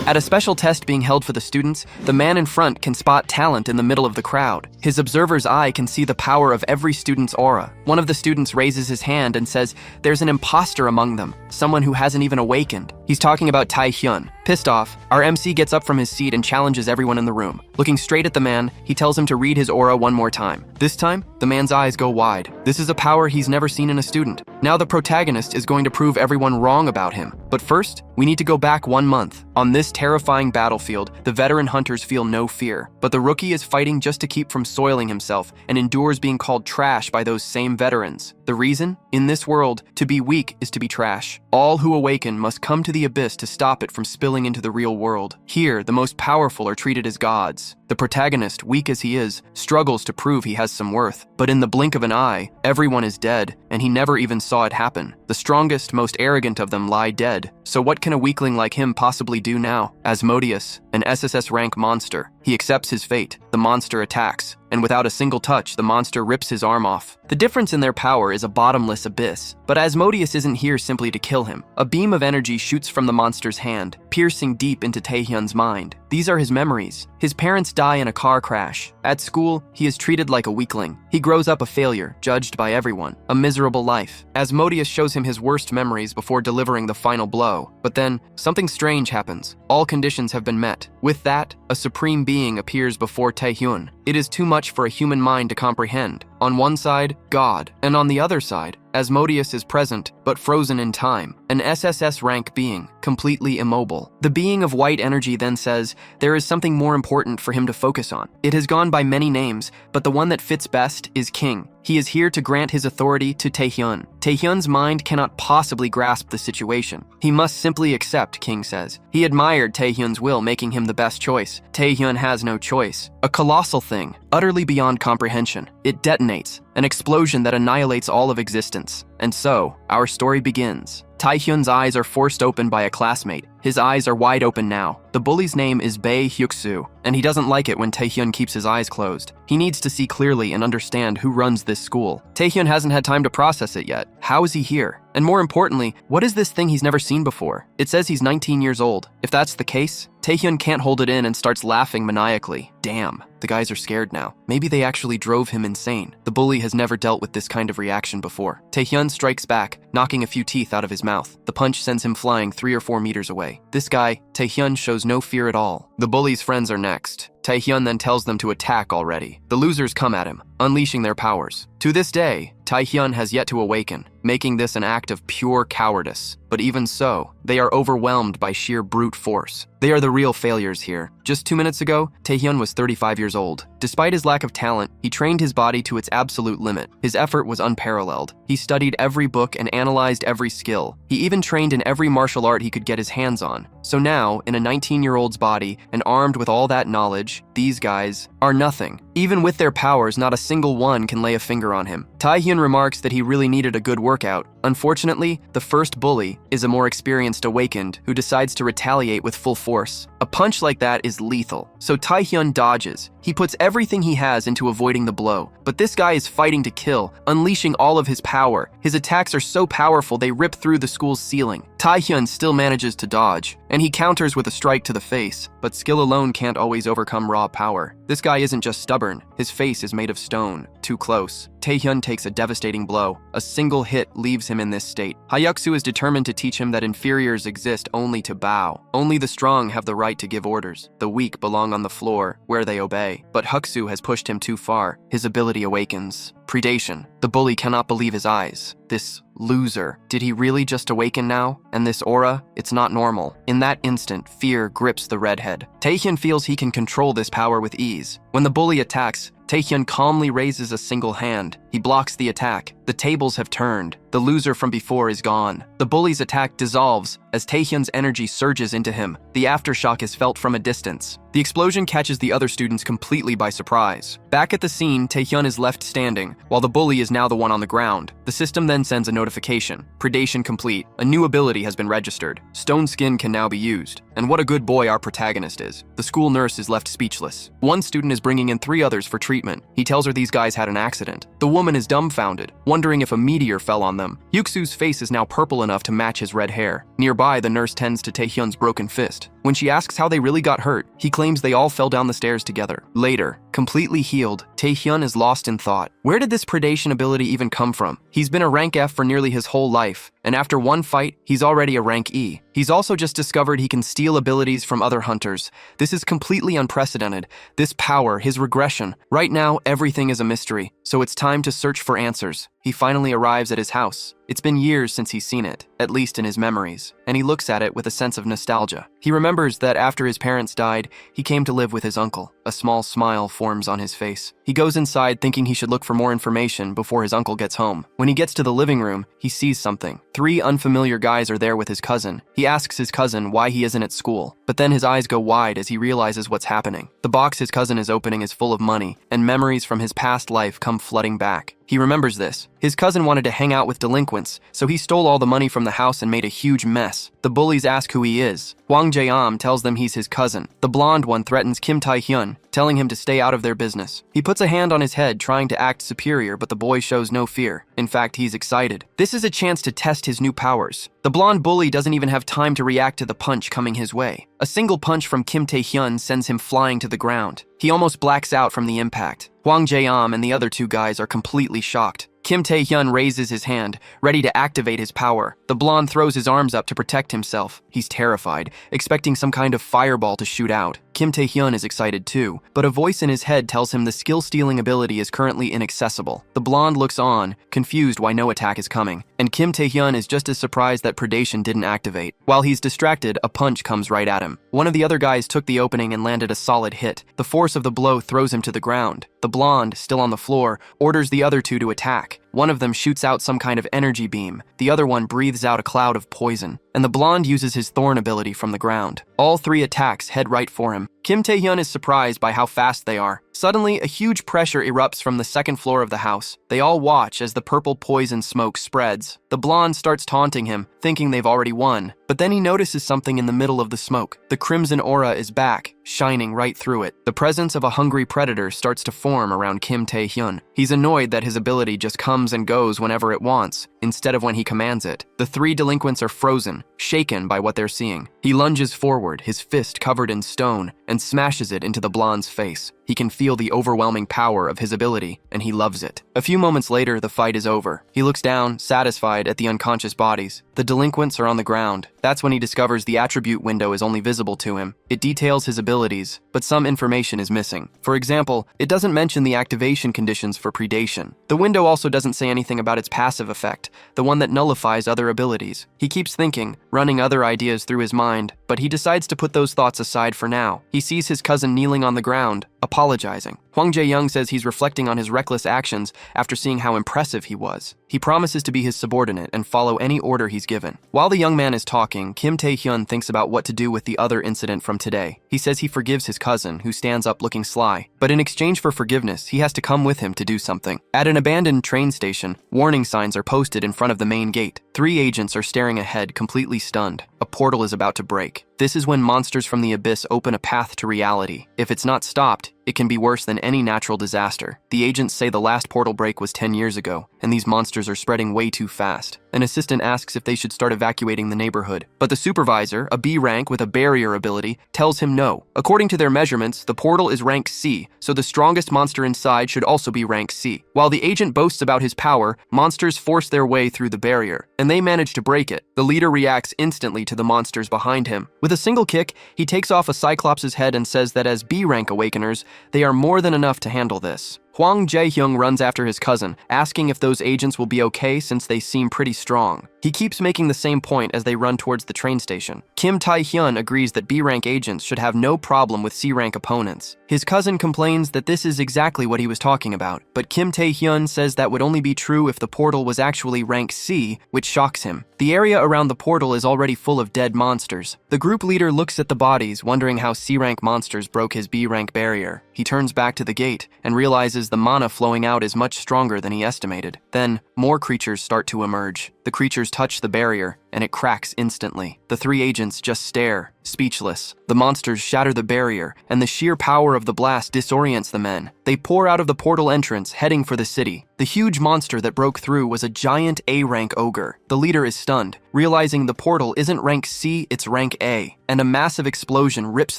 At a special test being held for the students, the man in front can spot talent in the middle of the crowd. His observer's eye can see the power of every student's aura. One of the students raises his hand and says, "There's an imposter among them, someone who hasn't even awakened." He's talking about Tae-hyun. Pissed off, our MC gets up from his seat and challenges everyone in the room. Looking straight at the man, he tells him to read his aura one more time. This time, the man's eyes go wide. This is a power he's never seen in a student. Now the protagonist is going to prove everyone wrong about him. But first, we need to go back 1 month. On this terrifying battlefield, the veteran hunters feel no fear. But the rookie is fighting just to keep from soiling himself and endures being called trash by those same veterans. The reason? In this world, to be weak is to be trash. All who awaken must come to the abyss to stop it from spilling into the real world. Here, the most powerful are treated as gods. The protagonist, weak as he is, struggles to prove he has some worth. But in the blink of an eye, everyone is dead, and he never even saw it happen. The strongest, most arrogant of them lie dead. So what can a weakling like him possibly do now? Asmodeus, an SSS rank monster. He accepts his fate. The monster attacks, and without a single touch, the monster rips his arm off. The difference in their power is a bottomless abyss. But Asmodeus isn't here simply to kill him. A beam of energy shoots from the monster's hand, piercing deep into Taehyun's mind. These are his memories. His parents die in a car crash. At school, he is treated like a weakling. He grows up a failure, judged by everyone. A miserable life. Asmodeus shows him his worst memories before delivering the final blow. But then, something strange happens. All conditions have been met. With that, a supreme being appears before Taehyun. It is too much for a human mind to comprehend. On one side, God, and on the other side, Asmodeus is present, but frozen in time, an SSS rank being, completely immobile. The being of white energy then says, there is something more important for him to focus on. It has gone by many names, but the one that fits best is King. He is here to grant his authority to Taehyun. Taehyun's mind cannot possibly grasp the situation. He must simply accept, King says. He admired Taehyun's will, making him the best choice. Taehyun has no choice. A colossal thing, utterly beyond comprehension. It detonates, an explosion that annihilates all of existence. And so, our story begins. Taehyun's eyes are forced open by a classmate. His eyes are wide open now. The bully's name is Bae Hyuk-soo, and he doesn't like it when Taehyun keeps his eyes closed. He needs to see clearly and understand who runs this school. Taehyun hasn't had time to process it yet. How is he here? And more importantly, what is this thing he's never seen before? It says he's 19 years old. If that's the case, Taehyun can't hold it in and starts laughing maniacally. Damn, the guys are scared now. Maybe they actually drove him insane. The bully has never dealt with this kind of reaction before. Taehyun strikes back, knocking a few teeth out of his mouth. The punch sends him flying 3 or 4 meters away. This guy, Taehyun, shows no fear at all. The bully's friends are next. Taehyun then tells them to attack already. The losers come at him, unleashing their powers. To this day, Taehyun has yet to awaken, making this an act of pure cowardice. But even so, they are overwhelmed by sheer brute force. They are the real failures here. Just 2 minutes ago, Taehyun was 35 years old. Despite his lack of talent, he trained his body to its absolute limit. His effort was unparalleled. He studied every book and analyzed every skill. He even trained in every martial art he could get his hands on. So now, in a 19-year-old's body, and armed with all that knowledge, these guys are nothing. Even with their powers, not a single one can lay a finger on him. Taehyun remarks that he really needed a good workout. Unfortunately, the first bully is a more experienced awakened who decides to retaliate with full force. A punch like that is lethal, so Taehyun dodges. He puts everything he has into avoiding the blow. But this guy is fighting to kill, unleashing all of his power. His attacks are so powerful they rip through the school's ceiling. Taehyun still manages to dodge, and he counters with a strike to the face. But skill alone can't always overcome raw power. This guy isn't just stubborn, his face is made of stone. Too close. Taehyun takes a devastating blow. A single hit leaves him in this state. Hyuk-soo is determined to teach him that inferiors exist only to bow. Only the strong have the right to give orders. The weak belong on the floor, where they obey. But Hyuk-soo has pushed him too far. His ability awakens. Predation. The bully cannot believe his eyes. This loser. Did he really just awaken now? And this aura? It's not normal. In that instant, fear grips the redhead. Taehyun feels he can control this power with ease. When the bully attacks, Taehyun calmly raises a single hand. He blocks the attack. The tables have turned. The loser from before is gone. The bully's attack dissolves as Taehyun's energy surges into him. The aftershock is felt from a distance. The explosion catches the other students completely by surprise. Back at the scene, Taehyun is left standing, while the bully is now the one on the ground. The system then sends a notification. Predation complete. A new ability has been registered. Stone skin can now be used. And what a good boy our protagonist is. The school nurse is left speechless. One student is bringing in 3 others for treatment. He tells her these guys had an accident. The woman is dumbfounded, wondering if a meteor fell on them. Hyuk-soo's face is now purple enough to match his red hair. Nearby, the nurse tends to Taehyun's broken fist. When she asks how they really got hurt, he claims they all fell down the stairs together. Later, completely healed, Taehyun is lost in thought. Where did this predation ability even come from? He's been a rank F for nearly his whole life, and after one fight, he's already a rank E. He's also just discovered he can steal abilities from other hunters. This is completely unprecedented. This power, his regression. Right now, everything is a mystery, so it's time to search for answers. He finally arrives at his house. It's been years since he's seen it, at least in his memories, and he looks at it with a sense of nostalgia. He remembers that after his parents died, he came to live with his uncle. A small smile forms on his face. He goes inside thinking he should look for more information before his uncle gets home. When he gets to the living room, he sees something. 3 unfamiliar guys are there with his cousin. He asks his cousin why he isn't at school, but then his eyes go wide as he realizes what's happening. The box his cousin is opening is full of money, and memories from his past life come flooding back. He remembers this. His cousin wanted to hang out with delinquents, so he stole all the money from the house and made a huge mess. The bullies ask who he is. Hwang Jae-am tells them he's his cousin. The blonde one threatens Kim Tae-hyun, telling him to stay out of their business. He puts a hand on his head, trying to act superior, but the boy shows no fear. In fact, he's excited. This is a chance to test his new powers. The blonde bully doesn't even have time to react to the punch coming his way. A single punch from Kim Tae-hyun sends him flying to the ground. He almost blacks out from the impact. Hwang Jae-am and the other 2 guys are completely shocked. Kim Tae-hyun raises his hand, ready to activate his power. The blonde throws his arms up to protect himself. He's terrified, expecting some kind of fireball to shoot out. Kim Tae-hyun is excited too, but a voice in his head tells him the skill-stealing ability is currently inaccessible. The blonde looks on, confused why no attack is coming, and Kim Tae-hyun is just as surprised that predation didn't activate. While he's distracted, a punch comes right at him. One of the other guys took the opening and landed a solid hit. The force of the blow throws him to the ground. The blonde, still on the floor, orders the other 2 to attack. One of them shoots out some kind of energy beam. The other one breathes out a cloud of poison, and the blonde uses his thorn ability from the ground. All 3 attacks head right for him. Kim Tae-hyun is surprised by how fast they are. Suddenly, a huge pressure erupts from the second floor of the house. They all watch as the purple poison smoke spreads. The blonde starts taunting him, thinking they've already won. But then he notices something in the middle of the smoke. The crimson aura is back, shining right through it. The presence of a hungry predator starts to form around Kim Tae-hyun. He's annoyed that his ability just comes and goes whenever it wants, instead of when he commands it. The 3 delinquents are frozen, shaken by what they're seeing. He lunges forward, his fist covered in stone, and smashes it into the blonde's face. He can feel the overwhelming power of his ability, and he loves it. A few moments later, the fight is over. He looks down, satisfied, at the unconscious bodies. The delinquents are on the ground. That's when he discovers the attribute window is only visible to him. It details his abilities, but some information is missing. For example, it doesn't mention the activation conditions for predation. The window also doesn't say anything about its passive effect, the one that nullifies other abilities. He keeps thinking, running other ideas through his mind, but he decides to put those thoughts aside for now. He sees his cousin kneeling on the ground, apologizing. Hwang Jae-young says he's reflecting on his reckless actions after seeing how impressive he was. He promises to be his subordinate and follow any order he's given. While the young man is talking, Kim Tae-hyun thinks about what to do with the other incident from today. He says he forgives his cousin, who stands up looking sly, but in exchange for forgiveness, he has to come with him to do something. At an abandoned train station, warning signs are posted in front of the main gate. 3 agents are staring ahead, completely stunned. A portal is about to break. This is when monsters from the abyss open a path to reality. If it's not stopped, it can be worse than any natural disaster. The agents say the last portal break was 10 years ago, and these monsters are spreading way too fast. An assistant asks if they should start evacuating the neighborhood, but the supervisor, a B rank with a barrier ability, tells him no. According to their measurements, the portal is rank C, so the strongest monster inside should also be rank C. While the agent boasts about his power, monsters force their way through the barrier, and they manage to break it. The leader reacts instantly to the monsters behind him. With a single kick, he takes off a Cyclops' head and says that as B rank awakeners, they are more than enough to handle this. Hwang Jae-hyung runs after his cousin, asking if those agents will be okay since they seem pretty strong. He keeps making the same point as they run towards the train station. Kim Tae-hyun agrees that B-rank agents should have no problem with C-rank opponents. His cousin complains that this is exactly what he was talking about, but Kim Tae-hyun says that would only be true if the portal was actually rank C, which shocks him. The area around the portal is already full of dead monsters. The group leader looks at the bodies, wondering how C-rank monsters broke his B-rank barrier. He turns back to the gate and realizes the mana flowing out is much stronger than he estimated. Then, more creatures start to emerge. The The creatures touch the barrier, and it cracks instantly. The three agents just stare, speechless. The monsters shatter the barrier, and the sheer power of the blast disorients the men. They pour out of the portal entrance, heading for the city. The huge monster that broke through was a giant A-rank ogre. The leader is stunned, realizing the portal isn't rank C, it's rank A, and a massive explosion rips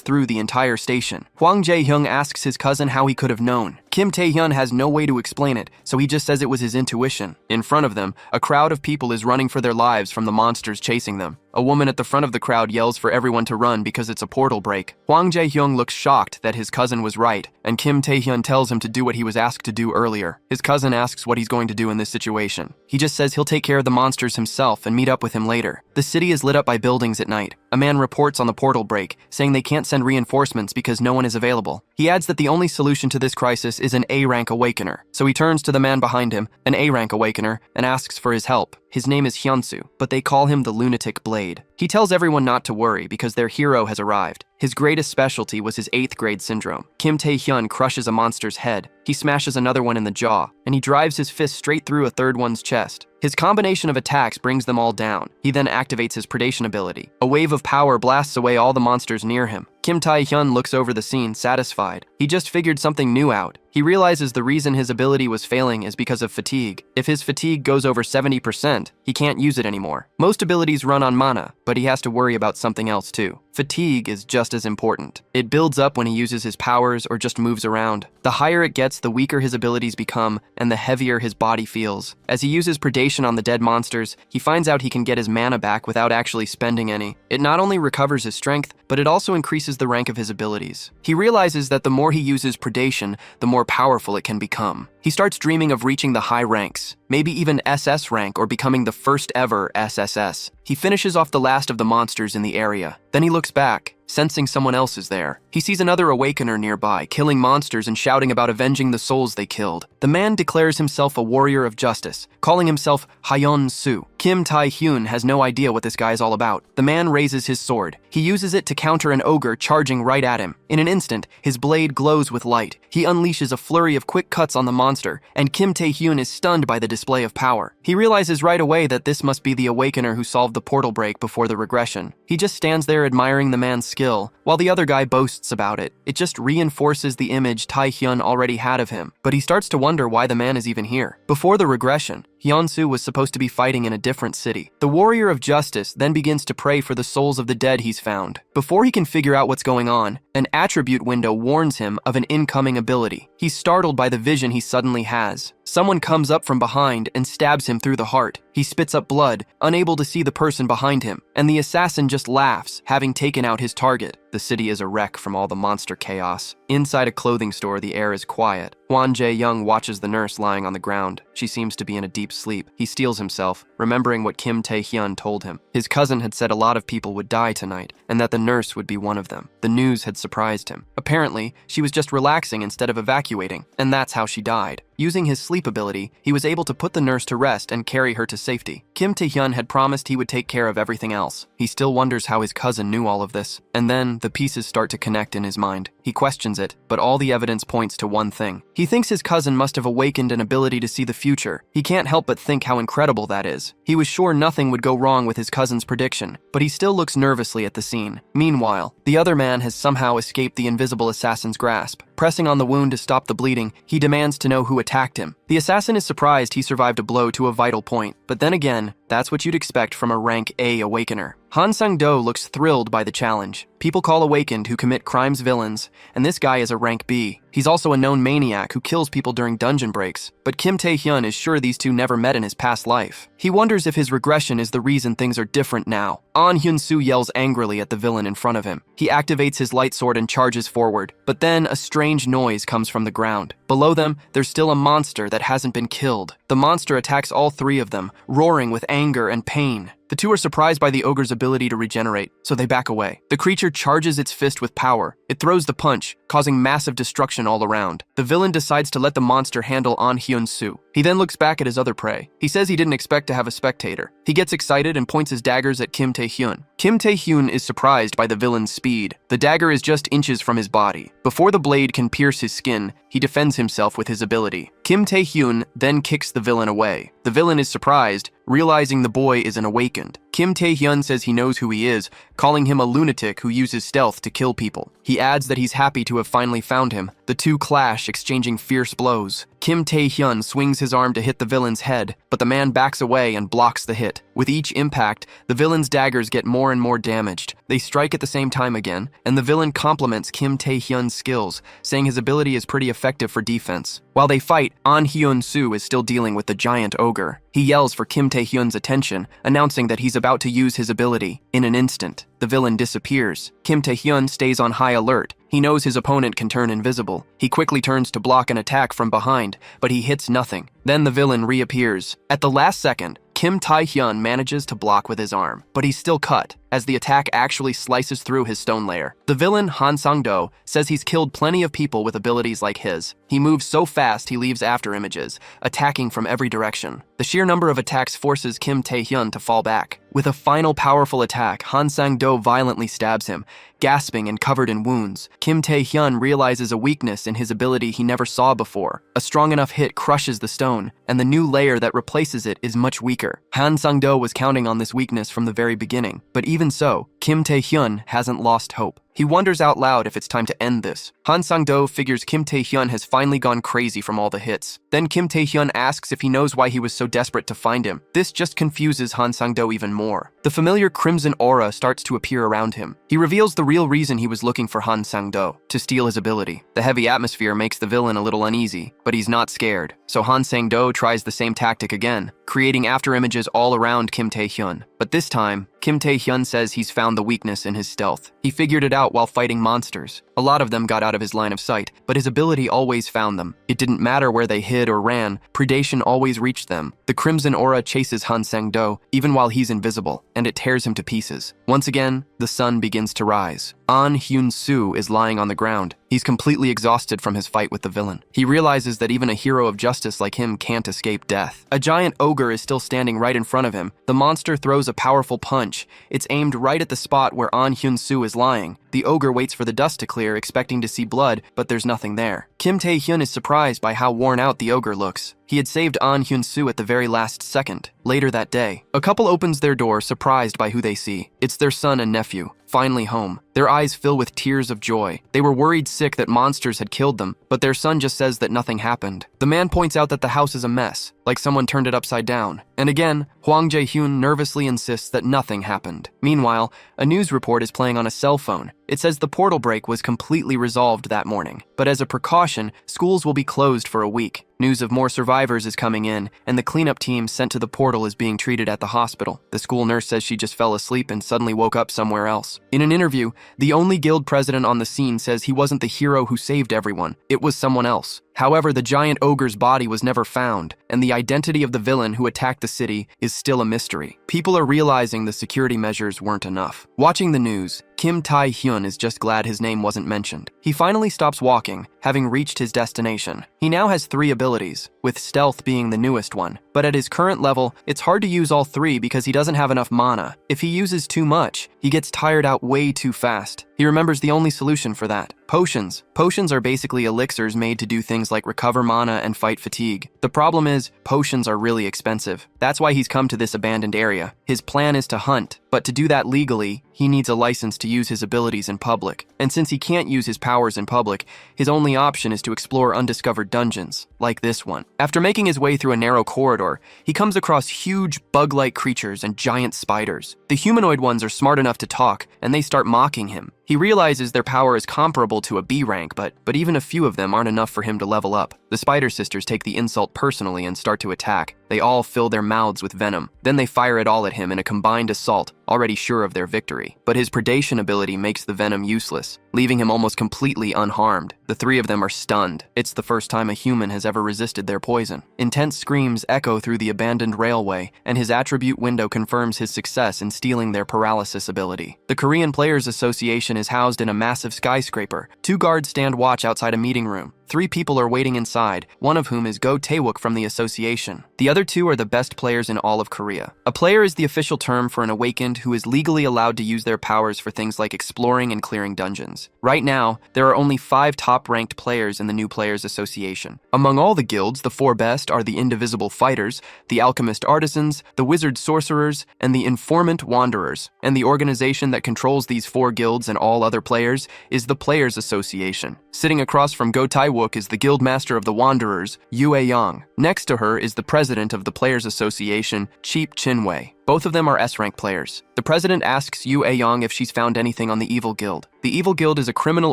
through the entire station. Hwang Jae-hyung asks his cousin how he could have known. Kim Tae-hyun has no way to explain it, so he just says it was his intuition. In front of them, a crowd of people is running for their lives from the monsters chasing them. A woman at the front of the crowd yells for everyone to run because it's a portal break. Hwang Jae-hyung looks shocked that his cousin was right, and Kim Tae-hyun tells him to do what he was asked to do earlier. His cousin asks what he's going to do in this situation. He just says he'll take care of the monsters himself and meet up with him later. The city is lit up by buildings at night. A man reports on the portal break, saying they can't send reinforcements because no one is available. He adds that the only solution to this crisis is an A-rank awakener. So he turns to the man behind him, an A-rank awakener, and asks for his help. His name is Hyunsu, but they call him the Lunatic Blade. He tells everyone not to worry because their hero has arrived. His greatest specialty was his 8th grade syndrome. Kim Tae-hyun crushes a monster's head. He smashes another one in the jaw, and he drives his fist straight through a third one's chest. His combination of attacks brings them all down. He then activates his predation ability. A wave of power blasts away all the monsters near him. Kim Tae-hyun looks over the scene, satisfied. He just figured something new out. He realizes the reason his ability was failing is because of fatigue. If his fatigue goes over 70%, he can't use it anymore. Most abilities run on mana, but he has to worry about something else too. Fatigue is just as important. It builds up when he uses his powers or just moves around. The higher it gets, the weaker his abilities become, and the heavier his body feels. As he uses predation on the dead monsters, he finds out he can get his mana back without actually spending any. It not only recovers his strength, but it also increases the rank of his abilities. He realizes that the more he uses predation, the more powerful it can become. He starts dreaming of reaching the high ranks, maybe even SS rank or becoming the first ever SSS. He finishes off the last of the monsters in the area. Then he looks back, sensing someone else is there. He sees another awakener nearby, killing monsters and shouting about avenging the souls they killed. The man declares himself a warrior of justice, calling himself Hayon Su. Kim Tae-hyun has no idea what this guy is all about. The man raises his sword. He uses it to counter an ogre charging right at him. In an instant, his blade glows with light. He unleashes a flurry of quick cuts on the monster, and Kim Tae-hyun is stunned by the display of power. He realizes right away that this must be the awakener who solved the portal break before the regression. He just stands there admiring the man's skill, while the other guy boasts about it. It just reinforces the image Tae-hyun already had of him, but he starts to wonder why the man is even here. Before the regression, Hyunsu was supposed to be fighting in a different city. The warrior of justice then begins to pray for the souls of the dead he's found. Before he can figure out what's going on, an attribute window warns him of an incoming ability. He's startled by the vision he suddenly has. Someone comes up from behind and stabs him through the heart. He spits up blood, unable to see the person behind him, and the assassin just laughs, having taken out his target. The city is a wreck from all the monster chaos. Inside a clothing store, the air is quiet. Hwan Jae-young watches the nurse lying on the ground. She seems to be in a deep sleep. He steels himself, remembering what Kim Tae-hyun told him. His cousin had said a lot of people would die tonight, and that the nurse would be one of them. The news had surprised him. Apparently, she was just relaxing instead of evacuating, and that's how she died. Using his sleep ability, he was able to put the nurse to rest and carry her to safety. Kim Tae-hyun had promised he would take care of everything else. He still wonders how his cousin knew all of this. And then, the pieces start to connect in his mind. He questions it, but all the evidence points to one thing. He thinks his cousin must have awakened an ability to see the future. He can't help but think how incredible that is. He was sure nothing would go wrong with his cousin's prediction, but he still looks nervously at the scene. Meanwhile, the other man has somehow escaped the invisible assassin's grasp. Pressing on the wound to stop the bleeding, he demands to know who attacked him. The assassin is surprised he survived a blow to a vital point, but then again, that's what you'd expect from a rank A awakener. Han Sang-do looks thrilled by the challenge. People call awakened who commit crimes villains, and this guy is a rank B. He's also a known maniac who kills people during dungeon breaks, but Kim Tae-hyun is sure these two never met in his past life. He wonders if his regression is the reason things are different now. An Hyun-soo yells angrily at the villain in front of him. He activates his light sword and charges forward, but then a strange noise comes from the ground. Below them, there's still a monster that hasn't been killed. The monster attacks all three of them, roaring with anger and pain. The two are surprised by the ogre's ability to regenerate, so they back away. The creature charges its fist with power. It throws the punch, causing massive destruction all around. The villain decides to let the monster handle An Hyun-soo. He then looks back at his other prey. He says he didn't expect to have a spectator. He gets excited and points his daggers at Kim Tae-hyun. Kim Tae-hyun is surprised by the villain's speed. The dagger is just inches from his body. Before the blade can pierce his skin, he defends himself with his ability. Kim Tae-hyun then kicks the villain away. The villain is surprised, realizing the boy isn't awakened. Kim Tae-hyun says he knows who he is, calling him a lunatic who uses stealth to kill people. He adds that he's happy to have finally found him. The two clash, exchanging fierce blows. Kim Tae-hyun swings his arm to hit the villain's head, but the man backs away and blocks the hit. With each impact, the villain's daggers get more and more damaged. They strike at the same time again, and the villain compliments Kim Tae-hyun's skills, saying his ability is pretty effective for defense. While they fight, An Hyun-soo is still dealing with the giant ogre. He yells for Kim Tae-hyun's attention, announcing that he's about to use his ability. In an instant, the villain disappears. Kim Tae-hyun stays on high alert. He knows his opponent can turn invisible. He quickly turns to block an attack from behind, but he hits nothing. Then the villain reappears. At the last second, Kim Tae-hyun manages to block with his arm, but he's still cut, as the attack actually slices through his stone layer. The villain, Han Sang-do, says he's killed plenty of people with abilities like his. He moves so fast he leaves after images, attacking from every direction. The sheer number of attacks forces Kim Tae-hyun to fall back. With a final powerful attack, Han Sang-do violently stabs him, gasping and covered in wounds. Kim Tae-hyun realizes a weakness in his ability he never saw before. A strong enough hit crushes the stone, and the new layer that replaces it is much weaker. Han Sang-do was counting on this weakness from the very beginning, but even so, Kim Tae-hyun hasn't lost hope. He wonders out loud if it's time to end this. Han Sang-do figures Kim Tae-hyun has finally gone crazy from all the hits. Then Kim Tae-hyun asks if he knows why he was so desperate to find him. This just confuses Han Sang-do even more. The familiar crimson aura starts to appear around him. He reveals the real reason he was looking for Han Sang-do, to steal his ability. The heavy atmosphere makes the villain a little uneasy, but he's not scared. So Han Sang-do tries the same tactic again, creating afterimages all around Kim Tae-hyun. But this time, Kim Tae-hyun says he's found the weakness in his stealth. He figured it out while fighting monsters. A lot of them got out of his line of sight, but his ability always found them. It didn't matter where they hid or ran, predation always reached them. The crimson aura chases Han Sang-do, even while he's invisible, and it tears him to pieces. Once again, the sun begins to rise. An Hyun-soo is lying on the ground. He's completely exhausted from his fight with the villain. He realizes that even a hero of justice like him can't escape death. A giant ogre is still standing right in front of him. The monster throws a powerful punch. It's aimed right at the spot where An Hyun-soo is lying. The ogre waits for the dust to clear, expecting to see blood, but there's nothing there. Kim Tae-hyun is surprised by how worn out the ogre looks. He had saved An Hyun-soo at the very last second. Later that day, a couple opens their door, surprised by who they see. It's their son and nephew, finally home. Their eyes fill with tears of joy. They were worried sick that monsters had killed them, but their son just says that nothing happened. The man points out that the house is a mess, like someone turned it upside down. And again, Hwang Jae-hyun nervously insists that nothing happened. Meanwhile, a news report is playing on a cell phone. It says the portal break was completely resolved that morning, but as a precaution, schools will be closed for a week. News of more survivors is coming in, and the cleanup team sent to the portal is being treated at the hospital. The school nurse says she just fell asleep and suddenly woke up somewhere else. In an interview, the only guild president on the scene says he wasn't the hero who saved everyone. It was someone else. However, the giant ogre's body was never found, and the identity of the villain who attacked the city is still a mystery. People are realizing the security measures weren't enough. Watching the news, Kim Tae-hyun is just glad his name wasn't mentioned. He finally stops walking, having reached his destination. He now has 3 abilities, with stealth being the newest one. But at his current level, it's hard to use all 3 because he doesn't have enough mana. If he uses too much, he gets tired out way too fast. He remembers the only solution for that: potions. Potions are basically elixirs made to do things like recover mana and fight fatigue. The problem is, potions are really expensive. That's why he's come to this abandoned area. His plan is to hunt, but to do that legally, he needs a license to use his abilities in public. And since he can't use his powers in public, his only option is to explore undiscovered dungeons, like this one. After making his way through a narrow corridor, he comes across huge bug-like creatures and giant spiders. The humanoid ones are smart enough to talk, and they start mocking him. He realizes their power is comparable to a B rank, but even a few of them aren't enough for him to level up. The Spider Sisters take the insult personally and start to attack. They all fill their mouths with venom. Then they fire it all at him in a combined assault, already sure of their victory. But his predation ability makes the venom useless, leaving him almost completely unharmed. The 3 of them are stunned. It's the first time a human has ever resisted their poison. Intense screams echo through the abandoned railway, and his attribute window confirms his success in stealing their paralysis ability. The Korean Players Association is housed in a massive skyscraper. 2 guards stand watch outside a meeting room. 3 people are waiting inside, one of whom is Go Taewook from the association. The other 2 are the best players in all of Korea. A player is the official term for an awakened who is legally allowed to use their powers for things like exploring and clearing dungeons. Right now, there are only 5 top-ranked players in the New Players Association. Among all the guilds, the 4 best are the Indivisible Fighters, the Alchemist Artisans, the Wizard Sorcerers, and the Informant Wanderers. And the organization that controls these 4 guilds and all other players is the Players Association. Sitting across from Go Taewook is the Guildmaster of the Wanderers, Yue Yang. Next to her is the president of the Players Association, Cheap Chinwei. Both of them are S-rank players. The president asks Yue Yang if she's found anything on the Evil Guild. The Evil Guild is a criminal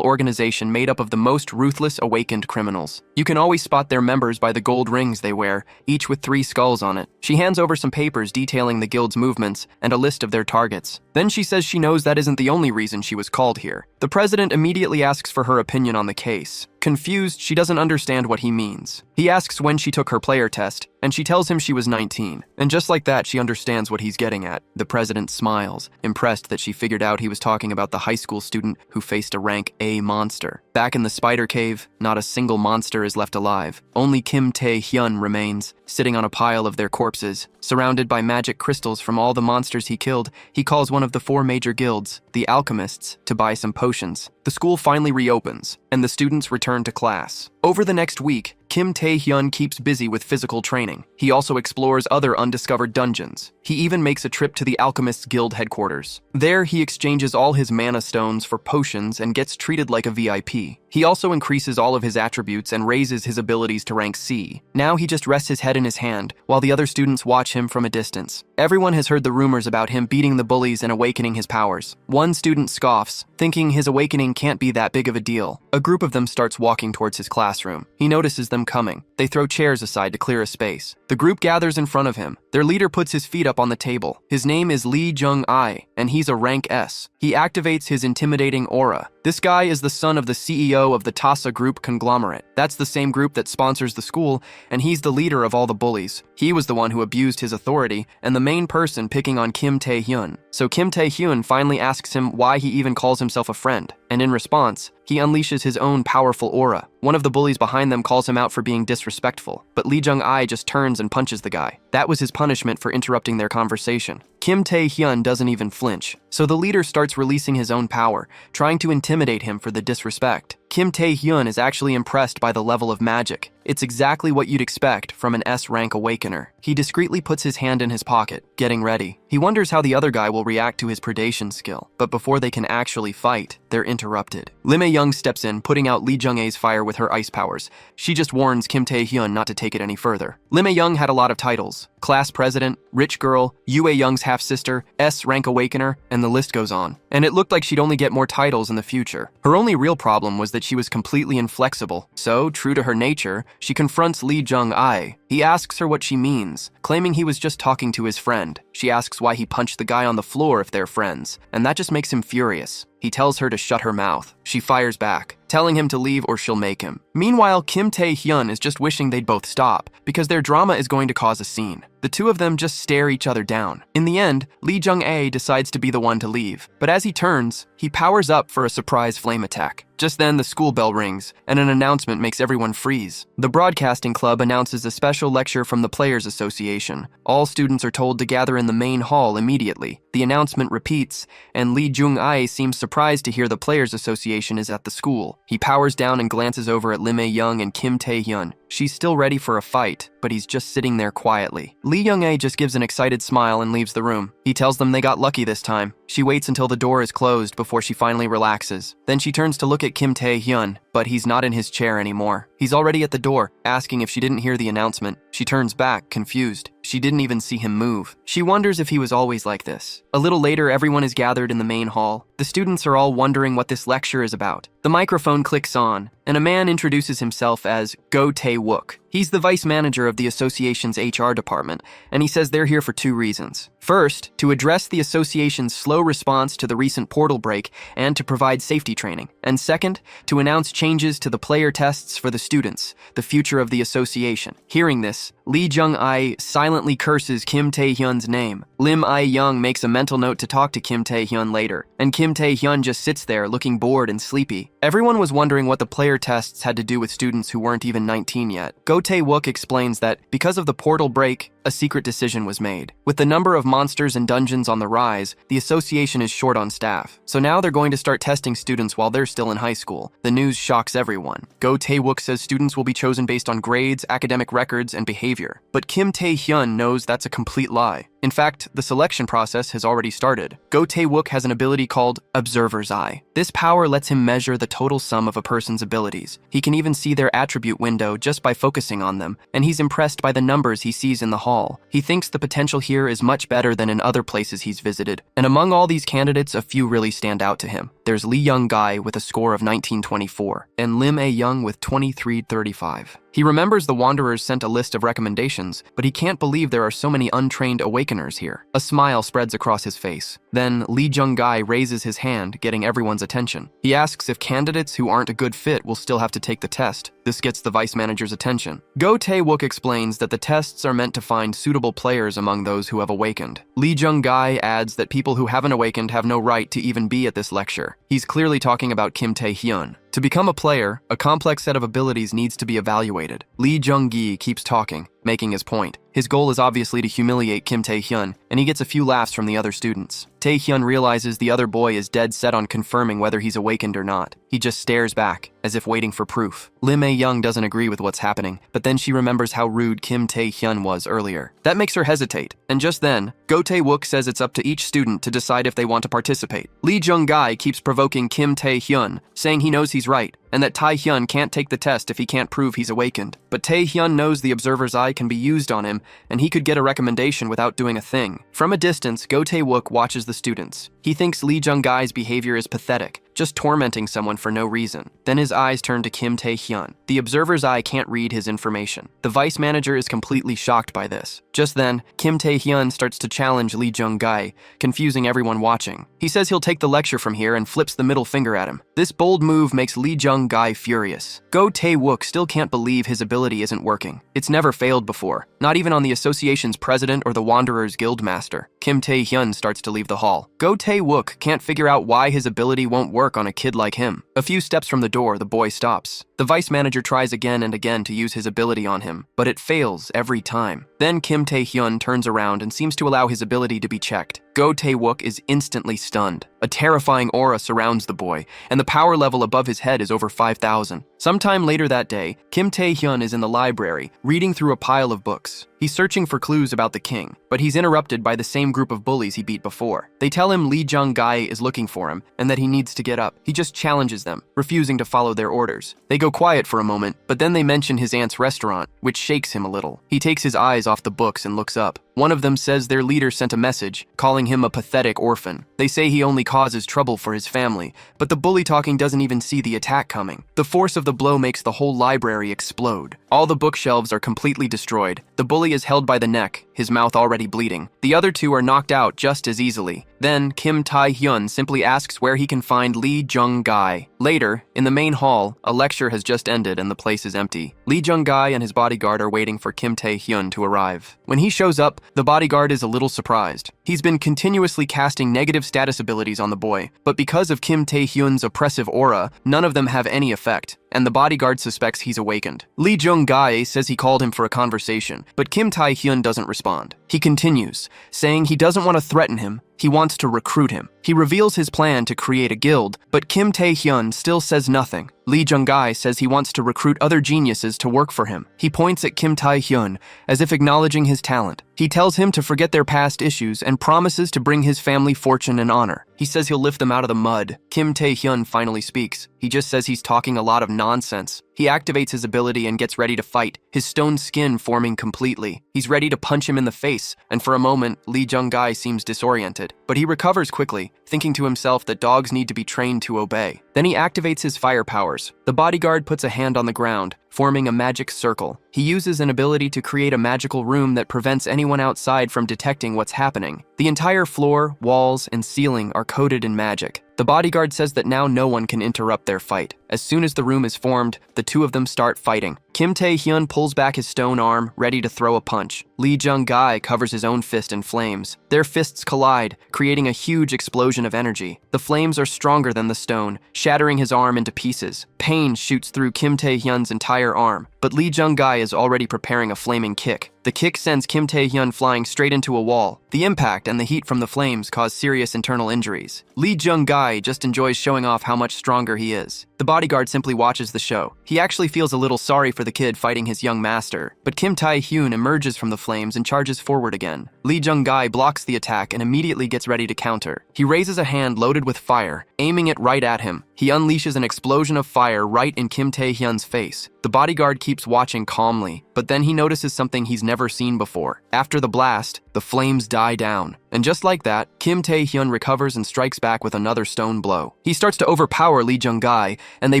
organization made up of the most ruthless awakened criminals. You can always spot their members by the gold rings they wear, each with 3 skulls on it. She hands over some papers detailing the guild's movements and a list of their targets. Then she says she knows that isn't the only reason she was called here. The president immediately asks for her opinion on the case. Confused, she doesn't understand what he means. He asks when she took her player test, and she tells him she was 19. And just like that, she understands what he's getting at. The president smiles, impressed that she figured out he was talking about the high school student who faced a rank A monster. Back in the spider cave, not a single monster is left alive. Only Kim Tae-hyun remains, sitting on a pile of their corpses. Surrounded by magic crystals from all the monsters he killed, he calls one of the 4 major guilds, the Alchemists, to buy some potions. The school finally reopens, and the students return to class. Over the next week, Kim Tae-hyun keeps busy with physical training. He also explores other undiscovered dungeons. He even makes a trip to the Alchemists Guild headquarters. There, he exchanges all his mana stones for potions and gets treated like a VIP. He also increases all of his attributes and raises his abilities to rank C. Now he just rests his head in his hand, while the other students watch him from a distance. Everyone has heard the rumors about him beating the bullies and awakening his powers. One student scoffs, thinking his awakening can't be that big of a deal. A group of them starts walking towards his classroom. He notices them coming. They throw chairs aside to clear a space. The group gathers in front of him. Their leader puts his feet up on the table. His name is Lee Jung-ai, and he's a rank S. He activates his intimidating aura. This guy is the son of the CEO of the Tasa Group conglomerate. That's the same group that sponsors the school, and he's the leader of all the bullies. He was the one who abused his authority, and the main person picking on Kim Tae-hyun. So Kim Tae-hyun finally asks him why he even calls himself a friend, and in response, he unleashes his own powerful aura. One of the bullies behind them calls him out for being disrespectful, but Lee Jung-ai just turns and punches the guy. That was his punishment for interrupting their conversation. Kim Tae-hyun doesn't even flinch, so the leader starts releasing his own power, trying to intimidate him for the disrespect. Kim Tae-hyun is actually impressed by the level of magic. It's exactly what you'd expect from an S-rank awakener. He discreetly puts his hand in his pocket, getting ready. He wonders how the other guy will react to his predation skill, but before they can actually fight, they're interrupted. Lim Ae-young steps in, putting out Lee Jung-ae's fire with her ice powers. She just warns Kim Tae-hyun not to take it any further. Lim Ae-young had a lot of titles: class president, rich girl, Yue Young's half-sister, S-rank awakener, and the list goes on. And it looked like she'd only get more titles in the future. Her only real problem was that she was completely inflexible. So, true to her nature, she confronts Lee Jung-ai. He asks her what she means, claiming he was just talking to his friend. She asks why he punched the guy on the floor if they're friends, and that just makes him furious. He tells her to shut her mouth. She fires back, telling him to leave or she'll make him. Meanwhile, Kim Tae-hyun is just wishing they'd both stop, because their drama is going to cause a scene. The two of them just stare each other down. In the end, Lee Jung-ae decides to be the one to leave, but as he turns, he powers up for a surprise flame attack. Just then, the school bell rings, and an announcement makes everyone freeze. The broadcasting club announces a special lecture from the Players Association. All students are told to gather in the main hall immediately. The announcement repeats, and Lee Jung-ae seems surprised to hear the Players Association is at the school. He powers down and glances over at Lim Ae-young and Kim Tae-hyun. She's still ready for a fight, but he's just sitting there quietly. Lee Jung-ae just gives an excited smile and leaves the room. He tells them they got lucky this time. She waits until the door is closed before she finally relaxes. Then she turns to look at Kim Tae-hyun, but he's not in his chair anymore. He's already at the door, asking if she didn't hear the announcement. She turns back, confused. She didn't even see him move. She wonders if he was always like this. A little later, everyone is gathered in the main hall. The students are all wondering what this lecture is about. The microphone clicks on, and a man introduces himself as Go Taewook. He's the vice manager of the association's HR department, and he says they're here for 2 reasons. First, to address the association's slow response to the recent portal break and to provide safety training. And second, to announce changes to the player tests for the students, the future of the association. Hearing this, Lee Jung-ai silently curses Kim Tae-hyun's name. Lim I-young makes a mental note to talk to Kim Tae-hyun later, and Kim Tae-hyun just sits there looking bored and sleepy. Everyone was wondering what the player tests had to do with students who weren't even 19 yet. Go Tae-wook explains that because of the portal break, a secret decision was made. With the number of monsters and dungeons on the rise, the association is short on staff. So now they're going to start testing students while they're still in high school. The news shocks everyone. Go Tae-wook says students will be chosen based on grades, academic records, and behavior. But Kim Tae-hyun knows that's a complete lie. In fact, the selection process has already started. Go Tae-wook has an ability called Observer's Eye. This power lets him measure the total sum of a person's abilities. He can even see their attribute window just by focusing on them, and he's impressed by the numbers he sees in the hall. He thinks the potential here is much better than in other places he's visited. And among all these candidates, a few really stand out to him. There's Lee Young-gai with a score of 1924, and Lim A-young with 2335. He remembers the Wanderers sent a list of recommendations, but he can't believe there are so many untrained awakeners here. A smile spreads across his face. Then Lee Jung-gai raises his hand, getting everyone's attention. He asks if candidates who aren't a good fit will still have to take the test. This gets the vice manager's attention. Go Tae-wook explains that the tests are meant to find suitable players among those who have awakened. Lee Jung-gai adds that people who haven't awakened have no right to even be at this lecture. He's clearly talking about Kim Tae-hyun. To become a player, a complex set of abilities needs to be evaluated. Lee Jung-gi keeps talking, making his point. His goal is obviously to humiliate Kim Tae-hyun, and he gets a few laughs from the other students. Tae-hyun realizes the other boy is dead set on confirming whether he's awakened or not. He just stares back, as if waiting for proof. Lim A-young doesn't agree with what's happening, but then she remembers how rude Kim Tae-hyun was earlier. That makes her hesitate, and just then, Go Tae-wook says it's up to each student to decide if they want to participate. Lee Jung-gai keeps provoking Kim Tae-hyun, saying he knows he's right, and that Tae-hyun can't take the test if he can't prove he's awakened. But Tae-hyun knows the Observer's Eye can be used on him, and he could get a recommendation without doing a thing. From a distance, Go Tae-wook watches the students. He thinks Lee Jung-gai's behavior is pathetic, just tormenting someone for no reason. Then his eyes turn to Kim Tae-hyun. The Observer's Eye can't read his information. The vice manager is completely shocked by this. Just then, Kim Tae-hyun starts to challenge Lee Jung-gai, confusing everyone watching. He says he'll take the lecture from here and flips the middle finger at him. This bold move makes Lee Jung-gai furious. Go Tae-wook still can't believe his ability isn't working. It's never failed before, not even on the association's president or the Wanderers guildmaster. Kim Tae-hyun starts to leave the hall. Go Tae-wook can't figure out why his ability won't work on a kid like him. A few steps from the door, the boy stops. The vice manager tries again and again to use his ability on him, but it fails every time. Then Kim Tae-hyun turns around and seems to allow his ability to be checked. Go Tae-wook is instantly stunned. A terrifying aura surrounds the boy, and the power level above his head is over 5,000. Sometime later that day, Kim Tae-hyun is in the library, reading through a pile of books. He's searching for clues about the king, but he's interrupted by the same group of bullies he beat before. They tell him Lee Jung-gai is looking for him, and that he needs to get up. He just challenges them, refusing to follow their orders. They go quiet for a moment, but then they mention his aunt's restaurant, which shakes him a little. He takes his eyes off the books and looks up. One of them says their leader sent a message, calling him a pathetic orphan. They say he only causes trouble for his family, but the bully talking doesn't even see the attack coming. The force of the blow makes the whole library explode. All the bookshelves are completely destroyed. The bully is held by the neck, his mouth already bleeding. The other two are knocked out just as easily. Then Kim Tae-hyun simply asks where he can find Lee Jung-gai. Later, in the main hall, a lecture has just ended and the place is empty. Lee Jung-gai and his bodyguard are waiting for Kim Tae-hyun to arrive. When he shows up, the bodyguard is a little surprised. He's been continuously casting negative status abilities on the boy, but because of Kim Tae-hyun's oppressive aura, none of them have any effect, and the bodyguard suspects he's awakened. Lee Jung-gai says he called him for a conversation, but Kim Tae-hyun doesn't respond. He continues, saying he doesn't want to threaten him, he wants to recruit him. He reveals his plan to create a guild, but Kim Tae-hyun still says nothing. Lee Jung-gai says he wants to recruit other geniuses to work for him. He points at Kim Tae-hyun, as if acknowledging his talent. He tells him to forget their past issues and promises to bring his family fortune and honor. He says he'll lift them out of the mud. Kim Tae-hyun finally speaks. He just says he's talking a lot of nonsense. He activates his ability and gets ready to fight, his stone skin forming completely. He's ready to punch him in the face, and for a moment, Lee Jung-gai seems disoriented. But he recovers quickly, thinking to himself that dogs need to be trained to obey. Then he activates his fire powers. The bodyguard puts a hand on the ground. forming a magic circle. He uses an ability to create a magical room that prevents anyone outside from detecting what's happening. The entire floor, walls, and ceiling are coated in magic. The bodyguard says that now no one can interrupt their fight. As soon as the room is formed, the two of them start fighting. Kim Tae-hyun pulls back his stone arm, ready to throw a punch. Lee Jung-gai covers his own fist in flames. Their fists collide, creating a huge explosion of energy. The flames are stronger than the stone, shattering his arm into pieces. Pain shoots through Kim Tae-hyun's entire arm, but Lee Jung-gai is already preparing a flaming kick. The kick sends Kim Tae-hyun flying straight into a wall. The impact and the heat from the flames cause serious internal injuries. Lee Jung-gai just enjoys showing off how much stronger he is. The bodyguard simply watches the show. He actually feels a little sorry for the kid fighting his young master, but Kim Tae-hyun emerges from the flames and charges forward again. Lee Jung-gai blocks the attack and immediately gets ready to counter. He raises a hand loaded with fire, aiming it right at him. He unleashes an explosion of fire right in Kim Tae-hyun's face. The bodyguard keeps watching calmly, but then he notices something he's never seen before. After the blast, the flames die down. And just like that, Kim Tae-hyun recovers and strikes back with another stone blow. He starts to overpower Lee Jung-gai, and they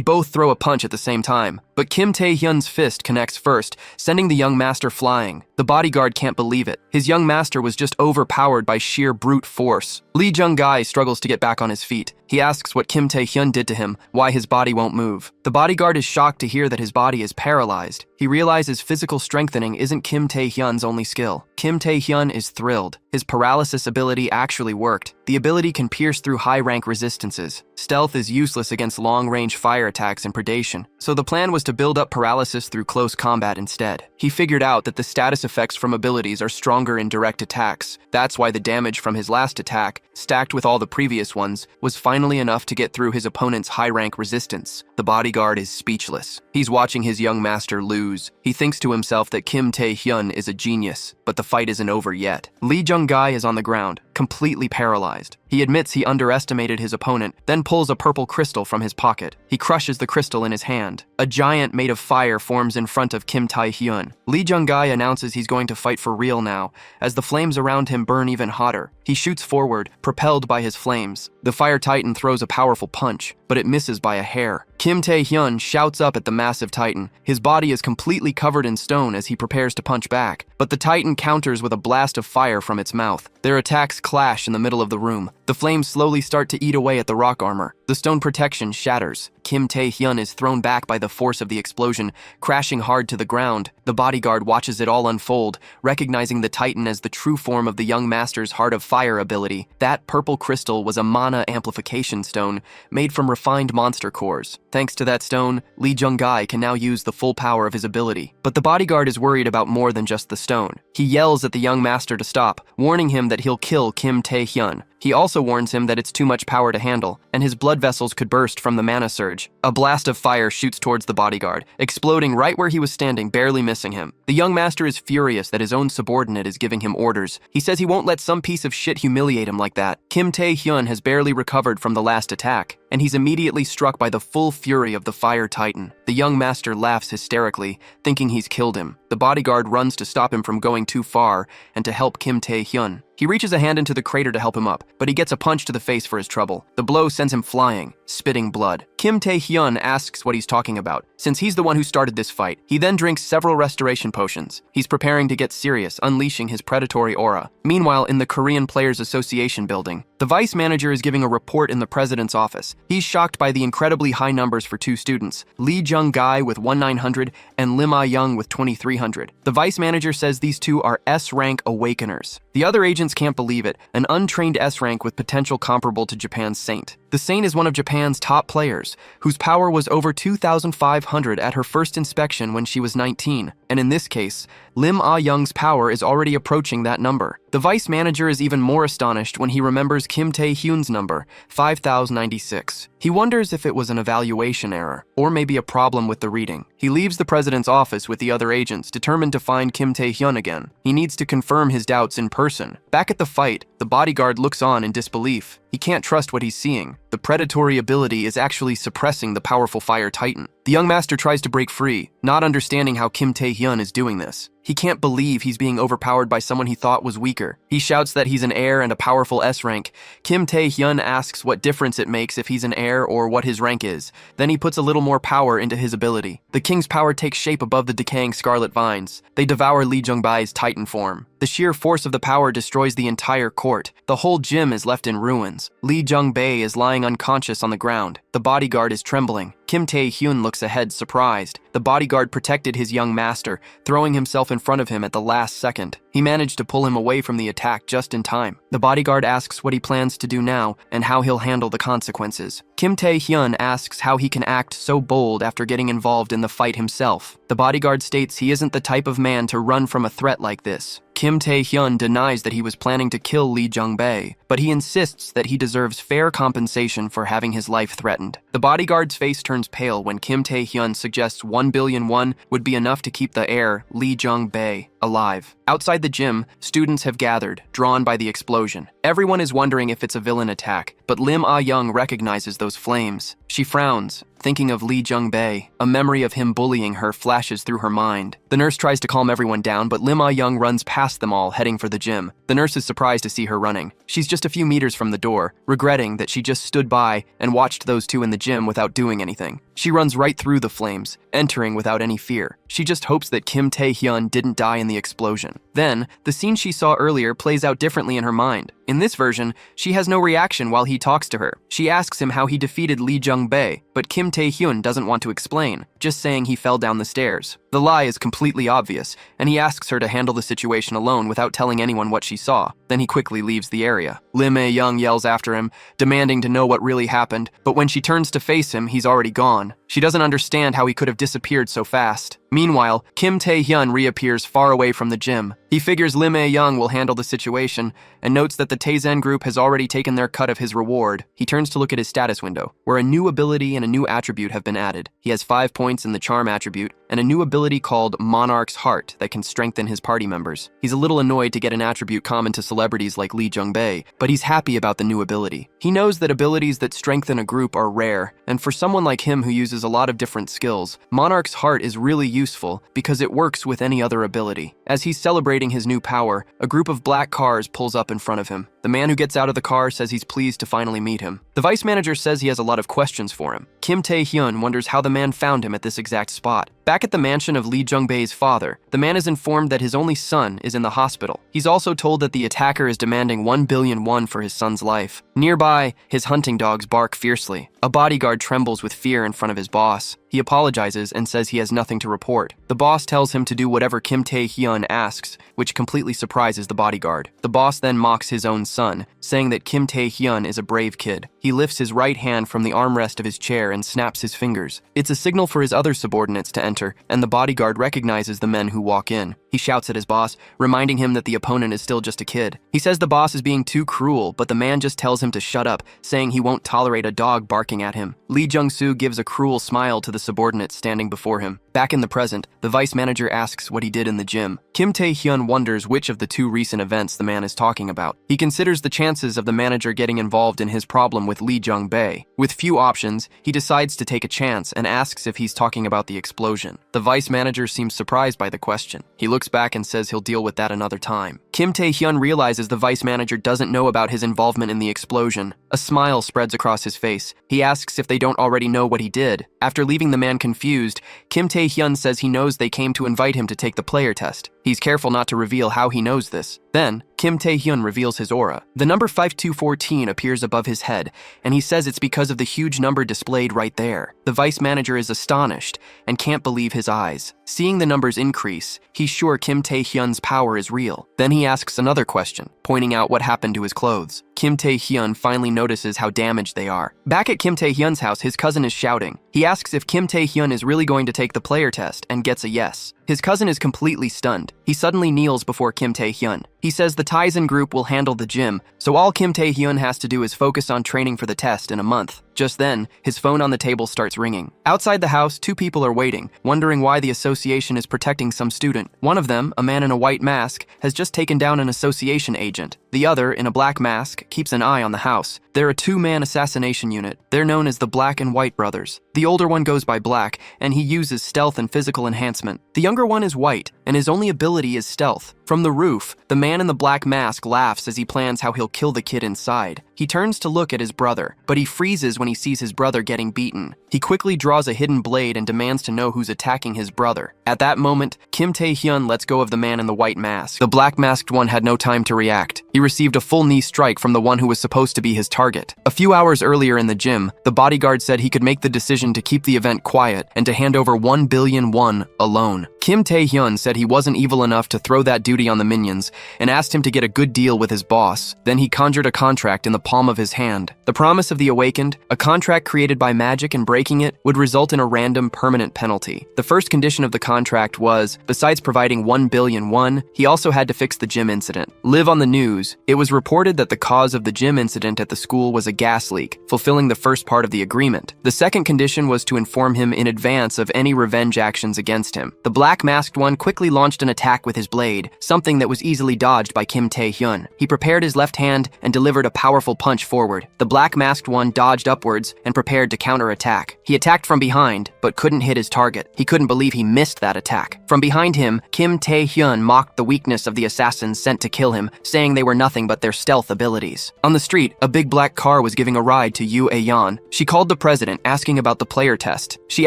both throw a punch at the same time. But Kim Tae-hyun's fist connects first, sending the young master flying. The bodyguard can't believe it. His young master was just overpowered by sheer brute force. Lee Jung-gai struggles to get back on his feet. He asks what Kim Tae-hyun did to him, why his body won't move. The bodyguard is shocked to hear that his body is paralyzed. He realizes physical strengthening isn't Kim Tae-hyun's only skill. Kim Tae-hyun is thrilled. His paralysis ability actually worked. The ability can pierce through high-rank resistances. Stealth is useless against long-range fire attacks and predation, so the plan was to build up paralysis through close combat instead. He figured out that the status effects from abilities are stronger in direct attacks. That's why the damage from his last attack, stacked with all the previous ones, was finally enough to get through his opponent's high-rank resistance. The bodyguard is speechless. He's watching his young master lose. He thinks to himself that Kim Tae-hyun is a genius, but the fight isn't over yet. Lee Jung-gai is on the ground, completely paralyzed. He admits he underestimated his opponent, then pulls a purple crystal from his pocket. He crushes the crystal in his hand. A giant made of fire forms in front of Kim Tae-hyun. Lee Jung-gai announces he's going to fight for real now, as the flames around him burn even hotter. He shoots forward, propelled by his flames. The fire titan throws a powerful punch, but it misses by a hair. Kim Tae-hyun shouts up at the massive titan. His body is completely covered in stone as he prepares to punch back, but the titan counters with a blast of fire from its mouth. Their attacks clash in the middle of the room. The flames slowly start to eat away at the rock armor. The stone protection shatters. Kim Tae-hyun is thrown back by the force of the explosion, crashing hard to the ground. The bodyguard watches it all unfold, recognizing the titan as the true form of the young master's Heart of Fire ability. That purple crystal was a mana amplification stone made from refined monster cores. Thanks to that stone, Lee Jung-gai can now use the full power of his ability. But the bodyguard is worried about more than just the stone. He yells at the young master to stop, warning him that he'll kill Kim Tae-hyun. He also warns him that it's too much power to handle, and his blood vessels could burst from the mana surge. A blast of fire shoots towards the bodyguard, exploding right where he was standing, barely missing him. The young master is furious that his own subordinate is giving him orders. He says he won't let some piece of shit humiliate him like that. Kim Tae-hyun has barely recovered from the last attack, and he's immediately struck by the full fury of the fire titan. The young master laughs hysterically, thinking he's killed him. The bodyguard runs to stop him from going too far and to help Kim Tae-hyun. He reaches a hand into the crater to help him up, but he gets a punch to the face for his trouble. The blow sends him flying, spitting blood. Kim Tae-hyun asks what he's talking about, since he's the one who started this fight. He then drinks several restoration potions. He's preparing to get serious, unleashing his predatory aura. Meanwhile, in the Korean Players Association building, the vice manager is giving a report in the president's office. He's shocked by the incredibly high numbers for two students, Lee Jung-gai with 1900 and Lim Ah-young with 2300. The vice manager says these two are S-rank awakeners. The other agents can't believe it, an untrained S-rank with potential comparable to Japan's Saint. The Saint is one of Japan's top players, whose power was over 2,500 at her first inspection when she was 19, and in this case, Lim Ah-young's power is already approaching that number. The vice manager is even more astonished when he remembers Kim Tae-hyun's number, 5,096. He wonders if it was an evaluation error, or maybe a problem with the reading. He leaves the president's office with the other agents, determined to find Kim Tae-hyun again. He needs to confirm his doubts in person. Back at the fight, the bodyguard looks on in disbelief. He can't trust what he's seeing. The predatory ability is actually suppressing the powerful fire titan. The young master tries to break free, not understanding how Kim Tae-hyun is doing this. He can't believe he's being overpowered by someone he thought was weaker. He shouts that he's an heir and a powerful S rank. Kim Tae-hyun asks what difference it makes if he's an heir or what his rank is. Then he puts a little more power into his ability. The king's power takes shape above the decaying scarlet vines. They devour Lee Jung-bae's titan form. The sheer force of the power destroys the entire court. The whole gym is left in ruins. Lee Jung-bae is lying unconscious on the ground. The bodyguard is trembling. Kim Tae-hyun looks ahead, surprised. The bodyguard protected his young master, throwing himself in front of him at the last second. He managed to pull him away from the attack just in time. The bodyguard asks what he plans to do now and how he'll handle the consequences. Kim Tae-hyun asks how he can act so bold after getting involved in the fight himself. The bodyguard states he isn't the type of man to run from a threat like this. Kim Tae-hyun denies that he was planning to kill Lee Jung-bae, but he insists that he deserves fair compensation for having his life threatened. The bodyguard's face turns pale when Kim Tae-hyun suggests 1 billion won would be enough to keep the heir, Lee Jung-bae, alive. Outside the gym, students have gathered, drawn by the explosion. Everyone is wondering if it's a villain attack, but Lim Ah-young recognizes those flames. She frowns, thinking of Lee Jung-bae. A memory of him bullying her flashes through her mind. The nurse tries to calm everyone down, but Lim Ah-young runs past them all, heading for the gym. The nurse is surprised to see her running. She's just a few meters from the door, regretting that she just stood by and watched those two in the gym without doing anything. She runs right through the flames, entering without any fear. She just hopes that Kim Tae-hyun didn't die in the explosion. Then, the scene she saw earlier plays out differently in her mind. In this version, she has no reaction while he talks to her. She asks him how he defeated Lee Jung-bae, but Kim Tae-hyun doesn't want to explain, just saying he fell down the stairs. The lie is completely obvious, and he asks her to handle the situation alone without telling anyone what she saw. Then he quickly leaves the area. Lim Ah-young yells after him, demanding to know what really happened, but when she turns to face him, he's already gone. She doesn't understand how he could have disappeared so fast. Meanwhile, Kim Tae-hyun reappears far away from the gym. He figures Lim Ah-young will handle the situation and notes that the Taezen group has already taken their cut of his reward. He turns to look at his status window, where a new ability and a new attribute have been added. He has 5 points in the charm attribute and a new ability called Monarch's Heart that can strengthen his party members. He's a little annoyed to get an attribute common to celebrities like Lee Jung-bae, but he's happy about the new ability. He knows that abilities that strengthen a group are rare, and for someone like him who uses a lot of different skills, Monarch's Heart is really useful because it works with any other ability. As he's celebrating his new power, a group of black cars pulls up in front of him. The man who gets out of the car says he's pleased to finally meet him. The vice manager says he has a lot of questions for him. Kim Tae-hyun wonders how the man found him at this exact spot. Back at the mansion of Lee Jung-bae's father, the man is informed that his only son is in the hospital. He's also told that the attacker is demanding 1 billion won for his son's life. Nearby, his hunting dogs bark fiercely. A bodyguard trembles with fear in front of his boss. He apologizes and says he has nothing to report. The boss tells him to do whatever Kim Tae-hyun asks, which completely surprises the bodyguard. The boss then mocks his own son, saying that Kim Tae-hyun is a brave kid. He lifts his right hand from the armrest of his chair and snaps his fingers. It's a signal for his other subordinates to enter, and the bodyguard recognizes the men who walk in. He shouts at his boss, reminding him that the opponent is still just a kid. He says the boss is being too cruel, but the man just tells him to shut up, saying he won't tolerate a dog barking at him. Lee Jung-soo gives a cruel smile to the subordinates standing before him. Back in the present, the vice manager asks what he did in the gym. Kim Tae-hyun wonders which of the 2 recent events the man is talking about. He considers the chances of the manager getting involved in his problem with Lee Jung-bae. With few options, he decides to take a chance and asks if he's talking about the explosion. The vice manager seems surprised by the question. He looks back and says he'll deal with that another time. Kim Tae-hyun realizes the vice manager doesn't know about his involvement in the explosion. A smile spreads across his face. He asks if they don't already know what he did. After leaving the man confused, Kim Tae-hyun says he knows they came to invite him to take the player test. He's careful not to reveal how he knows this. Then, Kim Tae-hyun reveals his aura. The number 5214 appears above his head, and he says it's because of the huge number displayed right there. The vice manager is astonished and can't believe his eyes. Seeing the numbers increase, he's sure Kim Tae-hyun's power is real. Then he asks another question, pointing out what happened to his clothes. Kim Tae-hyun finally notices how damaged they are. Back at Kim Tae-hyun's house, his cousin is shouting. He asks if Kim Tae-hyun is really going to take the player test and gets a yes. His cousin is completely stunned. He suddenly kneels before Kim Tae-hyun. He says the Taezen group will handle the gym, so all Kim Tae-hyun has to do is focus on training for the test in a month. Just then, his phone on the table starts ringing. Outside the house, 2 people are waiting, wondering why the association is protecting some student. One of them, a man in a white mask, has just taken down an association agent. The other, in a black mask, keeps an eye on the house. They're a 2-man assassination unit. They're known as the Black and White Brothers. The older one goes by Black, and he uses stealth and physical enhancement. The younger one is White, and his only ability is stealth. From the roof, the man in the black mask laughs as he plans how he'll kill the kid inside. He turns to look at his brother, but he freezes when he sees his brother getting beaten. He quickly draws a hidden blade and demands to know who's attacking his brother. At that moment, Kim Tae-hyun lets go of the man in the white mask. The black-masked one had no time to react. He received a full knee strike from the one who was supposed to be his target. A few hours earlier in the gym, the bodyguard said he could make the decision to keep the event quiet and to hand over 1 billion won alone. Kim Tae-hyun said he wasn't evil enough to throw that duty on the minions and asked him to get a good deal with his boss. Then he conjured a contract in the palm of his hand. The promise of the awakened, a contract created by magic, and breaking it would result in a random permanent penalty. The first condition of the contract was, besides providing 1 billion won, he also had to fix the gym incident. Live on the news, it was reported that the cause of the gym incident at the school was a gas leak, fulfilling the first part of the agreement. The second condition was to inform him in advance of any revenge actions against him. The black-masked one quickly launched an attack with his blade, something that was easily dodged by Kim Tae-hyun. He prepared his left hand and delivered a powerful punch forward. The black-masked one dodged upwards and prepared to counterattack. He attacked from behind, but couldn't hit his target. He couldn't believe he missed that attack. From behind him, Kim Tae-hyun mocked the weakness of the assassins sent to kill him, saying they were nothing but their stealth abilities. On the street, a big black car was giving a ride to Yoo Aeon. She called the president, asking about the player test. She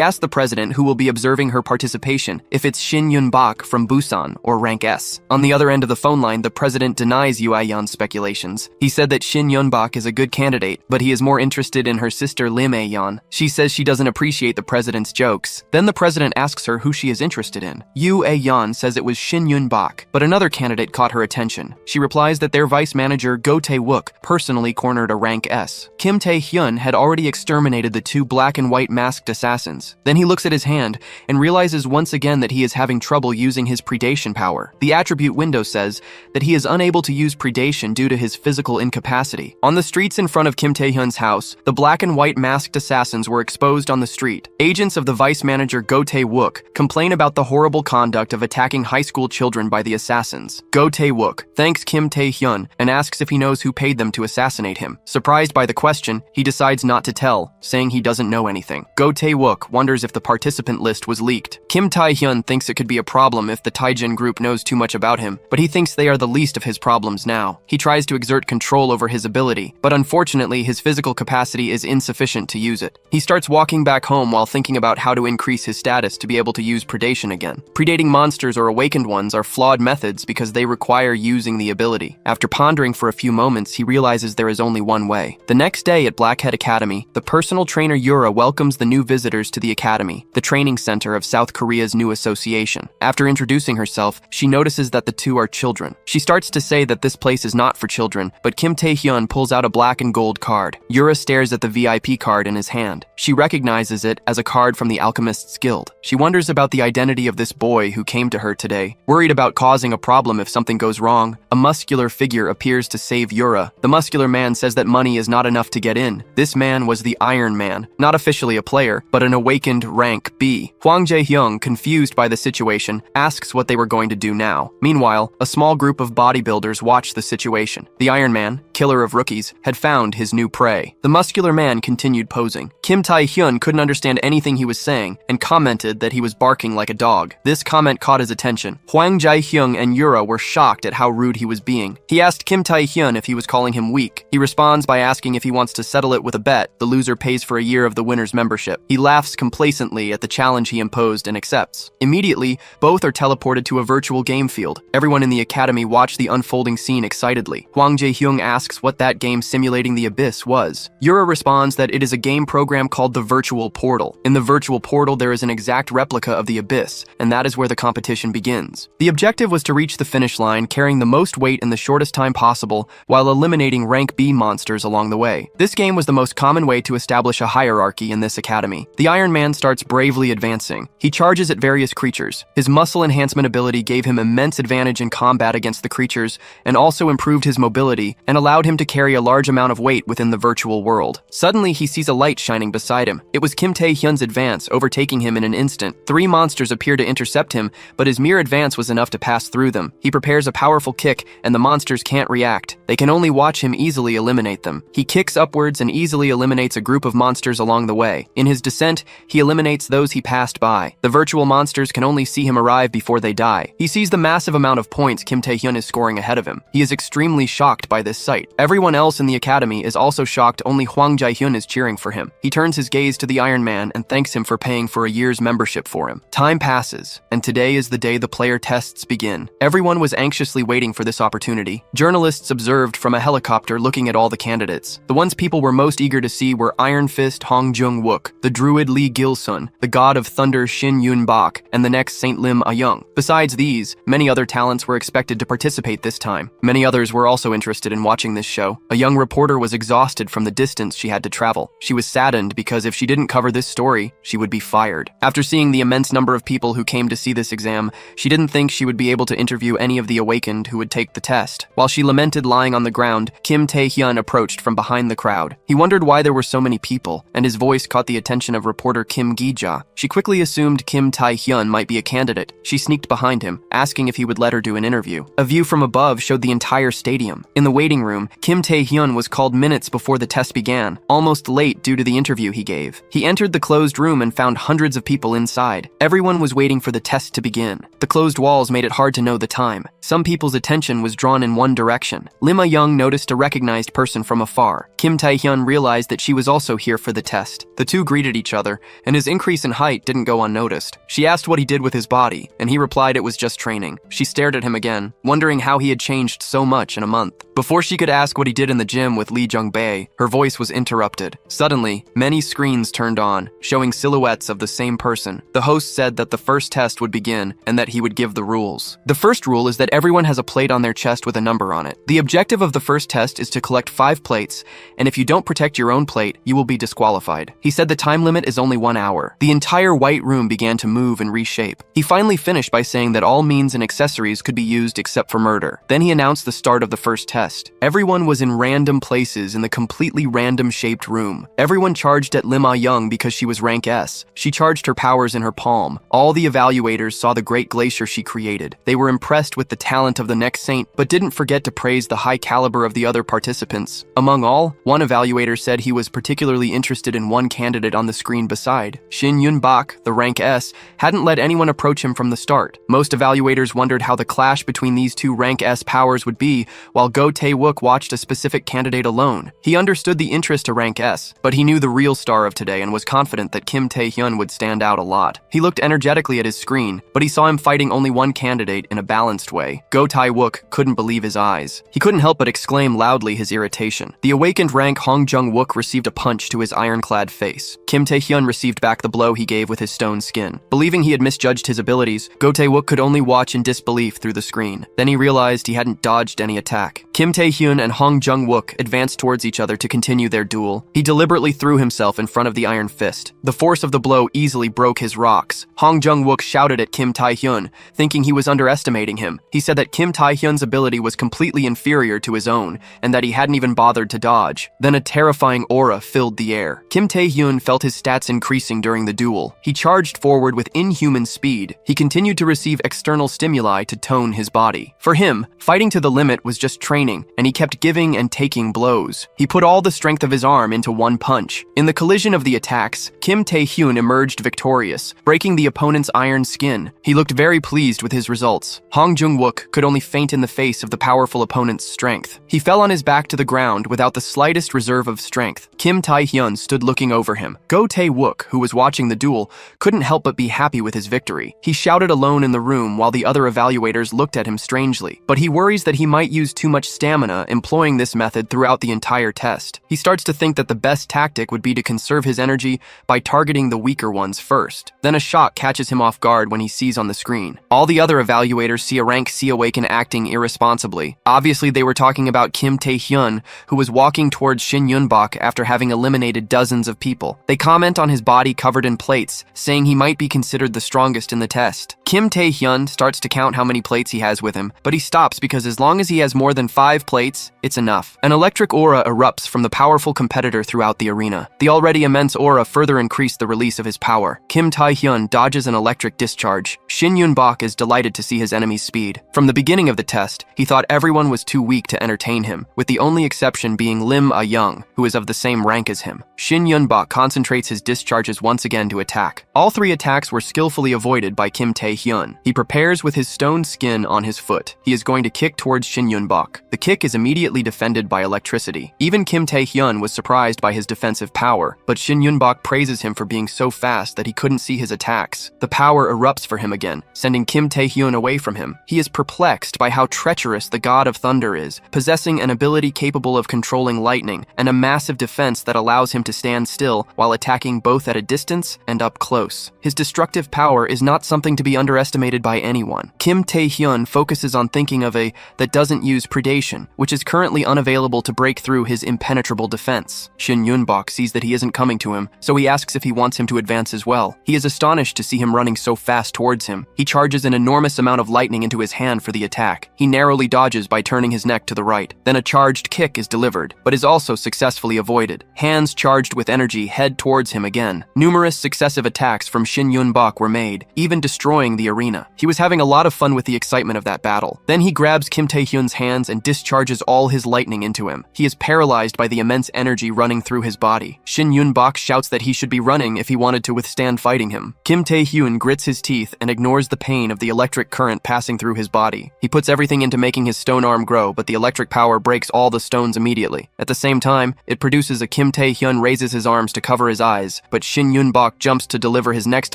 asked the president, who will be observing her participation, if it's Shin Yun-bak from Busan or Rank S. On the other end of the phone line, the president denies Yoo Aeon's speculations. He said that Shin Yun-bak is a good candidate, but he is more interested in her sister Lim Aeon. She says she doesn't appreciate the president's jokes. Then the president asks her who she is interested in. Yoo Aeon says it was Shin Yun-bak, but another candidate caught her attention. She replies that their vice manager Go Tae-wook personally cornered a Rank S. Kim Tae-hyun had already exterminated the two black and white masked assassins. Then he looks at his hand and realizes once again that he is having trouble using his predation power. The attribute window says that he is unable to use predation due to his physical incapacity. On the streets in front of Kim Tae-hyun's house, the black and white masked assassins were exposed on the street. Agents of the vice manager Go Tae-wook complain about the horrible conduct of attacking high school children by the assassins. Go Tae-wook thanks Kim Tae-hyun and asks if he knows who paid them to assassinate him. Surprised by the question, he decides not to tell, saying he doesn't know anything. Go Tae-wook wonders if the participant list was leaked. Kim Tae-hyun thinks it could be a problem if the Taijin group knows too much about him, but he thinks they are the least of his problems now. He tries to exert control over his ability, but unfortunately his physical capacity is insufficient to use it. He starts walking back home while thinking about how to increase his status to be able to use predation again. Predating monsters or awakened ones are flawed methods because they require using the ability. After pondering for a few moments, he realizes there is only one way. The next day at Blackhead Academy, the personal trainer Yura welcomes the new visitors to the academy, the training center of South Korea's new association. After introducing herself, she notices that the two are children. She starts to say that this place is not for children, but Kim Tae-hyun pulls out a black and gold card. Yura stares at the VIP card in his hand. She recognizes it as a card from the Alchemist's Guild. She wonders about the identity of this boy who came to her today. Worried about causing a problem if something goes wrong, a muscular figure appears to save Yura. The muscular man says that money is not enough to get in. This man was the Iron Man, not officially a player, but an awakened rank B. Hwang Jae-hyung, confused by the situation, asks what they were going to do now. Meanwhile, a small group of bodybuilders watch the situation. The Iron Man, killer of rookies, had found his new prey. The muscular man continued posing. Kim Tae-hyun couldn't understand anything he was saying and commented that he was barking like a dog. This comment caught his attention. Hwang Jae-hyung and Yura were shocked at how rude he was being. He asked Kim Tae-hyun if he was calling him weak. He responds by asking if he wants to settle it with a bet. The loser pays for a year of the winner's membership. He laughs complacently at the challenge he imposed and accepts. Immediately, both are teleported to a virtual game field. Everyone in the academy watched the unfolding scene excitedly. Hwang Jae-hyung asks what that game simulating the abyss was. Yura responds that it is a game program called the Virtual Portal. In the Virtual Portal, there is an exact replica of the abyss, and that is where the competition begins. The objective was to reach the finish line carrying the most weight in the shortest time possible while eliminating rank B monsters along the way. This game was the most common way to establish a hierarchy in this academy. The Iron Man starts bravely advancing. He charges at various creatures. His muscle enhancement ability gave him immense advantage in combat against the creatures and also improved his mobility and allowed allowed him to carry a large amount of weight within the virtual world. Suddenly, he sees a light shining beside him. It was Kim Tae-hyun's advance, overtaking him in an instant. 3 monsters appear to intercept him, but his mere advance was enough to pass through them. He prepares a powerful kick, and the monsters can't react. They can only watch him easily eliminate them. He kicks upwards and easily eliminates a group of monsters along the way. In his descent, he eliminates those he passed by. The virtual monsters can only see him arrive before they die. He sees the massive amount of points Kim Tae-hyun is scoring ahead of him. He is extremely shocked by this sight. Everyone else in the academy is also shocked. Only Hwang Jae-hyun is cheering for him. He turns his gaze to the Iron Man and thanks him for paying for a year's membership for him. Time passes, and today is the day the player tests begin. Everyone was anxiously waiting for this opportunity. Journalists observed from a helicopter looking at all the candidates. The ones people were most eager to see were Iron Fist Hong Jung-wook, the druid Lee Gil-sun, the god of thunder Shin Yun-bak, and the next Saint Lim Ah-young. Besides these, many other talents were expected to participate this time. Many others were also interested in watching this show. A young reporter was exhausted from the distance she had to travel. She was saddened because if she didn't cover this story, she would be fired. After seeing the immense number of people who came to see this exam, she didn't think she would be able to interview any of the awakened who would take the test. While she lamented lying on the ground, Kim Tae-hyun approached from behind the crowd. He wondered why there were so many people, and his voice caught the attention of reporter Kim Gi-ja. She quickly assumed Kim Tae-hyun might be a candidate. She sneaked behind him, asking if he would let her do an interview. A view from above showed the entire stadium. In the waiting room, Kim Tae-hyun was called minutes before the test began, almost late due to the interview he gave. He entered the closed room and found hundreds of people inside. Everyone was waiting for the test to begin. The closed walls made it hard to know the time. Some people's attention was drawn in one direction. Lim Ah-young noticed a recognized person from afar. Kim Tae-hyun realized that she was also here for the test. The two greeted each other, and his increase in height didn't go unnoticed. She asked what he did with his body, and he replied it was just training. She stared at him again, wondering how he had changed so much in a month. Before she could ask what he did in the gym with Lee Jung-bae, her voice was interrupted. Suddenly, many screens turned on, showing silhouettes of the same person. The host said that the first test would begin, and that he would give the rules. The first rule is that everyone has a plate on their chest with a number on it. The objective of the first test is to collect 5 plates, and if you don't protect your own plate, you will be disqualified. He said the time limit is only 1 hour. The entire white room began to move and reshape. He finally finished by saying that all means and accessories could be used except for murder. Then he announced the start of the first test. Everyone was in random places in the completely random-shaped room. Everyone charged at Lim Ah-young because she was rank S. She charged her powers in her palm. All the evaluators saw the great glacier she created. They were impressed with the talent of the next saint, but didn't forget to praise the high caliber of the other participants. Among all, one evaluator said he was particularly interested in one candidate on the screen beside. Shin Yun-bak, the rank S, hadn't let anyone approach him from the start. Most evaluators wondered how the clash between these two rank S powers would be, while Go Tae-wook watched a specific candidate alone. He understood the interest to rank S, but he knew the real star of today and was confident that Kim Tae-hyun would stand out a lot. He looked energetically at his screen, but he saw him fighting only one candidate in a balanced way. Go Tae-wook couldn't believe his eyes. He couldn't help but exclaim loudly his irritation. The awakened rank Hong Jung-wook received a punch to his ironclad face. Kim Tae-hyun received back the blow he gave with his stone skin. Believing he had misjudged his abilities, Go Tae-wook could only watch in disbelief through the screen. Then he realized he hadn't dodged any attack. Kim Tae-hyun and Hong Jung-wook advanced towards each other to continue their duel. He deliberately threw himself in front of the iron fist. The force of the blow easily broke his rocks. Hong Jung-wook shouted at Kim Tae-hyun, thinking he was underestimating him. He said that Kim Tae-hyun's ability was completely inferior to his own, and that he hadn't even bothered to dodge. Then a terrifying aura filled the air. Kim Tae-hyun felt his stats increasing during the duel. He charged forward with inhuman speed. He continued to receive external stimuli to tone his body. For him, fighting to the limit was just training, and he kept giving and taking blows. He put all the strength of his arm into one punch. In the collision of the attacks, Kim Tae-hyun emerged victorious, breaking the opponent's iron skin. He looked very pleased with his results. Hong Jung-wook could only faint in the face of the powerful opponent's strength. He fell on his back to the ground without the slightest reserve of strength. Kim Tae-hyun stood looking over him. Go Tae-wook, who was watching the duel, couldn't help but be happy with his victory. He shouted alone in the room while the other evaluators looked at him strangely, but he worries that he might use too much stamina employing this method throughout the entire test. He starts to think that the best tactic would be to conserve his energy by targeting the weaker ones first. Then a shock catches him off guard when he sees on the screen. All the other evaluators see a rank C awaken acting irresponsibly. Obviously, they were talking about Kim Tae-hyun, who was walking towards Shin Yun-bak after having eliminated dozens of people. They comment on his body covered in plates, saying he might be considered the strongest in the test. Kim Tae-hyun starts to count how many plates he has with him, but he stops because as long as he has more than 5 plates, it's enough. An electric aura erupts from the powerful competitor throughout the arena. The already immense aura further increased the release of his power. Kim Tae-hyun dodges an electric discharge. Shin Yun-bak is delighted to see his enemy's speed. From the beginning of the test, he thought everyone was too weak to entertain him, with the only exception being Lim Ah-young, who is of the same rank as him. Shin Yun-bak concentrates his discharges once again to attack. All 3 attacks were skillfully avoided by Kim Tae-hyun. He prepares with his stone skin on his foot. He is going to kick towards Shin Yun-bak. The kick is immediately defended by electricity. Even Kim Tae-hyun was surprised by his defensive power, but Shin Yun-bak praises him for being so fast that he couldn't see his attacks. The power erupts for him again, sending Kim Tae-hyun away from him. He is perplexed by how treacherous the god of thunder is, possessing an ability capable of controlling lightning and a massive defense that allows him to stand still while attacking both at a distance and up close. His destructive power is not something to be underestimated by anyone. Kim Tae-hyun focuses on thinking of a that doesn't use predation, which is currently unavailable to break through his impenetrable defense. Shin Yun-bak sees that he isn't coming to him, so he asks if he wants him to advance as well. He is astonished to see him running so fast towards him. He charges an enormous amount of lightning into his hand for the attack. He narrowly dodges by turning his neck to the right. Then a charged kick is delivered, but is also successfully avoided. Hands charged with energy head towards him again. Numerous successive attacks from Shin Yun-bak were made, even destroying the arena. He was having a lot of fun with the excitement of that battle. Then he grabs Kim Tae-hyun's hands and discharges all his lightning into him. He is paralyzed by the immense energy running through his body. Shin Yun-bak shouts that he should be running if he wanted to withstand fighting him. Kim Tae-hyun grits his teeth and ignores the pain of the electric current passing through his body. He puts everything into making his stone arm grow, but the electric power breaks all the stones immediately. At the same time, it produces a Kim Tae-hyun raises his arms to cover his eyes, but Shin Yun-bak jumps to deliver his next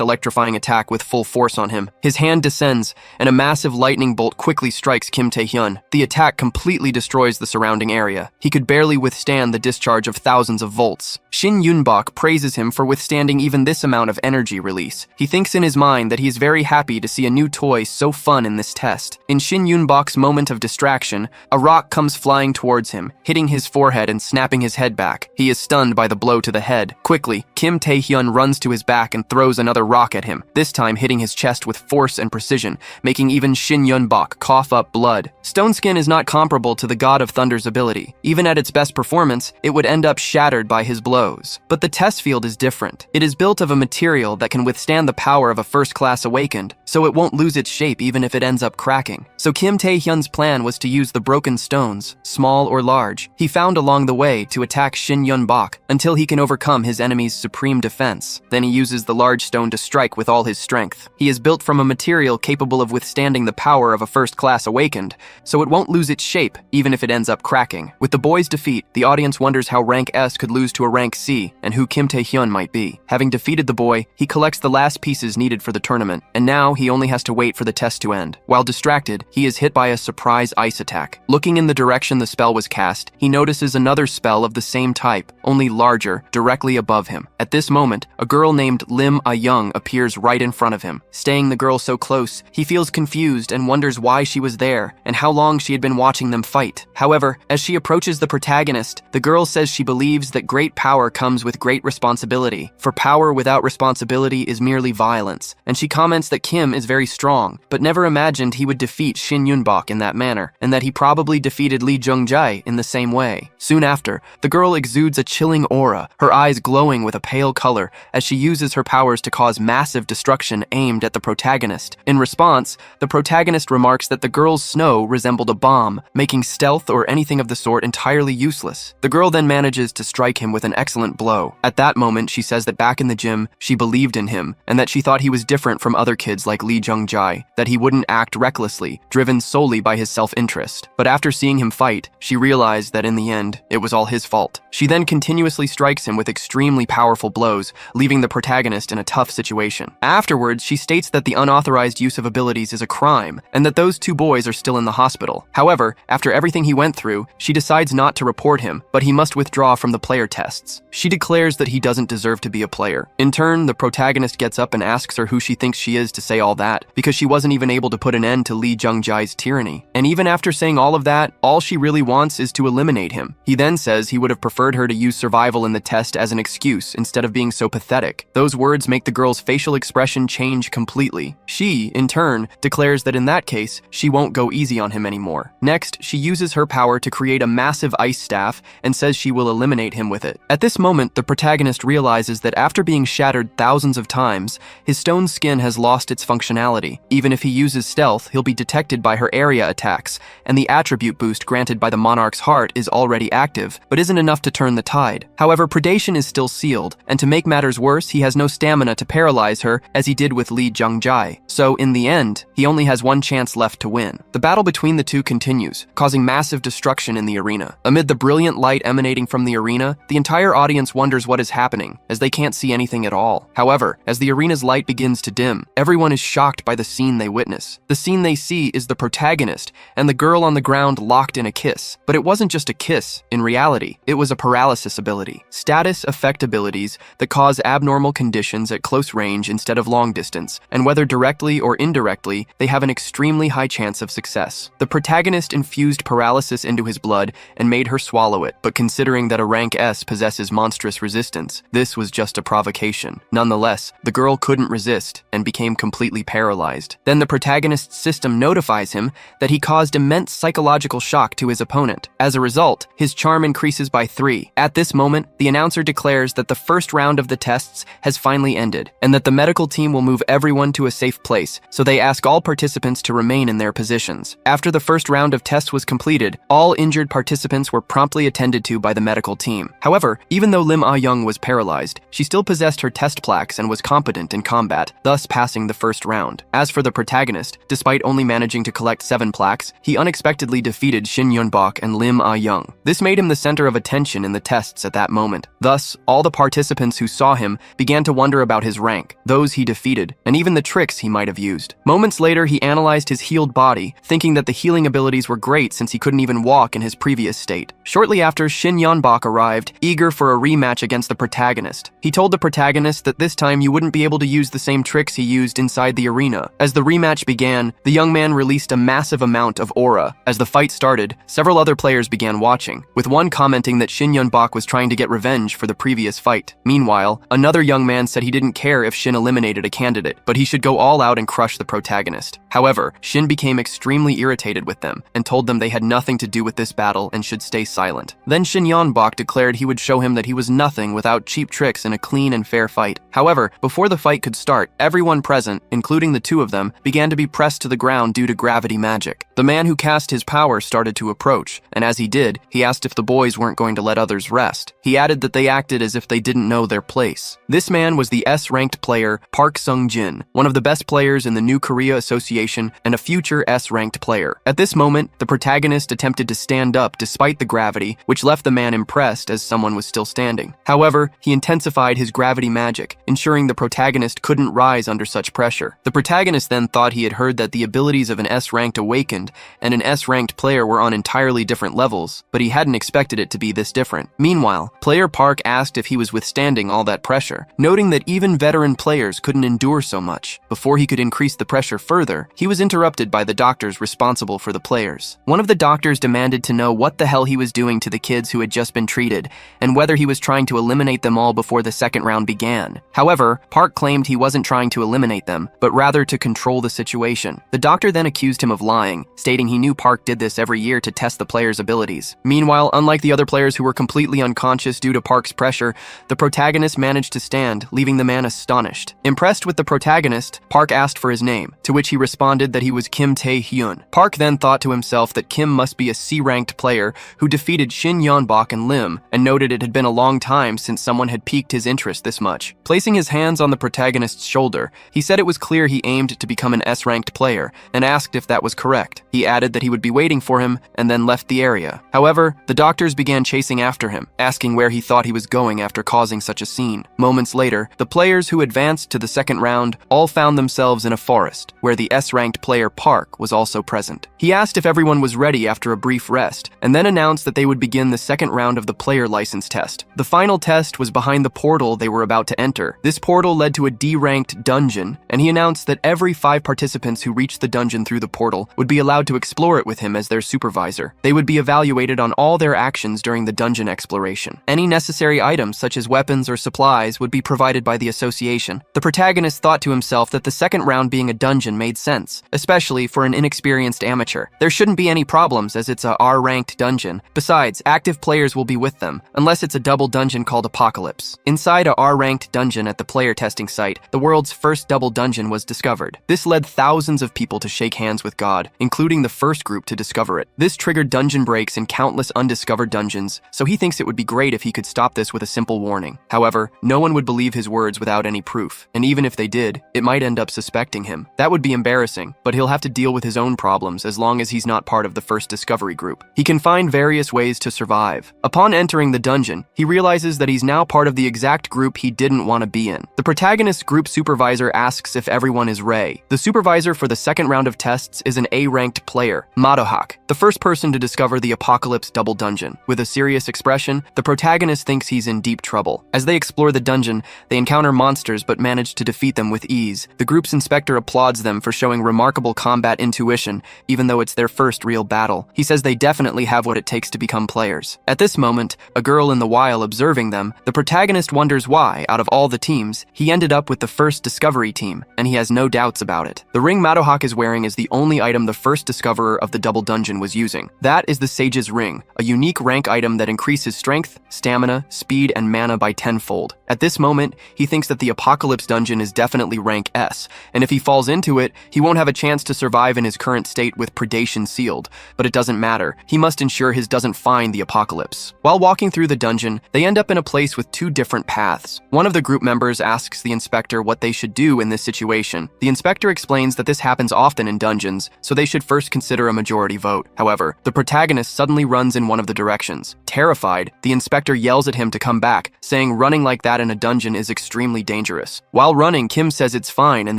electrifying attack with full force on him. His hand descends, and a massive lightning bolt quickly strikes Kim Tae-hyun. The attack completely destroys the surrounding area. He could barely withstand the discharge of thousands of volts. Shin Yun-bak praises him for withstanding even this amount of energy release. He thinks in his mind that he is very happy to see a new toy so fun in this test. In Shin Yun-bak's moment of distraction, a rock comes flying towards him, hitting his forehead and snapping his head back. He is stunned by the blow to the head. Quickly, Kim Tae-hyun runs to his back and throws another rock at him, this time hitting his chest with force and precision, making even Shin Yun-bak cough up blood. Stone Skin is not comparable to the God of Thunder's ability. Even at its best performance, it would end up shattered by his blows. But the test field is different. It is built of a material that can withstand the power of a first-class awakened, so it won't lose its shape even if it ends up cracking. So Kim Tae-hyun's plan was to use the broken stones, small or large, he found along the way to attack Shin Yun-bak until he can overcome his enemy's supreme defense. Then he uses the large stone to strike with all his strength. He is built from a material capable of withstanding the power of a first-class awakened, so it won't lose its shape even if it ends up cracking. With the boy's defeat, the audience wonders how rank S could lose to a rank C and who Kim Tae-hyun might be. Having defeated the boy, he collects the last pieces needed for the tournament, and now he only has to wait for the test to end. While distracted, he is hit by a surprise ice attack. Looking in the direction the spell was cast, he notices another spell of the same type, only larger, directly above him. At this moment, a girl named Lim Ah-young appears right in front of him. Staying the girl so close, he feels confused and wonders why she was there and how long she had been watching them fight. However, as she approaches the protagonist, the girl says she believes that great power comes with great responsibility, for power without responsibility is merely violence, and she comments that Kim is very strong, but never imagined he would defeat Shin Yun-bak in that manner, and that he probably defeated Lee Jung-jae in the same way. Soon after, the girl exudes a chilling aura, her eyes glowing with a pale color as she uses her powers to cause massive destruction aimed at the protagonist. In response, the protagonist remarks that the girl's snow resembled a bomb, making stealth or anything of the sort entirely useless. The girl then manages to strike him with an excellent blow. At that moment, she says that back in the gym, she believed in him, and that she thought he was different from other kids like Lee Jung-jae, that he wouldn't act recklessly, driven solely by his self-interest. But after seeing him fight, she realized that in the end, it was all his fault. She then continuously strikes him with extremely powerful blows, leaving the protagonist in a tough situation. Afterwards, she states that the unauthorized use of abilities is a crime, and that those two boys are still in the hospital. However, after everything he went through, she decides not to report him, but he must withdraw from the player tests. She declares that he doesn't deserve to be a player. In turn, the protagonist gets up and asks her who she thinks she is to say all that, because she wasn't even able to put an end to Lee Jung-jae's tyranny. And even after saying all of that, all she really wants is to eliminate him. He then says he would have preferred her to use survival in the test as an excuse instead of being so pathetic. Those words make the girl's facial expression change completely. easy. She, in turn, declares that in that case, she won't go easy on him anymore. Next, she uses her power to create a massive ice staff and says she will eliminate him with it. At this moment, the protagonist realizes that after being shattered thousands of times, his stone skin has lost its functionality. Even if he uses stealth, he'll be detected by her area attacks, and the attribute boost granted by the monarch's heart is already active, but isn't enough to turn the tide. However, predation is still sealed, and to make matters worse, he has no stamina to paralyze her as he did with Li Zhongjai. So, in the end, he only has one chance left to win. The battle between the two continues, causing massive destruction in the arena. Amid the brilliant light emanating from the arena, the entire audience wonders what is happening, as they can't see anything at all. However, as the arena's light begins to dim, everyone is shocked by the scene they witness. The scene they see is the protagonist and the girl on the ground locked in a kiss. But it wasn't just a kiss. In reality, it was a paralysis ability. Status effect abilities that cause abnormal conditions at close range instead of long distance, and whether directly or indirectly, they have an extremely high chance of success. The protagonist infused paralysis into his blood and made her swallow it, but considering that a rank S possesses monstrous resistance, this was just a provocation. Nonetheless, the girl couldn't resist and became completely paralyzed. Then the protagonist's system notifies him that he caused immense psychological shock to his opponent. As a result, his charm increases by 3. At this moment, the announcer declares that the first round of the tests has finally ended, and that the medical team will move everyone to a safe place, so they ask all participants to remain in their positions. After the first round of tests was completed, all injured participants were promptly attended to by the medical team. However, even though Lim Ah-young was paralyzed, she still possessed her test plaques and was competent in combat, thus passing the first round. As for the protagonist, despite only managing to collect 7 plaques, he unexpectedly defeated Shin Yun-bok and Lim Ah-young. This made him the center of attention in the tests at that moment. Thus, all the participants who saw him began to wonder about his rank, those he defeated, and even the tricks he might have used. Moments later, he analyzed his healed body, thinking that the healing abilities were great since he couldn't even walk in his previous state. Shortly after, Shin Yun-bok arrived, eager for a rematch against the protagonist. He told the protagonist that this time you wouldn't be able to use the same tricks he used inside the arena. As the rematch began, the young man released a massive amount of aura. As the fight started, several other players began watching, with one commenting that Shin Yun-bok was trying to get revenge for the previous fight. Meanwhile, another young man said he didn't care if Shin eliminated a candidate, but he should go all out and crush the protagonist. However, Shin became extremely irritated with them and told them they had nothing to do with this battle and should stay silent. Then Shin Yun-bok declared he would show him that he was nothing without cheap tricks in a clean and fair fight. However, before the fight could start, everyone present, including the two of them, began to be pressed to the ground due to gravity magic. The man who cast his power started to approach, and as he did, he asked if the boys weren't going to let others rest. He added that they acted as if they didn't know their place. This man was the S-ranked player Park Sung-jin, one of the best players in the New Korea Association and a future S-ranked player. At this moment, the protagonist attempted to stand up despite the gravity, which left the man impressed as someone was still standing. However, he intensified his gravity magic, ensuring the protagonist couldn't rise under such pressure. The protagonist then thought he had heard that the abilities of an S-ranked awakened and an S-ranked player were on entirely different levels, but he hadn't expected it to be this different. Meanwhile, player Park asked if he was withstanding all that pressure, noting that even veteran players couldn't endure so much. Before he could increase the pressure further, he was interrupted by the doctors responsible for the players. One of the doctors demanded to know what the hell he was doing to the kids who had just been treated, and whether he was trying to eliminate them all before the second round began. However, Park claimed he wasn't trying to eliminate them, but rather to control the situation. The doctor then accused him of lying, stating he knew Park did this every year to test the players' abilities. Meanwhile, unlike the other players who were completely unconscious due to Park's pressure, the protagonist managed to stand, leaving the man astonished. Impressed with the protagonist, Park asked for his name, to which he responded that he was Kim Tae-hyun. Park then thought to himself that Kim must be a C-ranked player who defeated Shin Yun-bok and Lim, and noted it had been a long time since someone had piqued his interest this much. Placing his hands on the protagonist's shoulder, he said it was clear he aimed to become an S-ranked player, and asked if that was correct. He added that he would be waiting for him, and then left the area. However, the doctors began chasing after him, asking where he thought he was going after causing such a scene. Moments later, the players who advanced to the second round all found themselves in a forest, where the S-ranked player Park was also present. He asked if everyone was ready after a brief rest, and then announced that they would begin the second round of the player license test. The final test was behind the portal they were about to enter. This portal led to a D-ranked dungeon, and he announced that every 5 participants who reached the dungeon through the portal would be allowed to explore it with him as their supervisor. They would be evaluated on all their actions during the dungeon exploration. Any necessary items, such as weapons or supplies, would be provided by the association. The protagonist thought to himself that the second round being a dungeon made sense, especially for an inexperienced amateur. There shouldn't be any problems as it's a R-ranked dungeon. Besides, active players will be with them, unless it's a double dungeon called Apocalypse. Inside a R-ranked dungeon at the player testing site, the world's first double dungeon was discovered. This led thousands of people to shake hands with God, including the first group to discover it. This triggered dungeon breaks in countless undiscovered dungeons, so he thinks it would be great if he could stop this with a simple warning. However, no one would believe his words without any proof, and even if they did, it might end up suspecting him. That would be embarrassing, but he'll have to deal with his own problems as long as he's not part of the first discovery group. He can find various ways to survive. Upon entering the dungeon, he realizes that he's now part of the exact group he didn't want to be in. The protagonist's group supervisor asks if everyone is ready. The supervisor for the second round of tests is an A-ranked player, Madohawk, the first person to discover the Apocalypse double dungeon. With a serious expression, the protagonist thinks he's in deep trouble. As they explore the dungeon, they encounter monsters but manage to defeat them with ease. The group's inspector applauds them for showing remarkable combat intuition, even though it's their first real battle. He says they definitely have what it takes to become players. At this moment, a girl in the while observing them, the protagonist wonders why, out of all the teams, he ended up with the first discovery team, and he has no doubts about it. The ring Madohawk is wearing is the only item the first discoverer of the double dungeon was using. That is the Sage's Ring, a unique rank item that increases strength, stamina, speed, and mana by 10-fold. At this moment, he thinks that the Apocalypse dungeon is definitely rank S, and if he falls into it, he won't have a chance to survive in his current state with predation sealed. But it doesn't matter. He must ensure his doesn't find the Apocalypse. While walking through the dungeon, they end up in a place with 2 different paths. One of the group members asks the inspector what they should do in this situation. The inspector explains that this happens often in dungeons, so they should first consider a majority vote. However, the protagonist suddenly runs in one of the directions. Terrified, the inspector yells at him to come back, saying running like that in a dungeon is extremely dangerous. While running, Kim says it's fine and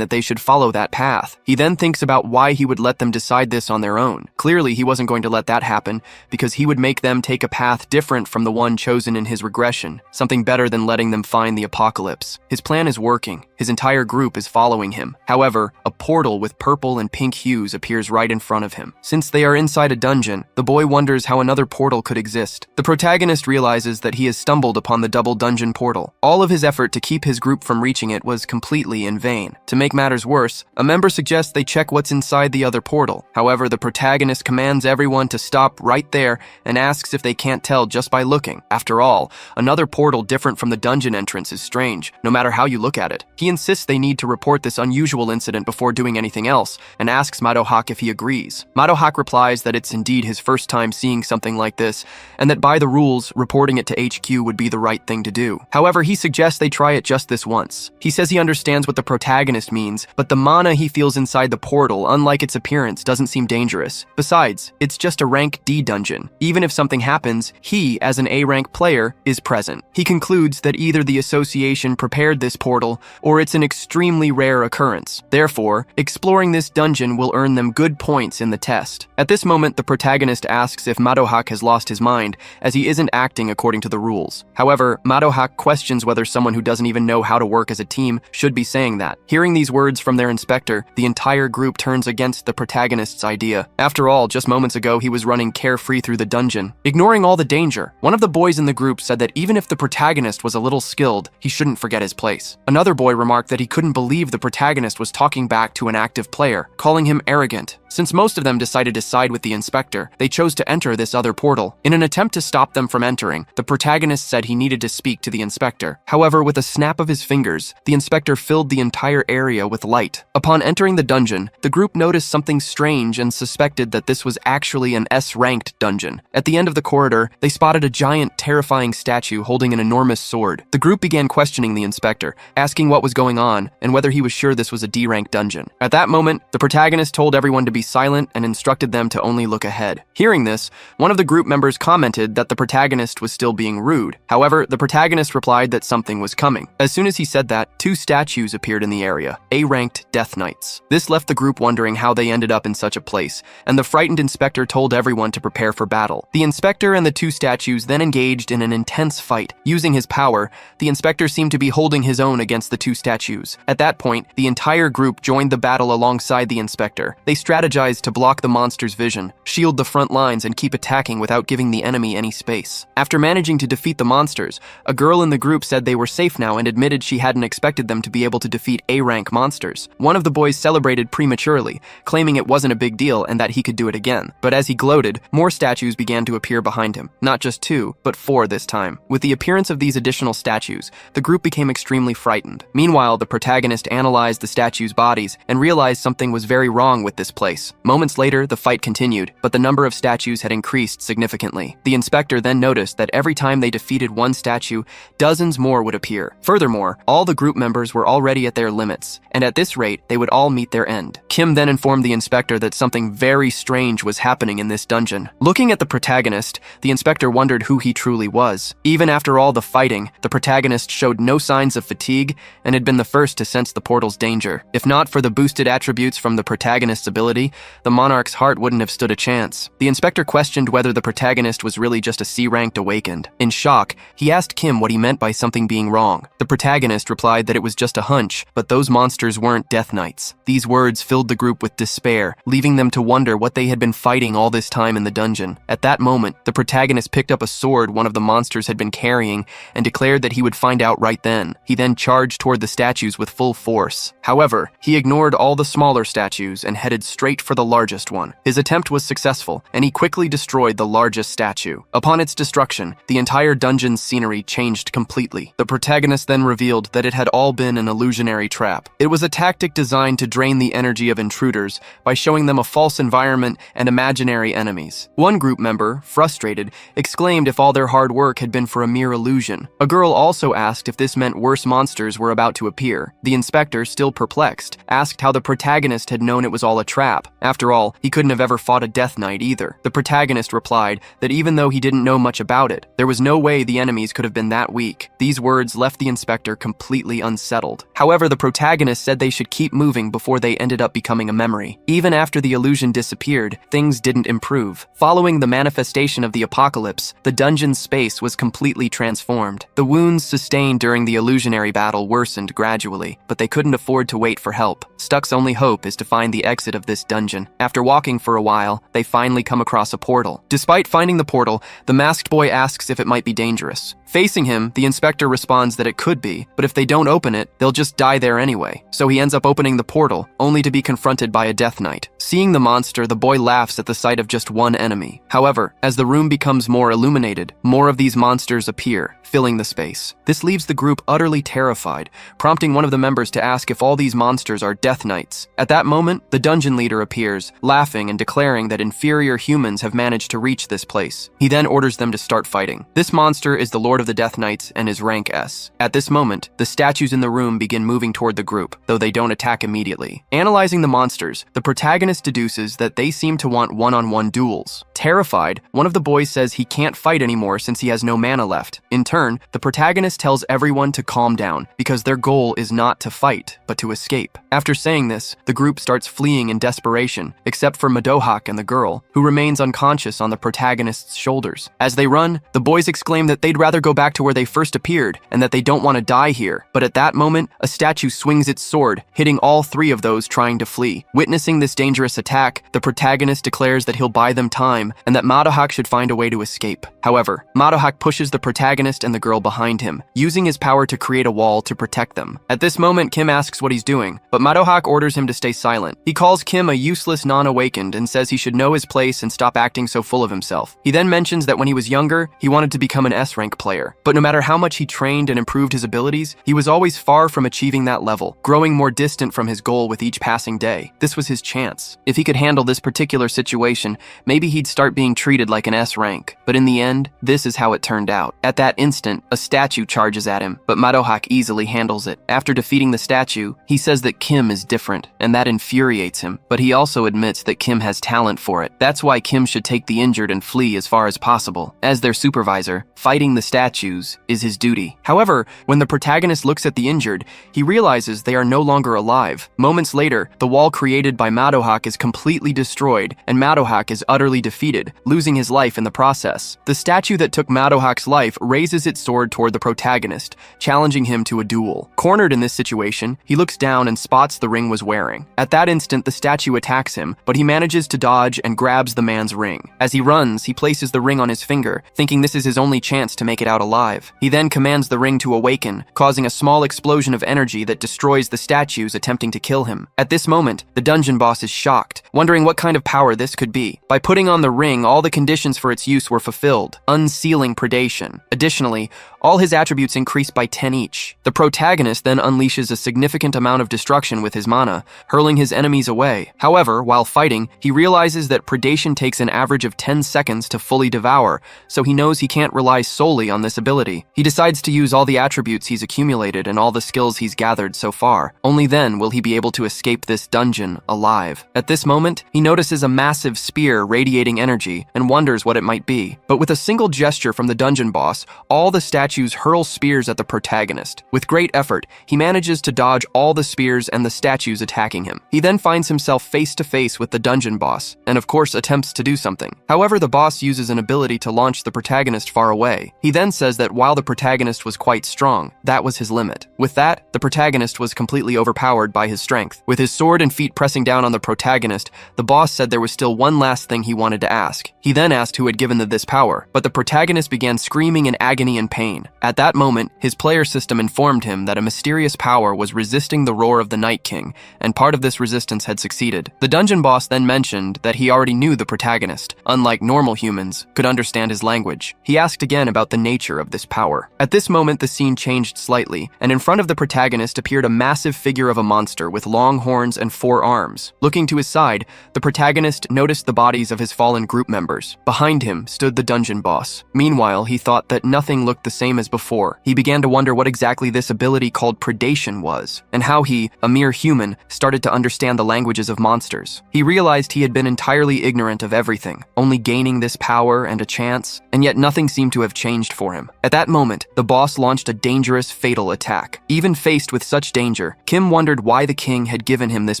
that they should follow that path. He then thinks about why he would let them decide this on their own. Clearly, he wasn't going to let that happen, because he would make them take a path different from the one chosen in his regression, something better than letting them find the Apocalypse. His plan is working. His entire group is following him. However, a portal with purple and pink hues appears right in front of him. Since they are inside a dungeon, the boy wonders how another portal could exist. The protagonist realizes that he has stumbled upon the double dungeon portal. All of his effort to keep his group from reaching it was completely in vain. To make matters worse, a member suggests they check what's inside the other portal. However, the protagonist commands everyone to stop right there and asks if they can't tell just by looking. After all, another portal different from the dungeon entrance is strange, no matter how you look at it. He insists they need to report this unusual incident before doing anything else, and asks Madohawk if he agrees. Madohawk replies that it's indeed his first time seeing something like this, and that by the rules, reporting it to HQ would be the right thing to do. However, he suggests they try it just this once. He says he understands what the protagonist means, but the mana he feels inside the portal, unlike its appearance, doesn't seem dangerous. Besides, it's just a rank D dungeon. Even if something happens, he, as an A-rank player, is present. He concludes that either the association prepared this portal, or it's an extremely rare occurrence. Therefore, exploring this dungeon will earn them good points in the test. At this moment, the protagonist asks if Madohawk has lost his mind, as he isn't acting according to the rules. However, Madohawk questions whether someone who doesn't even know how to work as a team should be saying that. Hearing these words from their inspector, the entire group turns against the protagonist's idea. After all, just moments ago, he was running carefree through the dungeon, ignoring all the danger. One of the boys in the group said that even if the protagonist was a little skilled, he shouldn't forget his place. Another boy remarked that he couldn't believe the protagonist was talking back to an active player, calling him arrogant. Since most of them decided to side with the inspector, they chose to enter this other portal. In an attempt to stop them from entering, the protagonist said he needed to speak to the inspector. However, with a snap of his fingers, the inspector filled the entire area with light. Upon entering the dungeon, the group noticed something strange and suspected that this was actually an S-ranked dungeon. At the end of the corridor, they spotted a giant, terrifying statue holding an enormous sword. The group began questioning the inspector, asking what was going on and whether he was sure this was a D-ranked dungeon. At that moment, the protagonist told everyone to be silent and instructed them to only look ahead. Hearing this, one of the group members commented that the protagonist was still being rude. However, the protagonist replied that something was coming. As soon as he said that, 2 statues appeared in the area, A-ranked Death Knights. This This left the group wondering how they ended up in such a place, and the frightened inspector told everyone to prepare for battle. The inspector and the two statues then engaged in an intense fight. Using his power, the inspector seemed to be holding his own against the two statues. At that point, the entire group joined the battle alongside the inspector. They strategized to block the monster's vision, shield the front lines, and keep attacking without giving the enemy any space. After managing to defeat the monsters, a girl in the group said they were safe now and admitted she hadn't expected them to be able to defeat A-rank monsters. One of the boys celebrated prematurely, claiming it wasn't a big deal and that he could do it again. But as he gloated, more statues began to appear behind him. Not just 2, but 4 this time. With the appearance of these additional statues, the group became extremely frightened. Meanwhile, the protagonist analyzed the statues' bodies and realized something was very wrong with this place. Moments later, the fight continued, but the number of statues had increased significantly. The inspector then noticed that every time they defeated one statue, dozens more would appear. Furthermore, all the group members were already at their limits, and at this rate, they would all meet their end. Kim then informed the inspector that something very strange was happening in this dungeon. Looking at the protagonist, the inspector wondered who he truly was. Even after all the fighting, the protagonist showed no signs of fatigue and had been the first to sense the portal's danger. If not for the boosted attributes from the protagonist's ability, the monarch's heart wouldn't have stood a chance. The inspector questioned whether the protagonist was really just a C-ranked awakened. In shock, he asked Kim what he meant by something being wrong. The protagonist replied that it was just a hunch, but those monsters weren't Death Knights. These words filled the group with despair, leaving them to wonder what they had been fighting all this time in the dungeon. At that moment, the protagonist picked up a sword one of the monsters had been carrying and declared that he would find out right then. He then charged toward the statues with full force. However, he ignored all the smaller statues and headed straight for the largest one. His attempt was successful, and he quickly destroyed the largest statue. Upon its destruction, the entire dungeon's scenery changed completely. The protagonist then revealed that it had all been an illusionary trap. It was a tactic designed to drain the energy of intruders by showing them a false environment and imaginary enemies. One group member, frustrated, exclaimed if all their hard work had been for a mere illusion. A girl also asked if this meant worse monsters were about to appear. The inspector, still perplexed, asked how the protagonist had known it was all a trap. After all, he couldn't have ever fought a Death Knight either. The protagonist replied that even though he didn't know much about it, there was no way the enemies could have been that weak. These words left the inspector completely unsettled. However, the protagonist said they should keep moving before they ended up becoming a memory. Even after the illusion disappeared, things didn't improve. Following the manifestation of the apocalypse, the dungeon's space was completely transformed. The wounds sustained during the illusionary battle worsened gradually, but they couldn't afford to wait for help. Stuck's only hope is to find the exit of this dungeon. After walking for a while, they finally come across a portal. Despite finding the portal, the masked boy asks if it might be dangerous. Facing him, the inspector responds that it could be, but if they don't open it, they'll just die there anyway. So he ends up opening the portal, only to be confronted by a Death Knight. Seeing the monster, the boy laughs at the sight of just one enemy. However, as the room becomes more illuminated, more of these monsters appear, filling the space. This leaves the group utterly terrified, prompting one of the members to ask if all these monsters are Death Knights. At that moment, the dungeon leader appears, laughing and declaring that inferior humans have managed to reach this place. He then orders them to start fighting. This monster is the Lord of the Death Knights and is rank S. At this moment, the statues in the room begin moving toward the group, though they don't attack immediately. Analyzing the monsters, the protagonist deduces that they seem to want one-on-one duels. Terrified, one of the boys says he can't fight anymore since he has no mana left. In turn, the protagonist tells everyone to calm down because their goal is not to fight, but to escape. After saying this, the group starts fleeing in desperation, except for Madohak and the girl, who remains unconscious on the protagonist's shoulders. As they run, the boys exclaim that they'd rather go back to where they first appeared and that they don't want to die here. But at that moment, a statue swings its sword, hitting all 3 of those trying to flee. Witnessing this dangerous attack, the protagonist declares that he'll buy them time and that Madohak should find a way to escape. However, Madohak pushes the protagonist and the girl behind him, using his power to create a wall to protect them. At this moment, Kim asks what he's doing, but Madohak orders him to stay silent. He calls Kim a useless non-awakened and says he should know his place and stop acting so full of himself. He then mentions that when he was younger, he wanted to become an S-rank player, but no matter how much he trained and improved his abilities, he was always far from achieving that level, growing more distant from his goal with each passing day. This was his chance. If he could handle this particular situation, maybe he'd start being treated like an S rank. But in the end, this is how it turned out. At that instant, a statue charges at him, but Madohak easily handles it. After defeating the statue, he says that Kim is different, and that infuriates him, but he also admits that Kim has talent for it. That's why Kim should take the injured and flee as far as possible. As their supervisor, fighting the statue statues is his duty. However, when the protagonist looks at the injured, he realizes they are no longer alive. Moments later, the wall created by Madohak is completely destroyed, and Madohak is utterly defeated, losing his life in the process. The statue that took Madohak's life raises its sword toward the protagonist, challenging him to a duel. Cornered in this situation, he looks down and spots the ring was wearing. At that instant, the statue attacks him, but he manages to dodge and grabs the man's ring. As he runs, he places the ring on his finger, thinking this is his only chance to make it out alive. He then commands the ring to awaken, causing a small explosion of energy that destroys the statues attempting to kill him. At this moment, the dungeon boss is shocked, wondering what kind of power this could be. By putting on the ring, all the conditions for its use were fulfilled, unsealing predation. Additionally, all his attributes increase by 10 each. The protagonist then unleashes a significant amount of destruction with his mana, hurling his enemies away. However, while fighting, he realizes that predation takes an average of 10 seconds to fully devour, so he knows he can't rely solely on this ability. He decides to use all the attributes he's accumulated and all the skills he's gathered so far. Only then will he be able to escape this dungeon alive. At this moment, he notices a massive spear radiating energy and wonders what it might be. But with a single gesture from the dungeon boss, all the statues hurl spears at the protagonist. With great effort, he manages to dodge all the spears and the statues attacking him. He then finds himself face to face with the dungeon boss, and of course attempts to do something. However, the boss uses an ability to launch the protagonist far away. He then says that while the protagonist was quite strong, that was his limit. With that, the protagonist was completely overpowered by his strength. With his sword and feet pressing down on the protagonist, the boss said there was still one last thing he wanted to ask. He then asked who had given them this power, but the protagonist began screaming in agony and pain. At that moment, his player system informed him that a mysterious power was resisting the roar of the Night King, and part of this resistance had succeeded. The dungeon boss then mentioned that he already knew the protagonist, unlike normal humans, could understand his language. He asked again about the nature of this power. At this moment, the scene changed slightly, and in front of the protagonist appeared a massive figure of a monster with long horns and 4 arms. Looking to his side, the protagonist noticed the bodies of his fallen group members. Behind him stood the dungeon boss. Meanwhile, he thought that nothing looked the same as before. He began to wonder what exactly this ability called predation was, and how he, a mere human, started to understand the languages of monsters. He realized he had been entirely ignorant of everything, only gaining this power and a chance, and yet nothing seemed to have changed for him. At that moment, the boss launched a dangerous, fatal attack. Even faced with such danger, Kim wondered why the king had given him this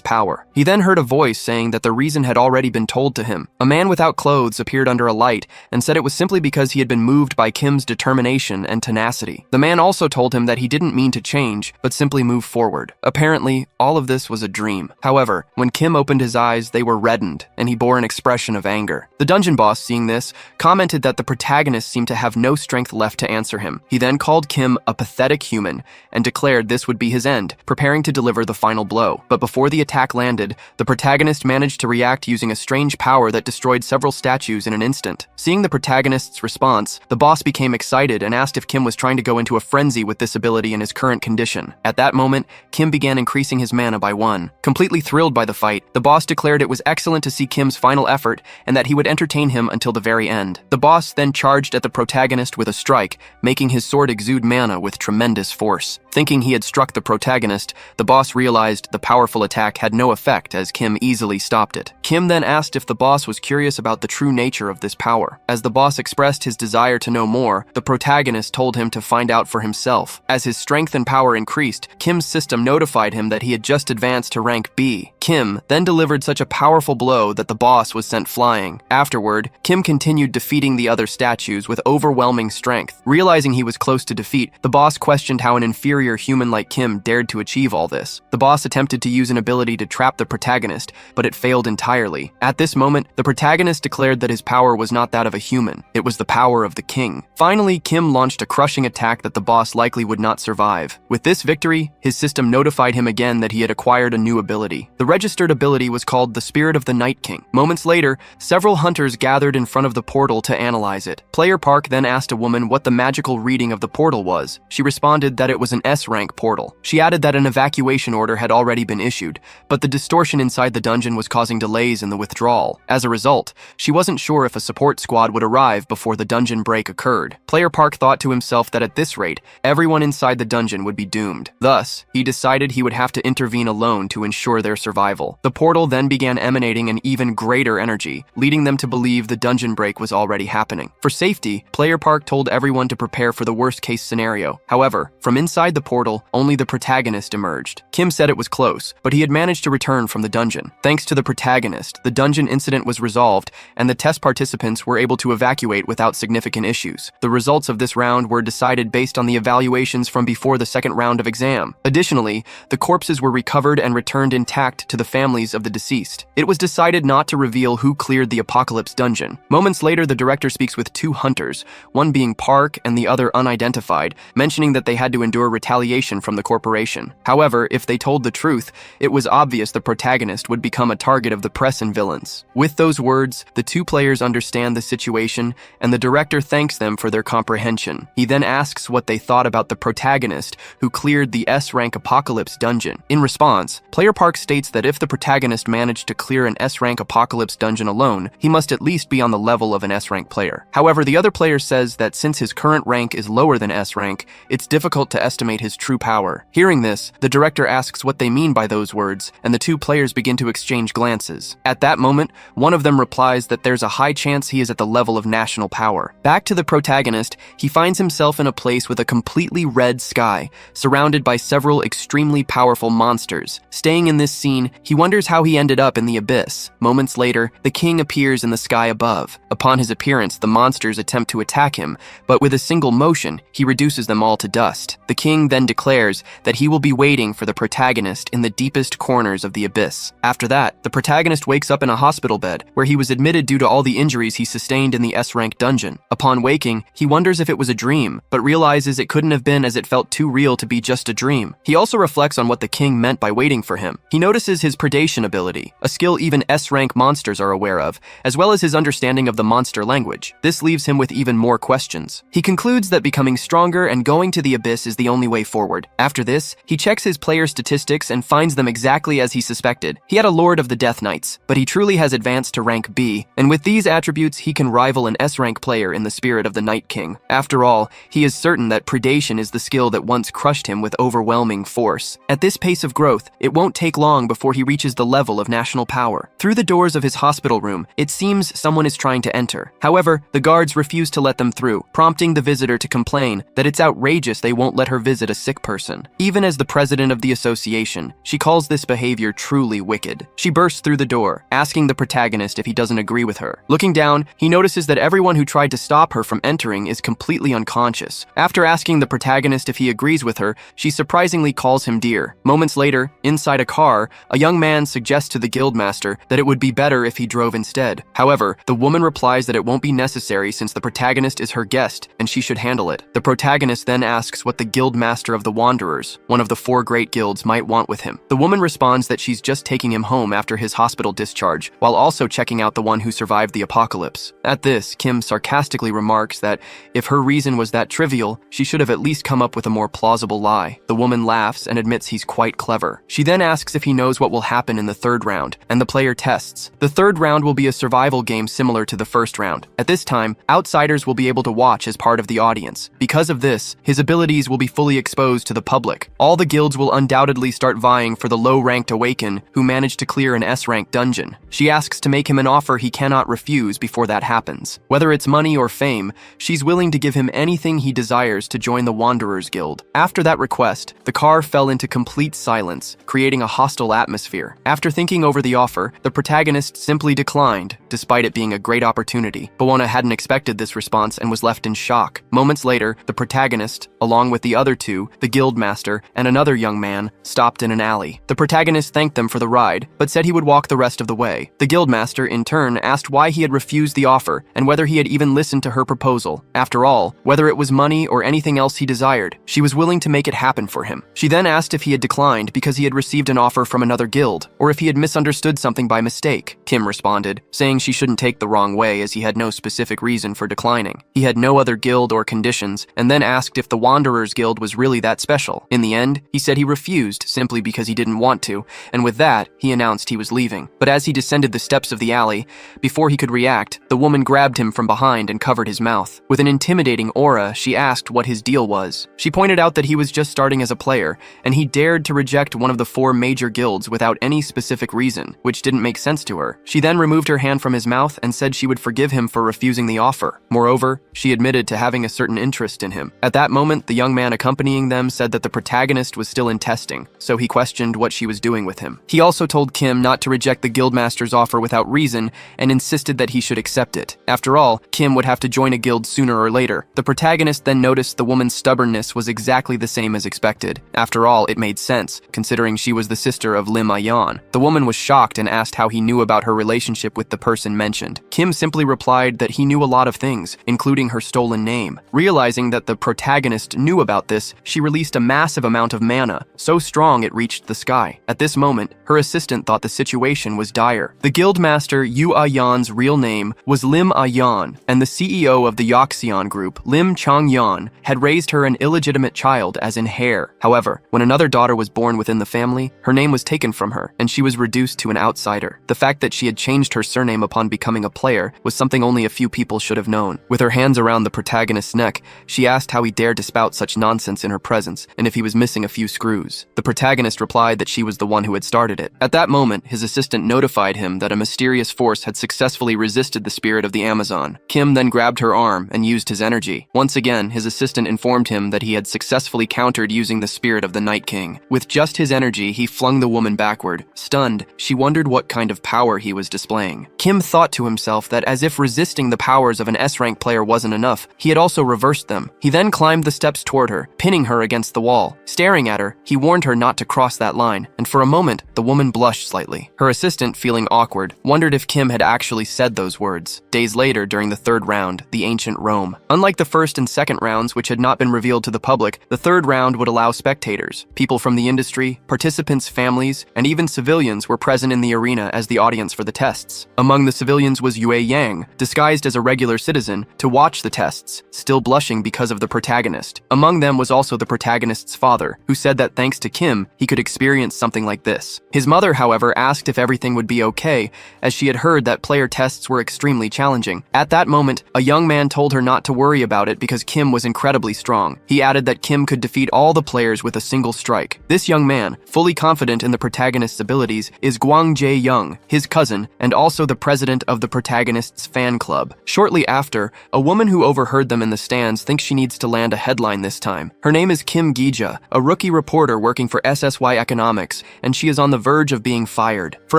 power. He then heard a voice saying that the reason had already been told to him. A man without clothes appeared under a light and said it was simply because he had been moved by Kim's determination and tenacity. The man also told him that he didn't mean to change, but simply move forward. Apparently, all of this was a dream. However, when Kim opened his eyes, they were reddened, and he bore an expression of anger. The dungeon boss, seeing this, commented that the protagonist seemed to have no strength left to answer him. He then called Kim a pathetic human and declared this would be his end, preparing to deliver the final blow. But before the attack landed, the protagonist managed to react using a strange power that destroyed several statues in an instant. Seeing the protagonist's response, the boss became excited and asked if Kim was trying to go into a frenzy with this ability in his current condition. At that moment, Kim began increasing his mana by 1. Completely thrilled by the fight, the boss declared it was excellent to see Kim's final effort and that he would entertain him until the very end. The boss then charged at the protagonist with a strike, making his sword exude mana with tremendous force. Thinking he had struck the protagonist, the boss realized the powerful attack had no effect as Kim easily stopped it. Kim then asked if the boss was curious about the true nature of this power. As the boss expressed his desire to know more, the protagonist told him to find out for himself. As his strength and power increased, Kim's system notified him that he had just advanced to rank B. Kim then delivered such a powerful blow that the boss was sent flying. Afterward, Kim continued defeating the other statues with overwhelming strength. Realizing he was close to defeat, the boss questioned how an inferior human like Kim dared to achieve all this. The boss attempted to use an ability to trap the protagonist, but it failed entirely. At this moment, the protagonist declared that his power was not that of a human. It was the power of the king. Finally, Kim launched a crushing attack that the boss likely would not survive. With this victory, his system notified him again that he had acquired a new ability. The registered ability was called the Spirit of the Night King. Moments later, several hunters gathered in front of the portal to analyze it. Player Park then asked a woman what the magical reading of the portal was. She responded that it was an S-rank portal. She added that an evacuation order had already been issued, but the distortion inside the dungeon was causing delays in the withdrawal. As a result, she wasn't sure if a support squad would arrive before the dungeon break occurred. Player Park thought to to himself that at this rate, everyone inside the dungeon would be doomed. Thus, he decided he would have to intervene alone to ensure their survival. The portal then began emanating an even greater energy, leading them to believe the dungeon break was already happening. For safety, Player Park told everyone to prepare for the worst-case scenario. However, from inside the portal, only the protagonist emerged. Kim said it was close, but he had managed to return from the dungeon. Thanks to the protagonist, the dungeon incident was resolved, and the test participants were able to evacuate without significant issues. The results of this round were decided based on the evaluations from before the second round of exam. Additionally, the corpses were recovered and returned intact to the families of the deceased. It was decided not to reveal who cleared the Apocalypse dungeon. Moments later, the director speaks with two hunters, one being Park and the other unidentified, mentioning that they had to endure retaliation from the corporation. However, if they told the truth, it was obvious the protagonist would become a target of the press and villains. With those words, the two players understand the situation, and the director thanks them for their comprehension. He then asks what they thought about the protagonist who cleared the S-rank Apocalypse dungeon. In response, Player Park states that if the protagonist managed to clear an S-rank Apocalypse dungeon alone, he must at least be on the level of an S-rank player. However, the other player says that since his current rank is lower than S-rank, it's difficult to estimate his true power. Hearing this, the director asks what they mean by those words, and the two players begin to exchange glances. At that moment, one of them replies that there's a high chance he is at the level of national power. Back to the protagonist, he finds himself in a place with a completely red sky, surrounded by several extremely powerful monsters. Staying in this scene, he wonders how he ended up in the abyss. Moments later, the king appears in the sky above. Upon his appearance, the monsters attempt to attack him, but with a single motion, he reduces them all to dust. The king then declares that he will be waiting for the protagonist in the deepest corners of the abyss. After that, the protagonist wakes up in a hospital bed, where he was admitted due to all the injuries he sustained in the S-rank dungeon. Upon waking, he wonders if it was a dream, but realizes it couldn't have been as it felt too real to be just a dream. He also reflects on what the king meant by waiting for him. He notices his predation ability, a skill even S-rank monsters are aware of, as well as his understanding of the monster language. This leaves him with even more questions. He concludes that becoming stronger and going to the abyss is the only way forward. After this, he checks his player statistics and finds them exactly as he suspected. He had a Lord of the Death Knights, but he truly has advanced to rank B, and with these attributes he can rival an S-rank player in the spirit of the Night King. After all, he is certain that predation is the skill that once crushed him with overwhelming force. At this pace of growth, it won't take long before he reaches the level of national power. Through the doors of his hospital room, it seems someone is trying to enter. However, the guards refuse to let them through, prompting the visitor to complain that it's outrageous they won't let her visit a sick person. Even as the president of the association, she calls this behavior truly wicked. She bursts through the door, asking the protagonist if he doesn't agree with her. Looking down, he notices that everyone who tried to stop her from entering is completely unconscious. After asking the protagonist if he agrees with her, she surprisingly calls him dear. Moments later, inside a car, a young man suggests to the guildmaster that it would be better if he drove instead. However, the woman replies that it won't be necessary since the protagonist is her guest and she should handle it. The protagonist then asks what the guildmaster of the Wanderers, one of the 4 great guilds, might want with him. The woman responds that she's just taking him home after his hospital discharge, while also checking out the one who survived the apocalypse. At this, Kim sarcastically remarks that if her reason was that trivial, she should have at least come up with a more plausible lie. The woman laughs and admits he's quite clever. She then asks if he knows what will happen in the third round, and the player tests. The third round will be a survival game similar to the first round. At this time, outsiders will be able to watch as part of the audience. Because of this, his abilities will be fully exposed to the public. All the guilds will undoubtedly start vying for the low-ranked Awaken who managed to clear an S-rank dungeon. She asks to make him an offer he cannot refuse before that happens. Whether it's money or fame, she's willing to give him anything he desires to join the Wanderers Guild. After that request, the car fell into complete silence, creating a hostile atmosphere. After thinking over the offer, the protagonist simply declined, despite it being a great opportunity. Bowona hadn't expected this response and was left in shock. Moments later, the protagonist, along with the other two, the guildmaster, and another young man, stopped in an alley. The protagonist thanked them for the ride, but said he would walk the rest of the way. The guildmaster, in turn, asked why he had refused the offer and whether he had even listened to her proposal. After all, whether it was money or anything else he desired, she was willing to make it happen for him. She then asked if he had declined because he had received an offer from another guild, or if he had misunderstood something by mistake. Kim responded, saying she shouldn't take the wrong way as he had no specific reason for declining. He had no other guild or conditions, and then asked if the Wanderers Guild was really that special. In the end, he said he refused simply because he didn't want to, and with that, he announced he was leaving. But as he descended the steps of the alley, before he could react, the woman grabbed him from behind and covered his mouth. With an intimidating aura, she asked what his deal was. She pointed out that he was just starting as a player, and he dared to reject one of the 4 major guilds without any specific reason, which didn't make sense to her. She then removed her hand from his mouth and said she would forgive him for refusing the offer. Moreover, she admitted to having a certain interest in him. At that moment, the young man accompanying them said that the protagonist was still in testing, so he questioned what she was doing with him. He also told Kim not to reject the guildmaster's offer without reason and insisted that he should accept it. After all, Kim would have to join a guild sooner or later. The protagonist then noticed the woman's stubbornness was exactly the same as expected. After all, it made sense, considering she was the sister of Lim Ayan. The woman was shocked and asked how he knew about her relationship with the person mentioned. Kim simply replied that he knew a lot of things, including her stolen name. Realizing that the protagonist knew about this, she released a massive amount of mana, so strong it reached the sky. At this moment, her assistant thought the situation was dire. The guildmaster Yu Ayan's real name was Lim Ayan, and the CEO of the Yoxian group, Lim Changyan, had raised her an illegitimate child as in heir. However, when another daughter was born within the family, her name was taken from her, and she was reduced to an outsider. The fact that she had changed her surname upon becoming a player was something only a few people should have known. With her hands around the protagonist's neck, she asked how he dared to spout such nonsense in her presence, and if he was missing a few screws. The protagonist replied that she was the one who had started it. At that moment, his assistant notified him that a mysterious force had successfully resisted the spirit of the Amazon. Kim then grabbed her arm and used his energy. Once again, his assistant informed him that he had successfully countered using the spirit of the Night King. With just his energy, he flung the woman backward. Stunned, she wondered what kind of power he was displaying. Kim thought to himself that as if resisting the powers of an S-rank player wasn't enough, he had also reversed them. He then climbed the steps toward her, pinning her against the wall. Staring at her, he warned her not to cross that line, and for a moment, the woman blushed slightly. Her assistant, feeling awkward, wondered if Kim had actually said those words. Days later, during the 3rd round, the ancient Rome. Unlike the 1st and 2nd rounds, which had not been revealed to the public, the 3rd round would allow spectators. People from the industry, participants' families, and even civilians were present in the arena as the audience for the tests. Among the civilians was Yue Yang, disguised as a regular citizen, to watch the tests, still blushing because of the protagonist. Among them was also the protagonist's father, who said that thanks to Kim, he could experience something like this. His mother, however, asked if everything would be okay, as she had heard that player tests were extremely challenging. At that moment, a young man told her not to worry about it because Kim was incredibly strong. He added that Kim could defeat all the players with a single strike. This young man, fully confident in the protagonist's abilities, is Guang Jae-young, his cousin, and also the president of the protagonist's fan club. Shortly after, a woman who overheard them in the stands thinks she needs to land a headline this time. Her name is Kim Gija, a rookie reporter working for SSY Economics, and she is on the verge of being fired. For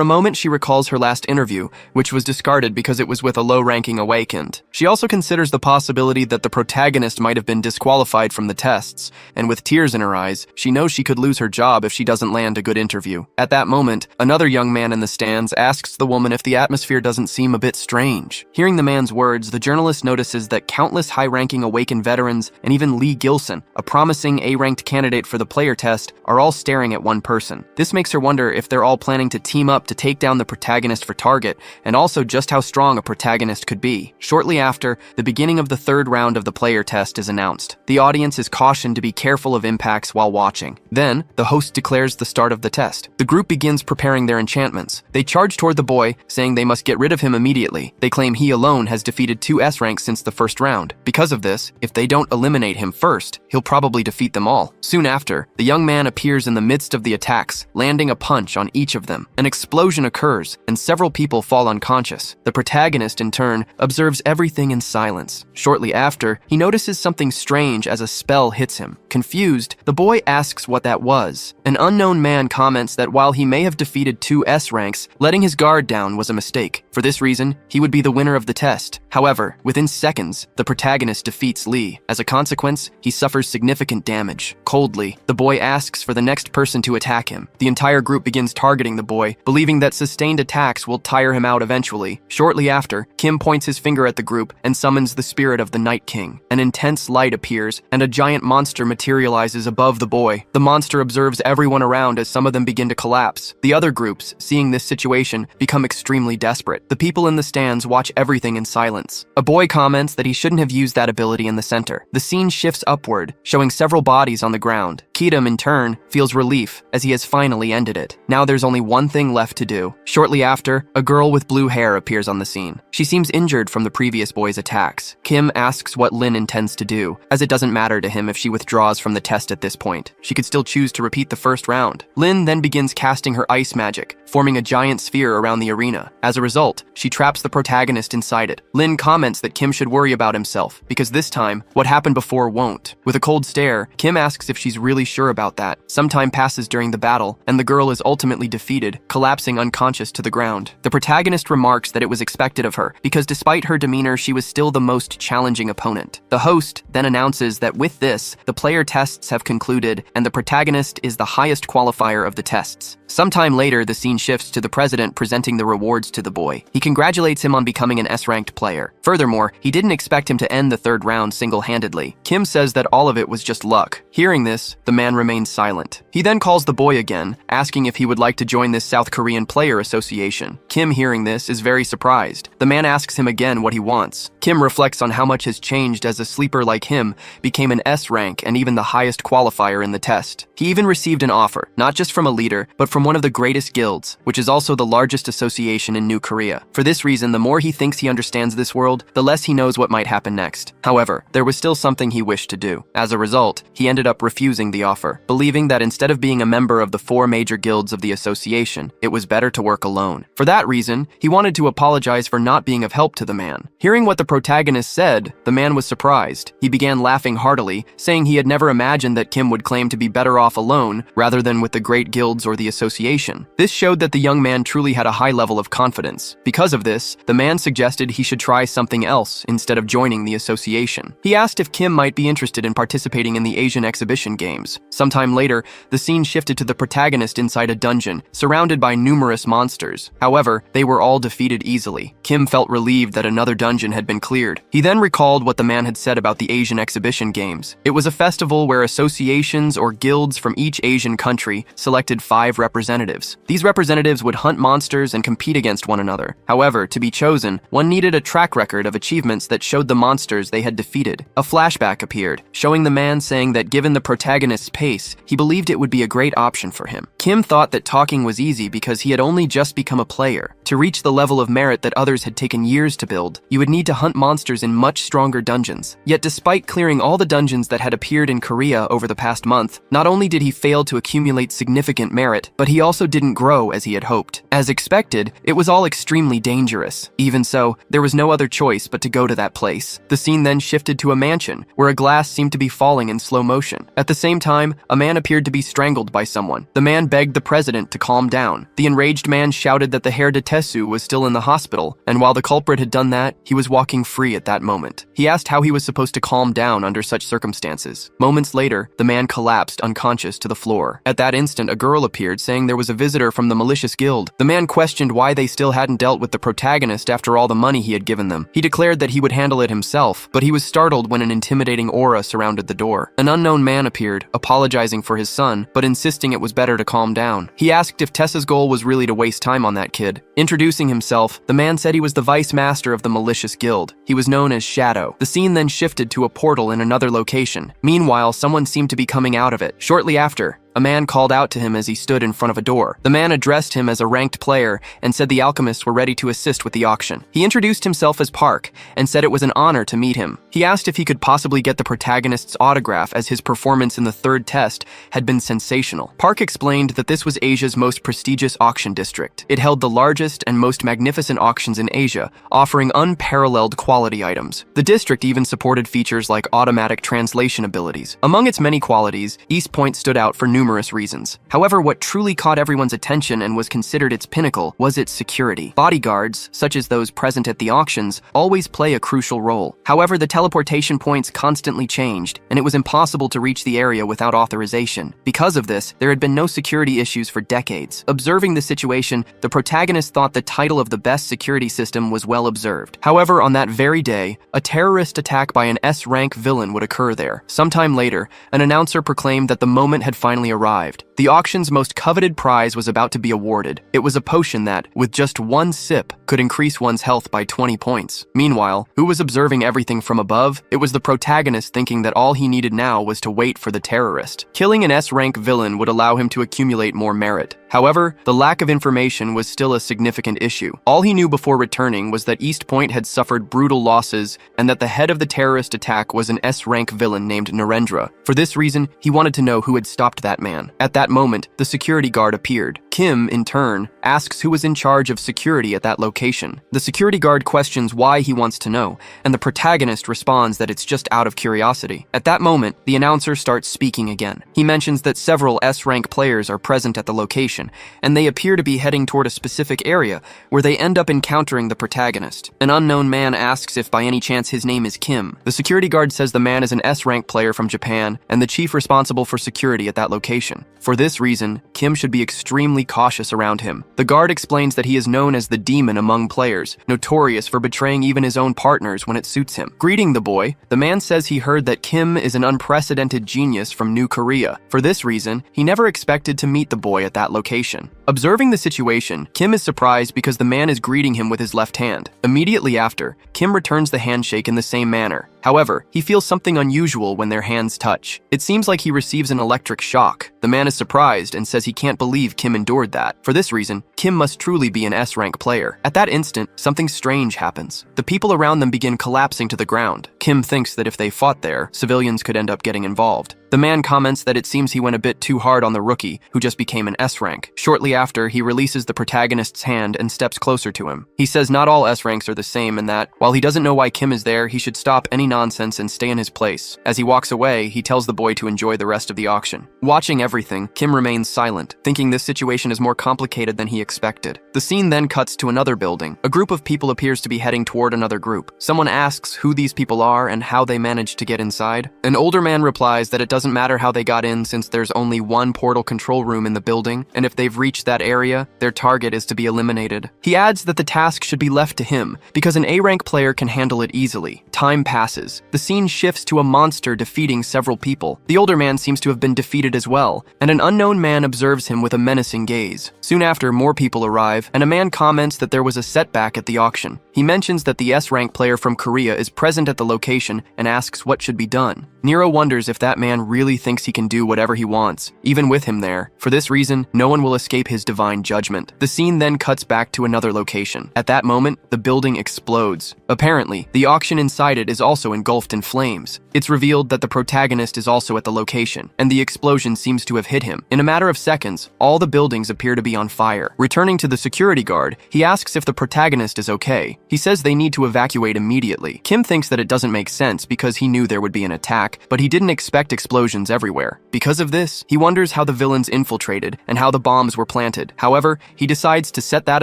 a moment, she recalls her last interview, which was discarded because it was with a low-ranking awakened. She also considers the possibility that the protagonist might have been disqualified from the tests, and with tears in her eyes, she knows she could lose her job if she doesn't land a good interview. At that moment, another young man in the stands asks the woman if the atmosphere doesn't seem a bit strange. Hearing the man's words, the journalist notices that countless high-ranking awakened veterans and even Lee Gilson, a promising A-ranked candidate for the player test, are all staring at one person. This makes her wonder if they're all planning to team up to take down the protagonist for target, and also just how strong a protagonist could be. Shortly after, the beginning of the 3rd round of the player test is announced. The audience is cautioned to be careful of impacts while watching. Then, the host declares the start of the test. The group begins preparing their enchantments. They charge toward the boy, saying they must get rid of him immediately. They claim he alone has defeated 2 S ranks since the 1st round. Because of this, if they don't eliminate him first, he'll probably defeat them all. Soon after, the young man appears in the midst of the attacks, landing a punch on each of them. An explosion occurs, and several people fall unconscious. The protagonist, in turn, observes everything in silence. Shortly after, he notices something strange as a spell hits him. Confused, the boy asks what that was. An unknown man comments that while he may have defeated 2 S ranks, letting his guard down was a mistake. For this reason, he would be the winner of the test. However, within seconds, the protagonist defeats Lee. As a consequence, he suffers significant damage. Coldly, the boy asks for the next person to attack him. The entire group begins targeting the boy, believing that sustained attacks will tire him out eventually. Shortly after, Kim points his finger at the group and summons the spirit of the Night King. An intense light appears, and a giant monster materializes above the boy. The monster observes everyone around as some of them begin to collapse. The other groups, seeing this situation, become extremely desperate. The people in the stands watch everything in silence. A boy comments that he shouldn't have used that ability in the center. The scene shifts upward, showing several bodies on the ground. Kitam, in turn, feels relief as he has finally ended it. Now there's only one thing left to do. Shortly after, a girl with blue hair appears on the scene. She seems injured from the previous boy's attacks. Kim asks what Lin intends to do, as it doesn't matter to him if she withdraws from the test at this point. She could still choose to repeat the first round. Lin then begins casting her ice magic, forming a giant sphere around the arena. As a result, she traps the protagonist inside it. Lin comments that Kim should worry about himself, because this time, what happened before won't. With a cold stare, Kim asks if she's really sure about that. Some time passes during the battle, and the girl is ultimately defeated, collapsing unconscious to the ground. The protagonist remarks that it was expected of her, because despite her demeanor, she was still the most challenging opponent. The host then announces that with this, the player tests have concluded, and the protagonist is the highest qualifier of the tests. Sometime later, the scene shifts to the president presenting the rewards to the boy. He congratulates him on becoming an S-ranked player. Furthermore, he didn't expect him to end the third round single-handedly. Kim says that all of it was just luck. Hearing this, the man remains silent. He then calls the boy again, asking if he would like to join this South Korean player association. Kim, hearing this, is very surprised. The man asks him again what he wants. Kim reflects on how much has changed as a sleeper like him became an S rank and even the highest qualifier in the test. He even received an offer, not just from a leader, but from one of the greatest guilds, which is also the largest association in New Korea. For this reason, the more he thinks he understands this world, the less he knows what might happen next. However, there was still something he wished to do. As a result, he ended up refusing the offer, believing that instead of being a member of the 4 major guilds of the association, it was better to work alone. For that reason, he wanted to apologize for not being of help to the man. Hearing what the protagonist said, the man was surprised. He began laughing heartily, saying he had never imagined that Kim would claim to be better off alone rather than with the great guilds or the association. This showed that the young man truly had a high level of confidence. Because of this, the man suggested he should try something else instead of joining the association. He asked if Kim might be interested in participating in the Asian exhibition games. Sometime later, the scene shifted to the protagonist inside a dungeon, surrounded by numerous monsters. However, they were all defeated easily. Kim felt relieved that another dungeon had been cleared. He then recalled what the man had said about the Asian exhibition games. It was a festival where associations or guilds from each Asian country selected 5 representatives. These representatives would hunt monsters and compete against one another. However, to be chosen, one needed a track record of achievements that showed the monsters they had defeated. A flashback appeared, showing the man saying that given the protagonist's pace, he believed it would be a great option for him. Kim thought that talking was easy because he had only just become a player. To reach the level of merit that others had taken years to build, you would need to hunt monsters in much stronger dungeons. Yet despite clearing all the dungeons that had appeared in Korea over the past month, not only did he fail to accumulate significant merit, but he also didn't grow as he had hoped. As expected, it was all extremely dangerous. Even so, there was no other choice but to go to that place. The scene then shifted to a mansion, where a glass seemed to be falling in slow motion. At the same time, a man appeared to be strangled by someone. The man begged the president to calm down. The enraged man shouted that the Herr de Tessu was still in the hospital, and while the culprit had done that, he was walking free at that moment. He asked how he was supposed to calm down under such circumstances. Moments later, the man collapsed unconscious to the floor. At that instant, a girl appeared saying there was a visitor from the malicious guild. The man questioned why they still hadn't dealt with the protagonist after all the money he had given them. He declared that he would handle it himself, but he was startled when an intimidating aura surrounded the door. An unknown man appeared, apologizing for his son, but insisting it was better to calm down. He asked if Tessa's goal was really to waste time on that kid. Introducing himself, the man said he was the vice master of the malicious guild. He was known as Shadow. The scene then shifted to a portal in another location. Meanwhile, someone seemed to be coming out of it. Shortly after, a man called out to him as he stood in front of a door. The man addressed him as a ranked player and said the alchemists were ready to assist with the auction. He introduced himself as Park and said it was an honor to meet him. He asked if he could possibly get the protagonist's autograph as his performance in the third test had been sensational. Park explained that this was Asia's most prestigious auction district. It held the largest and most magnificent auctions in Asia, offering unparalleled quality items. The district even supported features like automatic translation abilities. Among its many qualities, East Point stood out for numerous reasons. However, what truly caught everyone's attention and was considered its pinnacle was its security. Bodyguards, such as those present at the auctions, always play a crucial role. However, the teleportation points constantly changed, and it was impossible to reach the area without authorization. Because of this, there had been no security issues for decades. Observing the situation, the protagonist thought the title of the best security system was well observed. However, on that very day, a terrorist attack by an S-rank villain would occur there. Sometime later, an announcer proclaimed that the moment had finally arrived. The auction's most coveted prize was about to be awarded. It was a potion that, with just one sip, could increase one's health by 20 points. Meanwhile, who was observing everything from above? It was the protagonist, thinking that all he needed now was to wait for the terrorist. Killing an S-rank villain would allow him to accumulate more merit. However, the lack of information was still a significant issue. All he knew before returning was that East Point had suffered brutal losses and that the head of the terrorist attack was an S-rank villain named Narendra. For this reason, he wanted to know who had stopped that man. At that moment, the security guard appeared. Kim, in turn, asks who was in charge of security at that location. The security guard questions why he wants to know, and the protagonist responds that it's just out of curiosity. At that moment, the announcer starts speaking again. He mentions that several S-rank players are present at the location, and they appear to be heading toward a specific area where they end up encountering the protagonist. An unknown man asks if by any chance his name is Kim. The security guard says the man is an S-rank player from Japan and the chief responsible for security at that location. For this reason, Kim should be extremely cautious around him. The guard explains that he is known as the demon among players, notorious for betraying even his own partners when it suits him. Greeting the boy, the man says he heard that Kim is an unprecedented genius from New Korea. For this reason, he never expected to meet the boy at that location. Observing the situation, Kim is surprised because the man is greeting him with his left hand. Immediately after, Kim returns the handshake in the same manner. However, he feels something unusual when their hands touch. It seems like he receives an electric shock. The man is surprised and says he can't believe Kim endured that. For this reason, Kim must truly be an S-rank player. At that instant, something strange happens. The people around them begin collapsing to the ground. Kim thinks that if they fought there, civilians could end up getting involved. The man comments that it seems he went a bit too hard on the rookie, who just became an S-rank. Shortly after, he releases the protagonist's hand and steps closer to him. He says not all S-ranks are the same and that, while he doesn't know why Kim is there, he should stop any nonsense and stay in his place. As he walks away, he tells the boy to enjoy the rest of the auction. Watching everything, Kim remains silent, thinking this situation is more complicated than he expected. The scene then cuts to another building. A group of people appears to be heading toward another group. Someone asks who these people are and how they managed to get inside. An older man replies that it doesn't matter how they got in since there's only one portal control room in the building, and if they've reached that area, their target is to be eliminated. He adds that the task should be left to him, because an A-rank player can handle it easily. Time passes. The scene shifts to a monster defeating several people. The older man seems to have been defeated as well, and an unknown man observes him with a menacing gaze. Soon after, more people arrive, and a man comments that there was a setback at the auction. He mentions that the S-rank player from Korea is present at the location and asks what should be done. Nero wonders if that man really thinks he can do whatever he wants, even with him there. For this reason, no one will escape his divine judgment. The scene then cuts back to another location. At that moment, the building explodes. Apparently, the auction inside it is also engulfed in flames. It's revealed that the protagonist is also at the location, and the explosion seems to have hit him. In a matter of seconds, all the buildings appear to be on fire. Returning to the security guard, he asks if the protagonist is okay. He says they need to evacuate immediately. Kim thinks that it doesn't make sense because he knew there would be an attack, but he didn't expect explosions everywhere. Because of this, he wonders how the villains infiltrated and how the bombs were planted. However, he decides to set that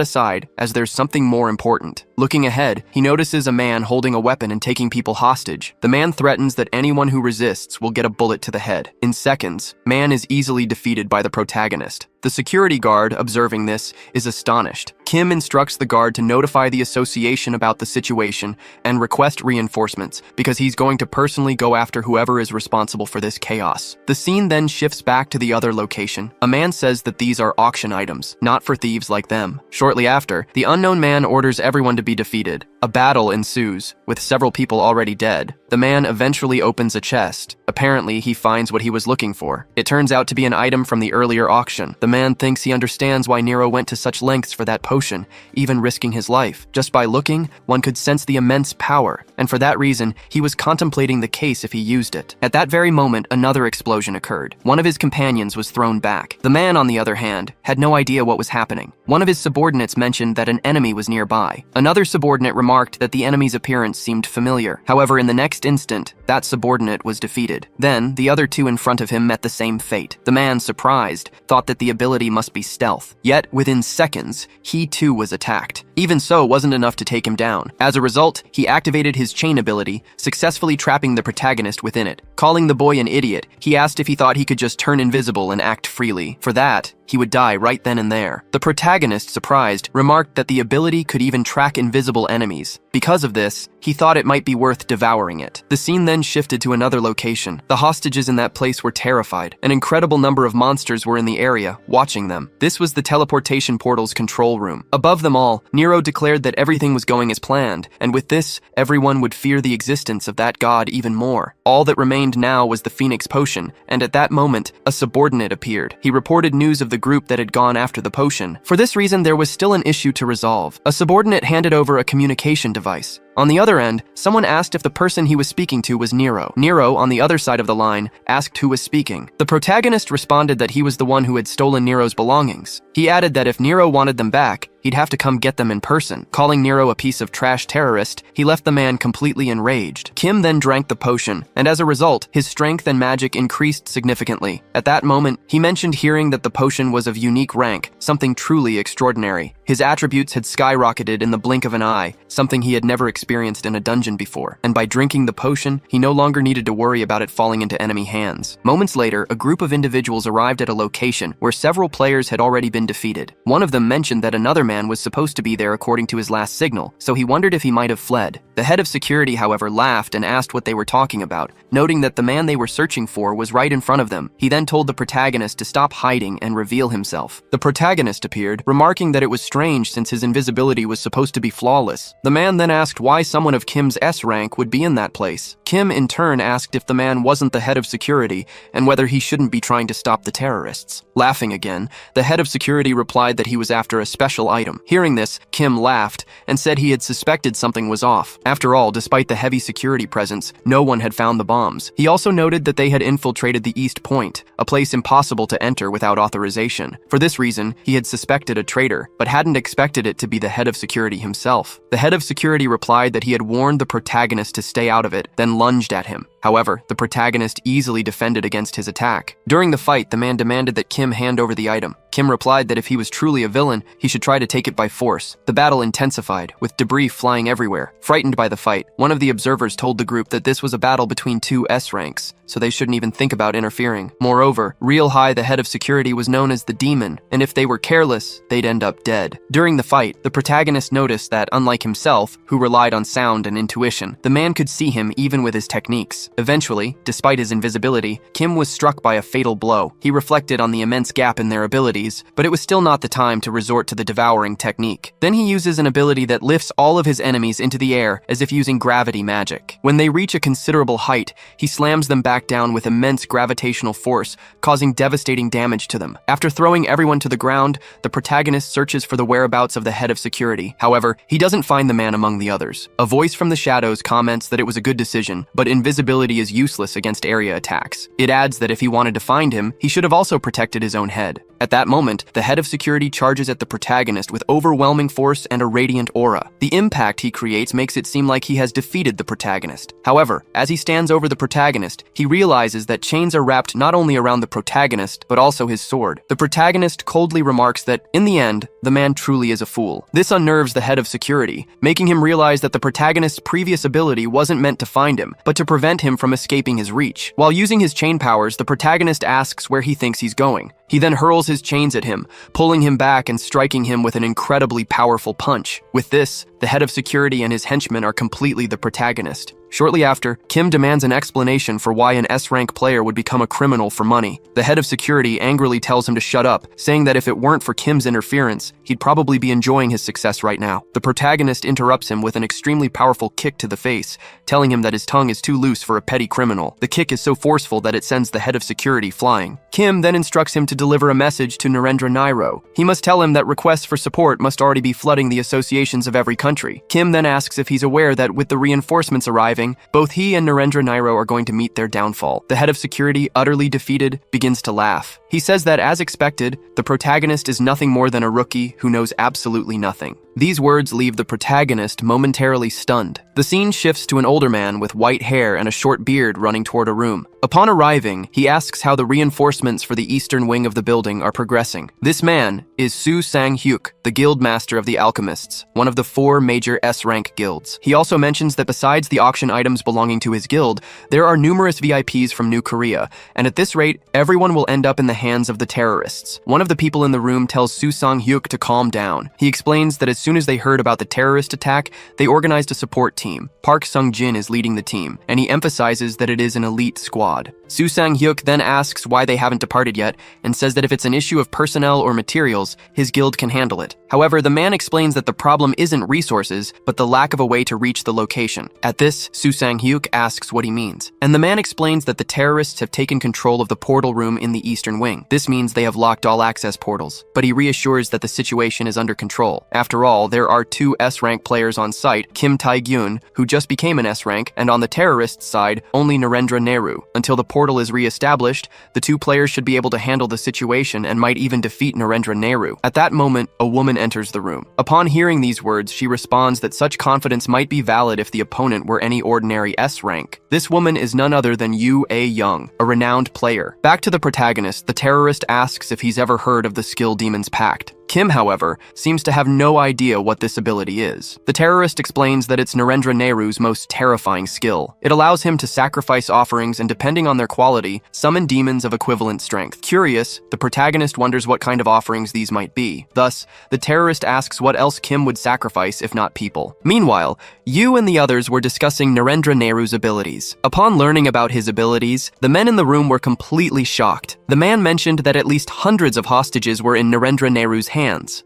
aside as there's something more important. Looking ahead, he notices a man holding a weapon and taking people hostage. The man threatens that anyone who resists will get a bullet to the head. In seconds, man is easily defeated by the protagonist. The security guard, observing this, is astonished. Kim instructs the guard to notify the association about the situation and request reinforcements, because he's going to personally go after whoever is responsible for this chaos. The scene then shifts back to the other location. A man says that these are auction items, not for thieves like them. Shortly after, the unknown man orders everyone to be defeated. A battle ensues, with several people already dead. The man eventually opens a chest. Apparently, he finds what he was looking for. It turns out to be an item from the earlier auction. The man thinks he understands why Nero went to such lengths for that potion, even risking his life. Just by looking, one could sense the immense power, and for that reason, he was contemplating the case if he used it. At that very moment, another explosion occurred. One of his companions was thrown back. The man, on the other hand, had no idea what was happening. One of his subordinates mentioned that an enemy was nearby. Another subordinate remarked that the enemy's appearance seemed familiar. However, in the next instant, that subordinate was defeated. Then, the other two in front of him met the same fate. The man, surprised, thought that the ability must be stealth. Yet, within seconds, he too was attacked. Even so, wasn't enough to take him down. As a result, he activated his chain ability, successfully trapping the protagonist within it. Calling the boy an idiot, he asked if he thought he could just turn invisible and act freely. For that, he would die right then and there. The protagonist, surprised, remarked that the ability could even track invisible enemies. Because of this, he thought it might be worth devouring it. The scene then shifted to another location. The hostages in that place were terrified. An incredible number of monsters were in the area, watching them. This was the teleportation portal's control room. Above them all, Nero declared that everything was going as planned, and with this, everyone would fear the existence of that god even more. All that remained now was the Phoenix Potion, and at that moment, a subordinate appeared. He reported news of the group that had gone after the potion. For this reason, there was still an issue to resolve. A subordinate handed over a communication device. On the other end, someone asked if the person he was speaking to was Nero. Nero, on the other side of the line, asked who was speaking. The protagonist responded that he was the one who had stolen Nero's belongings. He added that if Nero wanted them back, he'd have to come get them in person. Calling Nero a piece of trash terrorist, he left the man completely enraged. Kim then drank the potion, and as a result, his strength and magic increased significantly. At that moment, he mentioned hearing that the potion was of unique rank, something truly extraordinary. His attributes had skyrocketed in the blink of an eye, something he had never experienced in a dungeon before, and by drinking the potion, he no longer needed to worry about it falling into enemy hands. Moments later, a group of individuals arrived at a location where several players had already been defeated. One of them mentioned that another man was supposed to be there according to his last signal, so he wondered if he might have fled. The head of security, however, laughed and asked what they were talking about, noting that the man they were searching for was right in front of them. He then told the protagonist to stop hiding and reveal himself. The protagonist appeared, remarking that it was strange since his invisibility was supposed to be flawless. The man then asked why someone of Kim's S rank would be in that place. Kim in turn asked if the man wasn't the head of security and whether he shouldn't be trying to stop the terrorists. Laughing again, the head of security replied that he was after a special item. Hearing this, Kim laughed and said he had suspected something was off. After all, despite the heavy security presence, no one had found the bombs. He also noted that they had infiltrated the East Point, a place impossible to enter without authorization. For this reason, he had suspected a traitor, but hadn't expected it to be the head of security himself. The head of security replied that he had warned the protagonist to stay out of it, then lunged at him. However, the protagonist easily defended against his attack. During the fight, the man demanded that Kim hand over the item. Kim replied that if he was truly a villain, he should try to take it by force. The battle intensified, with debris flying everywhere. Frightened by the fight, one of the observers told the group that this was a battle between two S ranks, so they shouldn't even think about interfering. Moreover, Real High, the head of security, was known as the Demon, and if they were careless, they'd end up dead. During the fight, the protagonist noticed that, unlike himself, who relied on sound and intuition, the man could see him even with his techniques. Eventually, despite his invisibility, Kim was struck by a fatal blow. He reflected on the immense gap in their abilities, but it was still not the time to resort to the devouring technique. Then he uses an ability that lifts all of his enemies into the air as if using gravity magic. When they reach a considerable height, he slams them back down with immense gravitational force, causing devastating damage to them. After throwing everyone to the ground, the protagonist searches for the whereabouts of the head of security. However, he doesn't find the man among the others. A voice from the shadows comments that it was a good decision, but invisibility is useless against area attacks. It adds that if he wanted to find him, he should have also protected his own head. At that moment, the head of security charges at the protagonist with overwhelming force and a radiant aura. The impact he creates makes it seem like he has defeated the protagonist. However, as he stands over the protagonist, he realizes that chains are wrapped not only around the protagonist, but also his sword. The protagonist coldly remarks that, in the end, the man truly is a fool. This unnerves the head of security, making him realize that the protagonist's previous ability wasn't meant to find him, but to prevent him from escaping his reach. While using his chain powers, the protagonist asks where he thinks he's going. He then hurls his chains at him, pulling him back and striking him with an incredibly powerful punch. With this, the head of security and his henchmen are completely the protagonist. Shortly after, Kim demands an explanation for why an S-rank player would become a criminal for money. The head of security angrily tells him to shut up, saying that if it weren't for Kim's interference, he'd probably be enjoying his success right now. The protagonist interrupts him with an extremely powerful kick to the face, telling him that his tongue is too loose for a petty criminal. The kick is so forceful that it sends the head of security flying. Kim then instructs him to deliver a message to Narendra Nairo. He must tell him that requests for support must already be flooding the associations of every country. Kim then asks if he's aware that with the reinforcements arriving, both he and Narendra Nairo are going to meet their downfall. The head of security, utterly defeated, begins to laugh. He says that, as expected, the protagonist is nothing more than a rookie who knows absolutely nothing. These words leave the protagonist momentarily stunned. The scene shifts to an older man with white hair and a short beard running toward a room. Upon arriving, he asks how the reinforcements for the eastern wing of the building are progressing. This man is Su Sang-hyuk, the guild master of the alchemists, one of the 4 major S-rank guilds. He also mentions that besides the auction items belonging to his guild, there are numerous VIPs from New Korea, and at this rate, everyone will end up in the hands of the terrorists. One of the people in the room tells Su Sang-hyuk to calm down. He explains that as soon as they heard about the terrorist attack, they organized a support team. Park Sung-jin is leading the team, and he emphasizes that it is an elite squad. Su Sang-hyuk then asks why they haven't departed yet, and says that if it's an issue of personnel or materials, his guild can handle it. However, the man explains that the problem isn't resources, but the lack of a way to reach the location. At this, Su Sang-hyuk asks what he means, and the man explains that the terrorists have taken control of the portal room in the eastern wing. This means they have locked all access portals, but he reassures that the situation is under control. After all, there are 2 S-rank players on site, Kim Tae-gyun, who just became an S-rank, and on the terrorists' side, only Narendra Nehru. Until the portal is re-established, the 2 players should be able to handle the situation and might even defeat Narendra Nehru. At that moment, a woman enters the room. Upon hearing these words, she responds that such confidence might be valid if the opponent were any ordinary S-rank. This woman is none other than Yu A-young, a renowned player. Back to the protagonist, the terrorist asks if he's ever heard of the Skill Demon's Pact. Kim, however, seems to have no idea what this ability is. The terrorist explains that it's Narendra Nehru's most terrifying skill. It allows him to sacrifice offerings and, depending on their quality, summon demons of equivalent strength. Curious, the protagonist wonders what kind of offerings these might be. Thus, the terrorist asks what else Kim would sacrifice if not people. Meanwhile, Yu and the others were discussing Narendra Nehru's abilities. Upon learning about his abilities, the men in the room were completely shocked. The man mentioned that at least hundreds of hostages were in Narendra Nehru's hands.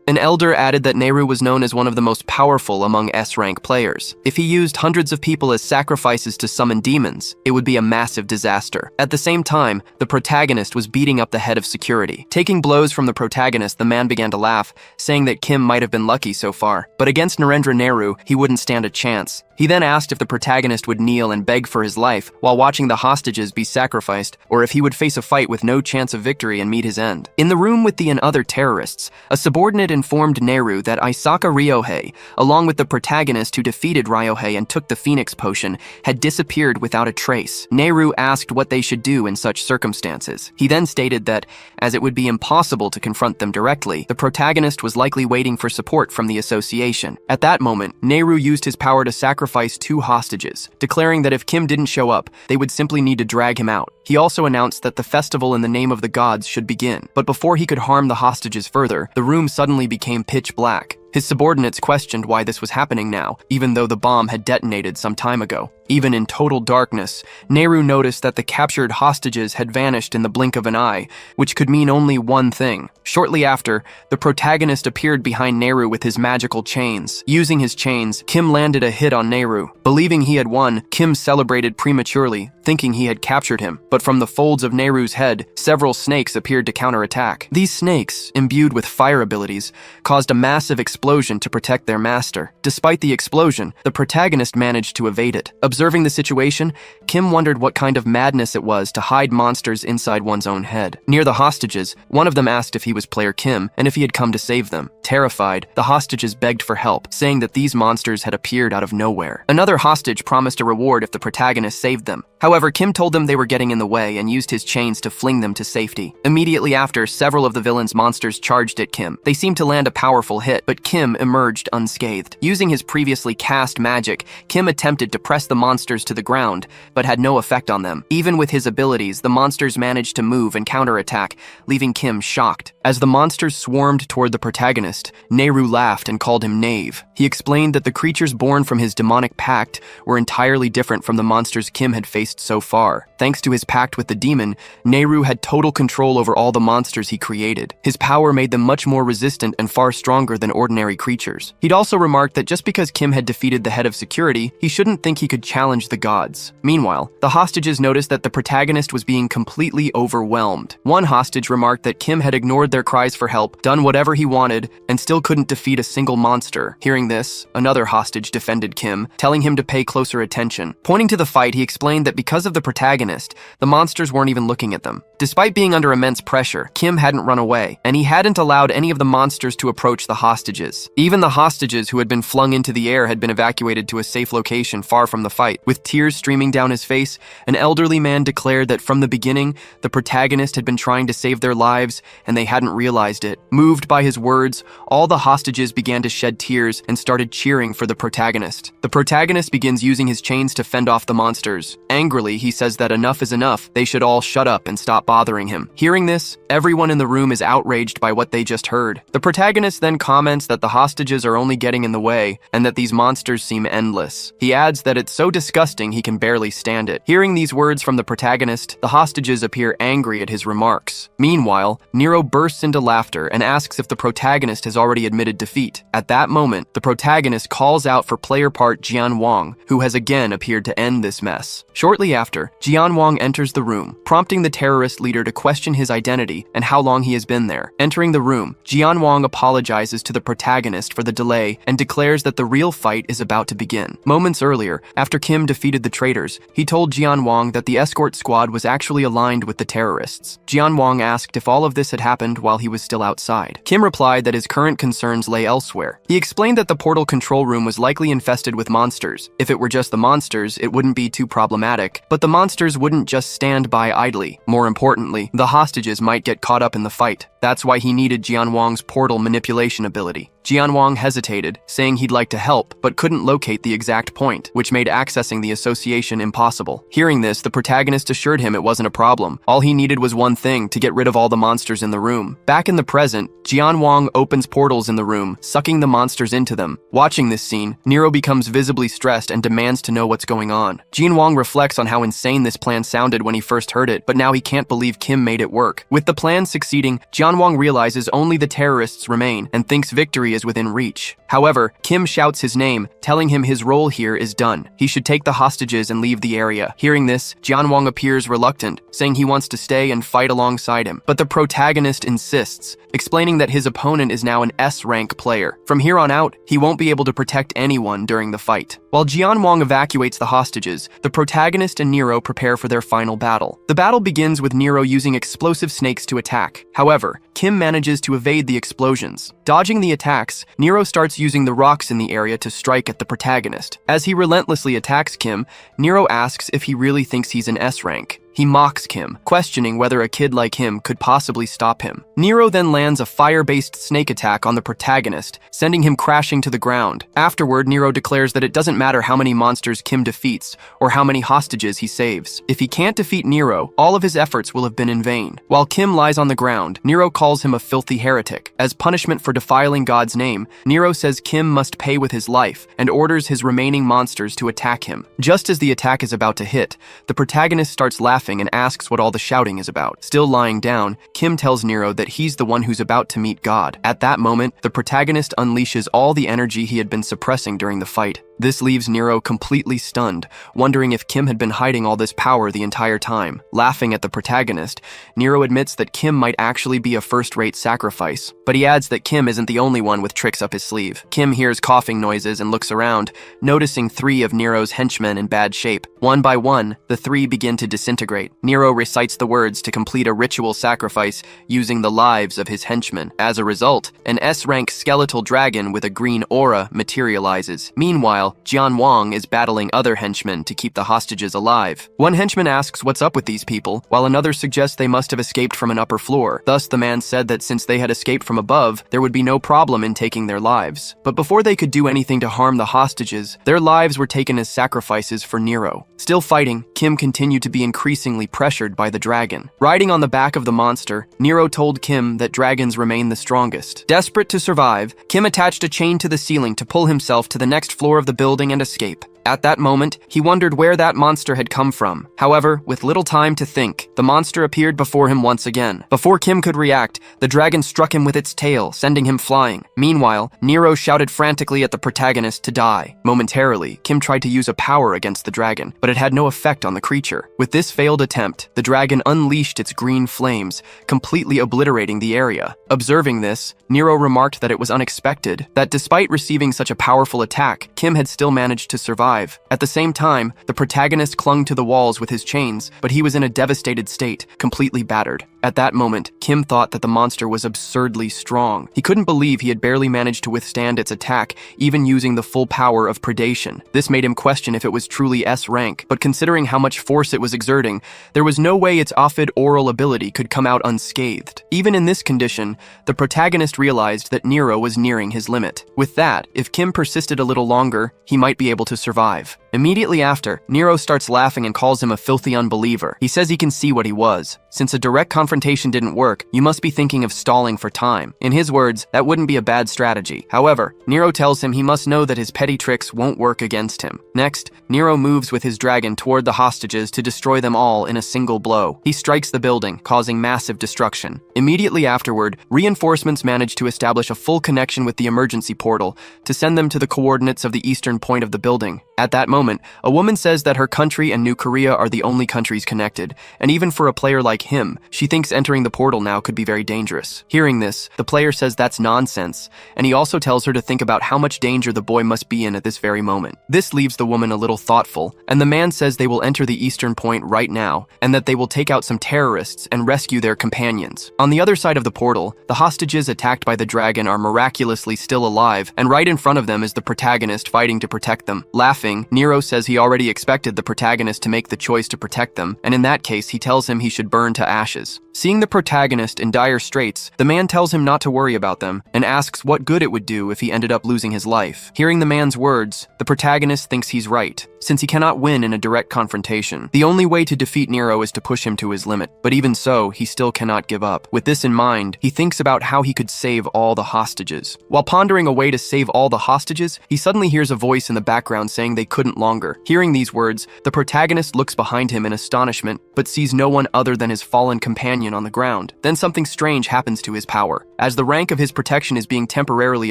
An elder added that Nehru was known as one of the most powerful among S-rank players. If he used hundreds of people as sacrifices to summon demons, it would be a massive disaster. At the same time, the protagonist was beating up the head of security. Taking blows from the protagonist, the man began to laugh, saying that Kim might have been lucky so far. But against Narendra Nehru, he wouldn't stand a chance. He then asked if the protagonist would kneel and beg for his life while watching the hostages be sacrificed, or if he would face a fight with no chance of victory and meet his end. In the room with the other terrorists, a subordinate informed Nehru that Isaka Ryohei, along with the protagonist who defeated Ryohei and took the Phoenix Potion, had disappeared without a trace. Nehru asked what they should do in such circumstances. He then stated that, as it would be impossible to confront them directly, the protagonist was likely waiting for support from the association. At that moment, Nehru used his power to sacrifice 2 hostages, declaring that if Kim didn't show up, they would simply need to drag him out. He also announced that the festival in the name of the gods should begin. But before he could harm the hostages further, the room suddenly became pitch black. His subordinates questioned why this was happening now, even though the bomb had detonated some time ago. Even in total darkness, Nehru noticed that the captured hostages had vanished in the blink of an eye, which could mean only one thing. Shortly after, the protagonist appeared behind Nehru with his magical chains. Using his chains, Kim landed a hit on Nehru. Believing he had won, Kim celebrated prematurely, thinking he had captured him. But from the folds of Nehru's head, several snakes appeared to counterattack. These snakes, imbued with fire abilities, caused a massive explosion to protect their master. Despite the explosion, the protagonist managed to evade it. Observing the situation, Kim wondered what kind of madness it was to hide monsters inside one's own head. Near the hostages, one of them asked if he was player Kim and if he had come to save them. Terrified, the hostages begged for help, saying that these monsters had appeared out of nowhere. Another hostage promised a reward if the protagonist saved them. However, Kim told them they were getting in the way and used his chains to fling them to safety. Immediately after, several of the villain's monsters charged at Kim. They seemed to land a powerful hit, but Kim emerged unscathed. Using his previously cast magic, Kim attempted to press the monsters to the ground, but had no effect on them. Even with his abilities, the monsters managed to move and counterattack, leaving Kim shocked. As the monsters swarmed toward the protagonist, Nehru laughed and called him knave. He explained that the creatures born from his demonic pact were entirely different from the monsters Kim had faced so far. Thanks to his pact with the demon, Nehru had total control over all the monsters he created. His power made them much more resistant and far stronger than ordinary creatures. He'd also remarked that just because Kim had defeated the head of security, he shouldn't think he could challenge the gods. Meanwhile, the hostages noticed that the protagonist was being completely overwhelmed. One hostage remarked that Kim had ignored their cries for help, done whatever he wanted, and still couldn't defeat a single monster. Hearing this, another hostage defended Kim, telling him to pay closer attention. Pointing to the fight, he explained that because of the protagonist, the monsters weren't even looking at them. Despite being under immense pressure, Kim hadn't run away, and he hadn't allowed any of the monsters to approach the hostages. Even the hostages who had been flung into the air had been evacuated to a safe location far from the fight. With tears streaming down his face, an elderly man declared that from the beginning, the protagonist had been trying to save their lives, and they hadn't realized it. Moved by his words, all the hostages began to shed tears and started cheering for the protagonist. The protagonist begins using his chains to fend off the monsters. Angrily, he says that enough is enough, they should all shut up and stop bothering him. Hearing this, everyone in the room is outraged by what they just heard. The protagonist then comments that the hostages are only getting in the way, and that these monsters seem endless. He adds that it's so disgusting he can barely stand it. Hearing these words from the protagonist, the hostages appear angry at his remarks. Meanwhile, Nero bursts into laughter and asks if the protagonist has already admitted defeat. At that moment, the protagonist calls out for player part Jian Wang, who has again appeared to end this mess. Shortly after, Jian Wang enters the room, prompting the terrorist leader to question his identity and how long he has been there. Entering the room, Jian Wang apologizes to the protagonist for the delay and declares that the real fight is about to begin. Moments earlier, after Kim defeated the traitors, he told Jian Wang that the escort squad was actually aligned with the terrorists. Jian Wang asked if all of this had happened while he was still outside. Kim replied that his current concerns lay elsewhere. He explained that the portal control room was likely infested with monsters. If it were just the monsters, it wouldn't be too problematic, but the monsters wouldn't just stand by idly. More importantly, the hostages might get caught up in the fight. That's why he needed Jian Wang's portal manipulation ability. Jian Wang hesitated, saying he'd like to help, but couldn't locate the exact point, which made accessing the association impossible. Hearing this, the protagonist assured him it wasn't a problem. All he needed was one thing, to get rid of all the monsters in the room. Back in the present, Jian Wang opens portals in the room, sucking the monsters into them. Watching this scene, Nero becomes visibly stressed and demands to know what's going on. Jian Wang reflects on how insane this plan sounded when he first heard it, but now he can't believe Kim made it work. With the plan succeeding, Jian Wang realizes only the terrorists remain and thinks victory is within reach. However, Kim shouts his name, telling him his role here is done. He should take the hostages and leave the area. Hearing this, Jian Wang appears reluctant, saying he wants to stay and fight alongside him. But the protagonist insists, explaining that his opponent is now an S-rank player. From here on out, he won't be able to protect anyone during the fight. While Jian Wang evacuates the hostages, the protagonist and Nero prepare for their final battle. The battle begins with Nero using explosive snakes to attack. However, Kim manages to evade the explosions. Dodging the attacks, Nero starts using the rocks in the area to strike at the protagonist. As he relentlessly attacks Kim, Nero asks if he really thinks he's an S-rank. He mocks Kim, questioning whether a kid like him could possibly stop him. Nero then lands a fire-based snake attack on the protagonist, sending him crashing to the ground. Afterward, Nero declares that it doesn't matter how many monsters Kim defeats or how many hostages he saves. If he can't defeat Nero, all of his efforts will have been in vain. While Kim lies on the ground, Nero calls him a filthy heretic. As punishment for defiling God's name, Nero says Kim must pay with his life and orders his remaining monsters to attack him. Just as the attack is about to hit, the protagonist starts laughing and asks what all the shouting is about. Still lying down, Kim tells Nero that he's the one who's about to meet God. At that moment, the protagonist unleashes all the energy he had been suppressing during the fight. This leaves Nero completely stunned, wondering if Kim had been hiding all this power the entire time. Laughing at the protagonist, Nero admits that Kim might actually be a first-rate sacrifice, but he adds that Kim isn't the only one with tricks up his sleeve. Kim hears coughing noises and looks around, noticing 3 of Nero's henchmen in bad shape. One by one, the 3 begin to disintegrate. Nero recites the words to complete a ritual sacrifice using the lives of his henchmen. As a result, an S-rank skeletal dragon with a green aura materializes. Meanwhile, Jian Wang is battling other henchmen to keep the hostages alive. One henchman asks what's up with these people, while another suggests they must have escaped from an upper floor. Thus, the man said that since they had escaped from above, there would be no problem in taking their lives. But before they could do anything to harm the hostages, their lives were taken as sacrifices for Nero. Still fighting, Kim continued to be increasingly pressured by the dragon. Riding on the back of the monster, Nero told Kim that dragons remain the strongest. Desperate to survive, Kim attached a chain to the ceiling to pull himself to the next floor of the building and escape. At that moment, he wondered where that monster had come from. However, with little time to think, the monster appeared before him once again. Before Kim could react, the dragon struck him with its tail, sending him flying. Meanwhile, Nero shouted frantically at the protagonist to die. Momentarily, Kim tried to use a power against the dragon, but it had no effect on the creature. With this failed attempt, the dragon unleashed its green flames, completely obliterating the area. Observing this, Nero remarked that it was unexpected, that despite receiving such a powerful attack, Kim had still managed to survive. survive. At the same time, the protagonist clung to the walls with his chains, but he was in a devastated state, completely battered. At that moment, Kim thought that the monster was absurdly strong. He couldn't believe he had barely managed to withstand its attack, even using the full power of predation. This made him question if it was truly S rank, but considering how much force it was exerting, there was no way its Ophid oral ability could come out unscathed. Even in this condition, the protagonist realized that Nero was nearing his limit. With that, if Kim persisted a little longer, he might be able to survive. Immediately after, Nero starts laughing and calls him a filthy unbeliever. He says he can see what he was. Since a direct confrontation didn't work, you must be thinking of stalling for time. In his words, that wouldn't be a bad strategy. However, Nero tells him he must know that his petty tricks won't work against him. Next, Nero moves with his dragon toward the hostages to destroy them all in a single blow. He strikes the building, causing massive destruction. Immediately afterward, reinforcements manage to establish a full connection with the emergency portal to send them to the coordinates of the eastern point of the building. At that moment, a woman says that her country and New Korea are the only countries connected, and even for a player like him, she thinks entering the portal now could be very dangerous. Hearing this, the player says that's nonsense, and he also tells her to think about how much danger the boy must be in at this very moment. This leaves the woman a little thoughtful, and the man says they will enter the eastern point right now, and that they will take out some terrorists and rescue their companions. On the other side of the portal, the hostages attacked by the dragon are miraculously still alive, and right in front of them is the protagonist fighting to protect them. Laughing, Nero says he already expected the protagonist to make the choice to protect them, and in that case, he tells him he should burn to ashes. Seeing the protagonist in dire straits, the man tells him not to worry about them, and asks what good it would do if he ended up losing his life. Hearing the man's words, the protagonist thinks he's right, since he cannot win in a direct confrontation. The only way to defeat Nero is to push him to his limit, but even so, he still cannot give up. With this in mind, he thinks about how he could save all the hostages. While pondering a way to save all the hostages, he suddenly hears a voice in the background saying they couldn't longer. Hearing these words, the protagonist looks behind him in astonishment, but sees no one other than his fallen companion on the ground. Then something strange happens to his power. As the rank of his protection is being temporarily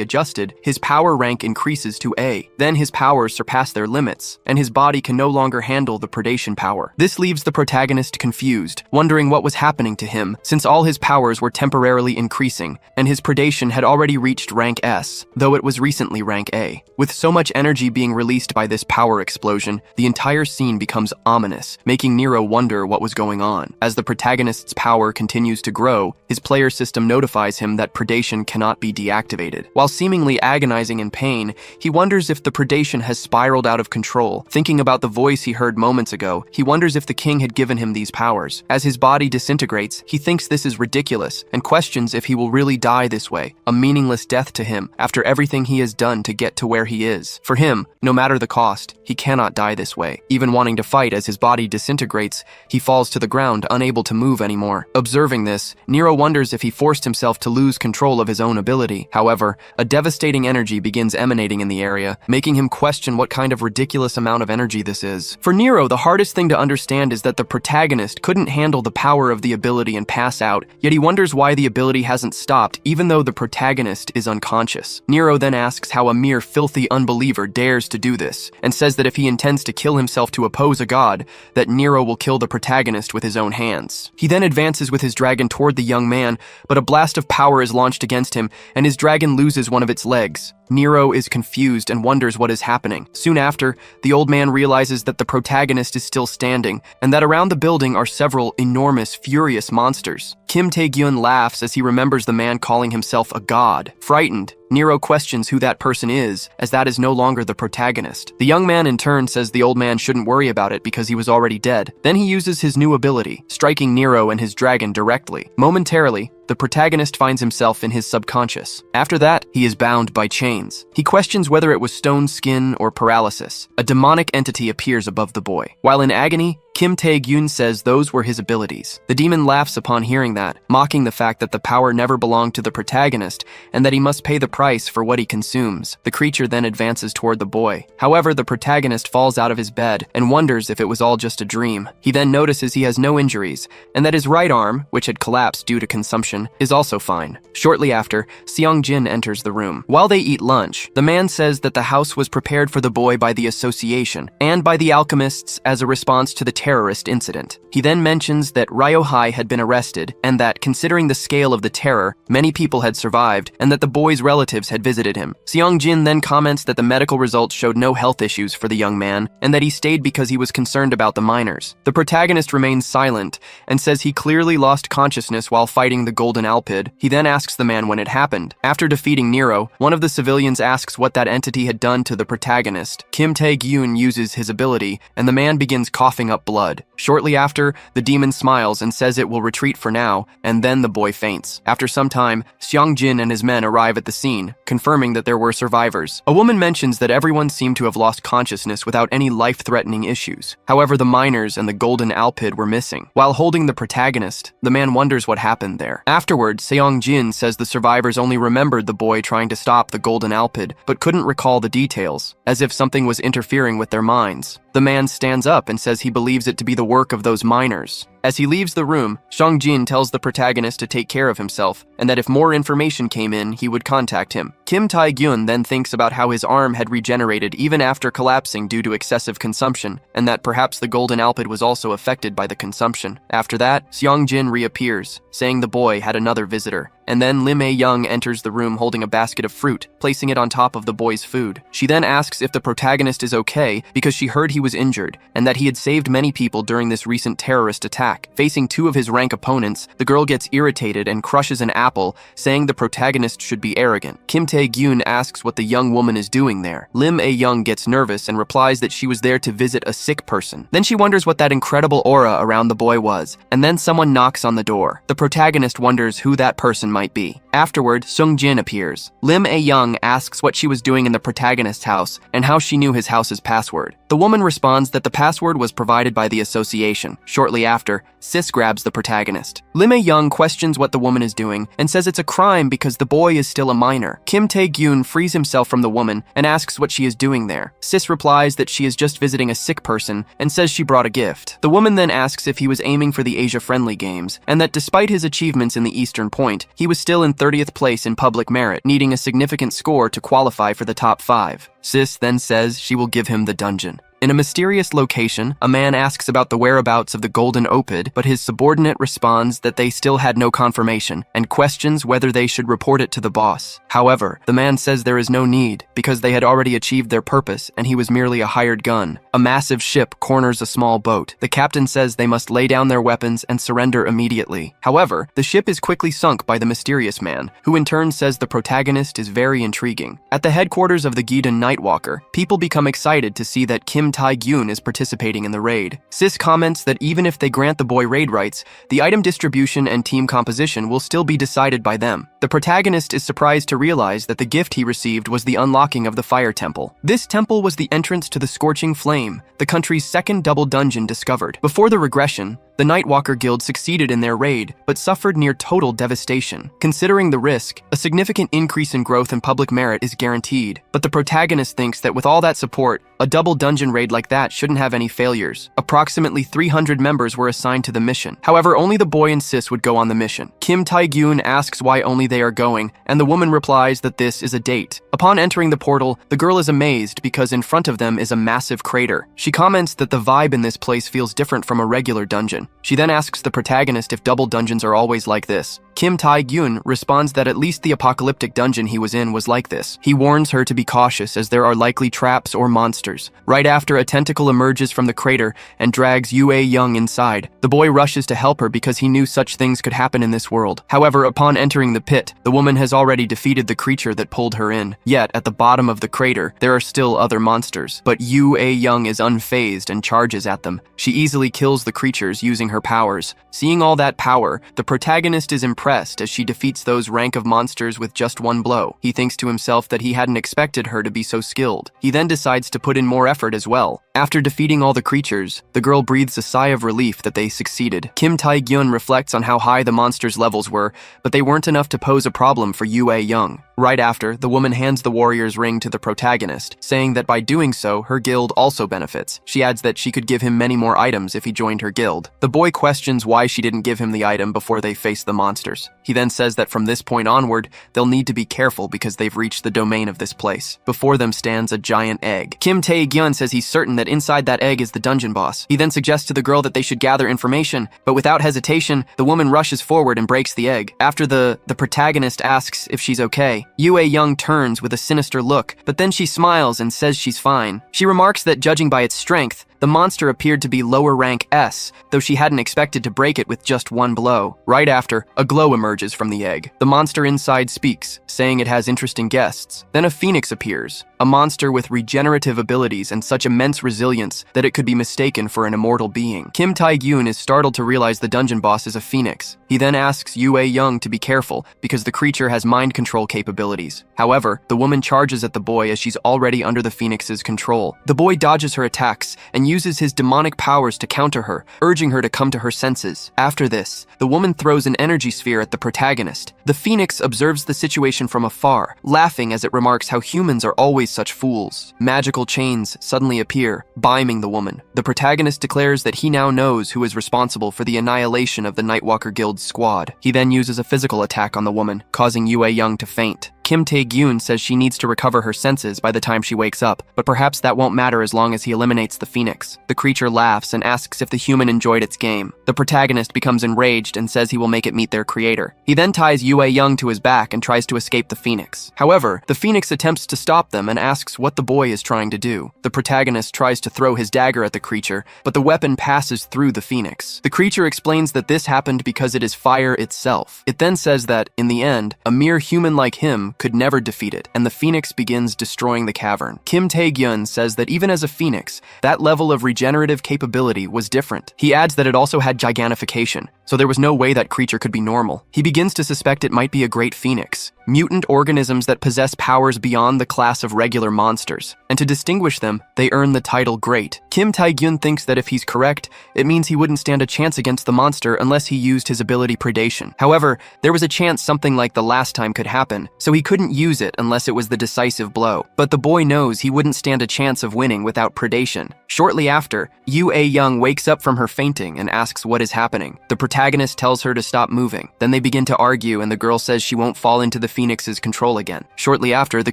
adjusted, his power rank increases to A. Then his powers surpass their limits, and his body can no longer handle the predation power. This leaves the protagonist confused, wondering what was happening to him, since all his powers were temporarily increasing, and his predation had already reached rank S, though it was recently rank A. With so much energy being released by this power explosion, the entire scene becomes ominous, making Nero wonder what was going on. As the protagonist's power continues to grow, his player system notifies him that predation cannot be deactivated. While seemingly agonizing in pain, he wonders if the predation has spiraled out of control. Thinking about the voice he heard moments ago, he wonders if the king had given him these powers. As his body disintegrates, he thinks this is ridiculous and questions if he will really die this way, a meaningless death to him after everything he has done to get to where he is. For him, no matter the cost, he cannot die this way. Even wanting to fight as his body disintegrates, he falls to the ground, unable to move anymore. Observing this, Nero wonders if he forced himself to lose control of his own ability. However, a devastating energy begins emanating in the area, making him question what kind of ridiculous amount of energy this is. For Nero, the hardest thing to understand is that the protagonist couldn't handle the power of the ability and pass out, yet he wonders why the ability hasn't stopped even though the protagonist is unconscious. Nero then asks how a mere filthy unbeliever dares to do this, and says that if he intends to kill himself to oppose a god, that Nero will kill the protagonist with his own hands. He then advances with his dragon toward the young man, but a blast of power is launched against him, and his dragon loses one of its legs. Nero is confused and wonders what is happening. Soon after, the old man realizes that the protagonist is still standing, and that around the building are several enormous, furious monsters. Kim Tae-gyun laughs as he remembers the man calling himself a god. Frightened, Nero questions who that person is, as that is no longer the protagonist. The young man in turn says the old man shouldn't worry about it because he was already dead. Then he uses his new ability, striking Nero and his dragon directly. Momentarily, the protagonist finds himself in his subconscious. After that, he is bound by chains. He questions whether it was stone skin or paralysis. A demonic entity appears above the boy. While in agony, Kim Tae-gyun says those were his abilities. The demon laughs upon hearing that, mocking the fact that the power never belonged to the protagonist and that he must pay the price for what he consumes. The creature then advances toward the boy. However, the protagonist falls out of his bed and wonders if it was all just a dream. He then notices he has no injuries and that his right arm, which had collapsed due to consumption, is also fine. Shortly after, Seong-jin enters the room. While they eat lunch, the man says that the house was prepared for the boy by the association and by the alchemists as a response to the terrorist incident. He then mentions that Ryohei had been arrested and that, considering the scale of the terror, many people had survived and that the boy's relatives had visited him. Seong-jin then comments that the medical results showed no health issues for the young man and that he stayed because he was concerned about the minors. The protagonist remains silent and says he clearly lost consciousness while fighting the Golden Alpid. He then asks the man when it happened. After defeating Nero, one of the civilians asks what that entity had done to the protagonist. Kim Tae-gyun uses his ability, and the man begins coughing up blood. Shortly after, the demon smiles and says it will retreat for now, and then the boy faints. After some time, Seong-jin and his men arrive at the scene, confirming that there were survivors. A woman mentions that everyone seemed to have lost consciousness without any life-threatening issues. However, the miners and the Golden Alpid were missing. While holding the protagonist, the man wonders what happened there. Afterward, Seong-jin says the survivors only remembered the boy trying to stop the Golden Alpid, but couldn't recall the details, as if something was interfering with their minds. The man stands up and says he believes it to be the work of those miners. As he leaves the room, Seong-jin tells the protagonist to take care of himself, and that if more information came in, he would contact him. Kim Tae-gyun then thinks about how his arm had regenerated even after collapsing due to excessive consumption, and that perhaps the Golden Alpid was also affected by the consumption. After that, Seong-jin reappears, saying the boy had another visitor. And then Lim A-young enters the room holding a basket of fruit, placing it on top of the boy's food. She then asks if the protagonist is okay because she heard he was injured, and that he had saved many people during this recent terrorist attack. Facing two of his rank opponents, the girl gets irritated and crushes an apple, saying the protagonist should be arrogant. Kim Tae-gyun asks what the young woman is doing there. Lim A-young gets nervous and replies that she was there to visit a sick person. Then she wonders what that incredible aura around the boy was, and then someone knocks on the door. The protagonist wonders who that person might be. Afterward, Seong-jin appears. Lim A-young asks what she was doing in the protagonist's house and how she knew his house's password. The woman responds that the password was provided by the association. Shortly after, Sis grabs the protagonist. Lim A-young questions what the woman is doing and says it's a crime because the boy is still a minor. Kim Tae-gyun frees himself from the woman and asks what she is doing there. Sis replies that she is just visiting a sick person and says she brought a gift. The woman then asks if he was aiming for the Asia-friendly games and that despite his achievements in the Eastern Point, he was still in 30th place in public merit, needing a significant score to qualify for the top 5. Sis then says she will give him the dungeon. In a mysterious location, a man asks about the whereabouts of the Golden Opid, but his subordinate responds that they still had no confirmation and questions whether they should report it to the boss. However, the man says there is no need because they had already achieved their purpose and he was merely a hired gun. A massive ship corners a small boat. The captain says they must lay down their weapons and surrender immediately. However, the ship is quickly sunk by the mysterious man, who in turn says the protagonist is very intriguing. At the headquarters of the Gidan Nightwalker, people become excited to see that Kim Tae-gyun is participating in the raid. Sis comments that even if they grant the boy raid rights, the item distribution and team composition will still be decided by them. The protagonist is surprised to realize that the gift he received was the unlocking of the Fire Temple. This temple was the entrance to the Scorching Flame, the country's second double dungeon discovered. Before the regression, the Nightwalker Guild succeeded in their raid, but suffered near total devastation. Considering the risk, a significant increase in growth and public merit is guaranteed. But the protagonist thinks that with all that support, a double dungeon raid like that shouldn't have any failures. Approximately 300 members were assigned to the mission. However, only the boy and Sis would go on the mission. Kim Tae-gyun asks why only they are going, and the woman replies that this is a date. Upon entering the portal, the girl is amazed because in front of them is a massive crater. She comments that the vibe in this place feels different from a regular dungeon. She then asks the protagonist if double dungeons are always like this. Kim Tae-gyun responds that at least the apocalyptic dungeon he was in was like this. He warns her to be cautious as there are likely traps or monsters. Right after, a tentacle emerges from the crater and drags Yue Young inside. The boy rushes to help her because he knew such things could happen in this world. However, upon entering the pit, the woman has already defeated the creature that pulled her in. Yet, at the bottom of the crater, there are still other monsters. But Yue Young is unfazed and charges at them. She easily kills the creatures using her powers. Seeing all that power, the protagonist is impressed as she defeats those rank of monsters with just one blow. He thinks to himself that he hadn't expected her to be so skilled. He then decides to put in more effort as well. After defeating all the creatures, the girl breathes a sigh of relief that they succeeded. Kim Tae-gyun reflects on how high the monsters' levels were, but they weren't enough to pose a problem for Yue Young. Right after, the woman hands the warrior's ring to the protagonist, saying that by doing so, her guild also benefits. She adds that she could give him many more items if he joined her guild. The boy questions why she didn't give him the item before they face the monsters. others. He then says that from this point onward, they'll need to be careful because they've reached the domain of this place. Before them stands a giant egg. Kim Tae-gyun says he's certain that inside that egg is the dungeon boss. He then suggests to the girl that they should gather information, but without hesitation, the woman rushes forward and breaks the egg. After the protagonist asks if she's okay, Yue Young turns with a sinister look, but then she smiles and says she's fine. She remarks that judging by its strength, the monster appeared to be lower rank S, though she hadn't expected to break it with just one blow. Right after, a glow emerges from the egg. The monster inside speaks, saying it has interesting guests. Then a phoenix appears, a monster with regenerative abilities and such immense resilience that it could be mistaken for an immortal being. Kim Tae-gyun is startled to realize the dungeon boss is a phoenix. He then asks Yue Young to be careful because the creature has mind control capabilities. However, the woman charges at the boy as she's already under the phoenix's control. The boy dodges her attacks and uses his demonic powers to counter her, urging her to come to her senses. After this, the woman throws an energy sphere at the protagonist. The phoenix observes the situation from afar, laughing as it remarks how humans are always such fools. Magical chains suddenly appear, binding the woman. The protagonist declares that he now knows who is responsible for the annihilation of the Nightwalker Guild's squad. He then uses a physical attack on the woman, causing Yue Young to faint. Kim Tae-gyun says she needs to recover her senses by the time she wakes up, but perhaps that won't matter as long as he eliminates the phoenix. The creature laughs and asks if the human enjoyed its game. The protagonist becomes enraged and says he will make it meet their creator. He then ties Yue Young to his back and tries to escape the phoenix. However, the phoenix attempts to stop them and asks what the boy is trying to do. The protagonist tries to throw his dagger at the creature, but the weapon passes through the phoenix. The creature explains that this happened because it is fire itself. It then says that, in the end, a mere human like him could never defeat it, and the phoenix begins destroying the cavern. Kim Tae-gyun says that even as a phoenix, that level of regenerative capability was different. He adds that it also had gigantification, so there was no way that creature could be normal. He begins to suspect it might be a great phoenix, mutant organisms that possess powers beyond the class of regular monsters, and to distinguish them, they earn the title Great. Kim Tae-gyun thinks that if he's correct, it means he wouldn't stand a chance against the monster unless he used his ability Predation. However, there was a chance something like the last time could happen, so he couldn't use it unless it was the decisive blow. But the boy knows he wouldn't stand a chance of winning without Predation. Shortly after, Yue Young wakes up from her fainting and asks what is happening. The protagonist tells her to stop moving. Then they begin to argue and the girl says she won't fall into the phoenix's control again. Shortly after, the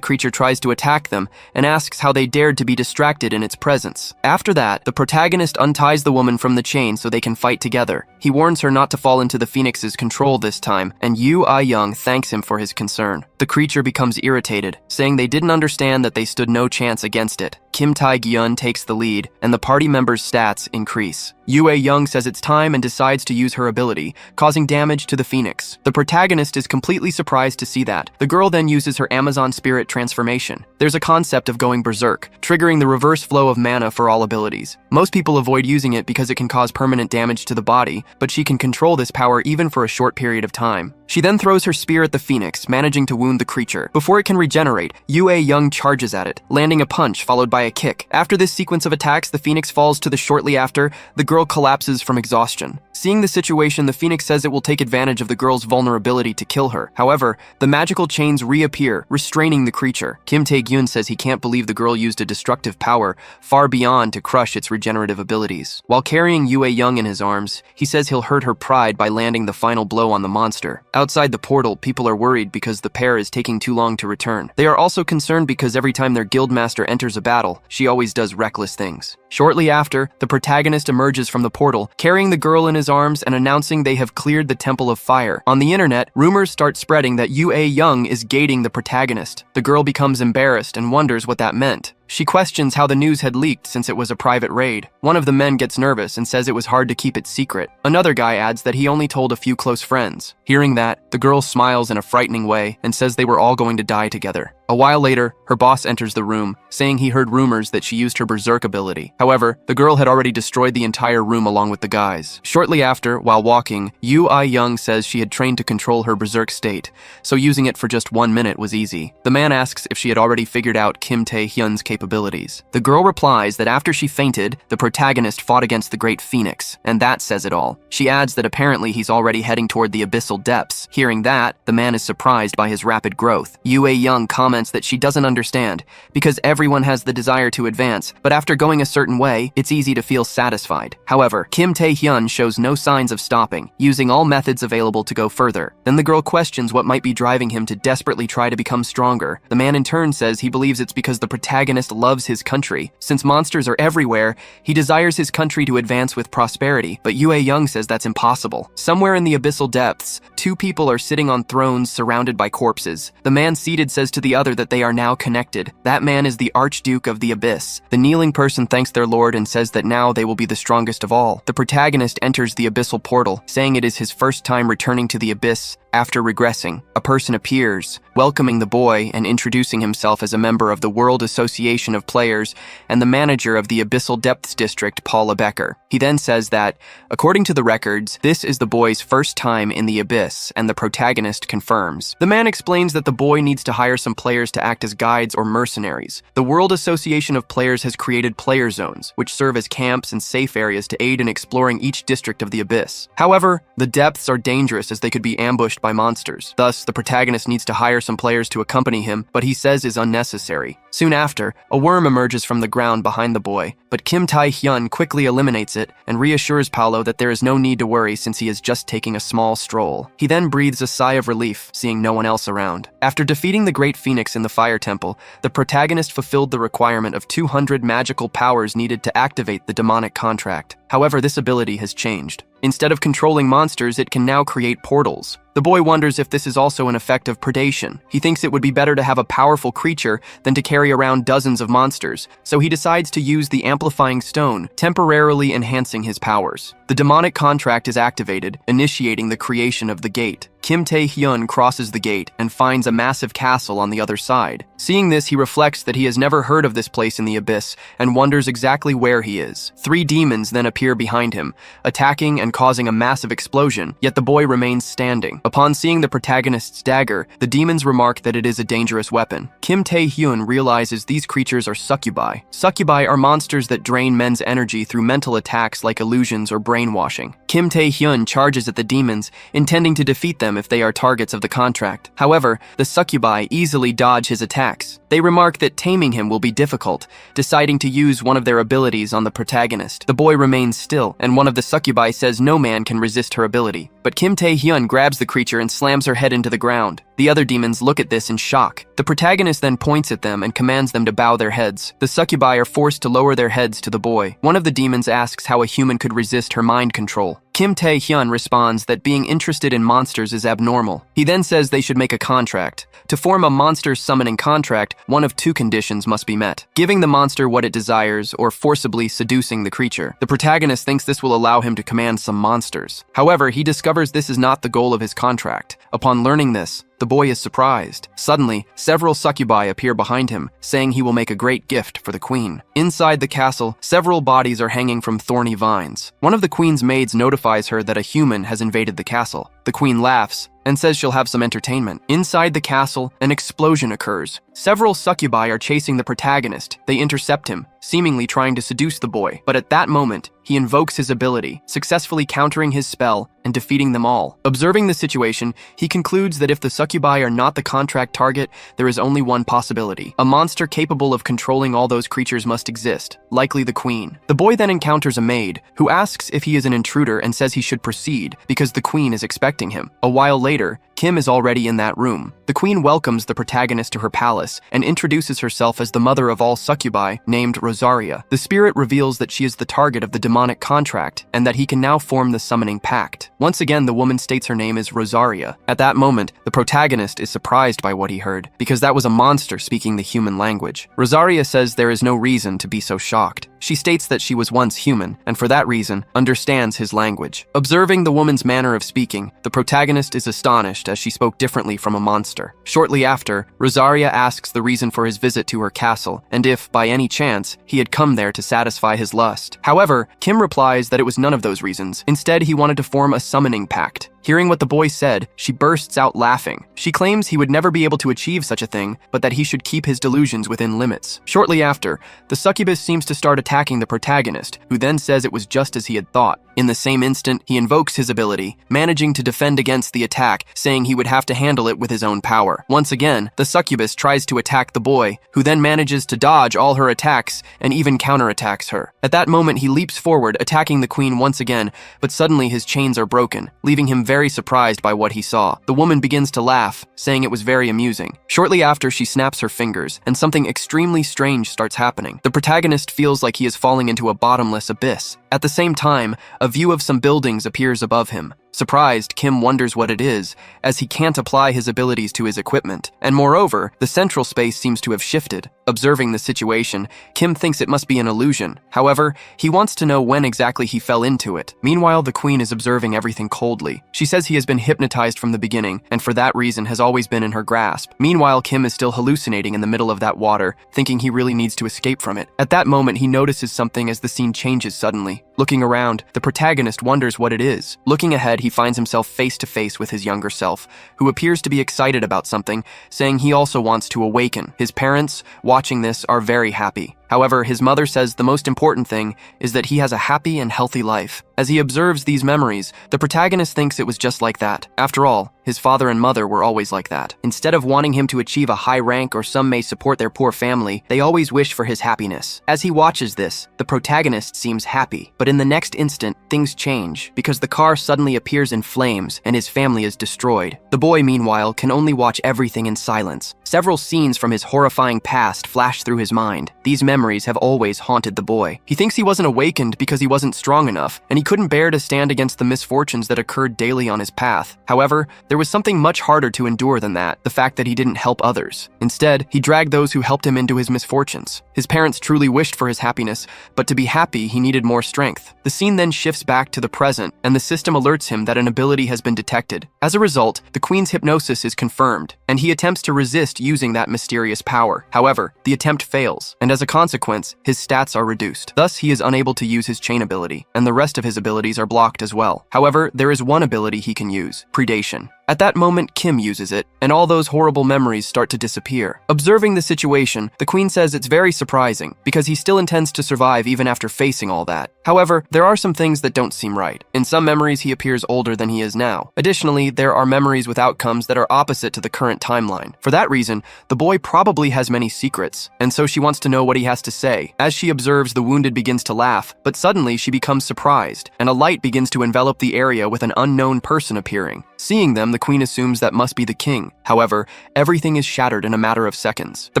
creature tries to attack them and asks how they dared to be distracted in its presence. After that, the protagonist unties the woman from the chain so they can fight together. He warns her not to fall into the phoenix's control this time, and Yue Young thanks him for his concern. The creature becomes irritated, saying they didn't understand that they stood no chance against it. Kim Tae-gyun takes the lead, and the party members' stats increase. Yue Young says it's time and decides to use her ability, causing damage to the phoenix. The protagonist is completely surprised to see that. The girl then uses her Amazon spirit transformation. There's a concept of going berserk, triggering the reverse flow of mana for all abilities. Most people avoid using it because it can cause permanent damage to the body, but she can control this power even for a short period of time. She then throws her spear at the phoenix, managing to wound the creature. Before it can regenerate, Yue Young charges at it, landing a punch followed by a kick. After this sequence of attacks, the phoenix falls to the shortly after, the girl collapses from exhaustion. Seeing the situation, the phoenix says it will take advantage of the girl's vulnerability to kill her. However, the magical chains reappear, restraining the creature. Kim Tae-gyun says he can't believe the girl used a destructive power far beyond to crush its regenerative abilities. While carrying Yue Young in his arms, he says he'll hurt her pride by landing the final blow on the monster. Outside the portal, people are worried because the pair is taking too long to return. They are also concerned because every time their guildmaster enters a battle, she always does reckless things. Shortly after, the protagonist emerges from the portal, carrying the girl in his arms and announcing they have cleared the Temple of Fire. On the internet, rumors start spreading that Yue Young is gating the protagonist. The girl becomes embarrassed and wonders what that meant. She questions how the news had leaked since it was a private raid. One of the men gets nervous and says it was hard to keep it secret. Another guy adds that he only told a few close friends. Hearing that, the girl smiles in a frightening way and says they were all going to die together. A while later, her boss enters the room, saying he heard rumors that she used her berserk ability. However, the girl had already destroyed the entire room along with the guys. Shortly after, while walking, Yue Young says she had trained to control her berserk state, so using it for just 1 minute was easy. The man asks if she had already figured out Kim Tae-hyun's capability. capabilities. The girl replies that after she fainted, the protagonist fought against the Great Phoenix, and that says it all. She adds that apparently he's already heading toward the abyssal depths. Hearing that, the man is surprised by his rapid growth. Yue Young comments that she doesn't understand, because everyone has the desire to advance, but after going a certain way, it's easy to feel satisfied. However, Kim Tae-hyun shows no signs of stopping, using all methods available to go further. Then the girl questions what might be driving him to desperately try to become stronger. The man in turn says he believes it's because the protagonist loves his country. Since monsters are everywhere, he desires his country to advance with prosperity, but Yue Young says that's impossible. Somewhere in the abyssal depths, two people are sitting on thrones surrounded by corpses. The man seated says to the other that they are now connected. That man is the Archduke of the Abyss. The kneeling person thanks their lord and says that now they will be the strongest of all. The protagonist enters the abyssal portal, saying it is his first time returning to the abyss after regressing. A person appears, welcoming the boy and introducing himself as a member of the World Association of Players and the manager of the Abyssal Depths District, Paula Becker. He then says that, according to the records, this is the boy's first time in the abyss, and the protagonist confirms. The man explains that the boy needs to hire some players to act as guides or mercenaries. The World Association of Players has created player zones, which serve as camps and safe areas to aid in exploring each district of the abyss. However, the depths are dangerous as they could be ambushed by monsters. Thus, the protagonist needs to hire some players to accompany him, but he says is unnecessary. Soon after, a worm emerges from the ground behind the boy, but Kim Tae-hyun quickly eliminates it and reassures Paolo that there is no need to worry since he is just taking a small stroll. He then breathes a sigh of relief, seeing no one else around. After defeating the Great Phoenix in the Fire Temple, the protagonist fulfilled the requirement of 200 magical powers needed to activate the demonic contract. However, this ability has changed. Instead of controlling monsters, it can now create portals. The boy wonders if this is also an effect of predation. He thinks it would be better to have a powerful creature than to carry around dozens of monsters, so he decides to use the amplifying stone, temporarily enhancing his powers. The demonic contract is activated, initiating the creation of the gate. Kim Tae-hyun crosses the gate and finds a massive castle on the other side. Seeing this, he reflects that he has never heard of this place in the abyss and wonders exactly where he is. 3 demons then appear behind him, attacking and causing a massive explosion, yet the boy remains standing. Upon seeing the protagonist's dagger, the demons remark that it is a dangerous weapon. Kim Tae-hyun realizes these creatures are succubi. Succubi are monsters that drain men's energy through mental attacks like illusions or brainwashing. Kim Tae-hyun charges at the demons, intending to defeat them if they are targets of the contract. However, the succubi easily dodge his attacks. They remark that taming him will be difficult, deciding to use one of their abilities on the protagonist. The boy remains still, and one of the succubi says no man can resist her ability. But Kim Tae-hyun grabs the creature and slams her head into the ground. The other demons look at this in shock. The protagonist then points at them and commands them to bow their heads. The succubi are forced to lower their heads to the boy. One of the demons asks how a human could resist her mind control. Kim Tae-hyun responds that being interested in monsters is abnormal. He then says they should make a contract. To form a monster summoning contract, one of 2 conditions must be met: giving the monster what it desires or forcibly seducing the creature. The protagonist thinks this will allow him to command some monsters. However, he discovers this is not the goal of his contract. Upon learning this, the boy is surprised. Suddenly, several succubi appear behind him, saying he will make a great gift for the queen. Inside the castle, several bodies are hanging from thorny vines. One of the queen's maids notifies her that a human has invaded the castle. The queen laughs and says she'll have some entertainment. Inside the castle, an explosion occurs. Several succubi are chasing the protagonist. They intercept him, seemingly trying to seduce the boy. But at that moment, he invokes his ability, successfully countering his spell and defeating them all. Observing the situation, he concludes that if the succubi are not the contract target, there is only one possibility. A monster capable of controlling all those creatures must exist, likely the queen. The boy then encounters a maid, who asks if he is an intruder and says he should proceed, because the queen is expecting him. A while later, Kim is already in that room. The queen welcomes the protagonist to her palace and introduces herself as the mother of all succubi, named Rosaria. The spirit reveals that she is the target of the demonic contract and that he can now form the summoning pact. Once again, the woman states her name is Rosaria. At that moment, the protagonist is surprised by what he heard, because that was a monster speaking the human language. Rosaria says there is no reason to be so shocked. She states that she was once human, and for that reason, understands his language. Observing the woman's manner of speaking, the protagonist is astonished as she spoke differently from a monster. Shortly after, Rosaria asks the reason for his visit to her castle, and if, by any chance, he had come there to satisfy his lust. However, Kim replies that it was none of those reasons. Instead, he wanted to form a summoning pact. Hearing what the boy said, she bursts out laughing. She claims he would never be able to achieve such a thing, but that he should keep his delusions within limits. Shortly after, the succubus seems to start attacking the protagonist, who then says it was just as he had thought. In the same instant, he invokes his ability, managing to defend against the attack, saying he would have to handle it with his own power. Once again, the succubus tries to attack the boy, who then manages to dodge all her attacks and even counterattacks her. At that moment, he leaps forward, attacking the queen once again, but suddenly his chains are broken, leaving him very surprised by what he saw. The woman begins to laugh, saying it was very amusing. Shortly after, she snaps her fingers, and something extremely strange starts happening. The protagonist feels like he is falling into a bottomless abyss. At the same time, a view of some buildings appears above him. Surprised, Kim wonders what it is, as he can't apply his abilities to his equipment. And moreover, the central space seems to have shifted. Observing the situation, Kim thinks it must be an illusion. However, he wants to know when exactly he fell into it. Meanwhile, the queen is observing everything coldly. She says he has been hypnotized from the beginning, and for that reason has always been in her grasp. Meanwhile, Kim is still hallucinating in the middle of that water, thinking he really needs to escape from it. At that moment, he notices something as the scene changes suddenly. Looking around, the protagonist wonders what it is. Looking ahead, he finds himself face to face with his younger self, who appears to be excited about something, saying he also wants to awaken. His parents, watching this, are very happy. However, his mother says the most important thing is that he has a happy and healthy life. As he observes these memories, the protagonist thinks it was just like that. After all, his father and mother were always like that. Instead of wanting him to achieve a high rank or some may support their poor family, they always wish for his happiness. As he watches this, the protagonist seems happy. But in the next instant, things change, because the car suddenly appears in flames and his family is destroyed. The boy, meanwhile, can only watch everything in silence. Several scenes from his horrifying past flash through his mind. These memories have always haunted the boy. He thinks he wasn't awakened because he wasn't strong enough, and he couldn't bear to stand against the misfortunes that occurred daily on his path. However, there was something much harder to endure than that, the fact that he didn't help others. Instead, he dragged those who helped him into his misfortunes. His parents truly wished for his happiness, but to be happy, he needed more strength. The scene then shifts back to the present, and the system alerts him that an ability has been detected. As a result, the queen's hypnosis is confirmed, and he attempts to resist using that mysterious power. However, the attempt fails, and as a consequence, his stats are reduced. Thus, he is unable to use his chain ability, and the rest of his abilities are blocked as well. However, there is one ability he can use: predation. At that moment, Kim uses it, and all those horrible memories start to disappear. Observing the situation, the queen says it's very surprising, because he still intends to survive even after facing all that. However, there are some things that don't seem right. In some memories, he appears older than he is now. Additionally, there are memories with outcomes that are opposite to the current timeline. For that reason, the boy probably has many secrets, and so she wants to know what he has to say. As she observes, the wounded begins to laugh, but suddenly she becomes surprised, and a light begins to envelop the area with an unknown person appearing. Seeing them, the queen assumes that must be the king. However, everything is shattered in a matter of seconds. The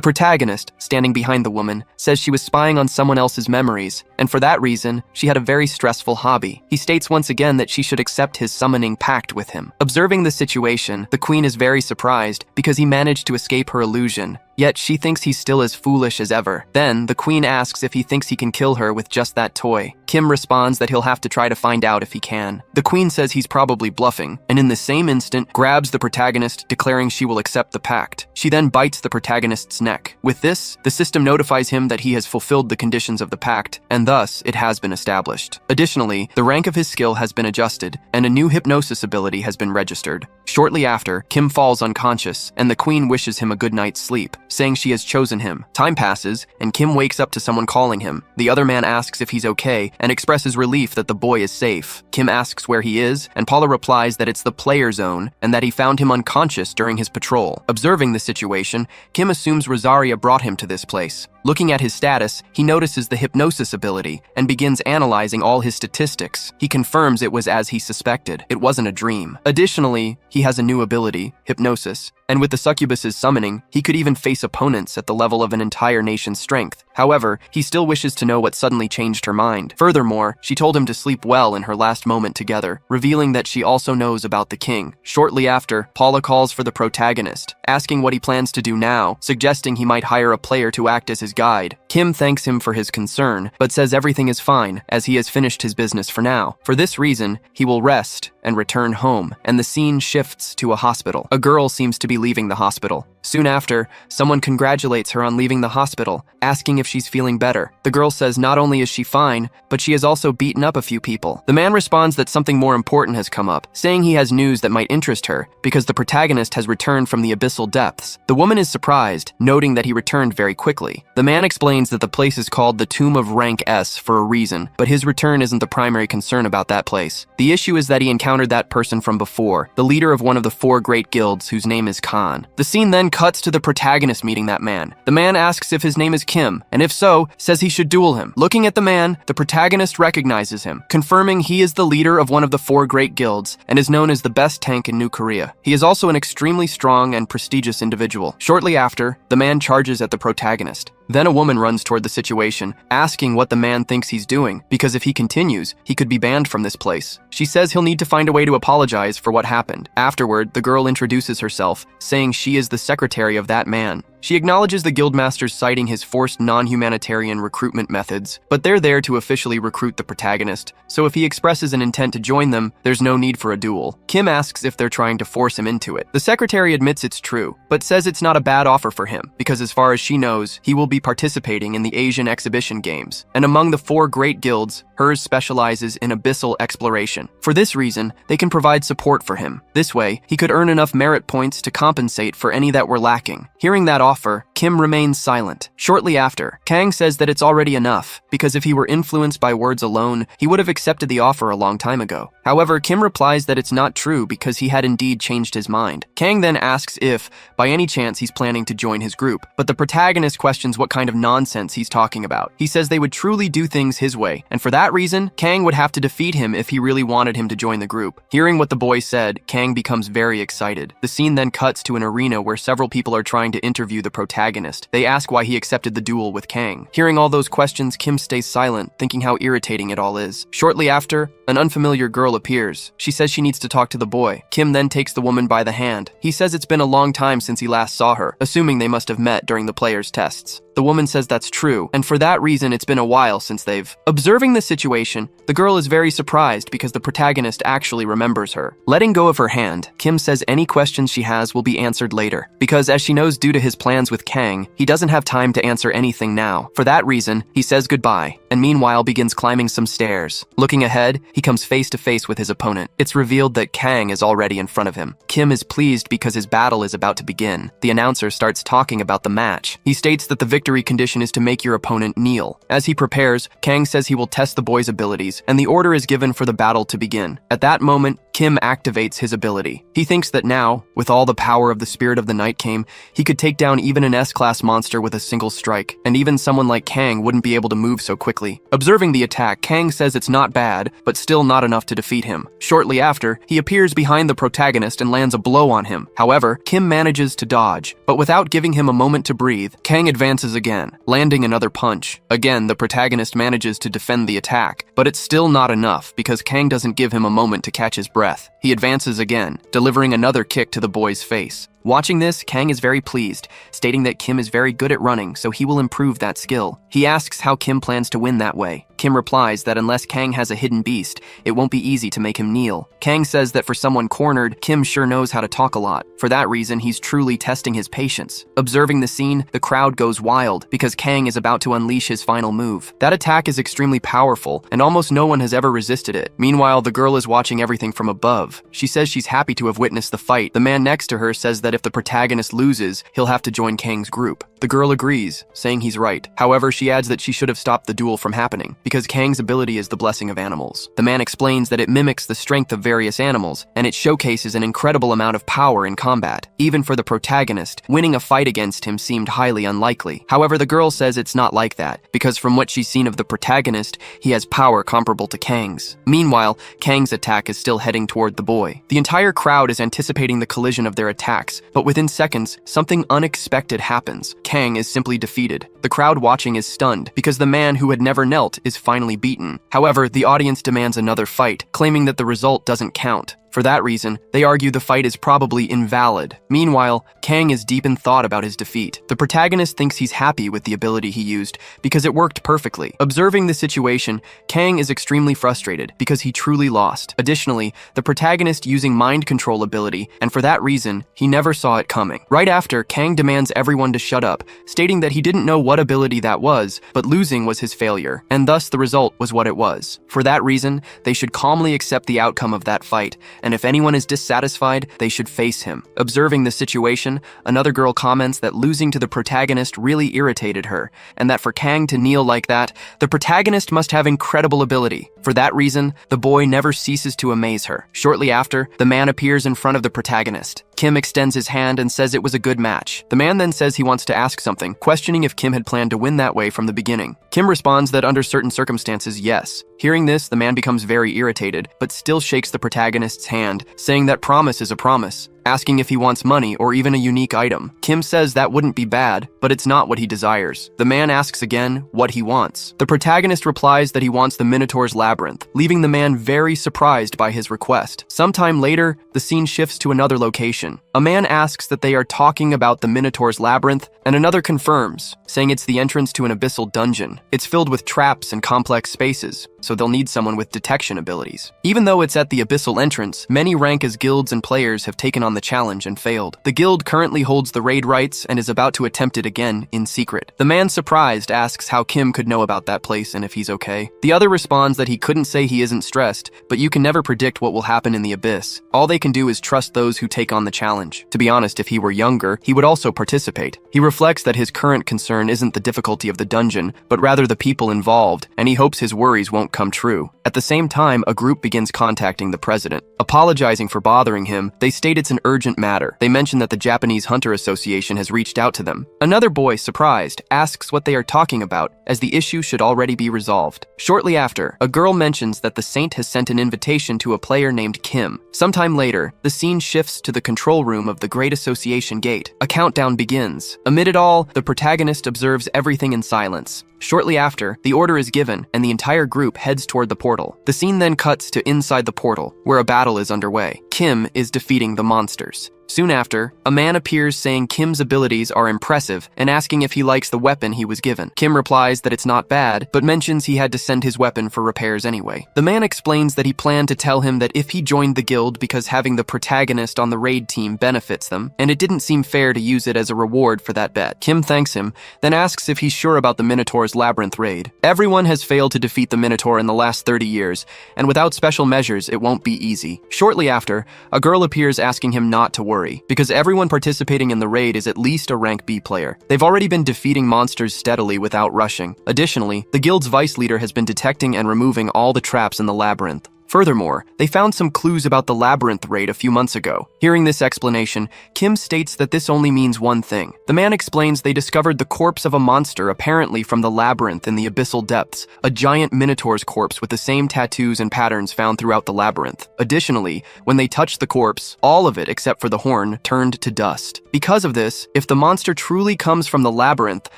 protagonist, standing behind the woman, says she was spying on someone else's memories, and for that reason, she had a very stressful hobby. He states once again that she should accept his summoning pact with him. Observing the situation, the queen is very surprised because he managed to escape her illusion. Yet she thinks he's still as foolish as ever. Then, the queen asks if he thinks he can kill her with just that toy. Kim responds that he'll have to try to find out if he can. The queen says he's probably bluffing, and in the same instant, grabs the protagonist, declaring she will accept the pact. She then bites the protagonist's neck. With this, the system notifies him that he has fulfilled the conditions of the pact, and thus, it has been established. Additionally, the rank of his skill has been adjusted, and a new hypnosis ability has been registered. Shortly after, Kim falls unconscious, and the queen wishes him a good night's sleep, saying she has chosen him. Time passes, and Kim wakes up to someone calling him. The other man asks if he's okay, and expresses relief that the boy is safe. Kim asks where he is, and Paula replies that it's the player zone, and that he found him unconscious during his patrol. Observing the situation, Kim assumes Rosaria brought him to this place. Looking at his status, he notices the hypnosis ability and begins analyzing all his statistics. He confirms it was as he suspected. It wasn't a dream. Additionally, he has a new ability, hypnosis, and with the succubus's summoning, he could even face opponents at the level of an entire nation's strength. However, he still wishes to know what suddenly changed her mind. Furthermore, she told him to sleep well in her last moment together, revealing that she also knows about the king. Shortly after, Paula calls for the protagonist, asking what he plans to do now, suggesting he might hire a player to act as his guide. Kim thanks him for his concern, but says everything is fine, as he has finished his business for now. For this reason, he will rest and return home, and the scene shifts to a hospital. A girl seems to be leaving the hospital. Soon after, someone congratulates her on leaving the hospital, asking if she's feeling better. The girl says not only is she fine, but she has also beaten up a few people. The man responds that something more important has come up, saying he has news that might interest her because the protagonist has returned from the abyssal depths. The woman is surprised, noting that he returned very quickly. The man explains that the place is called the Tomb of Rank S for a reason, but his return isn't the primary concern about that place. The issue is that he encountered that person from before, the leader of one of the 4 great guilds whose name is Khan. The scene then cuts to the protagonist meeting that man. The man asks if his name is Kim, and if so, says he should duel him. Looking at the man, the protagonist recognizes him, confirming he is the leader of one of the 4 great guilds and is known as the best tank in New Korea. He is also an extremely strong and prestigious individual. Shortly after, the man charges at the protagonist. Then a woman runs toward the situation, asking what the man thinks he's doing, because if he continues, he could be banned from this place. She says he'll need to find a way to apologize for what happened. Afterward, the girl introduces herself, saying she is the secretary of that man. She acknowledges the guildmasters citing his forced non-humanitarian recruitment methods, but they're there to officially recruit the protagonist, so if he expresses an intent to join them, there's no need for a duel. Kim asks if they're trying to force him into it. The secretary admits it's true, but says it's not a bad offer for him, because as far as she knows, he will be participating in the Asian Exhibition Games, and among the 4 great guilds, hers specializes in abyssal exploration. For this reason, they can provide support for him. This way, he could earn enough merit points to compensate for any that were lacking. Hearing that offer, Kim remains silent. Shortly after, Kang says that it's already enough, because if he were influenced by words alone, he would have accepted the offer a long time ago. However, Kim replies that it's not true because he had indeed changed his mind. Kang then asks if, by any chance, he's planning to join his group, but the protagonist questions what kind of nonsense he's talking about. He says they would truly do things his way, and for that reason, Kang would have to defeat him if he really wanted him to join the group. Hearing what the boy said, Kang becomes very excited. The scene then cuts to an arena where several people are trying to interview the protagonist. They ask why he accepted the duel with Kang. Hearing all those questions, Kim stays silent, thinking how irritating it all is. Shortly after, an unfamiliar girl appears. She says she needs to talk to the boy. Kim then takes the woman by the hand. He says it's been a long time since he last saw her, assuming they must have met during the players' tests. The woman says that's true, and for that reason it's been a while since they've... Observing the situation, the girl is very surprised because the protagonist actually remembers her. Letting go of her hand, Kim says any questions she has will be answered later, because as she knows due to his plans with Kang, he doesn't have time to answer anything now. For that reason, he says goodbye, and meanwhile begins climbing some stairs. Looking ahead, he comes face to face with his opponent. It's revealed that Kang is already in front of him. Kim is pleased because his battle is about to begin. The announcer starts talking about the match. He states that the victory condition is to make your opponent kneel. As he prepares, Kang says he will test the boy's abilities, and the order is given for the battle to begin. At that moment, Kim activates his ability. He thinks that now, with all the power of the Spirit of the Night came, he could take down even an S-class monster with a single strike, and even someone like Kang wouldn't be able to move so quickly. Observing the attack, Kang says it's not bad, but still not enough to defeat him. Shortly after, he appears behind the protagonist and lands a blow on him. However, Kim manages to dodge, but without giving him a moment to breathe, Kang advances again, landing another punch. Again, the protagonist manages to defend the attack, but it's still not enough because Kang doesn't give him a moment to catch his breath. He advances again, delivering another kick to the boy's face. Watching this, Kang is very pleased, stating that Kim is very good at running, so he will improve that skill. He asks how Kim plans to win that way. Kim replies that unless Kang has a hidden beast, it won't be easy to make him kneel. Kang says that for someone cornered, Kim sure knows how to talk a lot. For that reason, he's truly testing his patience. Observing the scene, the crowd goes wild because Kang is about to unleash his final move. That attack is extremely powerful, and almost no one has ever resisted it. Meanwhile, the girl is watching everything from above. She says she's happy to have witnessed the fight. The man next to her says that if the protagonist loses, he'll have to join Kang's group. The girl agrees, saying he's right. However, she adds that she should have stopped the duel from happening, because Kang's ability is the blessing of animals. The man explains that it mimics the strength of various animals, and it showcases an incredible amount of power in combat. Even for the protagonist, winning a fight against him seemed highly unlikely. However, the girl says it's not like that, because from what she's seen of the protagonist, he has power comparable to Kang's. Meanwhile, Kang's attack is still heading toward the boy. The entire crowd is anticipating the collision of their attacks, but within seconds, something unexpected happens. Kang is simply defeated. The crowd watching is stunned because the man who had never knelt is finally beaten. However, the audience demands another fight, claiming that the result doesn't count. For that reason, they argue the fight is probably invalid. Meanwhile, Kang is deep in thought about his defeat. The protagonist thinks he's happy with the ability he used because it worked perfectly. Observing the situation, Kang is extremely frustrated because he truly lost. Additionally, the protagonist using mind control ability, and for that reason, he never saw it coming. Right after, Kang demands everyone to shut up, stating that he didn't know what ability that was, but losing was his failure, and thus the result was what it was. For that reason, they should calmly accept the outcome of that fight, and if anyone is dissatisfied, they should face him. Observing the situation, another girl comments that losing to the protagonist really irritated her, and that for Kang to kneel like that, the protagonist must have incredible ability. For that reason, the boy never ceases to amaze her. Shortly after, the man appears in front of the protagonist. Kim extends his hand and says it was a good match. The man then says he wants to ask something, questioning if Kim had planned to win that way from the beginning. Kim responds that under certain circumstances, yes. Hearing this, the man becomes very irritated, but still shakes the protagonist's hand, saying that promise is a promise, asking if he wants money or even a unique item. Kim says that wouldn't be bad, but it's not what he desires. The man asks again what he wants. The protagonist replies that he wants the Minotaur's labyrinth, leaving the man very surprised by his request. Sometime later, the scene shifts to another location. A man asks that they are talking about the Minotaur's labyrinth, and another confirms, saying it's the entrance to an abyssal dungeon. It's filled with traps and complex spaces, so they'll need someone with detection abilities. Even though it's at the abyssal entrance, many rank as guilds and players have taken on the challenge and failed. The guild currently holds the raid rights and is about to attempt it again in secret. The man, surprised, asks how Kim could know about that place and if he's okay. The other responds that he couldn't say he isn't stressed, but you can never predict what will happen in the abyss. All they can do is trust those who take on the challenge. To be honest, if he were younger, he would also participate. He reflects that his current concern isn't the difficulty of the dungeon, but rather the people involved, and he hopes his worries won't come true. At the same time, a group begins contacting the president. Apologizing for bothering him, they state it's an urgent matter. They mention that the Japanese Hunter Association has reached out to them. Another boy, surprised, asks what they are talking about, as the issue should already be resolved. Shortly after, a girl mentions that the saint has sent an invitation to a player named Kim. Sometime later, the scene shifts to the control room of the Great Association Gate. A countdown begins. Amid it all, the protagonist observes everything in silence. Shortly after, the order is given, and the entire group heads toward the portal. The scene then cuts to inside the portal, where a battle is underway. Kim is defeating the monsters. Soon after, a man appears saying Kim's abilities are impressive and asking if he likes the weapon he was given. Kim replies that it's not bad, but mentions he had to send his weapon for repairs anyway. The man explains that he planned to tell him that if he joined the guild because having the protagonist on the raid team benefits them, and it didn't seem fair to use it as a reward for that bet. Kim thanks him, then asks if he's sure about the Minotaur's labyrinth raid. Everyone has failed to defeat the Minotaur in the last 30 years, and without special measures, it won't be easy. Shortly after, a girl appears asking him not to worry, because everyone participating in the raid is at least a rank B player. They've already been defeating monsters steadily without rushing. Additionally, the guild's vice leader has been detecting and removing all the traps in the labyrinth. Furthermore, they found some clues about the labyrinth raid a few months ago. Hearing this explanation, Kim states that this only means one thing. The man explains they discovered the corpse of a monster apparently from the labyrinth in the abyssal depths, a giant minotaur's corpse with the same tattoos and patterns found throughout the labyrinth. Additionally, when they touched the corpse, all of it except for the horn turned to dust. Because of this, if the monster truly comes from the labyrinth,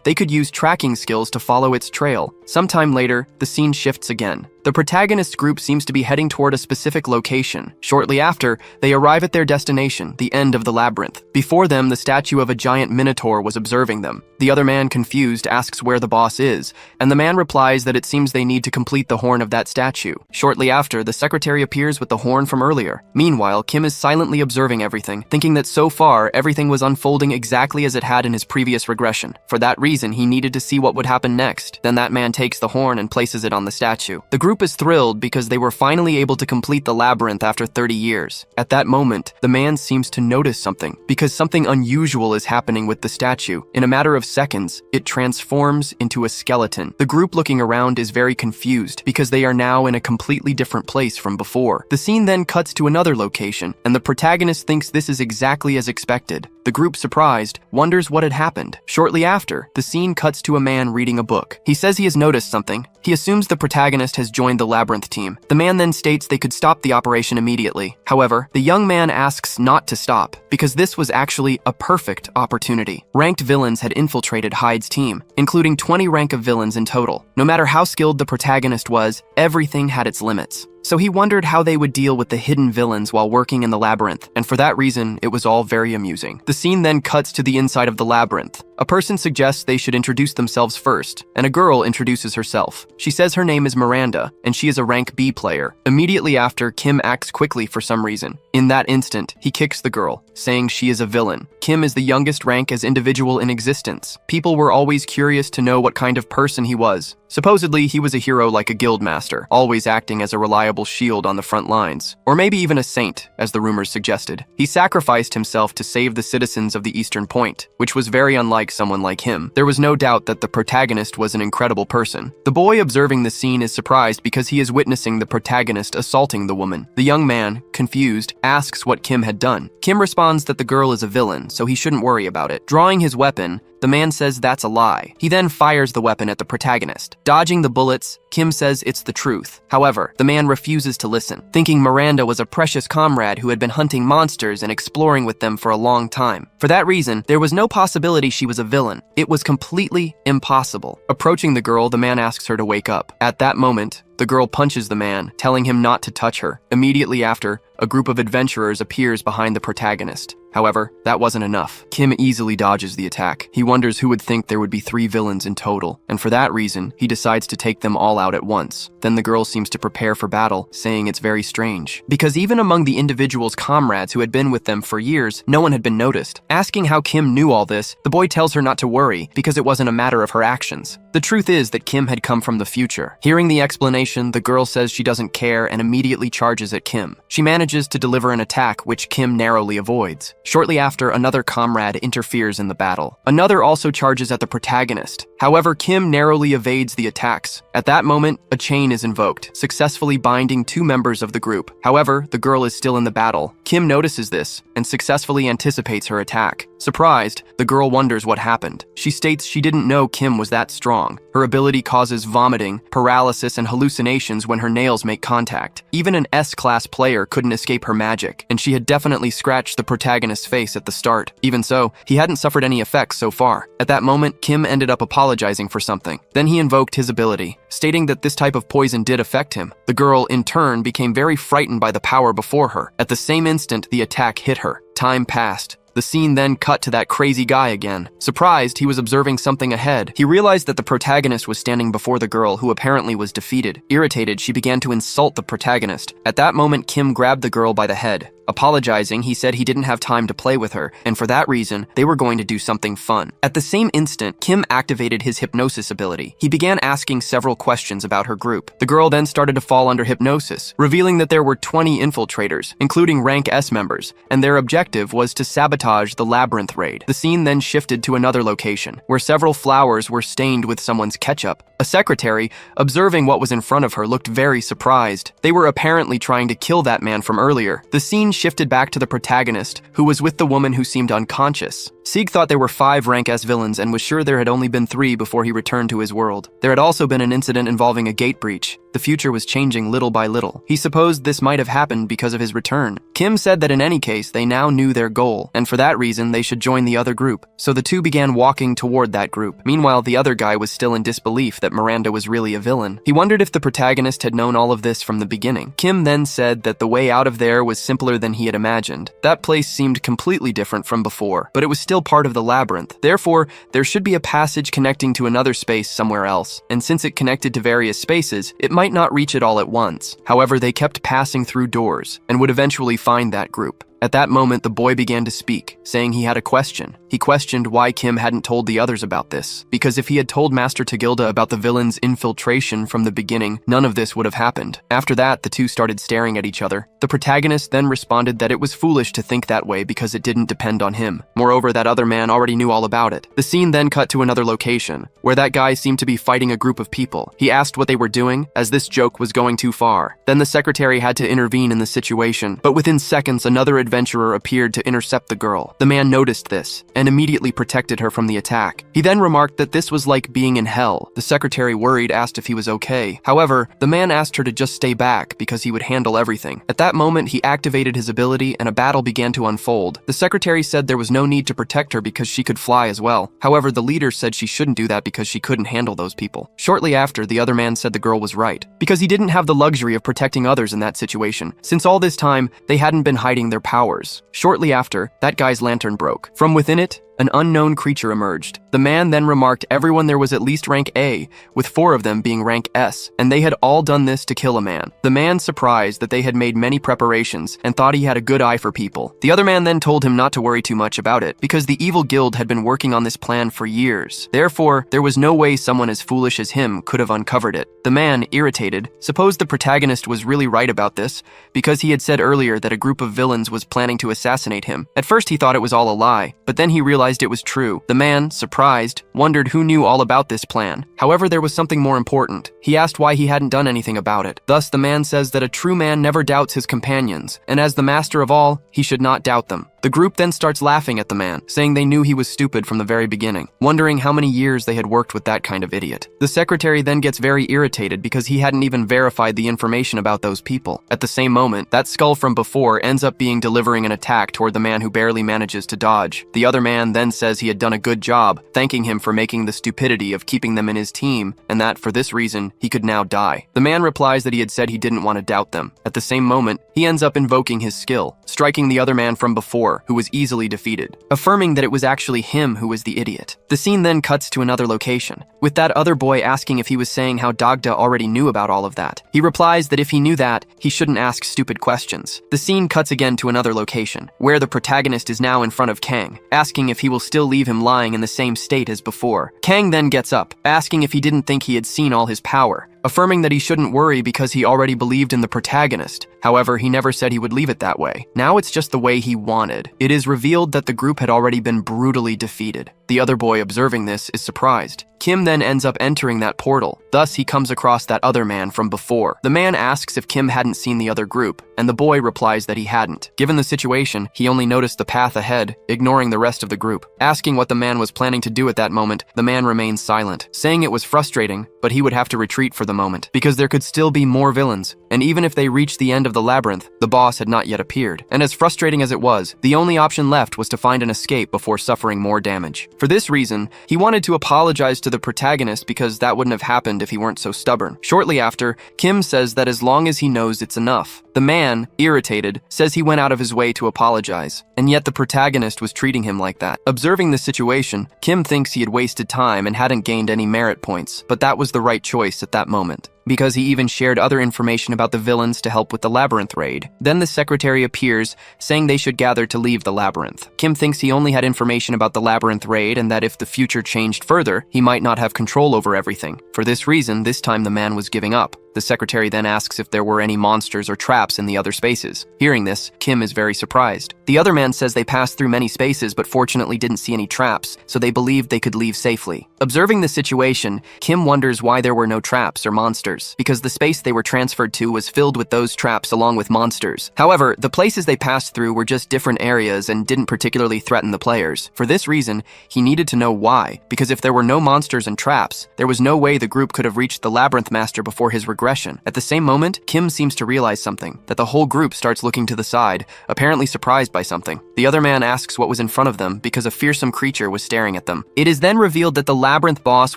they could use tracking skills to follow its trail. Sometime later, the scene shifts again. The protagonist group seems to be heading toward a specific location. Shortly after, they arrive at their destination, the end of the labyrinth. Before them, the statue of a giant minotaur was observing them. The other man, confused, asks where the boss is, and the man replies that it seems they need to complete the horn of that statue. Shortly after, the secretary appears with the horn from earlier. Meanwhile, Kim is silently observing everything, thinking that so far, everything was unfolding exactly as it had in his previous regression. For that reason, he needed to see what would happen next. Then that man takes the horn and places it on the statue. The group is thrilled because they were finally able to complete the labyrinth after 30 years. At that moment, the man seems to notice something, because something unusual is happening with the statue. In a matter of seconds, it transforms into a skeleton. The group looking around is very confused because they are now in a completely different place from before. The scene then cuts to another location, and the protagonist thinks this is exactly as expected. The group, surprised, wonders what had happened. Shortly after, the scene cuts to a man reading a book. He says he has noticed something. He assumes the protagonist has joined the labyrinth team. The man then states they could stop the operation immediately. However, the young man asks not to stop, because this was actually a perfect opportunity. Ranked villains had infiltrated Hyde's team, including 20 rank of villains in total. No matter how skilled the protagonist was, everything had its limits. So he wondered how they would deal with the hidden villains while working in the labyrinth, and for that reason, it was all very amusing. The scene then cuts to the inside of the labyrinth. A person suggests they should introduce themselves first, and a girl introduces herself. She says her name is Miranda, and she is a rank B player. Immediately after, Kim acts quickly for some reason. In that instant, he kicks the girl, saying she is a villain. Kim is the youngest rank as individual in existence. People were always curious to know what kind of person he was. Supposedly, he was a hero like a guildmaster, always acting as a reliable shield on the front lines. Or maybe even a saint, as the rumors suggested. He sacrificed himself to save the citizens of the Eastern Point, which was very unlike someone like him. There was no doubt that the protagonist was an incredible person. The boy observing the scene is surprised because he is witnessing the protagonist assaulting the woman. The young man, confused, asks what Kim had done. Kim responds that the girl is a villain, so he shouldn't worry about it. Drawing his weapon, the man says that's a lie. He then fires the weapon at the protagonist. Dodging the bullets, Kim says it's the truth. However, the man refuses to listen, thinking Miranda was a precious comrade who had been hunting monsters and exploring with them for a long time. For that reason, there was no possibility she was a villain. It was completely impossible. Approaching the girl, the man asks her to wake up. At that moment, the girl punches the man, telling him not to touch her. Immediately after, a group of adventurers appears behind the protagonist. However, that wasn't enough. Kim easily dodges the attack. He wonders who would think there would be 3 villains in total, and for that reason, he decides to take them all out at once. Then the girl seems to prepare for battle, saying it's very strange. Because even among the individual's comrades who had been with them for years, no one had been noticed. Asking how Kim knew all this, the boy tells her not to worry, because it wasn't a matter of her actions. The truth is that Kim had come from the future. Hearing the explanation, the girl says she doesn't care and immediately charges at Kim. She manages to deliver an attack, which Kim narrowly avoids. Shortly after, another comrade interferes in the battle. Another also charges at the protagonist. However, Kim narrowly evades the attacks. At that moment, a chain is invoked, successfully binding 2 members of the group. However, the girl is still in the battle. Kim notices this and successfully anticipates her attack. Surprised, the girl wonders what happened. She states she didn't know Kim was that strong. Her ability causes vomiting, paralysis, and hallucinations when her nails make contact. Even an S-class player couldn't escape her magic, and she had definitely scratched the protagonist's face at the start. Even so, he hadn't suffered any effects so far. At that moment, Kim ended up apologizing for something. Then he invoked his ability, stating that this type of poison did affect him. The girl, in turn, became very frightened by the power before her. At the same instant, the attack hit her. Time passed. The scene then cut to that crazy guy again. Surprised, he was observing something ahead. He realized that the protagonist was standing before the girl, who apparently was defeated. Irritated, she began to insult the protagonist. At that moment, Kim grabbed the girl by the head. Apologizing, he said he didn't have time to play with her, and for that reason, they were going to do something fun. At the same instant, Kim activated his hypnosis ability. He began asking several questions about her group. The girl then started to fall under hypnosis, revealing that there were 20 infiltrators, including rank S members, and their objective was to sabotage the labyrinth raid. The scene then shifted to another location, where several flowers were stained with someone's ketchup. A secretary, observing what was in front of her, looked very surprised. They were apparently trying to kill that man from earlier. The scene shifted back to the protagonist, who was with the woman who seemed unconscious. Sieg thought there were 5 rank S villains and was sure there had only been 3 before he returned to his world. There had also been an incident involving a gate breach. The future was changing little by little. He supposed this might have happened because of his return. Kim said that in any case, they now knew their goal, and for that reason, they should join the other group. So the two began walking toward that group. Meanwhile, the other guy was still in disbelief that Miranda was really a villain. He wondered if the protagonist had known all of this from the beginning. Kim then said that the way out of there was simpler than he had imagined. That place seemed completely different from before, but it was still part of the labyrinth. Therefore, there should be a passage connecting to another space somewhere else, and since it connected to various spaces, it might not reach it all at once. However, they kept passing through doors, and would eventually find that group. At that moment, the boy began to speak, saying he had a question. He questioned why Kim hadn't told the others about this, because if he had told Master Tagilda about the villain's infiltration from the beginning, none of this would have happened. After that, the two started staring at each other. The protagonist then responded that it was foolish to think that way because it didn't depend on him. Moreover, that other man already knew all about it. The scene then cut to another location, where that guy seemed to be fighting a group of people. He asked what they were doing, as this joke was going too far. Then the secretary had to intervene in the situation, but within seconds, another adventure adventurer appeared to intercept the girl. The man noticed this and immediately protected her from the attack. He then remarked that this was like being in hell. The secretary, worried, asked if he was okay. However, the man asked her to just stay back because he would handle everything. At that moment, he activated his ability and a battle began to unfold. The secretary said there was no need to protect her because she could fly as well. However, the leader said she shouldn't do that because she couldn't handle those people. Shortly after, the other man said the girl was right, because he didn't have the luxury of protecting others in that situation, since all this time, they hadn't been hiding their powers. Shortly after, that guy's lantern broke. From within it, an unknown creature emerged. The man then remarked everyone there was at least rank A, with 4 of them being rank S, and they had all done this to kill a man. The man, surprised that they had made many preparations and thought he had a good eye for people. The other man then told him not to worry too much about it, because the evil guild had been working on this plan for years. Therefore, there was no way someone as foolish as him could have uncovered it. The man, irritated, supposed the protagonist was really right about this, because he had said earlier that a group of villains was planning to assassinate him. At first he thought it was all a lie, but then he realized it was true. The man, surprised, wondered who knew all about this plan. However, there was something more important. He asked why he hadn't done anything about it. Thus, the man says that a true man never doubts his companions, and as the master of all, he should not doubt them. The group then starts laughing at the man, saying they knew he was stupid from the very beginning, wondering how many years they had worked with that kind of idiot. The secretary then gets very irritated because he hadn't even verified the information about those people. At the same moment, that skull from before ends up being delivering an attack toward the man who barely manages to dodge. The other man then says he had done a good job, thanking him for making the stupidity of keeping them in his team, and that for this reason, he could now die. The man replies that he had said he didn't want to doubt them. At the same moment, he ends up invoking his skill, striking the other man from before, who was easily defeated, affirming that it was actually him who was the idiot. The scene then cuts to another location, with that other boy asking if he was saying how Dagda already knew about all of that. He replies that if he knew that, he shouldn't ask stupid questions. The scene cuts again to another location, where the protagonist is now in front of Kang, asking if he will still leave him lying in the same state as before. Kang then gets up, asking if he didn't think he had seen all his power, affirming that he shouldn't worry because he already believed in the protagonist. However, he never said he would leave it that way. Now it's just the way he wanted. It is revealed that the group had already been brutally defeated. The other boy observing this is surprised. Kim then ends up entering that portal. Thus, he comes across that other man from before. The man asks if Kim hadn't seen the other group, and the boy replies that he hadn't. Given the situation, he only noticed the path ahead, ignoring the rest of the group. Asking what the man was planning to do at that moment, the man remains silent, saying it was frustrating, but he would have to retreat for the moment, because there could still be more villains, and even if they reached the end of the labyrinth, the boss had not yet appeared. And as frustrating as it was, the only option left was to find an escape before suffering more damage. For this reason, he wanted to apologize to the protagonist because that wouldn't have happened if he weren't so stubborn. Shortly after, Kim says that as long as he knows it's enough. The man, irritated, says he went out of his way to apologize, and yet the protagonist was treating him like that. Observing the situation, Kim thinks he had wasted time and hadn't gained any merit points, but that was the right choice at that moment, because he even shared other information about the villains to help with the labyrinth raid. Then the secretary appears, saying they should gather to leave the labyrinth. Kim thinks he only had information about the labyrinth raid and that if the future changed further, he might not have control over everything. For this reason, this time the man was giving up. The secretary then asks if there were any monsters or traps in the other spaces. Hearing this, Kim is very surprised. The other man says they passed through many spaces but fortunately didn't see any traps, so they believed they could leave safely. Observing the situation, Kim wonders why there were no traps or monsters, because the space they were transferred to was filled with those traps along with monsters. However, the places they passed through were just different areas and didn't particularly threaten the players. For this reason, he needed to know why, because if there were no monsters and traps, there was no way the group could have reached the Labyrinth Master before his regression. At the same moment, Kim seems to realize something, that the whole group starts looking to the side, apparently surprised by something. The other man asks what was in front of them because a fearsome creature was staring at them. It is then revealed that the labyrinth boss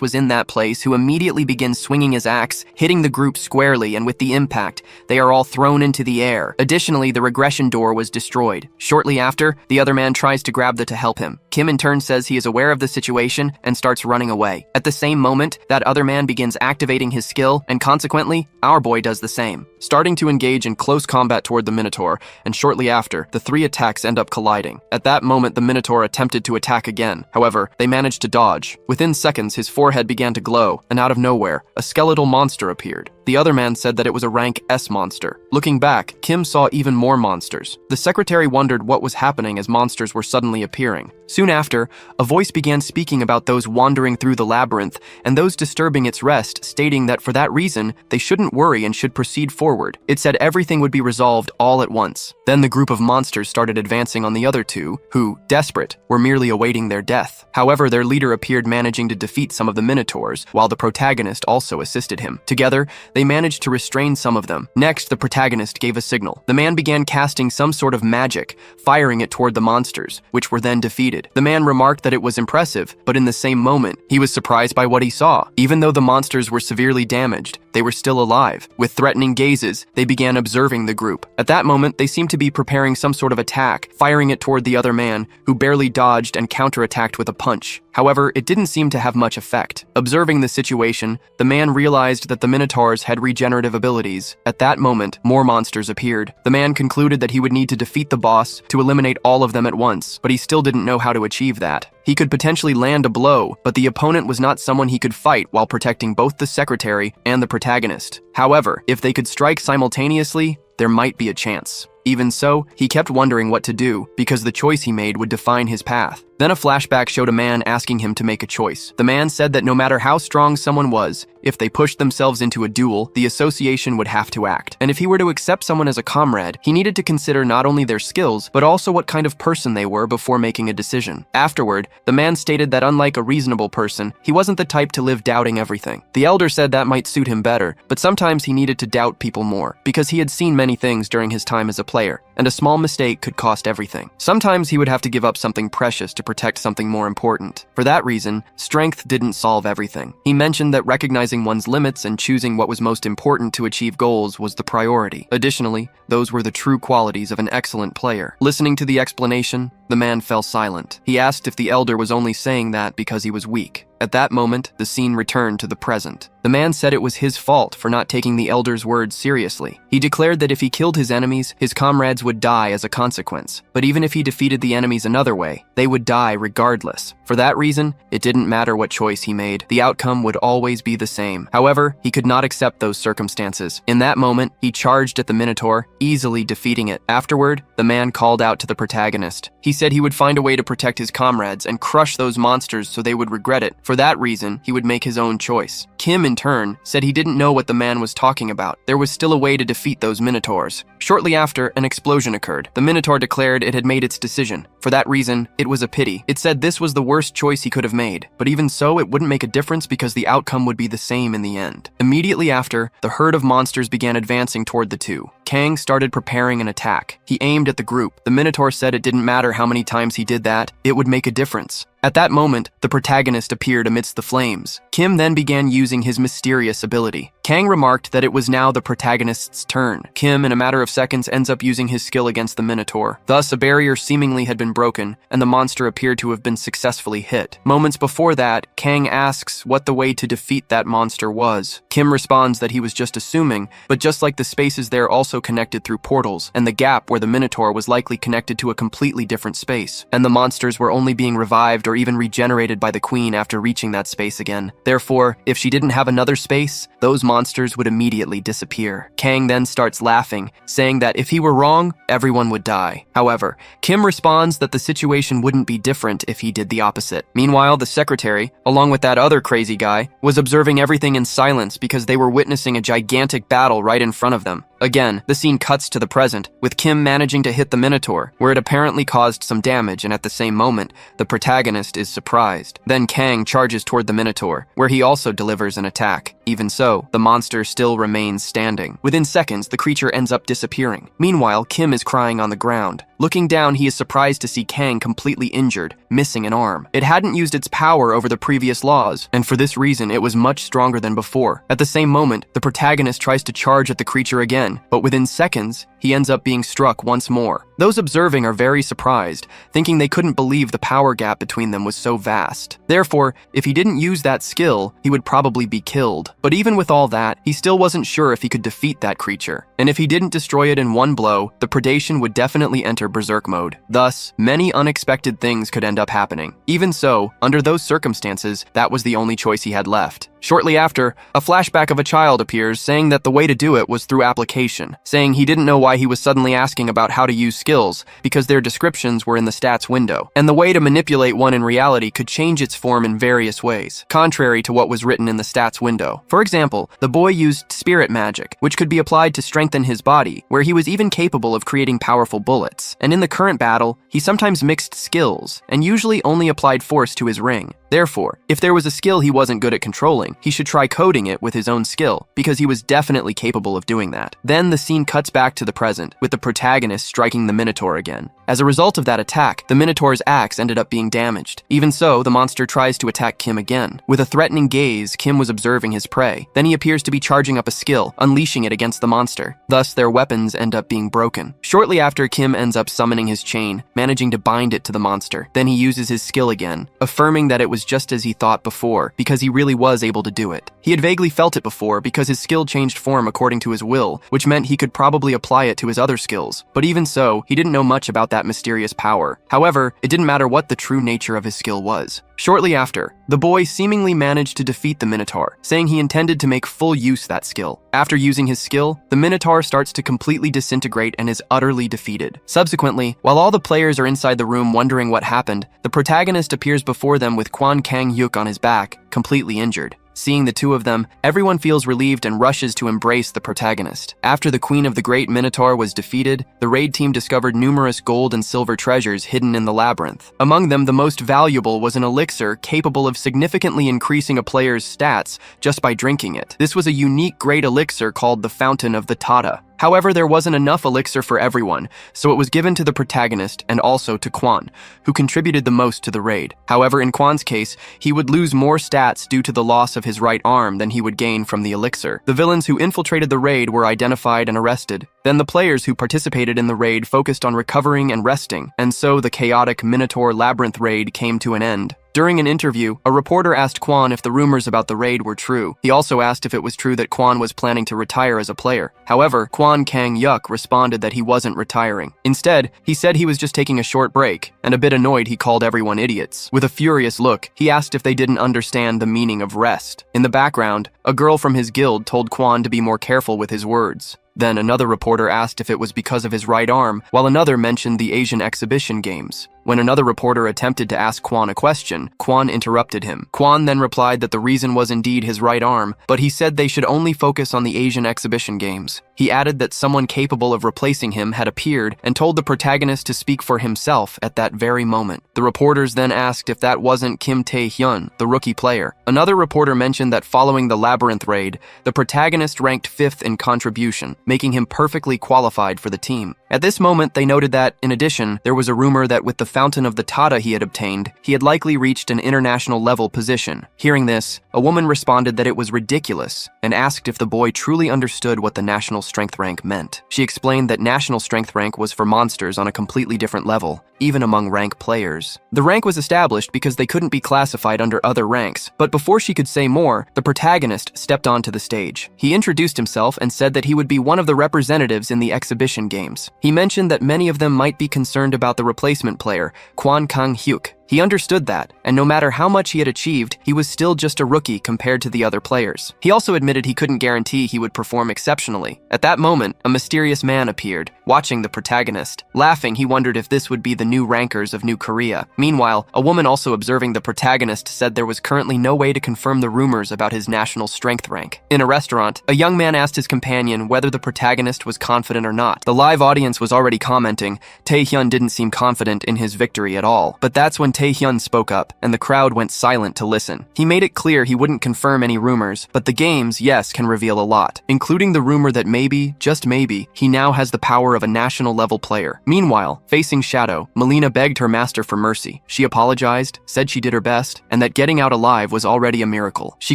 was in that place, who immediately begins swinging his axe, hitting the group squarely, and with the impact, they are all thrown into the air. Additionally, the regression door was destroyed. Shortly after, the other man tries to grab the to help him. Kim in turn says he is aware of the situation and starts running away. At the same moment, that other man begins activating his skill, and consequently, our boy does the same, starting to engage in close combat toward the Minotaur, and shortly after, the three attacks end up colliding. At that moment, the Minotaur attempted to attack again. However, they managed to dodge. Within seconds, his forehead began to glow, and out of nowhere, a skeletal monster appeared. The other man said that it was a rank S monster. Looking back, Kim saw even more monsters. The secretary wondered what was happening as monsters were suddenly appearing. Soon Soon after, a voice began speaking about those wandering through the labyrinth and those disturbing its rest, stating that for that reason, they shouldn't worry and should proceed forward. It said everything would be resolved all at once. Then the group of monsters started advancing on the other two, who, desperate, were merely awaiting their death. However, their leader appeared managing to defeat some of the minotaurs, while the protagonist also assisted him. Together, they managed to restrain some of them. Next, the protagonist gave a signal. The man began casting some sort of magic, firing it toward the monsters, which were then defeated. The man remarked that it was impressive, but in the same moment, he was surprised by what he saw. Even though the monsters were severely damaged, they were still alive. With threatening gazes, they began observing the group. At that moment, they seemed to be preparing some sort of attack, firing it toward the other man, who barely dodged and counterattacked with a punch. However, it didn't seem to have much effect. Observing the situation, the man realized that the minotaurs had regenerative abilities. At that moment, more monsters appeared. The man concluded that he would need to defeat the boss to eliminate all of them at once, but he still didn't know how to achieve that. He could potentially land a blow, but the opponent was not someone he could fight while protecting both the secretary and the protagonist. However, if they could strike simultaneously, there might be a chance. Even so, he kept wondering what to do, because the choice he made would define his path. Then a flashback showed a man asking him to make a choice. The man said that no matter how strong someone was, if they pushed themselves into a duel, the association would have to act. And if he were to accept someone as a comrade, he needed to consider not only their skills, but also what kind of person they were before making a decision. Afterward, the man stated that unlike a reasonable person, he wasn't the type to live doubting everything. The elder said that might suit him better, but sometimes he needed to doubt people more, because he had seen many things during his time as a player, and a small mistake could cost everything. Sometimes he would have to give up something precious to protect something more important. For that reason, strength didn't solve everything. He mentioned that recognizing one's limits and choosing what was most important to achieve goals was the priority. Additionally, those were the true qualities of an excellent player. Listening to the explanation, the man fell silent. He asked if the elder was only saying that because he was weak. At that moment, the scene returned to the present. The man said it was his fault for not taking the elder's words seriously. He declared that if he killed his enemies, his comrades would die as a consequence. But even if he defeated the enemies another way, they would die regardless. For that reason, it didn't matter what choice he made. The outcome would always be the same. However, he could not accept those circumstances. In that moment, he charged at the Minotaur, easily defeating it. Afterward, the man called out to the protagonist. He said he would find a way to protect his comrades and crush those monsters so they would regret it. For that reason, he would make his own choice. Kim, in turn, said he didn't know what the man was talking about. There was still a way to defeat those Minotaurs. Shortly after, an explosion occurred. The Minotaur declared it had made its decision. For that reason, it was a pity. It said this was the worst choice he could have made. But even so, it wouldn't make a difference because the outcome would be the same in the end. Immediately after, the herd of monsters began advancing toward the two. Kang started preparing an attack. He aimed at the group. The Minotaur said it didn't matter how many times he did that, it would make a difference. At that moment, the protagonist appeared amidst the flames. Kim then began using his mysterious ability. Kang remarked that it was now the protagonist's turn. Kim, in a matter of seconds, ends up using his skill against the Minotaur. Thus, a barrier seemingly had been broken, and the monster appeared to have been successfully hit. Moments before that, Kang asks what the way to defeat that monster was. Kim responds that he was just assuming, but just like the spaces there also connected through portals, and the gap where the Minotaur was likely connected to a completely different space, and the monsters were only being revived or even regenerated by the queen after reaching that space again. Therefore, if she didn't have another space, those monsters would immediately disappear. Kang then starts laughing, saying that if he were wrong, everyone would die. However, Kim responds that the situation wouldn't be different if he did the opposite. Meanwhile, the secretary, along with that other crazy guy, was observing everything in silence because they were witnessing a gigantic battle right in front of them. Again, the scene cuts to the present, with Kim managing to hit the Minotaur, where it apparently caused some damage, and at the same moment, the protagonist is surprised. Then Kang charges toward the Minotaur, where he also delivers an attack. Even so, the monster still remains standing. Within seconds, the creature ends up disappearing. Meanwhile, Kim is crying on the ground. Looking down, he is surprised to see Kang completely injured, missing an arm. It hadn't used its power over the previous laws, and for this reason, it was much stronger than before. At the same moment, the protagonist tries to charge at the creature again, but within seconds, he ends up being struck once more. Those observing are very surprised, thinking they couldn't believe the power gap between them was so vast. Therefore, if he didn't use that skill, he would probably be killed. But even with all that, he still wasn't sure if he could defeat that creature. And if he didn't destroy it in one blow, the predation would definitely enter berserk mode. Thus, many unexpected things could end up happening. Even so, under those circumstances, that was the only choice he had left. Shortly after, a flashback of a child appears saying that the way to do it was through application, saying he didn't know why he was suddenly asking about how to use skills because their descriptions were in the stats window, and the way to manipulate one in reality could change its form in various ways, contrary to what was written in the stats window. For example, the boy used spirit magic, which could be applied to strengthen his body, where he was even capable of creating powerful bullets. And in the current battle, he sometimes mixed skills, and usually only applied force to his ring. Therefore, if there was a skill he wasn't good at controlling, he should try coding it with his own skill, because he was definitely capable of doing that. Then the scene cuts back to the present, with the protagonist striking the Minotaur again. As a result of that attack, the Minotaur's axe ended up being damaged. Even so, the monster tries to attack Kim again. With a threatening gaze, Kim was observing his prey. Then he appears to be charging up a skill, unleashing it against the monster. Thus, their weapons end up being broken. Shortly after, Kim ends up summoning his chain, managing to bind it to the monster. Then he uses his skill again, affirming that it was just as he thought before, because he really was able to do it. He had vaguely felt it before because his skill changed form according to his will, which meant he could probably apply it to his other skills. But even so, he didn't know much about that mysterious power. However, it didn't matter what the true nature of his skill was. Shortly after, the boy seemingly managed to defeat the Minotaur, saying he intended to make full use of that skill. After using his skill, the Minotaur starts to completely disintegrate and is utterly defeated. Subsequently, while all the players are inside the room wondering what happened, the protagonist appears before them with Kwon Kang-hyuk on his back, completely injured. Seeing the two of them, everyone feels relieved and rushes to embrace the protagonist. After the Queen of the Great Minotaur was defeated, the raid team discovered numerous gold and silver treasures hidden in the labyrinth. Among them, the most valuable was an elixir capable of significantly increasing a player's stats just by drinking it. This was a unique great elixir called the Fountain of the Tata. However, there wasn't enough elixir for everyone, so it was given to the protagonist and also to Kwon, who contributed the most to the raid. However, in Kwon's case, he would lose more stats due to the loss of his right arm than he would gain from the elixir. The villains who infiltrated the raid were identified and arrested. Then the players who participated in the raid focused on recovering and resting, and so the chaotic Minotaur Labyrinth raid came to an end. During an interview, a reporter asked Kwon if the rumors about the raid were true. He also asked if it was true that Kwon was planning to retire as a player. However, Kwon Kang-hyuk responded that he wasn't retiring. Instead, he said he was just taking a short break, and a bit annoyed he called everyone idiots. With a furious look, he asked if they didn't understand the meaning of rest. In the background, a girl from his guild told Kwon to be more careful with his words. Then another reporter asked if it was because of his right arm, while another mentioned the Asian exhibition games. When another reporter attempted to ask Kwon a question, Kwon interrupted him. Kwon then replied that the reason was indeed his right arm, but he said they should only focus on the Asian exhibition games. He added that someone capable of replacing him had appeared and told the protagonist to speak for himself at that very moment. The reporters then asked if that wasn't Kim Tae-hyun, the rookie player. Another reporter mentioned that following the Labyrinth raid, the protagonist ranked 5th in contribution, making him perfectly qualified for the team. At this moment, they noted that, in addition, there was a rumor that with the Fountain of the Tata he had obtained, he had likely reached an international level position. Hearing this, a woman responded that it was ridiculous and asked if the boy truly understood what the national strength rank meant. She explained that national strength rank was for monsters on a completely different level, even among rank players. The rank was established because they couldn't be classified under other ranks, but before she could say more, the protagonist stepped onto the stage. He introduced himself and said that he would be one of the representatives in the exhibition games. He mentioned that many of them might be concerned about the replacement player, Kwon Kang-hyuk. He understood that, and no matter how much he had achieved, he was still just a rookie compared to the other players. He also admitted he couldn't guarantee he would perform exceptionally. At that moment, a mysterious man appeared, watching the protagonist. Laughing, he wondered if this would be the new rankers of New Korea. Meanwhile, a woman also observing the protagonist said there was currently no way to confirm the rumors about his national strength rank. In a restaurant, a young man asked his companion whether the protagonist was confident or not. The live audience was already commenting, Tae-hyun didn't seem confident in his victory at all. But that's when Tae-hyun spoke up, and the crowd went silent to listen. He made it clear he wouldn't confirm any rumors, but the games, yes, can reveal a lot, including the rumor that maybe, just maybe, he now has the power of a national-level player. Meanwhile, facing Shadow, Melina begged her master for mercy. She apologized, said she did her best, and that getting out alive was already a miracle. She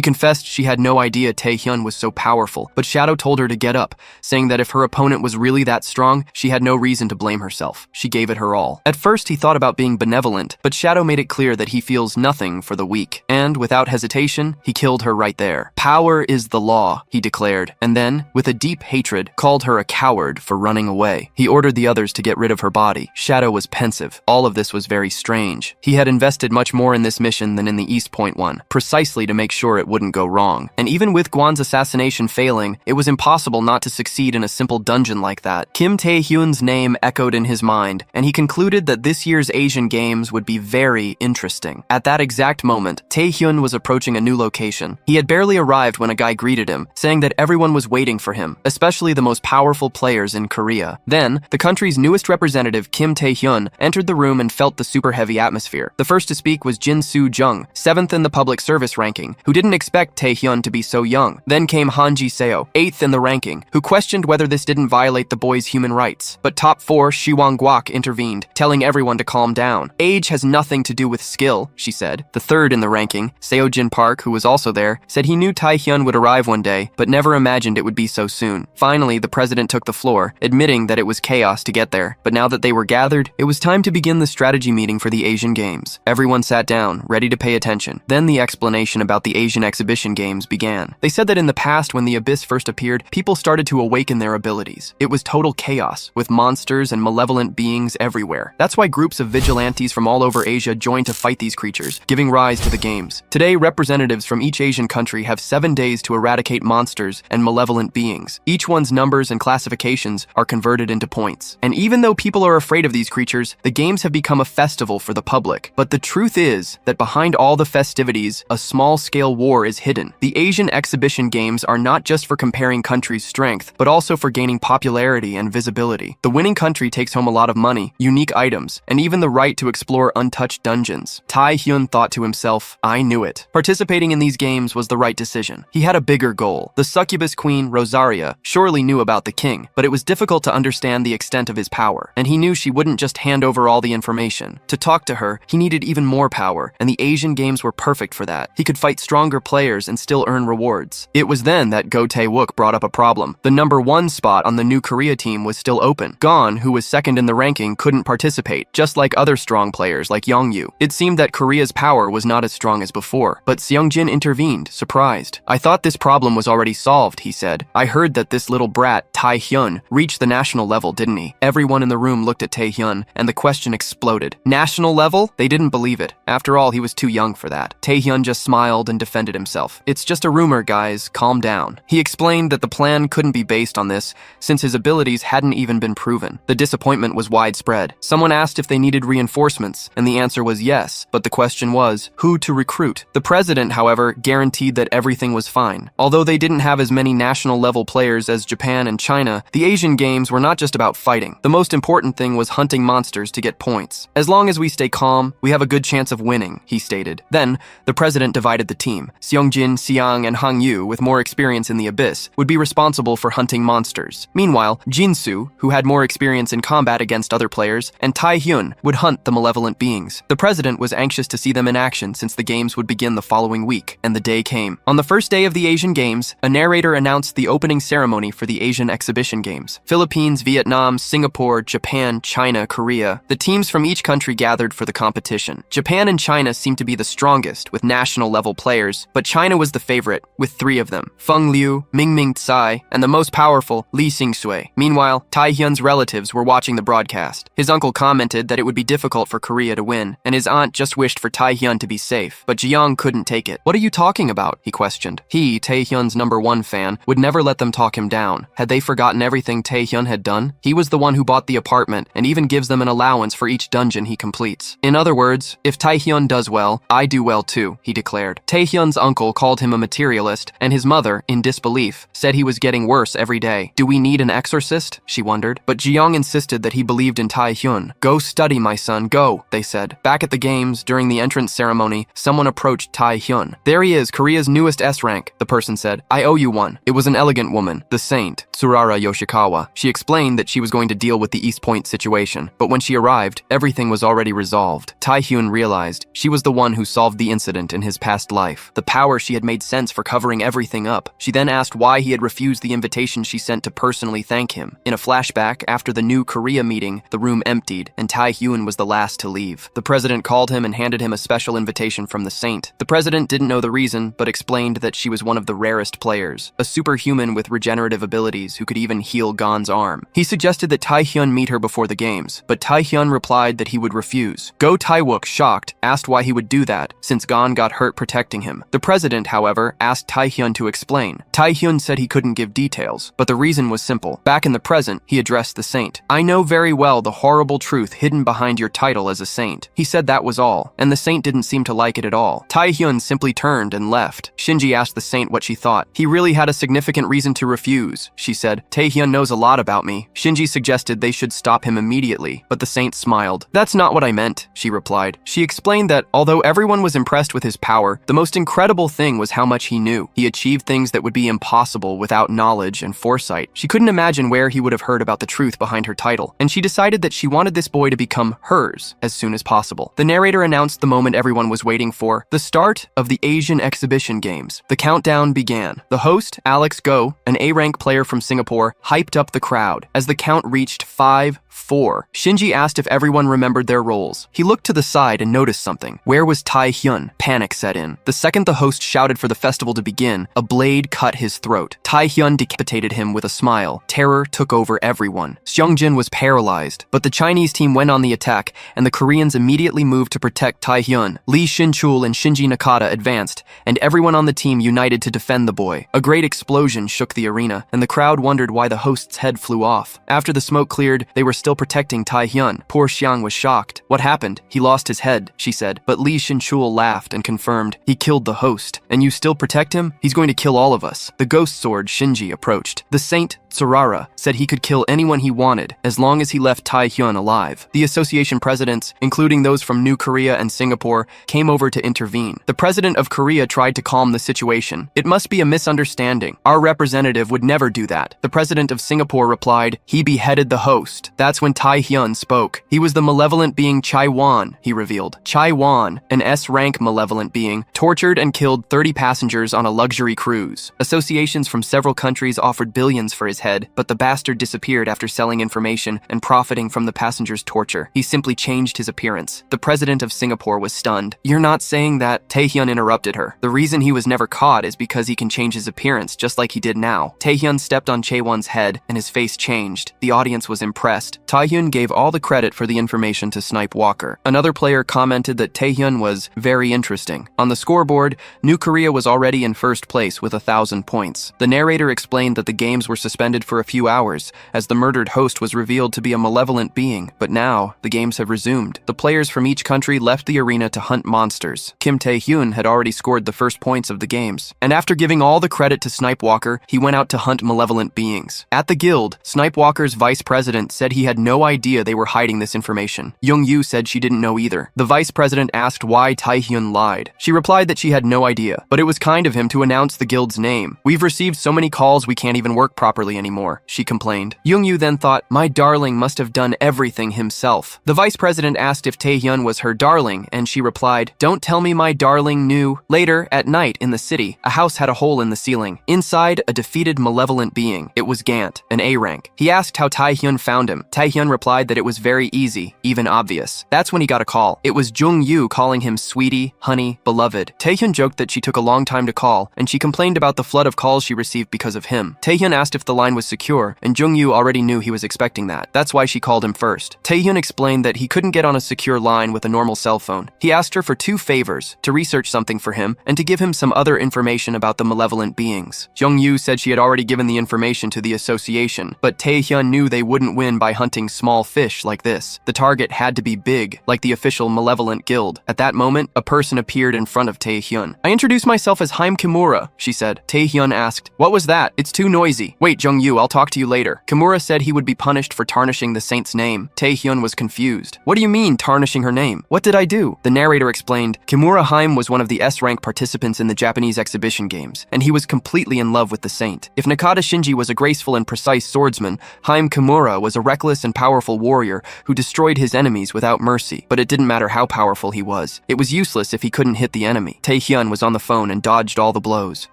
confessed she had no idea Tae-hyun was so powerful, but Shadow told her to get up, saying that if her opponent was really that strong, she had no reason to blame herself. She gave it her all. At first, he thought about being benevolent, but Shadow Shadow made it clear that he feels nothing for the weak, and without hesitation, he killed her right there. Power is the law, he declared, and then, with a deep hatred, called her a coward for running away. He ordered the others to get rid of her body. Shadow was pensive. All of this was very strange. He had invested much more in this mission than in the East Point one, precisely to make sure it wouldn't go wrong. And even with Guan's assassination failing, it was impossible not to succeed in a simple dungeon like that. Kim Tae-hyun's name echoed in his mind, and he concluded that this year's Asian Games would be very interesting. At that exact moment, Tae-hyun was approaching a new location. He had barely arrived when a guy greeted him, saying that everyone was waiting for him, especially the most powerful players in Korea. Then, the country's newest representative, Kim Tae-hyun, entered the room and felt the super heavy atmosphere. The first to speak was Jin Soo-jung, 7th in the public service ranking, who didn't expect Tae-hyun to be so young. Then came Han Ji-seo, 8th in the ranking, who questioned whether this didn't violate the boy's human rights. But top 4 Shi Wang-guak intervened, telling everyone to calm down. Age has nothing to do with skill, she said. The 3rd in the ranking, Seo Jin Park, who was also there, said he knew Tae-hyun would arrive one day, but never imagined it would be so soon. Finally, the president took the floor, admitting that it was chaos to get there. But now that they were gathered, it was time to begin the strategy meeting for the Asian Games. Everyone sat down, ready to pay attention. Then the explanation about the Asian Exhibition Games began. They said that in the past, when the Abyss first appeared, people started to awaken their abilities. It was total chaos, with monsters and malevolent beings everywhere. That's why groups of vigilantes from all over Asia joined to fight these creatures, giving rise to the games. Today, representatives from each Asian country have 7 days to eradicate monsters and malevolent beings. Each one's numbers and classifications are converted into points. And even though people are afraid of these creatures, the games have become a festival for the public. But the truth is that behind all the festivities, a small-scale war is hidden. The Asian Exhibition Games are not just for comparing countries' strength, but also for gaining popularity and visibility. The winning country takes home a lot of money, unique items, and even the right to explore untouched dungeons. Tae-hyun thought to himself, I knew it. Participating in these games was the right decision. He had a bigger goal. The succubus queen, Rosaria, surely knew about the king, but it was difficult to understand the extent of his power, and he knew she wouldn't just hand over all the information. To talk to her, he needed even more power, and the Asian Games were perfect for that. He could fight stronger players and still earn rewards. It was then that Go Tae-wook brought up a problem. The number 1 spot on the new Korea team was still open. Gon, who was 2nd in the ranking, couldn't participate, just like other strong players like Yongyu. It seemed that Korea's power was not as strong as before, but Seongjin intervened, surprised. I thought this problem was already solved, he said. I heard that this little brat, Tae-hyun, reached the national level, didn't he? Everyone in the room looked at Tae-hyun, and the question exploded. National level? They didn't believe it. After all, he was too young for that. Tae-hyun just smiled and defended himself. It's just a rumor, guys. Calm down. He explained that the plan couldn't be based on this, since his abilities hadn't even been proven. The disappointment was widespread. Someone asked if they needed reinforcements, and the answer was yes, but the question was, who to recruit? The president, however, guaranteed that everything was fine. Although they didn't have as many national-level players as Japan and China, the Asian Games were not just about fighting. The most important thing was hunting monsters to get points. As long as we stay calm, we have a good chance of winning, he stated. Then, the president divided the team. Seongjin, Siang, and Hangyu, with more experience in the Abyss, would be responsible for hunting monsters. Meanwhile, Jinsu, who had more experience in combat against other players, and Tae-hyun would hunt the malevolent beings. The president was anxious to see them in action since the games would begin the following week, and the day came. On the first day of the Asian Games, a narrator announced the opening ceremony for the Asian Exhibition Games. Philippines, Vietnam, Singapore, Japan, China, Korea. The teams from each country gathered for the competition. Japan and China seemed to be the strongest, with national-level players, but China was the favorite, with 3 of them: Feng Liu, Mingming Tsai, and the most powerful, Li Xingsui. Meanwhile, Tae-hyun's relatives were watching the broadcast. His uncle commented that it would be difficult for Korea to win, and his aunt just wished for Tae-hyun to be safe. But Jiyoung couldn't take it. What are you talking about? He questioned. He, Tae-hyun's number 1 fan, would never let them talk him down. Had they forgotten everything Tae-hyun had done? He was the one who bought the apartment, and even gives them an allowance for each dungeon he completes. In other words, if Tae-hyun does well, I do well too, he declared. Tae-hyun's uncle called him a materialist, and his mother, in disbelief, said he was getting worse every day. Do we need an exorcist? She wondered. But Jiyoung insisted that he believed in Tae-hyun. Go study, my son, go, they said. Back at the games, during the entrance ceremony, someone approached Tae-hyun. There he is, Korea's newest S rank, the person said. I owe you one. It was an elegant woman, the saint. Tsurara Yoshikawa. She explained that she was going to deal with the East Point situation, but when she arrived, everything was already resolved. Taehyun realized she was the one who solved the incident in his past life. The power she had made sense for covering everything up. She then asked why he had refused the invitation she sent to personally thank him. In a flashback, after the New Korea meeting, the room emptied, and Taehyun was the last to leave. The president called him and handed him a special invitation from the saint. The president didn't know the reason, but explained that she was one of the rarest players, a superhuman with regenerative abilities who could even heal Gon's arm. He suggested that Taehyun meet her before the games, but Taehyun replied that he would refuse. Go Taewook, shocked, asked why he would do that, since Gon got hurt protecting him. The president, however, asked Taehyun to explain. Taehyun said he couldn't give details, but the reason was simple. Back in the present, he addressed the saint. I know very well the horrible truth hidden behind your title as a saint. He said that was all, and the saint didn't seem to like it at all. Taehyun simply turned and left. Shinji asked the saint what she thought. He really had a significant reason to refuse, she said. Taehyun knows a lot about me. Shinji suggested they should stop him immediately, but the saint smiled. That's not what I meant, she replied. She explained that although everyone was impressed with his power, the most incredible thing was how much he knew. He achieved things that would be impossible without knowledge and foresight. She couldn't imagine where he would have heard about the truth behind her title, and she decided that she wanted this boy to become hers as soon as possible. The narrator announced the moment everyone was waiting for, the start of the Asian Exhibition Games. The countdown began. The host, Alex Go, an A-rank player from Singapore, hyped up the crowd. As the count reached 5, 4, Shinji asked if everyone remembered their roles. He looked to the side and noticed something. Where was Taehyun? Panic set in. The second the host shouted for the festival to begin, a blade cut his throat. Taehyun decapitated him with a smile. Terror took over everyone. Seongjin was paralyzed, but the Chinese team went on the attack, and the Koreans immediately moved to protect Taehyun. Lee Shin-chul and Shinji Nakata advanced, and everyone on the team united to defend the boy. A great explosion shook the arena, and the crowd wondered why the host's head flew off. After the smoke cleared, they were still protecting Taehyun. Poor Xiang was shocked. What happened? He lost his head, she said, but Lee Shin-chul laughed and confirmed, he killed the host. And you still protect him? He's going to kill all of us. The ghost sword Shinji approached. The saint, Tsurara, said he could kill anyone he wanted, as long as he left Taehyun alive. The association presidents, including those from New Korea and Singapore, came over to intervene. The president of Korea tried to calm the situation. It must be a misunderstanding. Our representative would never do that. The president of Singapore replied, he beheaded the host. That's when Taehyun spoke. He was the malevolent being Chai Wan, he revealed. Chai Wan, an S-rank malevolent being, tortured and killed 30 passengers on a luxury cruise. Associations from several countries offered billions for his head, but the bastard disappeared after selling information and profiting from the passengers' torture. He simply changed his appearance. The president of Singapore was stunned. You're not saying that? Taehyun interrupted her. The reason he was never caught is because he can change his appearance, just like he did now. Taehyun stepped on Chaewon's head, and his face changed. The audience was impressed. Taehyun gave all the credit for the information to Snipe Walker. Another player commented that Taehyun was very interesting. On the scoreboard, New Korea was already in first place with 1,000 points. The narrator explained that the games were suspended for a few hours, as the murdered host was revealed to be a malevolent being, but now the games have resumed. The players from each country left the arena to hunt monsters. Kim Tae-hyun had already scored the first points of the games, and after giving all the credit to Snipe Walker, he went out to hunt malevolent beings. At the guild, Snipe Walker's vice president said he had no idea they were hiding this information. Young-yu said she didn't know either. The vice president asked why Taehyun lied. She replied that she had no idea, but it was kind of him to announce the guild's name. We've received so many calls we can't even work properly anymore, she complained. Young-yu then thought, my darling must have done everything himself. The vice president asked if Taehyun was her darling, and she replied, don't tell me my darling knew. Later, at night in the city, a house had a hole in the ceiling. Inside, a defeated malevolent being. It was Gant, an A-rank. He asked how Taehyun found him. Taehyun replied that it was very easy, even obvious. That's when he got a call. It was Jung-yu calling him sweetie, honey, beloved. Taehyun joked that she took a long time to call, and she complained about the flood of calls she received because of him. Taehyun asked if the line was secure, and Jung-yu already knew he was expecting that. That's why she called him first. Taehyun explained that he couldn't get on a secure line with a normal cell phone. He asked her for 2 favors, to research something for him, and to give him some other information about the malevolent beings. Jung-yu said she had already given the information to the association, but Taehyun knew they wouldn't win by hunting hunting small fish like this. The target had to be big, like the official malevolent guild. At that moment, a person appeared in front of Taehyun. "I introduce myself as Haim Kimura," she said. Taehyun asked, "What was that? It's too noisy." "Wait, Jung-yu, I'll talk to you later." Kimura said he would be punished for tarnishing the saint's name. Taehyun was confused. "What do you mean, tarnishing her name? What did I do?" The narrator explained, Kimura Haim was one of the S-rank participants in the Japanese exhibition games, and he was completely in love with the saint. If Nakata Shinji was a graceful and precise swordsman, Haim Kimura was a reckless and powerful warrior who destroyed his enemies without mercy. But it didn't matter how powerful he was. It was useless if he couldn't hit the enemy. Taehyun was on the phone and dodged all the blows.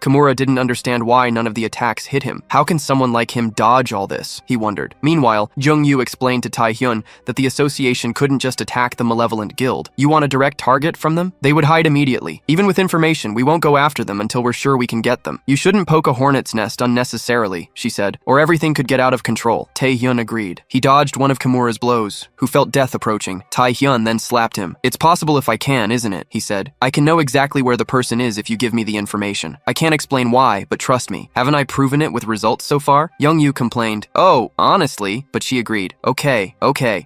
Kimura didn't understand why none of the attacks hit him. How can someone like him dodge all this? He wondered. Meanwhile, Jung-yu explained to Taehyun that the association couldn't just attack the malevolent guild. "You want a direct target from them? They would hide immediately. Even with information, we won't go after them until we're sure we can get them. You shouldn't poke a hornet's nest unnecessarily," she said, "or everything could get out of control." Taehyun agreed. He dodged one of Kimura's blows, who felt death approaching. Taehyun then slapped him. "It's possible if I can, isn't it?" he said. "I can know exactly where the person is if you give me the information. I can't explain why, but trust me. Haven't I proven it with results so far?" Jung-yu complained. "Oh, honestly," but she agreed. Okay.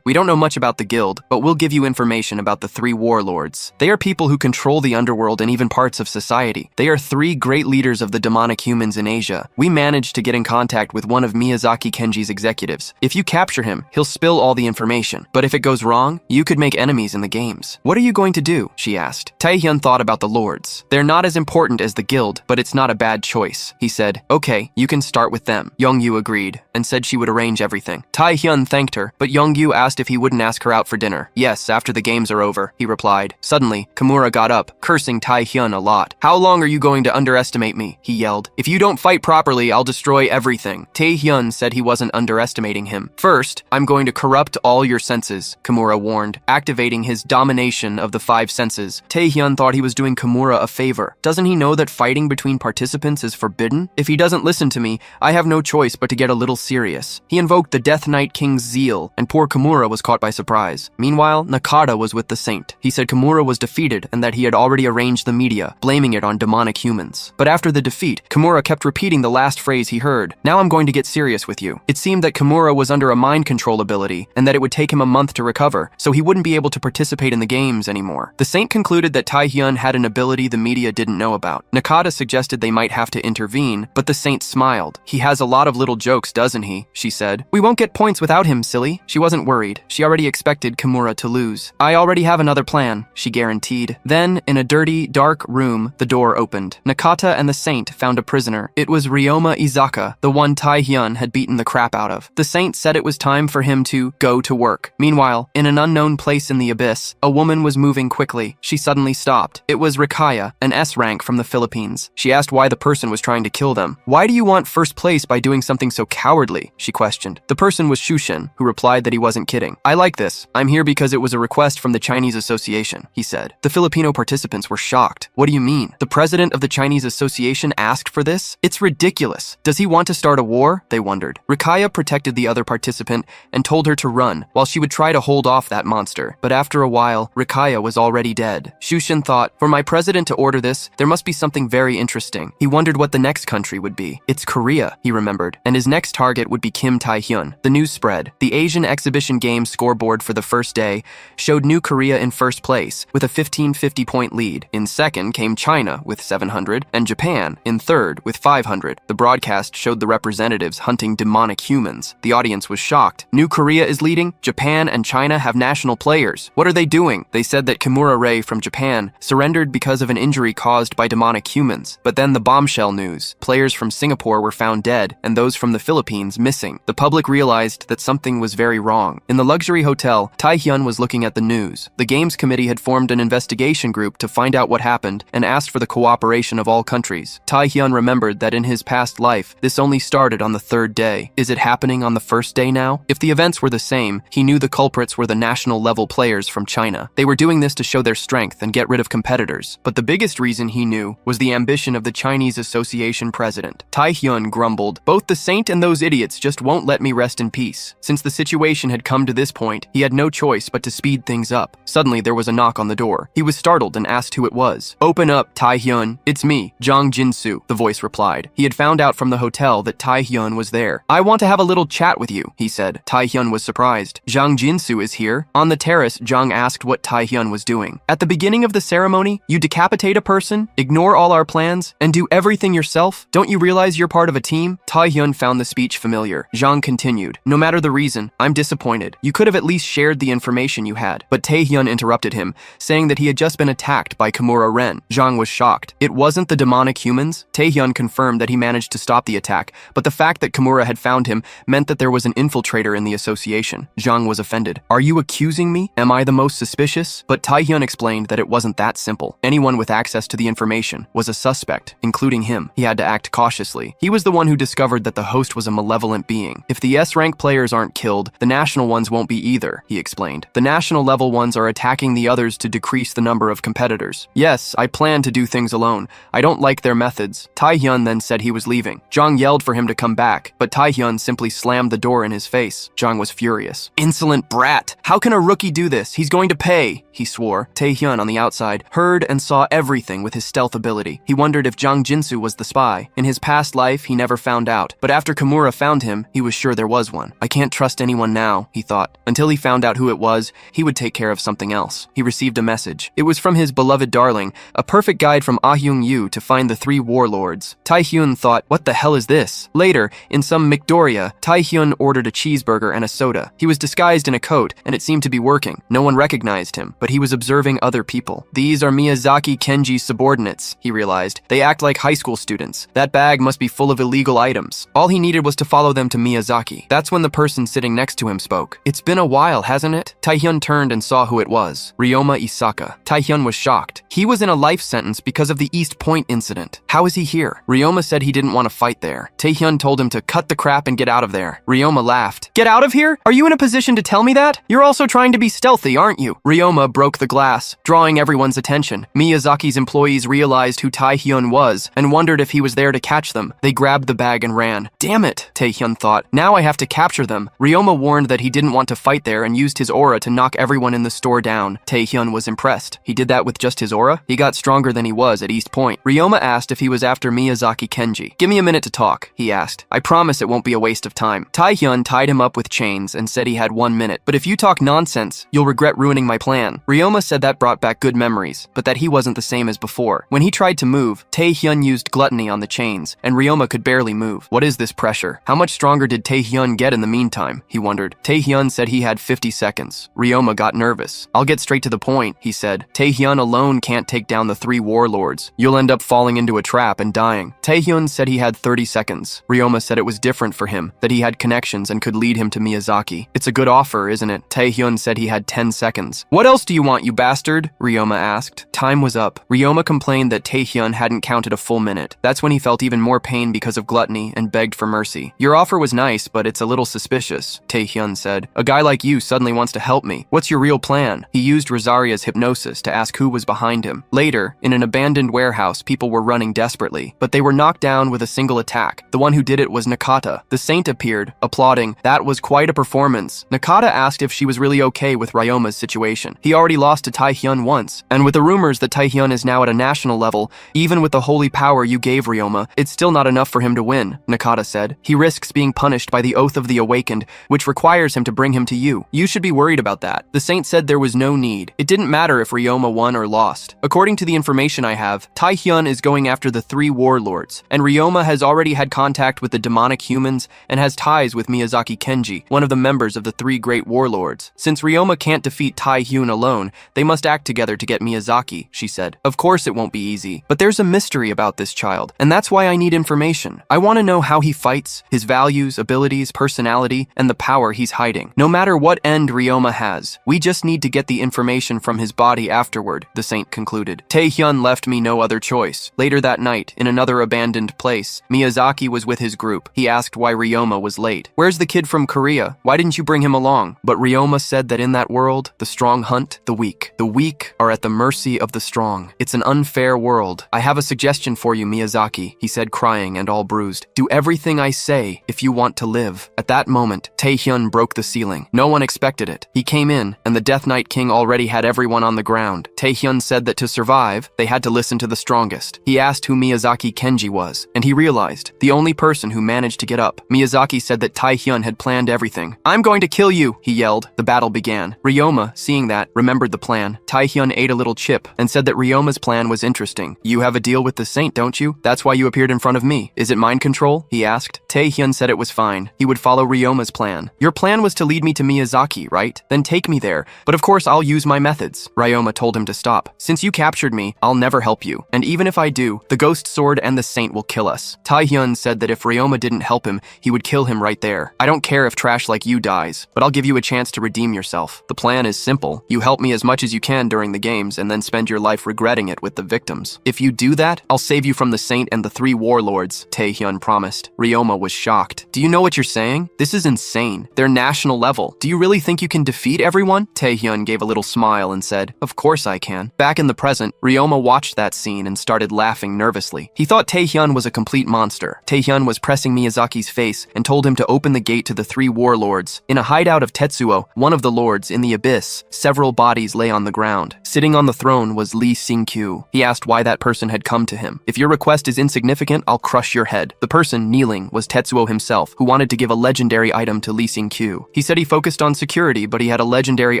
We don't know much about the guild, but we'll give you information about the 3 warlords. They are people who control the underworld and even parts of society. They are 3 great leaders of the demonic humans in Asia. We managed to get in contact with one of Miyazaki Kenji's executives. If you capture him, he'll spill all the information. But if it goes wrong, you could make enemies in the games. "What are you going to do?" she asked. Taehyun thought about the lords. "They're not as important as the guild, but it's not a bad choice," he said. "Okay, you can start with them." Jung-yu agreed and said she would arrange everything. Taehyun thanked her, but Jung-yu asked if he wouldn't ask her out for dinner. "Yes, after the games are over," he replied. Suddenly, Kimura got up, cursing Taehyun a lot. "How long are you going to underestimate me?" he yelled. "If you don't fight properly, I'll destroy everything." Taehyun said he wasn't underestimating him. "First, I'm going to corrupt all your senses," Kimura warned, activating his domination of the 5 senses. Taehyun thought he was doing Kimura a favor. Doesn't he know that fighting between participants is forbidden? "If he doesn't listen to me, I have no choice but to get a little serious." He invoked the Death Knight King's zeal, and poor Kimura was caught by surprise. Meanwhile, Nakata was with the saint. He said Kimura was defeated and that he had already arranged the media, blaming it on demonic humans. But after the defeat, Kimura kept repeating the last phrase he heard. "Now I'm going to get serious with you." It seemed that Kimura was under a mind control ability and that it would take him a month to recover, so he wouldn't be able to participate in the games anymore. The saint concluded that Taehyun had an ability the media didn't know about. Nakata suggested they might have to intervene, but the saint smiled. "He has a lot of little jokes, doesn't he?" she said. "We won't get points without him, silly." She wasn't worried. She already expected Kimura to lose. "I already have another plan," she guaranteed. Then, in a dirty, dark room, the door opened. Nakata and the saint found a prisoner. It was Ryoma Izaka, the one Taehyun had beaten the crap out of. The saint said it was time for him to go to work. Meanwhile, in an unknown place in the abyss, a woman was moving quickly. She suddenly stopped. It was Rikaya, an S-rank from the Philippines. She asked why the person was trying to kill them. "Why do you want first place by doing something so cowardly?" she questioned. The person was Shushin, who replied that he wasn't kidding. "I like this. I'm here because it was a request from the Chinese Association," he said. The Filipino participants were shocked. "What do you mean? The president of the Chinese Association asked for this? It's ridiculous. Does he want to start a war?" they wondered. Rikaya protected the other participant and told her to run, while she would try to hold off that monster. But after a while, Rikaya was already dead. Shushin thought, for my president to order this, there must be something very interesting. He wondered what the next country would be. It's Korea, he remembered, and his next target would be Kim Taehyun. The news spread. The Asian Exhibition Games scoreboard for the first day showed New Korea in first place, with a 1550-point lead. In second came China with 700, and Japan in third with 500. The broadcast showed the representatives hunting demonic humans. The audience was shocked. New Korea is leading? Japan and China have national players. What are they doing? They said that Kimura Rei from Japan surrendered because of an injury caused by demonic humans. But then the bombshell news. Players from Singapore were found dead, and those from the Philippines missing. The public realized that something was very wrong. In the luxury hotel, Taehyun was looking at the news. The Games Committee had formed an investigation group to find out what happened and asked for the cooperation of all countries. Taehyun remembered that in his past life, this only started on the third day. Is it happening on the first day now? If the events were the same, he knew the culprits were the national-level players from China. They were doing this to show their strength and get rid of competitors. But the biggest reason he knew was the ambition of the Chinese Association president. Taehyun grumbled, "Both the saint and those idiots just won't let me rest in peace." Since the situation had come to this point, he had no choice but to speed things up. Suddenly, there was a knock on the door. He was startled and asked who it was. "Open up, Taehyun. It's me, Jang Jinsu," the voice replied. He had found out from the hotel that Taehyun was there. "I want to have a little chat with you," he said. Taehyun was surprised. Zhang Jinsu is here. On the terrace, Zhang asked what Taehyun was doing. At the beginning of the ceremony, you decapitate a person, ignore all our plans, and do everything yourself? Don't you realize you're part of a team? Taehyun found the speech familiar. Zhang continued, no matter the reason, I'm disappointed. You could have at least shared the information you had. But Taehyun interrupted him, saying that he had just been attacked by Kimura Ren. Zhang was shocked. It wasn't the demonic humans? Taehyun confirmed that he managed to stop the attack, but the fact that Kimura had found him meant that there was an infiltrator in the association. Zhang was offended. Are you accusing me? Am I the most suspicious? But Taehyun explained that it wasn't that simple. Anyone with access to the information was a suspect, including him. He had to act cautiously. He was the one who discovered that the host was a malevolent being. If the S-rank players aren't killed, the national ones won't be either, he explained. The national level ones are attacking the others to decrease the number of competitors. Yes, I plan to do things alone. I don't like their methods. Taehyun then said he was leaving. Zhang yelled for him to come back, but Taehyun simply slammed the door in his face. Zhang was furious. Insolent brat! How can a rookie do this? He's going to pay, he swore. Taehyun, on the outside, heard and saw everything with his stealth ability. He wondered if Zhang Jinsu was the spy. In his past life, he never found out, but after Kimura found him, he was sure there was one. I can't trust anyone now, he thought. Until he found out who it was, he would take care of something else. He received a message. It was from his beloved darling, a perfect guide from Ah Hyung-yu to find the 3 warlords. Taehyun thought, what the hell is this? Later, in some McDoria, Taehyun ordered a cheeseburger and a soda. He was disguised in a coat, and it seemed to be working. No one recognized him, but he was observing other people. These are Miyazaki Kenji's subordinates, he realized. They act like high school students. That bag must be full of illegal items. All he needed was to follow them to Miyazaki. That's when the person sitting next to him spoke. It's been a while, hasn't it? Taehyun turned and saw who it was. Ryoma Isaka. Taehyun was shocked. He was in a life sentence because of the East Point incident. How is he here? Ryoma said he didn't want to fight there. Taehyun told him to cut the crap and get out of there. Ryoma laughed. Get out of here? Are you in a position to tell me that? You're also trying to be stealthy, aren't you? Ryoma broke the glass, drawing everyone's attention. Miyazaki's employees realized who Taehyun was and wondered if he was there to catch them. They grabbed the bag and ran. Damn it, Taehyun thought. Now I have to capture them. Ryoma warned that he didn't want to fight there and used his aura to knock everyone in the store down. Taehyun was impressed. He did that with just his aura? He got stronger than he was at East Point. Ryoma asked if he was after Miyazaki Kenji. Give me a minute to talk, he asked. I promise it won't be a waste of time. Taehyun tied him up with chains and said he had 1 minute. But if you talk nonsense, you'll regret ruining my plan. Ryoma said that brought back good memories, but that he wasn't the same as before. When he tried to move, Taehyun used gluttony on the chains, and Ryoma could barely move. What is this pressure? How much stronger did Taehyun get in the meantime? He wondered. Taehyun said he had 50 seconds. Ryoma got nervous. I'll get straight to the point, he said. Taehyun alone can't take down the 3 warlords. You'll end up falling into a trap and dying. Taehyun said he had 30 seconds. Ryoma said it was different for him, that he had connections and could lead him to Miyazaki. It's a good offer, isn't it? Taehyun said he had 10 seconds. What else do you want, you bastard? Ryoma asked. Time was up. Ryoma complained that Taehyun hadn't counted a full minute. That's when he felt even more pain because of gluttony and begged for mercy. Your offer was nice, but it's a little suspicious, Taehyun said. A guy like you suddenly wants to help me. What's your real plan? He used Rosaria's hypnosis to ask who was behind him. Later, in an abandoned warehouse, people were running desperately, but they were knocked down with a single attack. The one who did it was Nakata. The saint appeared, applauding. That was quite a performance. Nakata asked if she was really okay with Ryoma's situation. He already lost to Taehyun once, and with the rumors that Taehyun is now at a national level, even with the holy power you gave Ryoma, it's still not enough for him to win, Nakata said. He risks being punished by the Oath of the Awakened, which requires him to bring him to you. You should be worried about that. The saint said there was no need. It didn't matter if Ryoma won or lost. According to the information I have, Taehyun is going after the 3 warlords, and Ryoma has already had contact with the demonic humans and has ties with Miyazaki Kenji, one of the members of the 3 great warlords. Since Ryoma can't defeat Taehyun alone, they must act together to get Miyazaki, she said. Of course it won't be easy, but there's a mystery about this child, and that's why I need information. I want to know how he fights, his values, abilities, personality, and the power he's hiding. No matter what end Ryoma has, we just need to get the information from his body afterward, the saint concluded. Taehyun left me no other choice. Later that night, in another abandoned place, Miyazaki was with his group. He asked why Ryoma was late. Where's the kid from Korea? Why didn't you bring him along? But Ryoma said that in that world, the strong hunt the weak. The weak are at the mercy of the strong. It's an unfair world. I have a suggestion for you, Miyazaki, he said, crying and all bruised. Do everything I say if you want to live. At that moment, Taehyun broke the ceiling. No one expected it. He came in, and the Death Knight King already had everyone on the ground. Taehyun said that to survive, they had to listen to the strongest. He asked who Miyazaki Kenji was, and he realized the only person who managed to get up. Miyazaki said that Taehyun had planned planned everything. I'm going to kill you, he yelled. The battle began. Ryoma, seeing that, remembered the plan. Taehyun ate a little chip and said that Ryoma's plan was interesting. You have a deal with the saint, don't you? That's why you appeared in front of me. Is it mind control? He asked. Taehyun said it was fine. He would follow Ryoma's plan. Your plan was to lead me to Miyazaki, right? Then take me there. But of course I'll use my methods. Ryoma told him to stop. Since you captured me, I'll never help you. And even if I do, the ghost sword and the saint will kill us. Taehyun said that if Ryoma didn't help him, he would kill him right there. I don't care if trash like you dies, but I'll give you a chance to redeem yourself. The plan is simple. You help me as much as you can during the games and then spend your life regretting it with the victims. If you do that, I'll save you from the saint and the 3 warlords, Taehyun promised. Ryoma was shocked. Do you know what you're saying? This is insane. They're national level. Do you really think you can defeat everyone? Taehyun gave a little smile and said, of course I can. Back in the present, Ryoma watched that scene and started laughing nervously. He thought Taehyun was a complete monster. Taehyun was pressing Miyazaki's face and told him to open the gate to the 3 warlords. In a hideout of Tetsuo, one of the lords, in the abyss, several bodies lay on the ground. Sitting on the throne was Lee Sing-kyu. He asked why that person had come to him. If your request is insignificant, I'll crush your head. The person kneeling was Tetsuo himself, who wanted to give a legendary item to Lee Sing-kyu. He said he focused on security, but he had a legendary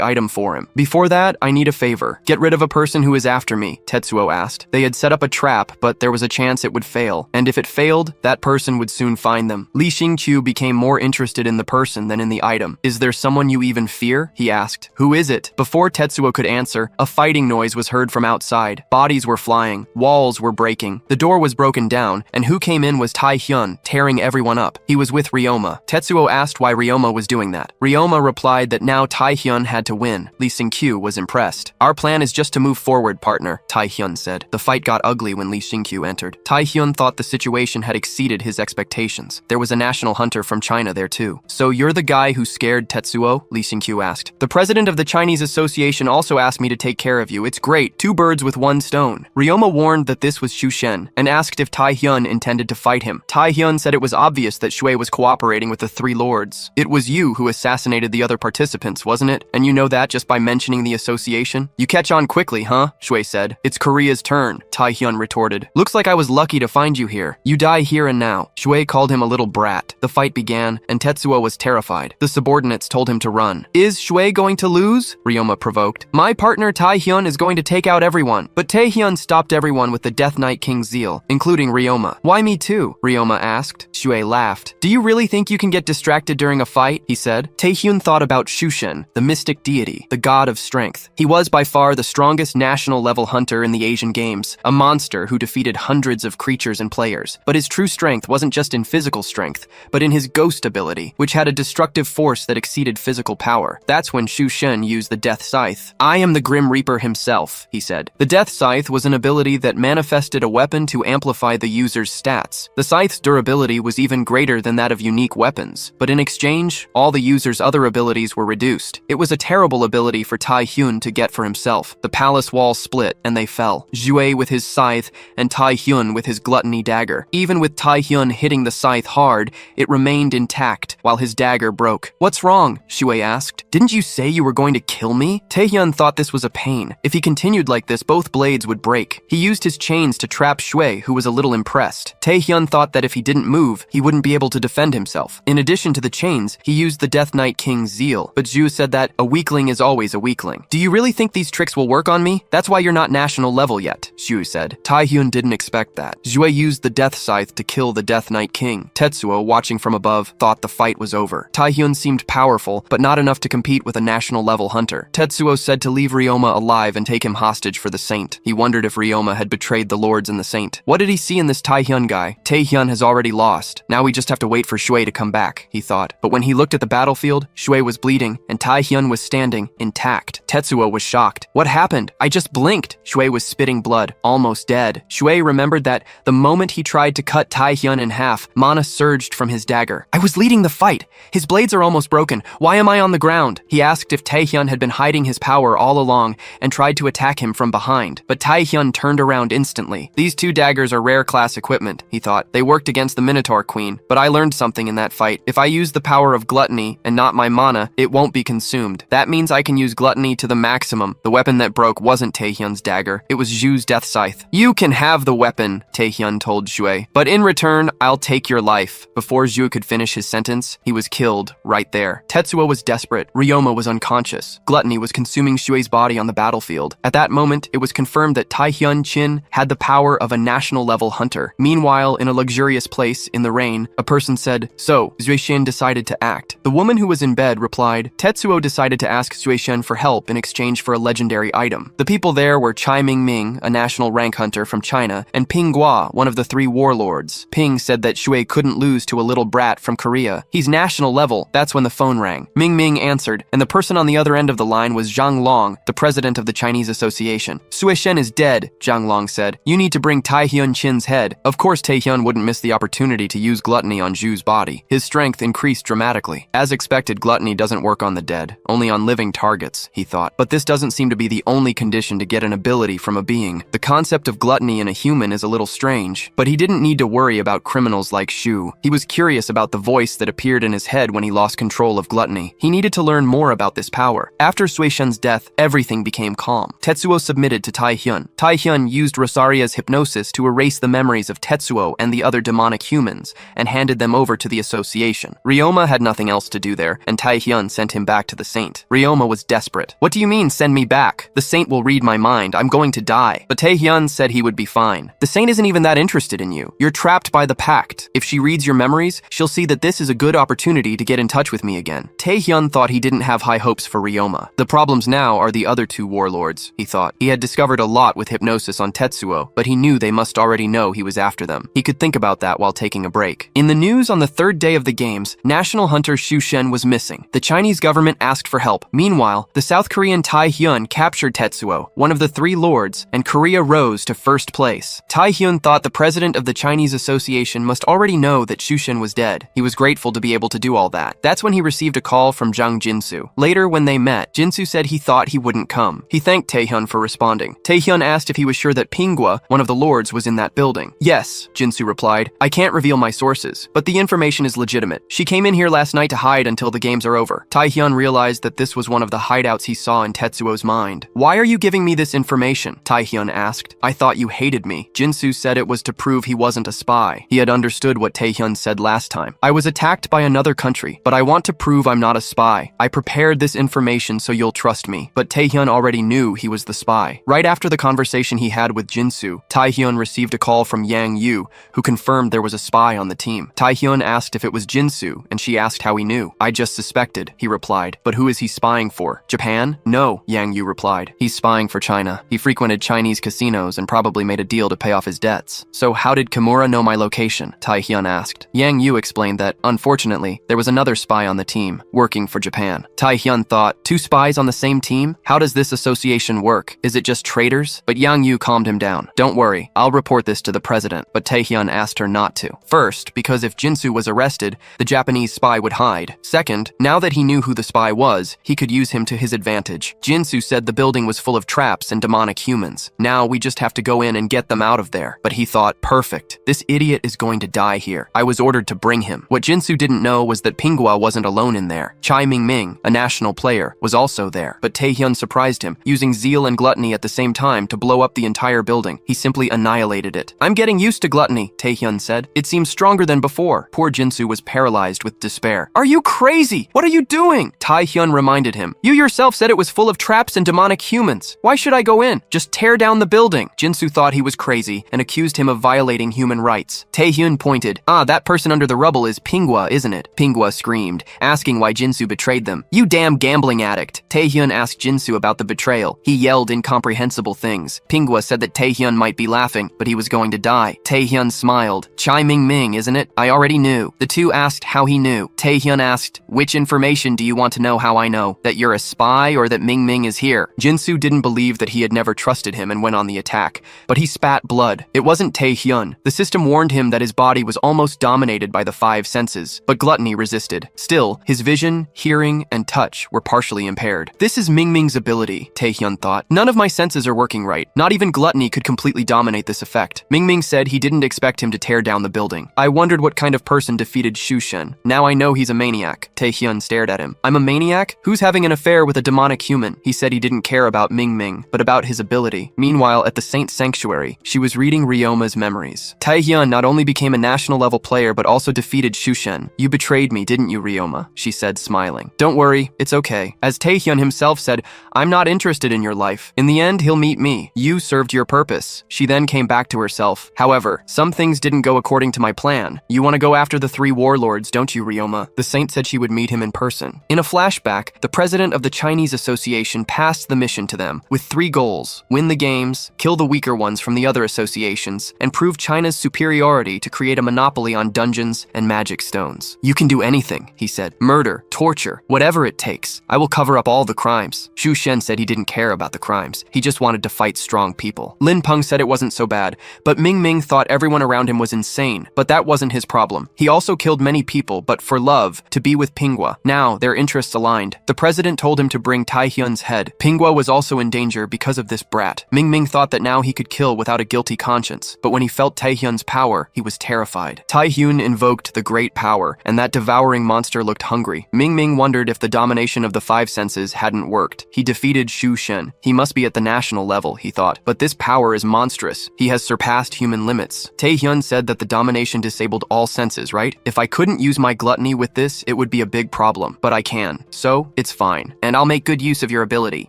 item for him. Before that, I need a favor. Get rid of a person who is after me, Tetsuo asked. They had set up a trap, but there was a chance it would fail. And if it failed, that person would soon find them. Lee Sing-kyu became more interested in the person than in the item. Is there someone you even fear? He asked. Who is it? Before Tetsuo could answer, a fighting noise was heard from outside. Bodies were flying. Walls were breaking. The door was broken down, and who came in was Taehyun, tearing everyone up. He was with Ryoma. Tetsuo asked why Ryoma was doing that. Ryoma replied that now Taehyun had to win. Lee Sing-kyu was impressed. Our plan is just to move forward, partner, Taehyun said. The fight got ugly when Lee Sing-kyu entered. Taehyun thought the situation had exceeded his expectations. There was a national hunter from China there too. So you're the guy who scared Tetsuo? Lee Sing-kyu asked. The president of the Chinese Association also asked me to take care of you. It's great. 2 birds with 1 stone. Ryoma warned that this was Shu Shen and asked if Taehyun intended to fight him. Taehyun said it was obvious that Shui was cooperating with the 3 lords. It was you who assassinated the other participants, wasn't it? And you know that just by mentioning the association? You catch on quickly, huh? Shui said. It's Korea's turn, Taehyun retorted. Looks like I was lucky to find you here. You die here and now. Shui called him a little brat. The fight began, and Tetsuo was terrified. The subordinates told him to run. Is Shui going to lose? Ryoma provoked. My partner Taehyun is going to take out everyone. But Taehyun stopped everyone with the Death Knight King's zeal, including Ryoma. Why me too? Ryoma asked. Shui laughed. Do you really think you can get distracted during a fight? He said. Taehyun thought about Shushen, the mystic deity, the god of strength. He was by far the strongest national level hunter in the Asian games, a monster who defeated hundreds of creatures and players. But his true strength wasn't just in physical strength, but in his ghost ability, which had a destructive force that exceeded physical power. That's when Shu Shen used the Death Scythe. I am the Grim Reaper himself, he said. The Death Scythe was an ability that manifested a weapon to amplify the user's stats. The scythe's durability was even greater than that of unique weapons, but in exchange, all the user's other abilities were reduced. It was a terrible ability for Taehyun to get for himself. The palace walls split, and they fell. Jue with his scythe, and Taehyun with his gluttony dagger. Even with Taehyun hitting the scythe hard, it remained intact, while his dagger broke. What's wrong? Shui asked. Didn't you say you were going to kill me? Taehyun thought this was a pain. If he continued like this, both blades would break. He used his chains to trap Shui, who was a little impressed. Taehyun thought that if he didn't move, he wouldn't be able to defend himself. In addition to the chains, he used the Death Knight King's zeal, but Zhu said that a weakling is always a weakling. Do you really think these tricks will work on me? That's why you're not national level yet, Zhu said. Taehyun didn't expect that. Zhu used the Death Scythe to kill the Death Knight King. Tetsuo, watching from above, thought the fight was over. Taehyun seemed powerful, but not enough to compete with a national level hunter. Tetsuo said to leave Ryoma alive and take him hostage for the Saint. He wondered if Ryoma had betrayed the lords and the Saint. What did he see in this Taehyun guy? Taehyun has already lost. Now we just have to wait for Shui to come back, he thought. But when he looked at the battlefield, Shui was bleeding, and Taehyun was standing, intact. Tetsuo was shocked. What happened? I just blinked. Shui was spitting blood, almost dead. Shui remembered that the moment he tried to cut Taehyun in half, mana surged from his dagger. I was leading the fight. His blades are almost broken. Why am I on the ground? He asked if Taehyun had been hiding his power all along, and tried to attack him from behind, but Taehyun turned around instantly. These two daggers are rare class equipment, he thought. They worked against the Minotaur Queen, but I learned something in that fight. If I use the power of gluttony and not my mana, it won't be consumed. That means I can use gluttony to the maximum. The weapon that broke wasn't Taehyun's dagger, it was Zhu's death scythe. You can have the weapon, Taehyun told Xue, but in return, I'll take your life. Before Zhu could finish his sentence, he was killed right there. Tetsuo was desperate. Ryoma was unconscious. Gluttony was consuming Xue's body on the battlefield. At that moment, it was confirmed that Taehyun Chin had the power of a national-level hunter. Meanwhile, in a luxurious place in the rain, a person said, "So, Xuexin decided to act." The woman who was in bed replied, "Tetsuo decided to ask Xuexin for help in exchange for a legendary item." The people there were Chai Ming, a national rank hunter from China, and Ping Gua, one of the three warlords. Ping said that Xue couldn't lose to a little brat from Korea. He's national level. That's when the phone rang. Ming answered, and the person on the other end of the line was Zhang Long, the president of the Chinese Association. "Xuexin is dead," Zhang Long said. "You need to bring Taehyun Chin's head." Of course, Taehyun wouldn't miss the opportunity to use gluttony on Zhu's body. His strength increased dramatically. As expected, gluttony doesn't work on the dead, only on living targets, he thought. But this doesn't seem to be the only condition to get an ability from a being. The concept of gluttony in a human is a little strange, but he didn't need to worry about criminals like Zhu. He was curious about the voice that appeared in his head when he lost control of gluttony. He needed to learn more about this power. After Xuexin's death, everything became calm. Tetsuo submitted to Taehyun. Taehyun used Rosaria's hypnosis to erase the memories of Tetsuo and the other demonic humans, and handed them over to the association. Ryoma had nothing else to do there, and Taehyun sent him back to the saint. Ryoma was desperate. "What do you mean, send me back? The saint will read my mind. I'm going to die." But Taehyun said he would be fine. "The saint isn't even that interested in you. You're trapped by the pact. If she reads your memories, she'll see that this is a good opportunity to get in touch with me again." Taehyun thought he didn't have high hopes for Ryoma. The problems now are the other two warlords, he thought. He had discovered a lot with hypnosis on Tetsuo, but he knew they must already know he was after them. He could think about that while taking a break. In the news on the third day of the games, national hunter Xu Shen was missing. The Chinese government asked for help. Meanwhile, the South Korean Taehyun captured Tetsuo, one of the three lords, and Korea rose to first place. Taehyun thought the president of the Chinese Association must already know that Xu Shen was dead. He was grateful to be able to do all that. That's when he received a call from Zhang Jinsu. Later, when they met, Jinsu said he thought he wouldn't come. He thanked Taehyun for responding. Taehyun asked if he was sure that Pingwa, one of the lords, was in that building. "Yes," Jinsu replied. "I can't reveal my sources, but the information is legitimate. She came in here last night to hide until the games are over." Taehyun realized that this was one of the hideouts he saw in Tetsuo's mind. "Why are you giving me this information?" Taehyun asked. "I thought you hated me." Jinsu said it was to prove he wasn't a spy. He had understood what Taehyun said last time. "I was attacked by another country, but I want to prove I'm not a spy. I prepared this information so you'll trust me." But Taehyun already knew he was the spy. Right after the conversation he had with Jinsu, Taehyun received a call from Yang Yu, who confirmed there was a spy on the team. Taehyun asked if it was Jinsu, and she asked how he knew. "I just suspected," he replied. "But who is he spying for? Japan?" "No," Yang Yu replied. "He's spying for China. He frequented Chinese casinos and probably made a deal to pay off his debts." "So how did Kimura know my location?" Taehyun asked. Yang Yu explained that, unfortunately, there was another spy on the team, working for Japan. Taehyun thought, two spies on the same team? How does this association work? Is it just traitors? But Yang Yu calmed him down. "Don't worry, I'll report this to the president." But Taehyun asked her not to. First, because if Jinsu was arrested, the Japanese spy would hide. Second, now that he knew who the spy was, he could use him to his advantage. Jinsu said the building was full of traps and demonic humans. Now we just have to go in and get them out of there. But he thought, perfect. This idiot is going to die here. I was ordered to bring him. What Jinsu didn't know was that Pingwa wasn't alone in there. Chai Ming, a national player, was also there. But Taehyun surprised him, using zeal and gluttony at the same time to blow up the entire building. He simply annihilated it. "I'm getting used to gluttony," Taehyun said. "It seems stronger than before." Poor Jinsu was paralyzed with despair. "Are you crazy? What are you doing?" Taehyun reminded him. "You yourself said it was full of traps and demonic humans. Why should I go in? Just tear down the building." Jinsu thought he was crazy and accused him of violating human rights. Taehyun pointed. "That person under the rubble is Pingwa, isn't it?" Pingwa screamed, asking why Jinsu betrayed them. "You damn gambling addict." Taehyun asked Jinsu about the betrayal. He yelled incomprehensible things. Pingwa said that Taehyun might be laughing, but he was going to die. Taehyun smiled. "Chai Ming, isn't it? I already knew." The two asked how he knew. Taehyun asked, "Which information do you want to know how I know? That you're a spy or that Ming is here?" Jinsu didn't believe that he had never trusted him and went on the attack, but he spat blood. It wasn't Taehyun. The system warned him that his body was almost dominated by the five senses, but gluttony resisted. Still, his vision, hearing, and touch were partially impaired. This is Ming's ability. ability, Taehyun thought. None of my senses are working right. Not even gluttony could completely dominate this effect. Ming said he didn't expect him to tear down the building. I wondered what kind of person defeated Shushen. Now I know he's a maniac. Taehyun stared at him. I'm a maniac? Who's having an affair with a demonic human? He said he didn't care about Ming, but about his ability. Meanwhile, at the Saint Sanctuary, she was reading Ryoma's memories. Taehyun not only became a national level player, but also defeated Shushen. You betrayed me, didn't you, Ryoma? She said, smiling. Don't worry, it's okay. As Taehyun himself said, I'm not interested in your life. In the end, he'll meet me. You served your purpose. She then came back to herself. However, some things didn't go according to my plan. You want to go after the 3 warlords, don't you, Ryoma? The saint said she would meet him in person. In a flashback, the president of the Chinese Association passed the mission to them with 3 goals: win the games, kill the weaker ones from the other associations, and prove China's superiority to create a monopoly on dungeons and magic stones. You can do anything, he said. Murder, torture, whatever it takes. I will cover up all the crimes. Xu Shen said he didn't care about the crimes. He just wanted to fight strong people. Lin Peng said it wasn't so bad, but Ming thought everyone around him was insane. But that wasn't his problem. He also killed many people, but for love, to be with Pinghua. Now, their interests aligned. The president told him to bring Taehyun's head. Pinghua was also in danger because of this brat. Ming thought that now he could kill without a guilty conscience, but when he felt Taehyun's power, he was terrified. Taehyun invoked the great power, and that devouring monster looked hungry. Ming wondered if the domination of the 5 senses hadn't worked. He defeated Xu Shen. He must be at the national level, he thought. But this power is monstrous. He has surpassed human limits. Taehyun said that the domination disabled all senses, right? If I couldn't use my gluttony with this, it would be a big problem. But I can. So, it's fine. And I'll make good use of your ability,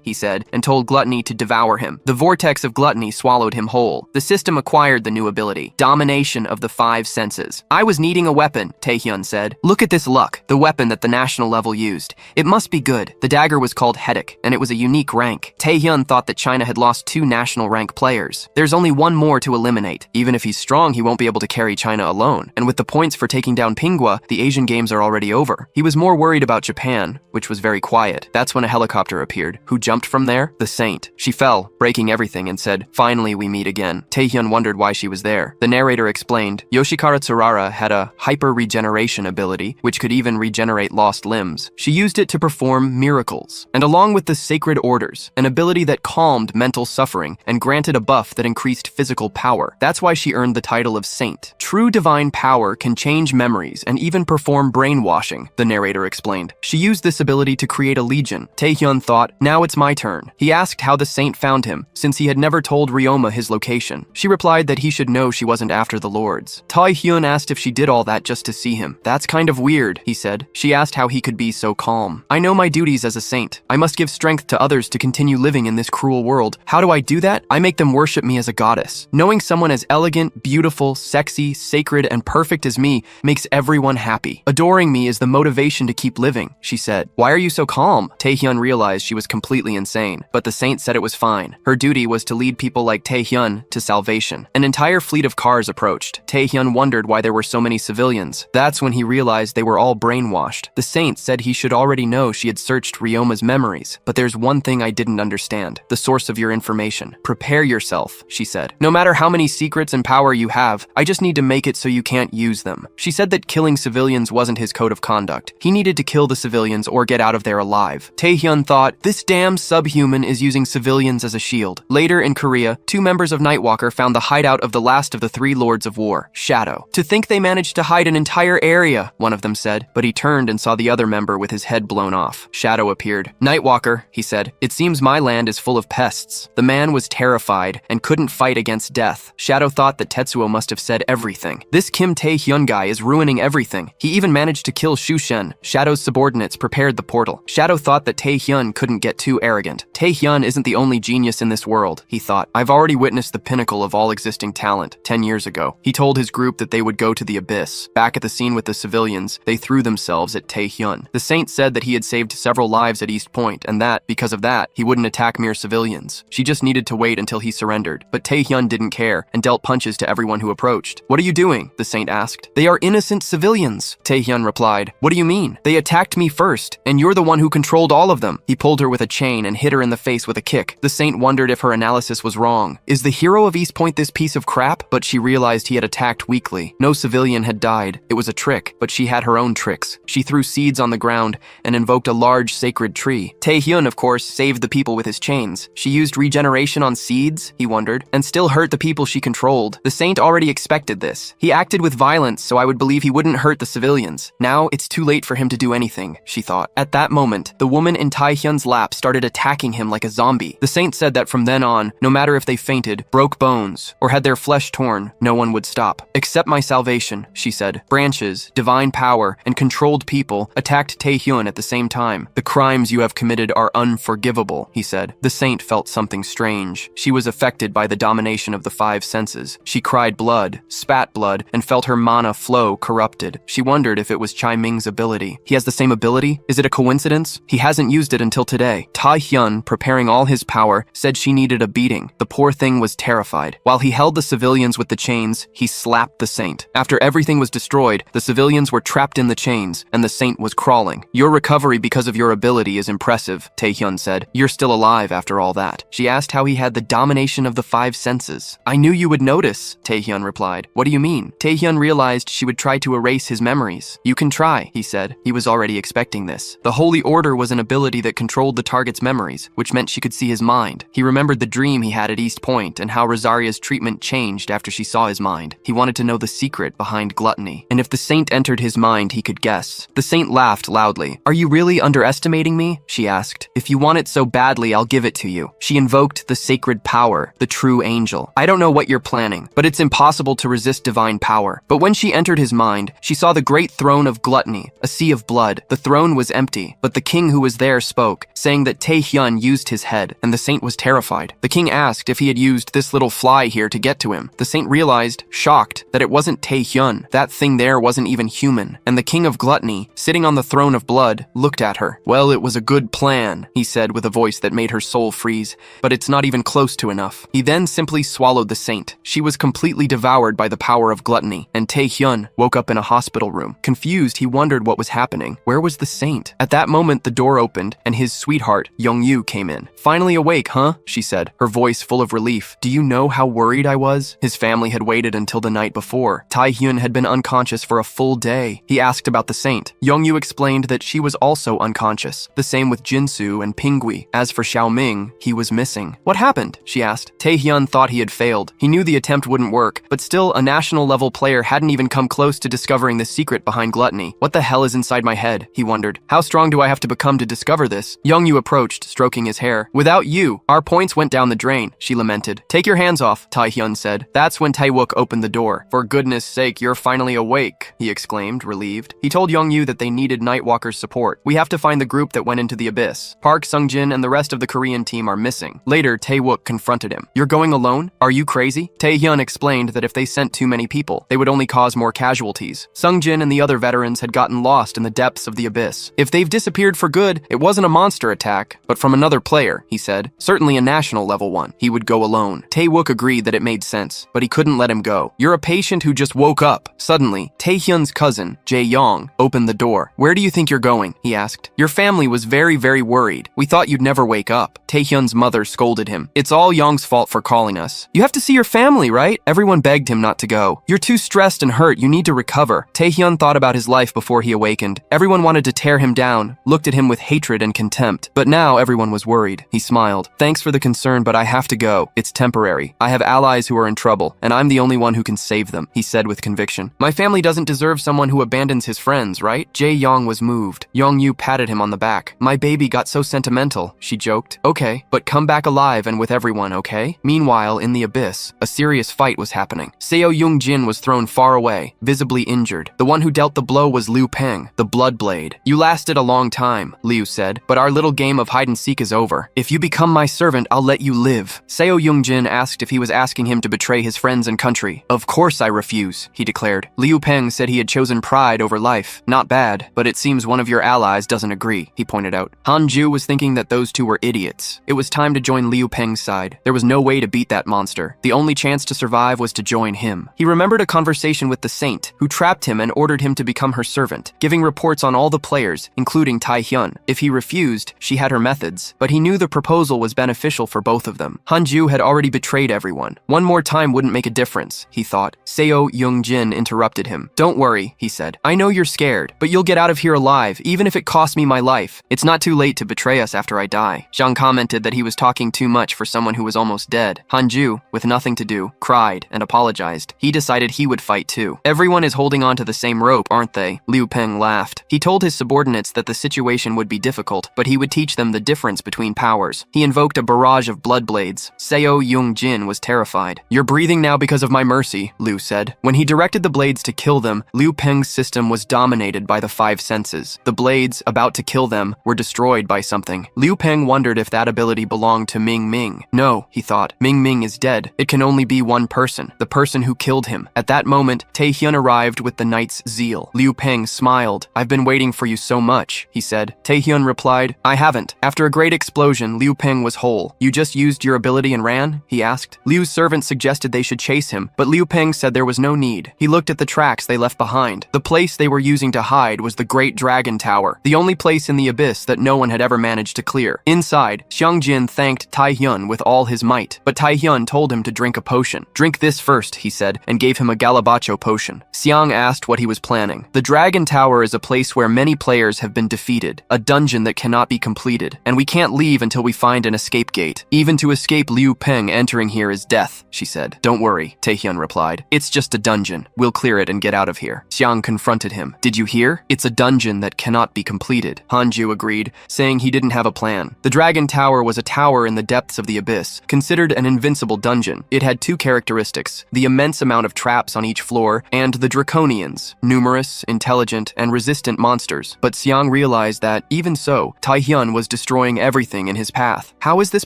he said, and told gluttony to devour him. The vortex of gluttony swallowed him whole. The system acquired the new ability, domination of the 5 senses. I was needing a weapon, Taehyun said. Look at this luck, the weapon that the national level used. It must be good. The dagger was called Hetic, and it was a unique rank. Taehyun thought that China had lost 2 national rank players. There's only one more to eliminate. Even if he's strong, he won't be able to carry China alone. And with the points for taking down Pinghua, the Asian games are already over. He was more worried about Japan, which was very quiet. That's when a helicopter appeared. Who jumped from there? The Saint. She fell, breaking everything, and said, "Finally, we meet again." Taehyun wondered why she was there. The narrator explained, Yoshikara Tsurara had a hyper-regeneration ability, which could even regenerate lost limbs. She used it to perform miracles. And along with the sacred orders, an ability that calmed mental suffering and granted a buff that increased physical power. That's why she earned the title of Saint. True divine power can change memories and even perform brainwashing, the narrator explained. She used this ability to create a legion. Taehyun thought, now it's my turn. He asked how the Saint found him, since he had never told Ryoma his location. She replied that he should know she wasn't after the lords. Taehyun asked if she did all that just to see him. That's kind of weird, he said. She asked how he could be so calm. I know my duties as a saint. I must give strength to others to continue living in this cruel world. How do I do that? I make them worship me as a goddess. Knowing someone as elegant, beautiful, sexy, sacred, and perfect as me makes everyone happy. Adoring me is the motivation to keep living, she said. Why are you so calm? Taehyun realized she was completely insane, but the saint said it was fine. Her duty was to lead people like Taehyun to salvation. An entire fleet of cars approached. Taehyun wondered why there were so many civilians. That's when he realized they were all brainwashed. The saint said he should already know she had searched Ryoma's memories, but there's one thing I didn't understand. The source of your information. Prepare yourself, she said. No matter how many secrets and power you have, I just need to make it so you can't use them. She said that killing civilians wasn't his code of conduct. He needed to kill the civilians or get out of there alive. Taehyun thought, this damn subhuman is using civilians as a shield. Later in Korea, 2 members of Nightwalker found the hideout of the last of the 3 Lords of War, Shadow. To think they managed to hide an entire area, one of them said, but he turned and saw the other member with his head blown off. Shadow appeared. Nightwalker, he said, it seems my land is full of pests. The man was terrified and couldn't fight against death. Shadow thought that Tetsuo must have said everything. This Kim Taehyun guy is ruining everything. He even managed to kill Xu Shen. Shadow's subordinates prepared the portal. Shadow thought that Taehyun couldn't get too arrogant. Taehyun isn't the only genius in this world, he thought. I've already witnessed the pinnacle of all existing talent 10 years ago. He told his group that they would go to the abyss. Back at the scene with the civilians, they threw themselves at Taehyun. The saint said that he had saved several lives at East Point and that, because of that, he wouldn't attack mere civilians. She just needed to wait until he surrendered. But Taehyun didn't care and dealt punches to everyone who approached. What are you doing? The saint asked. They are innocent civilians, Taehyun replied. What do you mean? They attacked me first, and you're the one who controlled all of them. He pulled her with a chain and hit her in the face with a kick. The saint wondered if her analysis was wrong. Is the hero of East Point this piece of crap? But she realized he had attacked weakly. No civilian had died. It was a trick, but she had her own tricks. She threw seeds on the ground and invoked a large sacred tree. Taehyun, of course, saved saved the people with his chains. She used regeneration on seeds, he wondered, and still hurt the people she controlled. The saint already expected this. He acted with violence, so I would believe he wouldn't hurt the civilians. Now, it's too late for him to do anything, she thought. At that moment, the woman in Taehyun's lap started attacking him like a zombie. The saint said that from then on, no matter if they fainted, broke bones, or had their flesh torn, no one would stop. Accept my salvation, she said. Branches, divine power, and controlled people attacked Taehyun at the same time. The crimes you have committed are unforgivable, he said. The saint felt something strange. She was affected by the domination of the five senses. She cried blood, spat blood, and felt her mana flow corrupted. She wondered if it was Chai Ming's ability. He has the same ability? Is it a coincidence? He hasn't used it until today. Taehyun, preparing all his power, said she needed a beating. The poor thing was terrified. While he held the civilians with the chains, he slapped the saint. After everything was destroyed, the civilians were trapped in the chains, and the saint was crawling. Your recovery because of your ability is impressive, Taehyun said. You're still alive after all that. She asked how he had the domination of the five senses. I knew you would notice, Taehyun replied. What do you mean? Taehyun realized she would try to erase his memories. You can try, he said. He was already expecting this. The Holy Order was an ability that controlled the target's memories, which meant she could see his mind. He remembered the dream he had at East Point and how Rosaria's treatment changed after she saw his mind. He wanted to know the secret behind gluttony, and if the saint entered his mind, he could guess. The saint laughed loudly. Are you really underestimating me? She asked. If you want it so badly, I'll give it to you. She invoked the sacred power, the true angel. I don't know what you're planning, but it's impossible to resist divine power. But when she entered his mind, she saw the great throne of gluttony, a sea of blood. The throne was empty, but the king who was there spoke, saying that Taehyun used his head, and the saint was terrified. The king asked if he had used this little fly here to get to him. The saint realized, shocked, that it wasn't Taehyun. That thing there wasn't even human. And the king of gluttony, sitting on the throne of blood, looked at her. Well, it was a good plan, he said with a voice that made her soul freeze, but it's not even close to enough. He then simply swallowed the saint. She was completely devoured by the power of gluttony, and Taehyun woke up in a hospital room. Confused, he wondered what was happening. Where was the saint? At that moment, the door opened, and his sweetheart, Youngyu, came in. Finally awake, huh? She said, her voice full of relief. Do you know how worried I was? His family had waited until the night before. Taehyun had been unconscious for a full day. He asked about the saint. Youngyu explained that she was also unconscious. The same with Jinsu and Pingui. As for Xiaoming, he was missing. What happened? She asked. Taehyun thought he had failed. He knew the attempt wouldn't work, but still, a national-level player hadn't even come close to discovering the secret behind gluttony. What the hell is inside my head? He wondered. How strong do I have to become to discover this? Youngyu approached, stroking his hair. Without you, our points went down the drain, she lamented. Take your hands off, Taehyun said. That's when Taewook opened the door. For goodness sake, you're finally awake, he exclaimed, relieved. He told Youngyu that they needed Nightwalker's support. We have to find the group that went into the abyss. Park Sungjin and the rest of the Korean team are missing. Later, Taewook confronted him. You're going alone? Are you crazy? Taehyun explained that if they sent too many people, they would only cause more casualties. Sungjin and the other veterans had gotten lost in the depths of the abyss. If they've disappeared for good, it wasn't a monster attack, but from another player, he said. Certainly a national level one. He would go alone. Taewook agreed that it made sense, but he couldn't let him go. You're a patient who just woke up. Suddenly, Taehyun's cousin, Jae-yong, opened the door. Where do you think you're going? He asked. Your family was very, very worried. We thought you'd never wake up. Taehyun's mother scolded him. It's all Yong's fault for calling us. You have to see your family, right? Everyone begged him not to go. You're too stressed and hurt. You need to recover. Taehyun thought about his life before he awakened. Everyone wanted to tear him down, looked at him with hatred and contempt. But now everyone was worried. He smiled. Thanks for the concern, but I have to go. It's temporary. I have allies who are in trouble, and I'm the only one who can save them, he said with conviction. My family doesn't deserve someone who abandons his friends, right? Jae-yong was moved. Youngyu patted him on the back. My baby got so sentimental, she joked. Okay, but come back alive and with everyone, okay? Meanwhile, in the abyss, a serious fight was happening. Seo Young-jin was thrown far away, visibly injured. The one who dealt the blow was Liu Peng, the Blood Blade. You lasted a long time, Liu said, but our little game of hide-and-seek is over. If you become my servant, I'll let you live. Seo Young-jin asked if he was asking him to betray his friends and country. Of course I refuse, he declared. Liu Peng said he had chosen pride over life. Not bad, but it seems one of your allies doesn't agree, he pointed out. Han Ju was thinking that those two were idiots. It was time to join Liu Peng's side. There was no way to beat that monster. The only chance to survive was to join him. He remembered a conversation with the saint, who trapped him and ordered him to become her servant, giving reports on all the players, including Taehyun. If he refused, she had her methods, but he knew the proposal was beneficial for both of them. Han Ju had already betrayed everyone. One more time wouldn't make a difference, he thought. Seo Young-jin interrupted him. Don't worry, he said. I know you're scared, but you'll get out of here alive, even if it costs me my life. It's not too late to betray us after after I die. Xiang commented that he was talking too much for someone who was almost dead. Hanju, with nothing to do, cried and apologized. He decided he would fight too. Everyone is holding on to the same rope, aren't they? Liu Peng laughed. He told his subordinates that the situation would be difficult, but he would teach them the difference between powers. He invoked a barrage of blood blades. Seo Yung-jin was terrified. "You're breathing now because of my mercy," Liu said. When he directed the blades to kill them, Liu Peng's system was dominated by the five senses. The blades, about to kill them, were destroyed by something. Liu Peng wondered if that ability belonged to Ming Ming. No, he thought. Ming Ming is dead. It can only be one person, the person who killed him. At that moment, Taehyun arrived with the knight's zeal. Liu Peng smiled. "I've been waiting for you so much," he said. Taehyun replied, "I haven't." After a great explosion, Liu Peng was whole. "You just used your ability and ran?" he asked. Liu's servant suggested they should chase him, but Liu Peng said there was no need. He looked at the tracks they left behind. The place they were using to hide was the Great Dragon Tower, the only place in the abyss that no one had ever managed to clear. Inside, Xiang Jin thanked Taehyun with all his might, but Taehyun told him to drink a potion. "Drink this first," he said, and gave him a Galabacho potion. Xiang asked what he was planning. "The Dragon Tower is a place where many players have been defeated, a dungeon that cannot be completed, and we can't leave until we find an escape gate. Even to escape Liu Peng entering here is death," she said. "Don't worry," Taehyun replied. "It's just a dungeon. We'll clear it and get out of here." Xiang confronted him. "Did you hear? It's a dungeon that cannot be completed." Hanju agreed, saying he didn't have a plan. The Dragon Tower was a tower in the depths of the abyss, considered an invincible dungeon. It had two characteristics: the immense amount of traps on each floor, and the Draconians, numerous, intelligent, and resistant monsters. But Xiang realized that, even so, Taehyun was destroying everything in his path. How is this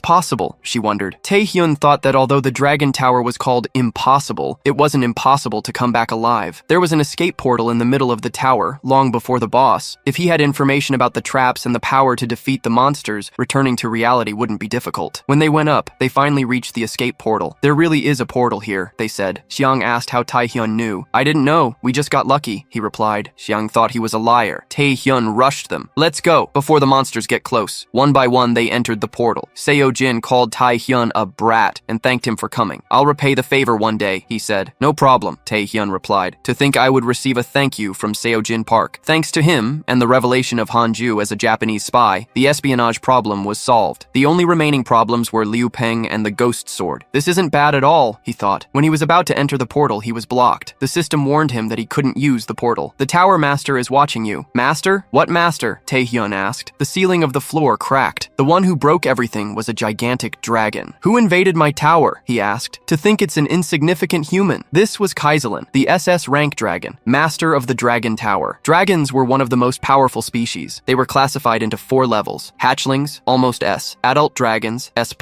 possible? She wondered. Taehyun thought that although the Dragon Tower was called impossible, it wasn't impossible to come back alive. There was an escape portal in the middle of the tower, long before the boss. If he had information about the traps and the power to defeat the monsters, returning to reality wouldn't be difficult. When they went up, they finally reached the escape portal. "There really is a portal here," they said. Xiang asked how Taehyun knew. "I didn't know. We just got lucky," he replied. Xiang thought he was a liar. Taehyun rushed them. "Let's go, before the monsters get close." One by one, they entered the portal. Seo Jin called Taehyun a brat and thanked him for coming. "I'll repay the favor one day," he said. "No problem," Taehyun replied. "To think I would receive a thank you from Seo Jin Park." Thanks to him, and the revelation of Hanju as a Japanese spy, the espionage problem was solved. The only remaining problems were Liu Peng and the ghost sword. This isn't bad at all, he thought. When he was about to enter the portal, he was blocked. The system warned him that he couldn't use the portal. "The tower master is watching you." "Master? What master?" Taehyun asked. The ceiling of the floor cracked. The one who broke everything was a gigantic dragon. "Who invaded my tower?" he asked. "To think it's an insignificant human." This was Kaizelin, the SS rank dragon, master of the Dragon Tower. Dragons were one of the most powerful species. They were classified into 4 levels: hatchlings, almost S, adult dragons, S+,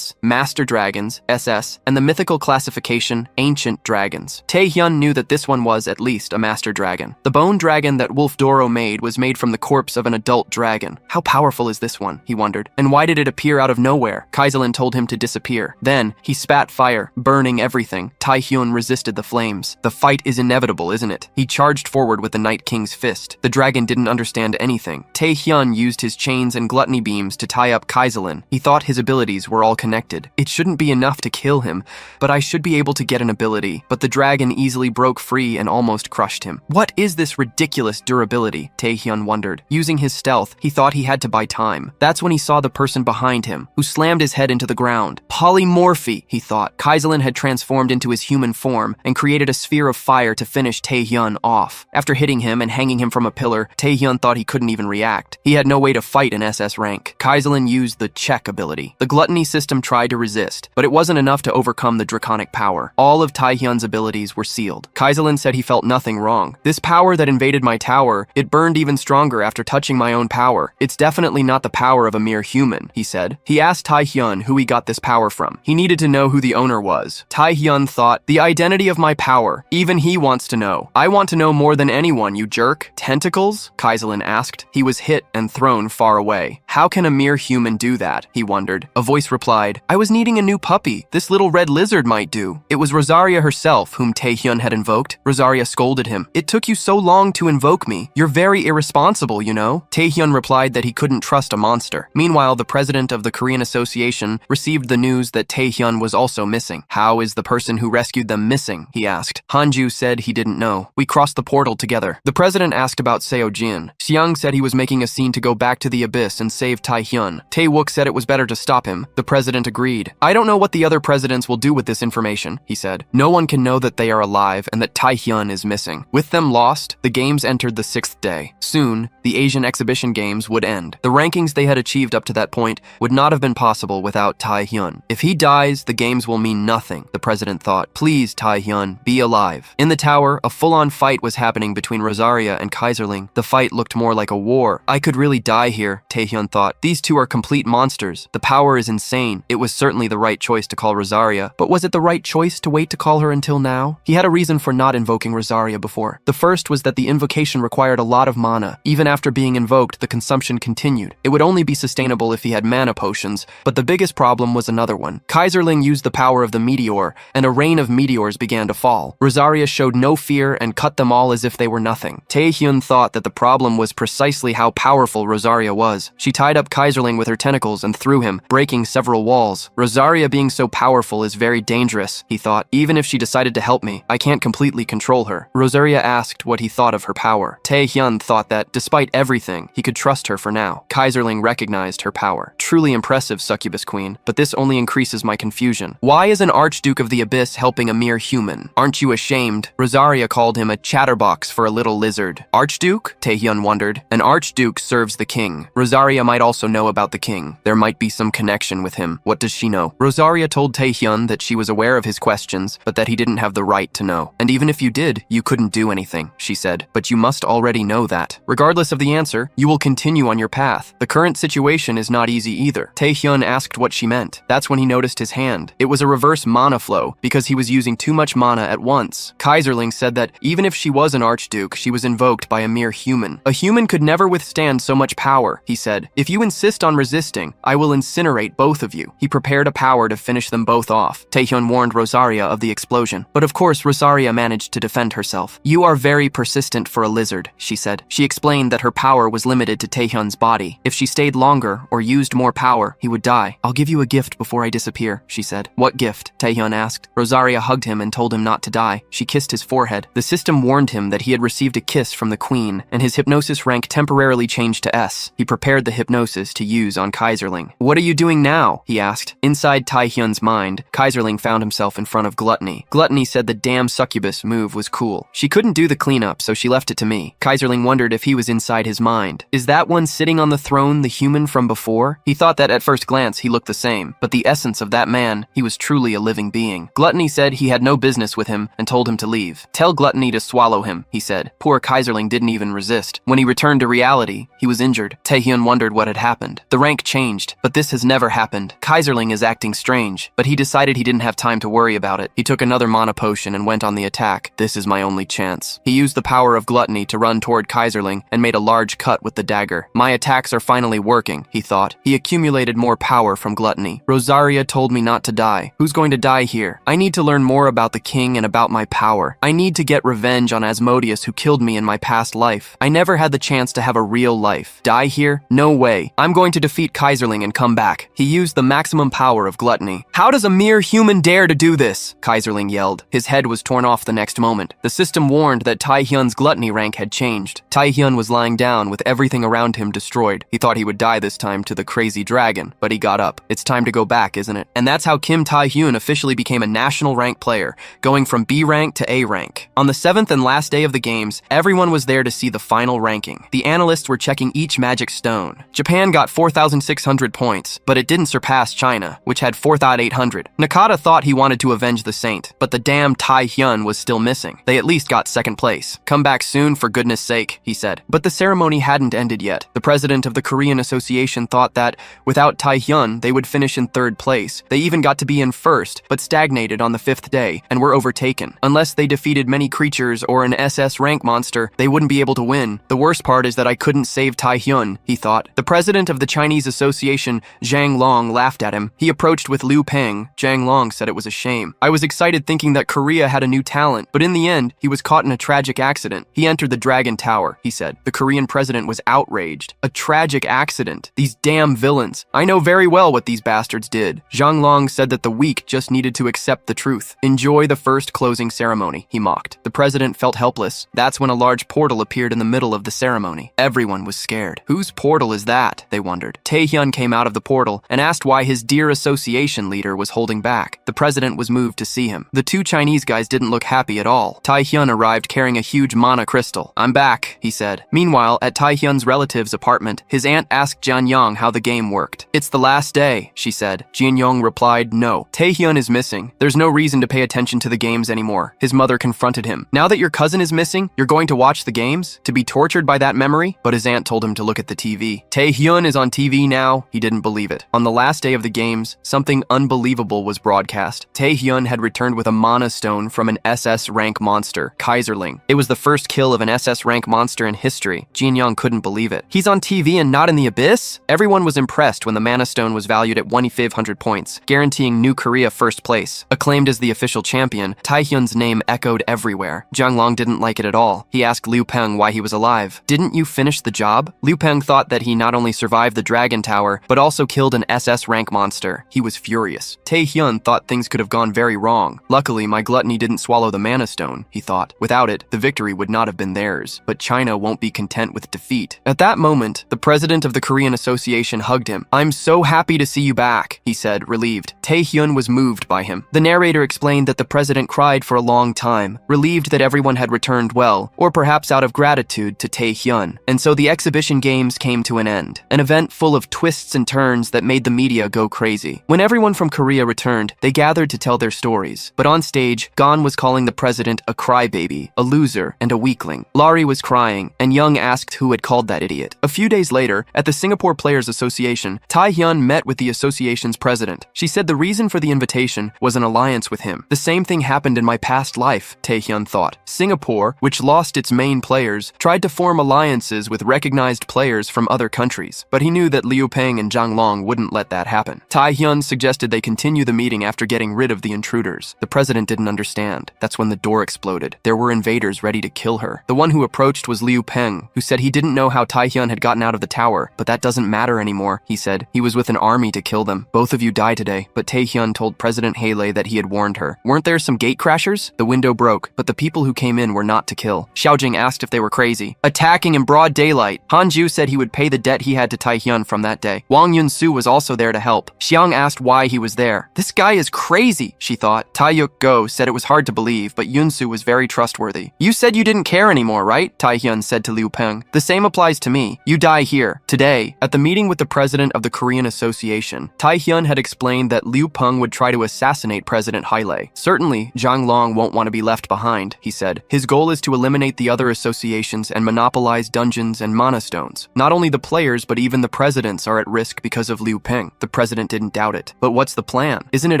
master dragons, SS, and the mythical classification, ancient dragons. Taehyun knew that this one was, at least, a master dragon. The bone dragon that Wolf Doro made was made from the corpse of an adult dragon. How powerful is this one, he wondered, and why did it appear out of nowhere? Kaizelin told him to disappear. Then, he spat fire, burning everything. Taehyun resisted the flames. The fight is inevitable, isn't it? He charged forward with the Night King's fist. The dragon didn't understand anything. Taehyun used his chains and gluttony beams to tie up Kaizelin. He thought his abilities were all connected. It shouldn't be enough to kill him, but I should be able to get an ability. But the dragon easily broke free and almost crushed him. What is this ridiculous durability? Taehyun wondered. Using his stealth, he thought he had to buy time. That's when he saw the person behind him, who slammed his head into the ground. Polymorphy, he thought. Kaizelin had transformed into his human form and created a sphere of fire to finish Taehyun off. After hitting him and hanging him from a pillar, Taehyun thought he couldn't even react. He had no way to fight an SS rank. Kaizelin used the check ability. The gluttony system tried to resist, but it wasn't enough to overcome the draconic power. All of Taehyun's abilities were sealed. Kaizelin said he felt nothing wrong. "This power that invaded my tower, it burned even stronger after touching my own power. It's definitely not the power of a mere human," he said. He asked Taehyun who he got this power from. He needed to know who the owner was. Taehyun thought, "The identity of my power. Even he wants to know. I want to know more than anyone, you jerk." "Tentacles?" Kaizelin asked. He was hit and thrown far away. How can a mere human do that? He wondered. A voice replied, "I was needing a new puppy. This little red lizard might do." It was Rosaria herself whom Taehyun had invoked. Rosaria scolded him. "It took you so long to invoke me. You're very irresponsible, you know." Taehyun replied that he couldn't trust a monster. Meanwhile, the president of the Korean Association received the news that Taehyun was also missing. "How is the person who rescued them missing?" he asked. Hanju said he didn't know. "We crossed the portal together." The president asked about Seo Jin. Xiang said he was making a scene to go back to the abyss and save Taehyun. Tae-wook said it was better to stop him. The president agreed. I don't know what the other presidents will do with this information, he said. No one can know that they are alive and that Taehyun is missing. With them lost, the games entered the 6th day. Soon, the Asian exhibition games would end. The rankings they had achieved up to that point would not have been possible without Taehyun. If he dies, the games will mean nothing, the president thought. Please, Taehyun, be alive. In the tower, a full-on fight was happening between Rosaria and Kaiserling. The fight looked more like a war. I could really die here, Taehyun thought. These two are complete monsters. The power is insane. It was certainly the right choice to call Rosaria, but was it the right choice to wait to call her until now? He had a reason for not invoking Rosaria before. The first was that the invocation required a lot of mana. Even after being invoked, the consumption continued. It would only be sustainable if he had mana potions, but the biggest problem was another one. Kaiserling used the power of the meteor, and a rain of meteors began to fall. Rosaria showed no fear and cut them all as if they were nothing. Taehyun thought that the problem was precisely how powerful Rosaria was. She tied up Kaiserling with her tentacles and threw him, breaking several walls. Rosaria being so powerful is very dangerous, he thought. Even if she decided to help me, I can't completely control her. Rosaria asked what he thought of her power. Taehyun thought that, despite everything, he could trust her for now. Kaiserling recognized her power. Truly impressive, succubus queen, but this only increases my confusion. Why is an Archduke of the Abyss helping a mere human? Aren't you ashamed? Rosaria called him a chatterbox for a little lizard. Archduke? Taehyun wondered. An Archduke serves the king. Rosaria might also know about the king. There might be some connection with him. What does she know? Rosaria told Taehyun that she was aware of his questions, but that he didn't have the right to know. And even if you did, you couldn't do anything, she said. But you must already know that. Regardless of the answer, you will continue on your path. The current situation is not easy either. Taehyun asked what she meant. That's when he noticed his hand. It was a reverse mana flow, because he was using too much mana at once. Kaiserling said that even if she was an Archduke, she was invoked by a mere human. A human could never withstand so much power, he said. If you insist on resisting, I will incinerate both of you. He prepared a power to finish them both off. Taehyun warned Rosaria of the explosion. But of course, Rosaria managed to defend herself. You are very persistent for a lizard, she said. She explained that her power was limited to Taehyun's body. If she stayed longer or used more power, he would die. I'll give you a gift before I disappear, she said. What gift? Taehyun asked. Rosaria hugged him and told him not to die. She kissed his forehead. The system warned him that he had received a kiss from the queen, and his hypnosis rank temporarily changed to S. He prepared the hypnosis to use on Kaiserling. What are you doing now? He asked. Inside Taehyun's mind, Kaiserling found himself in front of Gluttony. Gluttony said the damn succubus move was cool. She couldn't do the cleanup, so she left it to me. Kaiserling wondered if he was inside his mind. Is that one sitting on the throne the human from before? He thought that at first glance he looked the same, but the essence of that man, he was truly a living being. Gluttony said he had no business with him and told him to leave. Tell Gluttony to swallow him, he said. Poor Kaiserling didn't even resist. When he returned to reality, he was injured. Taehyun wondered what had happened. The rank changed, but this has never happened. Kaiserling is acting strange, but he decided he didn't have time to worry about it. He took another mana potion and went on the attack. This is my only chance. He used the power of Gluttony to run toward Kaiserling and made a large cut with the dagger. My attacks are finally working, he thought. He accumulated more power from Gluttony. Rosaria told me not to die. Who's going to die here? I need to learn more about the king and about my power. I need to get revenge on Asmodeus who killed me in my past life. I never had the chance to have a real life. Die here? No way. I'm going to defeat Kaiserling and come back. He used the maximum power of Gluttony. How does a mere human dare to do this? Kaiserling yelled. His head was torn off the next moment. The system warned that Taehyun's Gluttony rank had changed. Taehyun was lying down with everything around him destroyed. He thought he would die this time to the crazy dragon, but he got up. It's time to go back, isn't it? And that's how Kim Taehyun officially became a national rank player, going from B rank to A rank. On the 7th and last day of the games, everyone was there to see the final ranking. The analysts were checking each magic stone. Japan got 4,600 points, but it didn't surpass China, which had 4,800. Nakata thought he wanted to avenge the saint, but the damn Taehyun was still missing. They at least got 2nd place. Come back soon for goodness sake, he said. But the ceremony hadn't ended yet. The president of the Korean Association thought that, without Taehyun, they would finish in 3rd place. They even got to be in 1st, but stagnated on the 5th day, and were overtaken. Unless they defeated many creatures or an SS rank monster, they wouldn't be able to win. The worst part is that I couldn't save Taehyun, he thought. The president of the Chinese Association, Zhang Long, laughed at him. He approached with Liu Peng. Zhang Long said it was a shame. I was excited thinking that Korea had a new talent, but in the end, he was caught in a tragic accident. He entered the Dragon Tower, he said. The Korean president was outraged. A tragic accident. These damn villains. I know very well what these bastards did. Zhang Long said that the weak just needed to accept the truth. Enjoy the first closing ceremony, he mocked. The president felt helpless. That's when a large portal appeared in the middle of the ceremony. Everyone was scared. Whose portal is that? They wondered. Taehyun came out of the portal and asked why his dear association leader was holding back. The president was moved to see him. The two Chinese guys didn't look happy at all. Taehyun arrived carrying a huge mana crystal. "I'm back," he said. Meanwhile, at Taehyun's relative's apartment, his aunt asked Jianyong how the game worked. "It's the last day," she said. Jianyong replied, "No. Taehyun is missing. There's no reason to pay attention to the games anymore." His mother confronted him. "Now that your cousin is missing, you're going to watch the games? To be tortured by that memory?" But his aunt told him to look at the TV. "Taehyun is on TV now." He didn't believe it. On the last day of the games, something unbelievable was broadcast. Taehyun had returned with a mana stone from an SS rank monster, Kaiserling. It was the first kill of an SS rank monster in history. Jianyong couldn't believe it. "He's on TV and not in the abyss?" Everyone was impressed when the mana stone was valued at 1,500 points, guaranteeing New Korea first place. Acclaimed as the official champion, Taehyun's name echoed everywhere. Jianglong didn't like it at all. He asked Liu Peng why he was alive. "Didn't you finish the job?" Liu Peng thought that he not only survived the Dragon Tower, but also killed an SS rank monster. He was furious. Taehyun thought things could have gone very wrong. "Luckily, my gluttony didn't swallow the mana stone," he thought. Without it, the victory would not have been theirs. But China won't be content with defeat. At that moment, the president of the Korean Association hugged him. "I'm so happy to see you back," he said, relieved. Taehyun was moved by him. The narrator explained that the president cried for a long time, relieved that everyone had returned well, or perhaps out of gratitude to Taehyun. And so the exhibition games came to an end, an event full of twists and turns that made the media go crazy. When everyone from Korea returned, they gathered to tell their stories. But on stage, Gon was calling the president a crybaby, a loser, and a weakling. Laurie was crying, and Young asked who had called that idiot. A few days later, at the Singapore Players Association, Taehyun met with the association's president. She said the reason for the invitation was an alliance with him. "The same thing happened in my past life," Taehyun thought. Singapore, which lost its main players, tried to form alliances with recognized players from other countries. But he knew that Liu Peng and Zhang Long wouldn't let that happen. Taehyun suggested they continue the meeting after getting rid of the intruders. The president didn't understand. That's when the door exploded. There were invaders ready to kill her. The one who approached was Liu Peng, who said he didn't know how Taehyun had gotten out of the tower. "But that doesn't matter anymore," he said. "He was with an army to kill them. Both of you die today." But Taehyun told President Haley that he had warned her. "Weren't there some gate crashers?" The window broke, but the people who came in were not to kill. Xiaojing asked if they were crazy. "Attacking in broad daylight." Hanju said he would pay the debt he had to Taehyun from that day. Wang Yunsu was also there to help. Xiang asked why he was there. "This guy is crazy," she thought. Taeyuk Go said it was hard to believe, but Yunsu was very trustworthy. "You said you didn't care anymore, right?" Taehyun said to Liu Peng. "The same applies to me. You die here, today." At the meeting with the president of the Korean Association, Taehyun had explained that Liu Peng would try to assassinate President Haile. "Certainly, Zhang Long won't want to be left behind," he said. "His goal is to eliminate the other associations and monopolize dungeons and mana stones. Not only the players, but even the presidents are at risk because of Liu Peng." The president didn't doubt it. "But what's the plan? Isn't it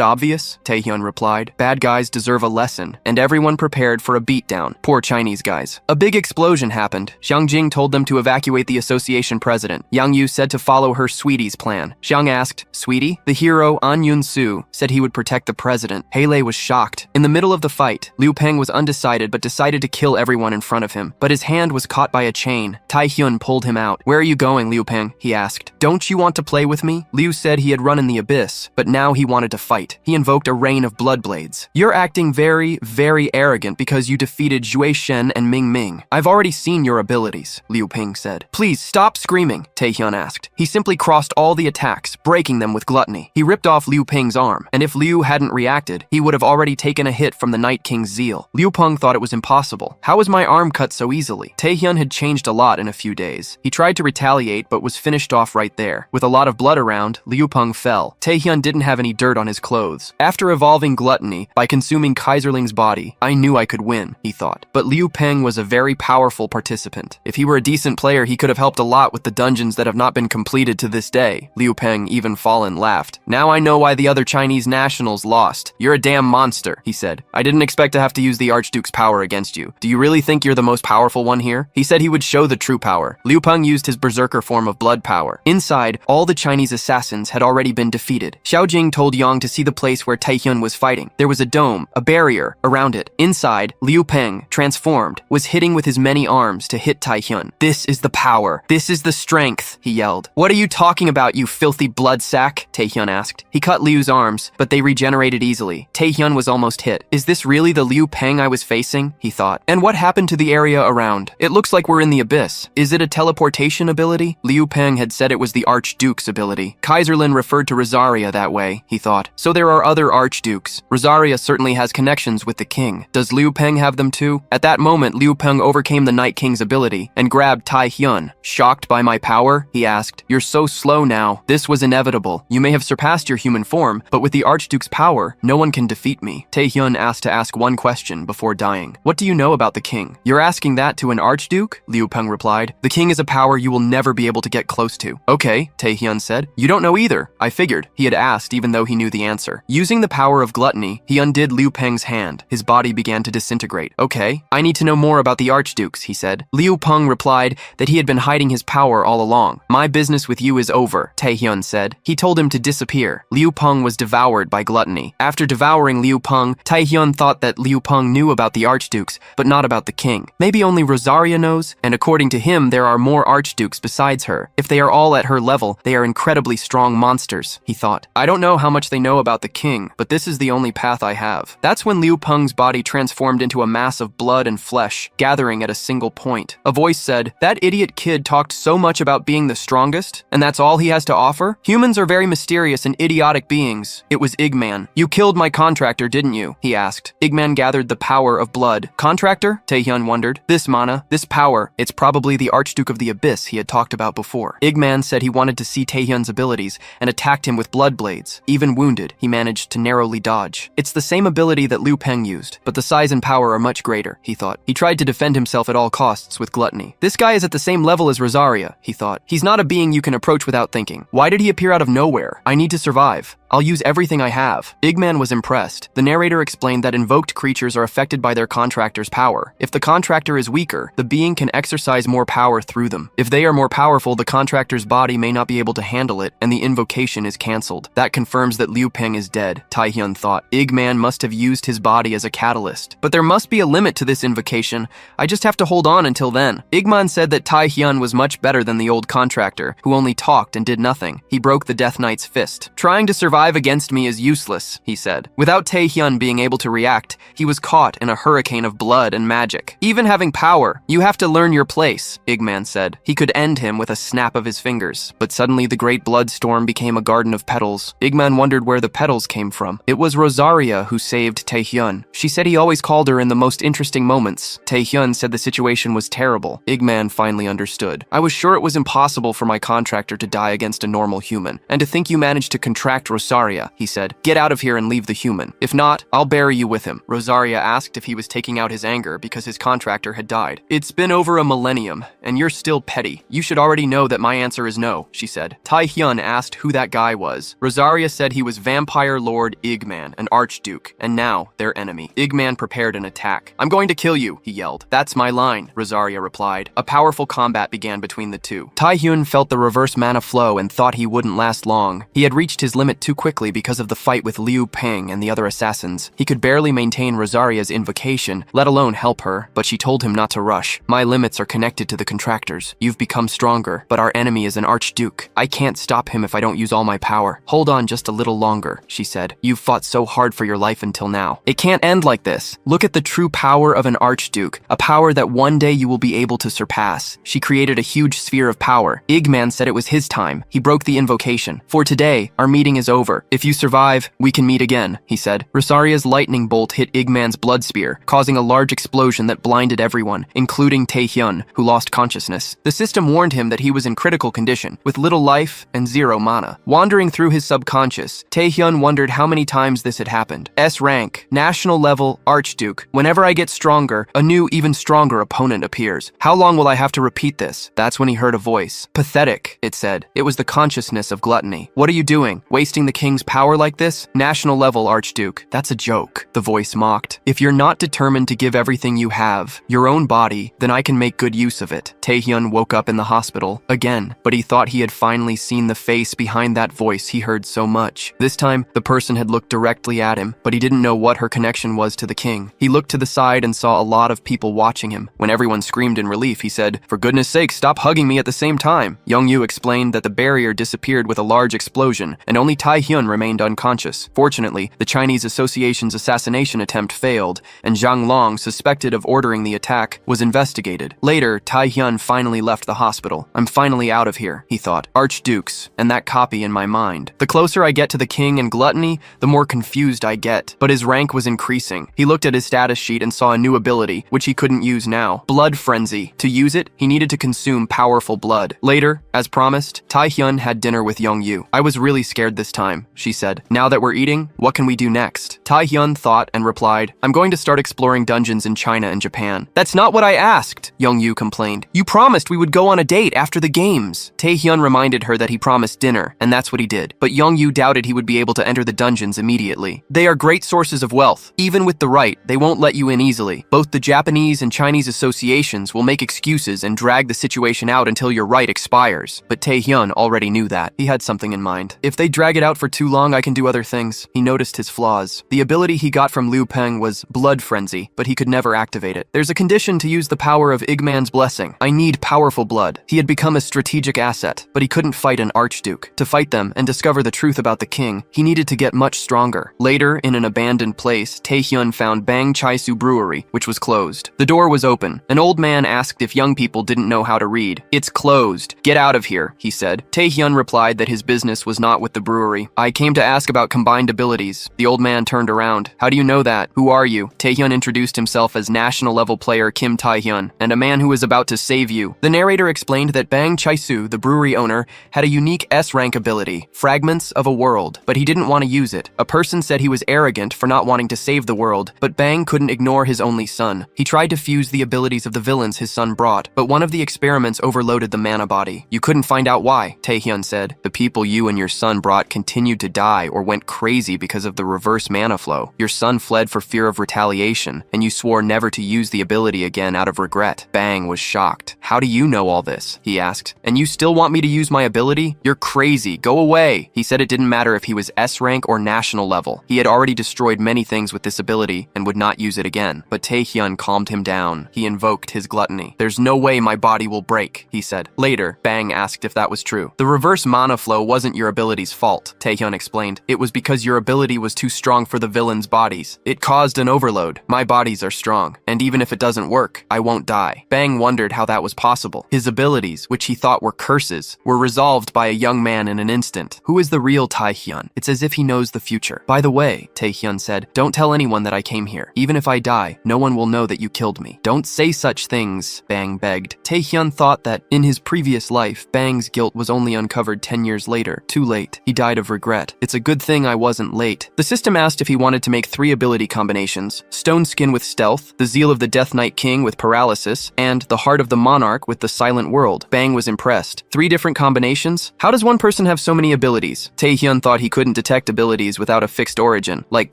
obvious?" Taehyun replied. "Bad guys deserve a lesson, and everyone prepared for a beatdown. Poor Chinese guys." A big explosion happened. Xiang Jing told them to evacuate the association president. Yang Yu said to follow her Sweetie's plan. Xiang asked, "Sweetie?" The hero, An Yun-su, said he would protect the president. Haley was shocked. In the middle of the fight, Liu Peng was undecided but decided to kill everyone in front of him. But his hand was caught by a chain. Taehyun pulled him out. "Where are you going, Liu Peng?" he asked. "Don't you want to play with me?" Liu said he had run in the abyss, but now he wanted to fight. He invoked a rain of blood blades. "You're acting very, very arrogant because you defeated Zhui Shen and Ming Ming. I've already seen your abilities," Liu Peng said. "Please stop screaming," Taehyun asked. He simply crossed all the attacks, breaking them with gluttony. He ripped off Liu Peng's arm, and if Liu hadn't reacted, he would have already taken a hit from the Night King's zeal. Liu Peng thought it was impossible. How was my arm cut so easily? Taehyun had changed a lot in a few days. He tried to retaliate, but was finished off right there. With a lot of blood around, Liu Peng fell. Taehyun didn't have any dirt on his clothes. After evolving gluttony by consuming Kaiserling's body, I knew I could win, he thought. But Liu Peng was a very powerful participant. If he were a decent player, he could have helped a lot with the dungeons that have not been completed to this day. Liu Peng, even fallen, laughed. "Now I know why the other Chinese nationals lost. You're a damn monster," he said. "I didn't expect to have to use the Archduke's power against you. Do you really think you're the most powerful one here?" He said he would show the true power. Liu Peng used his berserker form of blood power. Inside, all the Chinese assassins had already been defeated. Xiaojing told Yang to see the place where Taehyun was fighting. There was a dome, a barrier, around it. Inside, Liu Peng, transformed, was hitting with his many arms to hit Taehyun. "This is the power. This is the strength," he yelled. "What are you talking about, you filthy blood sack?" Taehyun asked. He cut Liu's arms, but they regenerated easily. Taehyun was almost hit. "Is this really the Liu Peng I was facing?" he thought. "And what happened to the area around? It looks like we're in the abyss. Is it a teleportation ability?" Liu Peng had said it was the Archduke's ability. Kaiserlin referred to Rosaria that way, he thought. So there are other Archdukes. Rosaria certainly has connections with the king. Does Liu Peng have them too? At that moment, Liu Peng overcame the Night King's ability and grabbed Tai Hyun. Shocked by my power? He asked. You're so slow now. This was inevitable. You may have surpassed your human form, but with the Archduke's power, no one can defeat me. Tai Hyun asked to ask one question before dying. What do you know about the king? You're asking that to an Archduke? Liu Peng replied. The king is a power you will never be able to get close to. Okay, Tai Hyun said. You don't know either. I figured. He had asked even though he knew the answer. Using the power of gluttony, he undid Liu Peng's hand. His body began to disintegrate. Okay, I need to know more about the Archdukes, he said. Liu Peng replied that he had been hiding his power all along. My business with you is over, Tai Hyun said. He told him to disappear. Liu Peng was devoured by gluttony. After devouring Liu Peng, Tai Hyun thought that Liu Peng knew about the Archdukes, but not about the king. Maybe only Rosaria knows, and according to him, there are more Archdukes besides her. If they are all at her level, they are incredibly strong monsters, he thought. I don't know how much they know about the king, but this is the only path I have. That's when Liu Peng's body transformed into a mass of blood and flesh, gathering at a single point. A voice said, that idiot kid talked so much about being the strongest, and that's all he has to offer? Humans are very mysterious and idiotic beings. It was Igman. You killed my contractor, didn't you? He asked. Igman gathered the power of blood. Contractor? Taehyun wondered. This mana, this power, it's probably the Archduke of the Abyss he had talked about before. Igman said he wanted to see Taehyun's abilities and attacked him with blood blades. Even wounded, he managed to narrowly dodge. It's the same ability that Liu Peng used, but the size and power are much greater, he thought. He tried to defend himself at all costs with gluttony. This guy is at the same level as Rosaria, he thought. He's not a being you can approach without thinking. Why did he appear out of nowhere? I need to survive. I'll use everything I have. Igman was impressed. The narrator explained that invoked creatures are affected by their contractor's power. If the contractor is weaker, the being can exercise more power through them. If they are more powerful, the contractor's body may not be able to handle it, and the invocation is cancelled. That confirms that Liu Peng is dead, Taehyun thought. Igman must have used his body as a catalyst. But there must be a limit to this invocation. I just have to hold on until then. Igman said that Taehyun was much better than the old contractor, who only talked and did nothing. He broke the Death Knight's fist. Trying to survive against me is useless, he said. Without Taehyun being able to react, he was caught in a hurricane of blood and magic. Even having power, you have to learn your place, Igman said. He could end him with a snap of his fingers. But suddenly the great blood storm became a garden of petals. Igman wondered where the petals came from. It was Rosaria who saved Taehyun. She said he always called her in the most interesting moments. Taehyun said the situation was terrible. Igman finally understood. I was sure it was impossible for my contractor to die against a normal human. And to think you managed to contract Rosaria, he said. Get out of here and leave the human. If not, I'll bury you with him. Rosaria asked if he was taking out his anger because his contractor had died. It's been over a millennium, and you're still petty. You should already know that my answer is no, she said. Taehyun asked who that guy was. Rosaria said he was Vampire Lord Igman, an Archduke, and now their enemy. Igman prepared an attack. I'm going to kill you, he yelled. That's my line, Rosaria replied. A powerful combat began between the two. Taehyun felt the reverse mana flow and thought he wouldn't last long. He had reached his limit too quickly because of the fight with Liu Peng and the other assassins. He could barely maintain Rosaria's invocation, let alone help her, but she told him not to rush. My limits are connected to the contractors. You've become stronger, but our enemy is an Archduke. I can't stop him if I don't use all my power. Hold on just a little longer, she said. You've fought so hard for your life until now. It can't end like this. Look at the true power of an Archduke, a power that one day you will be able to surpass. She created a huge sphere of power. Igman said it was his time. He broke the invocation. For today, our meeting is over. If you survive, we can meet again, he said. Rosaria's lightning bolt hit Igman's blood spear, causing a large explosion that blinded everyone, including Taehyun, who lost consciousness. The system warned him that he was in critical condition, with little life and zero mana. Wandering through his subconscious, Taehyun wondered how many times this had happened. S rank, national level, Archduke. Whenever I get stronger, a new, even stronger opponent appears. How long will I have to repeat this? That's when he heard a voice. Pathetic, it said. It was the consciousness of gluttony. What are you doing? Wasting the king's power like this? National level, Archduke. That's a joke, the voice mocked. If you're not determined to give everything you have, your own body, then I can make good use of it. Taehyun woke up in the hospital again, but he thought he had finally seen the face behind that voice he heard so much. This time, the person had looked directly at him, but he didn't know what her connection was to the king. He looked to the side and saw a lot of people watching him. When everyone screamed in relief, he said, "For goodness sake, stop hugging me at the same time." Young Yu explained that the barrier disappeared with a large explosion, and only Taehyun Taehyun remained unconscious. Fortunately, the Chinese Association's assassination attempt failed, and Zhang Long, suspected of ordering the attack, was investigated. Later, Taehyun finally left the hospital. I'm finally out of here, he thought. Archdukes, and that copy in my mind. The closer I get to the king and gluttony, the more confused I get. But his rank was increasing. He looked at his status sheet and saw a new ability, which he couldn't use now. Blood Frenzy. To use it, he needed to consume powerful blood. Later, as promised, Taehyun had dinner with Youngyu. I was really scared this time, she said. Now that we're eating, what can we do next? Taehyun thought and replied, I'm going to start exploring dungeons in China and Japan. That's not what I asked, Youngyu complained. You promised we would go on a date after the games. Taehyun reminded her that he promised dinner, and that's what he did. But Youngyu doubted he would be able to enter the dungeons immediately. They are great sources of wealth. Even with the right, they won't let you in easily. Both the Japanese and Chinese associations will make excuses and drag the situation out until your right expires. But Taehyun already knew that. He had something in mind. If they drag it out for too long, I can do other things. He noticed his flaws. The ability he got from Liu Peng was Blood Frenzy, but he could never activate it. There's a condition to use the power of Igman's blessing. I need powerful blood. He had become a strategic asset, but he couldn't fight an archduke. To fight them and discover the truth about the king, he needed to get much stronger. Later, in an abandoned place, Taehyun found Bang Chaisu Brewery, which was closed. The door was open. An old man asked if young people didn't know how to read. It's closed. Get out of here, he said. Taehyun replied that his business was not with the brewery. I came to ask about combined abilities. The old man turned around. How do you know that? Who are you? Taehyun introduced himself as national level player Kim Taehyun, and a man who is about to save you. The narrator explained that Bang Chaisu, the brewery owner, had a unique S-rank ability, Fragments of a World, but he didn't want to use it. A person said he was arrogant for not wanting to save the world, but Bang couldn't ignore his only son. He tried to fuse the abilities of the villains his son brought, but one of the experiments overloaded the mana body. You couldn't find out why, Taehyun said. The people you and your son brought continued to die or went crazy because of the reverse mana flow. Your son fled for fear of retaliation, and you swore never to use the ability again out of regret. Bang was shocked. How do you know all this? He asked. And you still want me to use my ability? You're crazy. Go away. He said it didn't matter if he was S rank or national level. He had already destroyed many things with this ability and would not use it again. But Taehyun calmed him down. He invoked his gluttony. There's no way my body will break, he said. Later, Bang asked if that was true. The reverse mana flow wasn't your ability's fault, Taehyun explained. It was because your ability was too strong for the villains' bodies. It caused an overload. My bodies are strong, and even if it doesn't work, I won't die. Bang wondered how that was possible. His abilities, which he thought were curses, were resolved by a young man in an instant. Who is the real Taehyun? It's as if he knows the future. By the way, Taehyun said, don't tell anyone that I came here. Even if I die, no one will know that you killed me. Don't say such things, Bang begged. Taehyun thought that in his previous life, Bang's guilt was only uncovered 10 years later. Too late. He died of regret. It's a good thing I wasn't late. The system asked if he wanted to make 3 ability combinations: Stone Skin with Stealth, the Zeal of the Death Knight King with Paralysis, and the Heart of the Monarch with the Silent World. Bang was impressed. 3 different combinations? How does one person have so many abilities? Taehyun thought he couldn't detect abilities without a fixed origin, like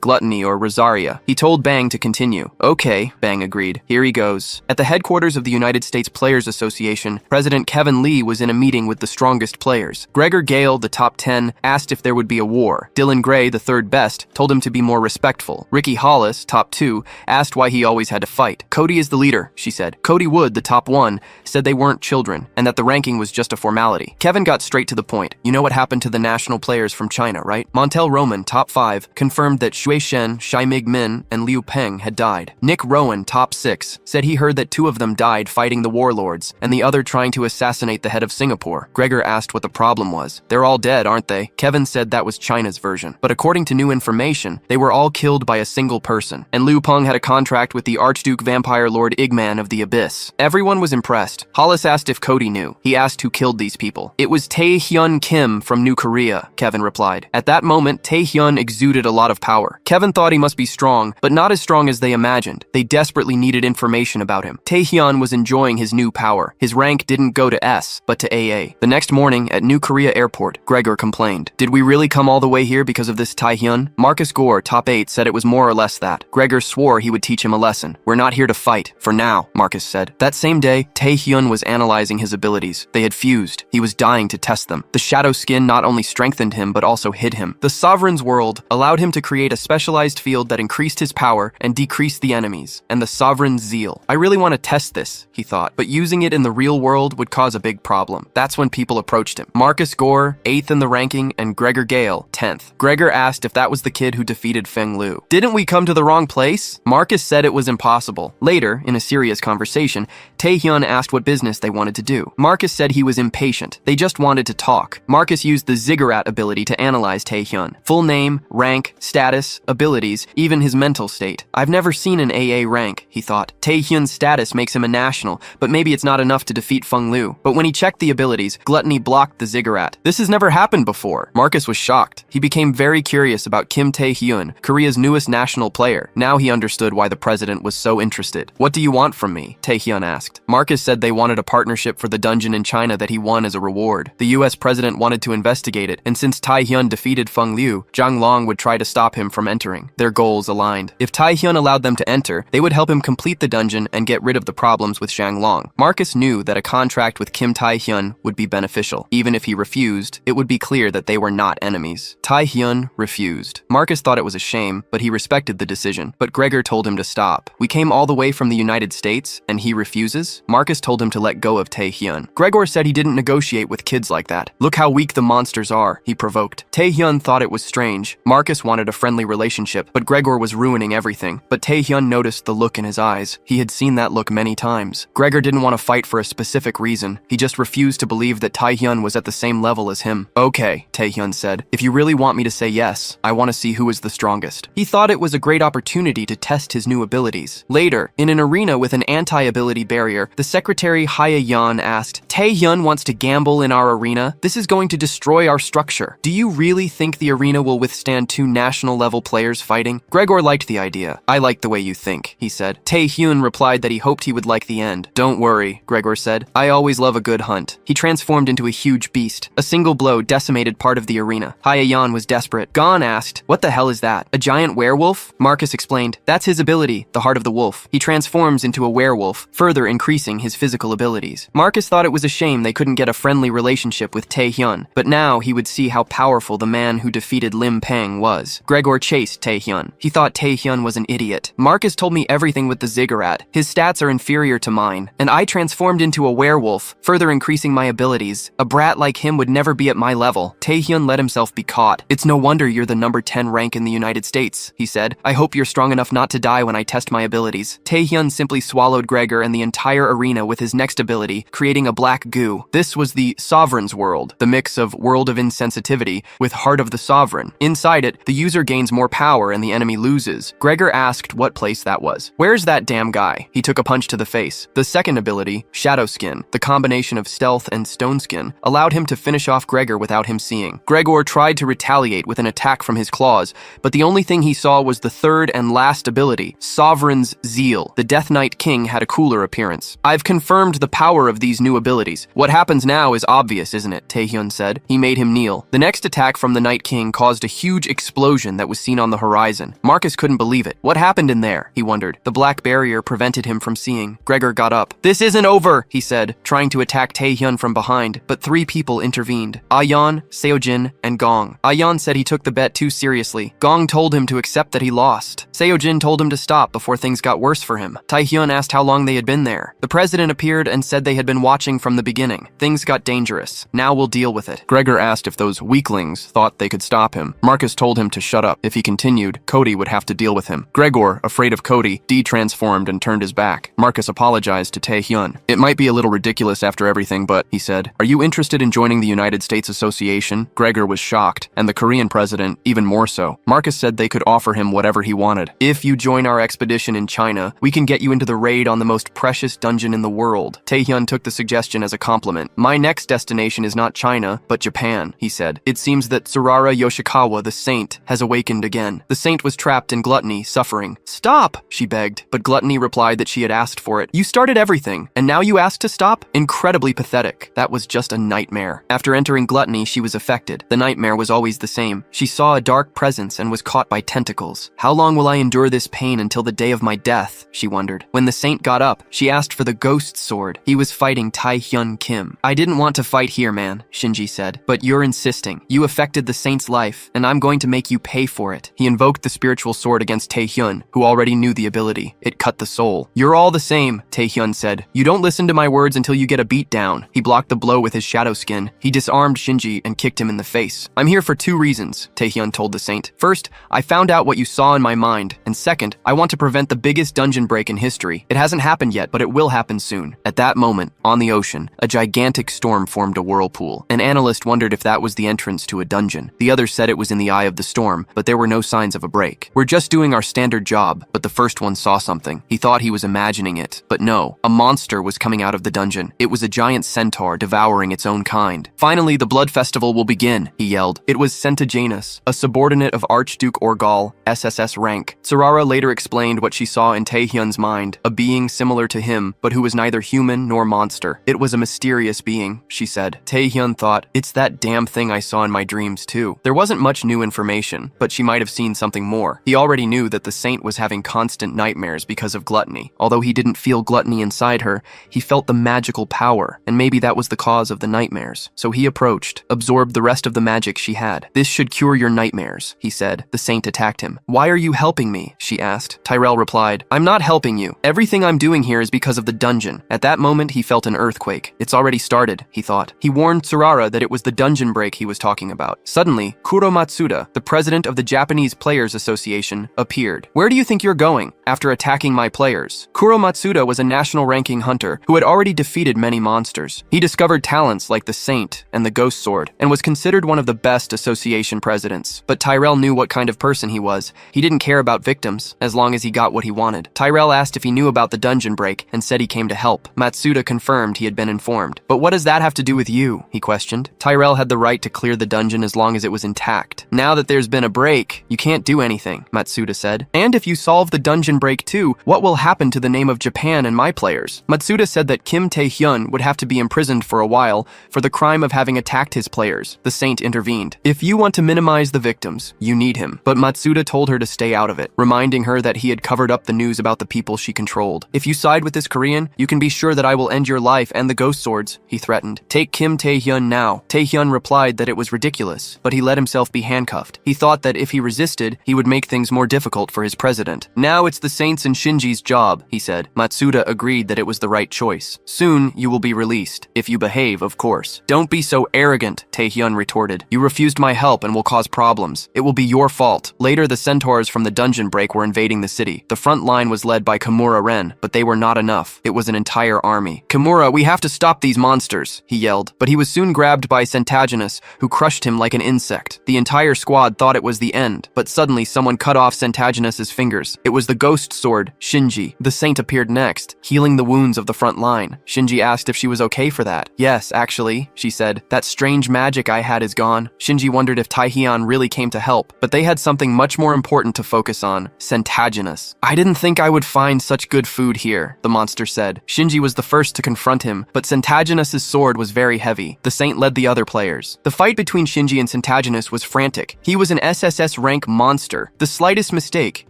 Gluttony or Rosaria. He told Bang to continue. Okay, Bang agreed. Here he goes. At the headquarters of the United States Players Association, President Kevin Lee was in a meeting with the strongest players. Gregor Gale, the top 10, asked if there would be a war. Dylan Gray, the third best, told him to be more respectful. Ricky Hollis, top 2, asked why he always had to fight. Cody is the leader, she said. Cody Wood, the top 1, said they weren't children, and that the ranking was just a formality. Kevin got straight to the point. You know what happened to the national players from China, right? Montel Roman, top 5, confirmed that Shui Shen, Shai Mig-min, and Liu Peng had died. Nick Rowan, top 6, said he heard that 2 of them died fighting the warlords, and the other trying to assassinate the head of Singapore. Gregor asked what the problem was. They're all dead, aren't they? Kevin said that was China's version. But according to new information, they were all killed by a single person, and Liu Peng had a contract with the Archduke Vampire Lord Igman of the Abyss. Everyone was impressed. Hollis asked if Cody knew. He asked who killed these people. It was Taehyun Kim from New Korea, Kevin replied. At that moment, Taehyun exuded a lot of power. Kevin thought he must be strong, but not as strong as they imagined. They desperately needed information about him. Taehyun was enjoying his new power. His rank didn't go to S, but to AA. The next morning, at New Korea Airport, Gregor complained. Did we really come all the way here because of this Taehyun? Marcus Gore, top 8, said it was more or less that. Gregor swore he would teach him a lesson. We're not here to fight, for now, Marcus said. That same day, Taehyun was analyzing his abilities. They had fused. He was dying to test them. The shadow skin not only strengthened him, but also hid him. The Sovereign's World allowed him to create a specialized field that increased his power and decreased the enemies, and the Sovereign's Zeal. I really want to test this, he thought, but using it in the real world would cause a big problem. That's when people approached him. Marcus Gore, 8th in the ranking, and Gregor Gregor Gale, 10th. Gregor asked if that was the kid who defeated Feng Lu. Didn't we come to the wrong place? Marcus said it was impossible. Later, in a serious conversation, Taehyun asked what business they wanted to do. Marcus said he was impatient. They just wanted to talk. Marcus used the ziggurat ability to analyze Taehyun. Full name, rank, status, abilities, even his mental state. I've never seen an AA rank, he thought. Taehyun's status makes him a national, but maybe it's not enough to defeat Feng Lu. But when he checked the abilities, Gluttony blocked the ziggurat. This has never happened before. Marcus was shocked. He became very curious about Kim Taehyun, Korea's newest national player. Now he understood why the president was so interested. What do you want from me? Taehyun asked. Marcus said they wanted a partnership for the dungeon in China that he won as a reward. The US president wanted to investigate it, and since Taehyun defeated Feng Lu, Zhang Long would try to stop him from entering. Their goals aligned. If Taehyun allowed them to enter, they would help him complete the dungeon and get rid of the problems with Zhang Long. Marcus knew that a contract with Kim Taehyun would be beneficial. Even if he refused, it would be clear that they were not enemies. Taehyun refused. Marcus thought it was a shame, but he respected the decision. But Gregor told him to stop. We came all the way from the United States, and he refuses? Marcus told him to let go of Taehyun. Gregor said he didn't negotiate with kids like that. Look how weak the monsters are, he provoked. Taehyun thought it was strange. Marcus wanted a friendly relationship, but Gregor was ruining everything. But Taehyun noticed the look in his eyes. He had seen that look many times. Gregor didn't want to fight for a specific reason. He just refused to believe that Taehyun was at the same level as him. Okay, Taehyun said. If you really want me to say yes, I want to see who is the strongest. He thought it was a great opportunity to test his new abilities. Later, in an arena with an anti-ability barrier, the secretary Haya Yan asked, Taehyun wants to gamble in our arena? This is going to destroy our structure. Do you really think the arena will withstand two national-level players fighting? Gregor liked the idea. I like the way you think, he said. Taehyun replied that he hoped he would like the end. Don't worry, Gregor said. I always love a good hunt. He transformed into a huge beast. A single blow decimated part of the arena. Haya Yan was desperate. Gon asked, what the hell is that? A giant werewolf? Marcus explained, that's his ability, the heart of the wolf. He transforms into a werewolf, further increasing his physical abilities. Marcus thought it was a shame they couldn't get a friendly relationship with Taehyun, but now he would see how powerful the man who defeated Lim Pang was. Gregor chased Taehyun. He thought Taehyun was an idiot. Marcus told me everything with the ziggurat. His stats are inferior to mine, and I transformed into a werewolf, further increasing my abilities. A brat like him would never be at my level. Taehyun let himself be caught. It's no wonder you're the number 10 rank in the United States, he said. I hope you're strong enough not to die when I test my abilities. Taehyun simply swallowed Gregor and the entire arena with his next ability, creating a black goo. This was the Sovereign's World, the mix of World of Insensitivity with Heart of the Sovereign. Inside it, the user gains more power and the enemy loses. Gregor asked what place that was. Where's that damn guy? He took a punch to the face. The second ability, Shadow Skin, the combination of stealth and stone skin, allowed him to finish off Gregor without him seeing. Gregor tried to retaliate with an attack from his claws, but the only thing he saw was the third and last ability, Sovereign's Zeal. The Death Knight King had a cooler appearance. I've confirmed the power of these new abilities. What happens now is obvious, isn't it? Taehyun said. He made him kneel. The next attack from the Night King caused a huge explosion that was seen on the horizon. Marcus couldn't believe it. What happened in there? He wondered. The black barrier prevented him from seeing. Gregor got up. This isn't over, he said, trying to attack Taehyun from behind, but three people intervened. Ayan, Seojin, and Gong. Ayan said he took the bet too seriously. Gong told him to accept that he lost. Seojin told him to stop before things got worse for him. Taehyun asked how long they had been there. The president appeared and said they had been watching from the beginning. Things got dangerous. Now we'll deal with it. Gregor asked if those weaklings thought they could stop him. Marcus told him to shut up. If he continued, Cody would have to deal with him. Gregor, afraid of Cody, de-transformed and turned his back. Marcus apologized to Taehyun. It might be a little ridiculous after everything, but, he said, are you interested in joining the United States Association? Gregor was shocked, and the Korean president even more so. Marcus said they could offer him whatever he wanted. If you join our expedition in China, we can get you into the raid on the most precious dungeon in the world. Taehyun took the suggestion as a compliment. My next destination is not China, but Japan, he said. It seems that Sarara Yoshikawa, the saint, has awakened again. The saint was trapped in gluttony, suffering. Stop, she begged, but Gluttony replied that she had asked for it. You started everything, and now you ask to stop? Incredibly pathetic. That was just a nightmare. After entering Gluttony, she was affected. The nightmare was always the same. She saw a dark presence and was caught by tentacles. How long will I I endure this pain until the day of my death? She wondered. When the saint got up, she asked for the ghost sword. He was fighting Tae-hyun Kim. I didn't want to fight here, man, Shinji said, but you're insisting. You affected the saint's life, and I'm going to make you pay for it. He invoked the spiritual sword against Tae-hyun, who already knew the ability. It cut the soul. You're all the same, Tae-hyun said. You don't listen to my words until you get a beat down. He blocked the blow with his shadow skin. He disarmed Shinji and kicked him in the face. I'm here for 2 reasons, Tae-hyun told the saint. First, I found out what you saw in my mind, and second, I want to prevent the biggest dungeon break in history. It hasn't happened yet, but it will happen soon. At that moment, on the ocean, a gigantic storm formed a whirlpool. An analyst wondered if that was the entrance to a dungeon. The others said it was in the eye of the storm, but there were no signs of a break. We're just doing our standard job, but the first one saw something. He thought he was imagining it, but no, a monster was coming out of the dungeon. It was a giant centaur devouring its own kind. Finally, the blood festival will begin, he yelled. It was Centajanus, a subordinate of Archduke Orgal, SSS rank. Tsurara later explained what she saw in Tae-hyun's mind, a being similar to him, but who was neither human nor monster. It was a mysterious being, she said. Tae-hyun thought, it's that damn thing I saw in my dreams too. There wasn't much new information, but she might have seen something more. He already knew that the saint was having constant nightmares because of gluttony. Although he didn't feel gluttony inside her, he felt the magical power, and maybe that was the cause of the nightmares. So he approached, absorbed the rest of the magic she had. This should cure your nightmares, he said. The saint attacked him. Why are you helping me? She asked. Tyrell replied, I'm not helping you. Everything I'm doing here is because of the dungeon. At that moment, he felt an earthquake. It's already started, he thought. He warned Tsurara that it was the dungeon break he was talking about. Suddenly, Kuro Matsuda, the president of the Japanese Players Association, appeared. Where do you think you're going after attacking my players? Kuro Matsuda was a national ranking hunter who had already defeated many monsters. He discovered talents like the Saint and the Ghost Sword and was considered one of the best association presidents. But Tyrell knew what kind of person he was. He didn't care about victims as long as he got what he wanted. Tyrell asked if he knew about the dungeon break and said he came to help. Matsuda confirmed he had been informed. But what does that have to do with you? He questioned. Tyrell had the right to clear the dungeon as long as it was intact. Now that there's been a break, you can't do anything, Matsuda said. And if you solve the dungeon break too, what will happen to the name of Japan and my players? Matsuda said that Kim Tae-hyun would have to be imprisoned for a while for the crime of having attacked his players. The saint intervened. If you want to minimize the victims, you need him. But Matsuda told her to stay out of it, reminding her that he had covered up the news about the people she controlled. If you side with this Korean, you can be sure that I will end your life and the ghost swords, he threatened. Take Kim Tae-hyun now. Tae-hyun replied that it was ridiculous, but he let himself be handcuffed. He thought that if he resisted, he would make things more difficult for his president. Now it's the saint's and Shinji's job, he said. Matsuda agreed that it was the right choice. Soon, you will be released. If you behave, of course. Don't be so arrogant, Tae-hyun retorted. You refused my help and will cause problems. It will be your fault. Later, the centaurs from the dungeon break were invading the city. The front line was led by Kimura Ren, but they were not enough. It was an entire army. Kimura, we have to stop these monsters, he yelled. But he was soon grabbed by Centaginus, who crushed him like an insect. The entire squad thought it was the end, but suddenly someone cut off Centaginus's fingers. It was the ghost sword, Shinji. The saint appeared next, healing the wounds of the front line. Shinji asked if she was okay for that. Yes, actually, she said. That strange magic I had is gone. Shinji wondered if Tae-hyun really came to help, but they had something much more important to focus on, Centaginus. I didn't think I would find such good food here, the monster said. Shinji was the first to confront him, but Centaginus's sword was very heavy. The saint led the other players. The fight between Shinji and Centaginus was frantic. He was an SSS rank monster. The slightest mistake,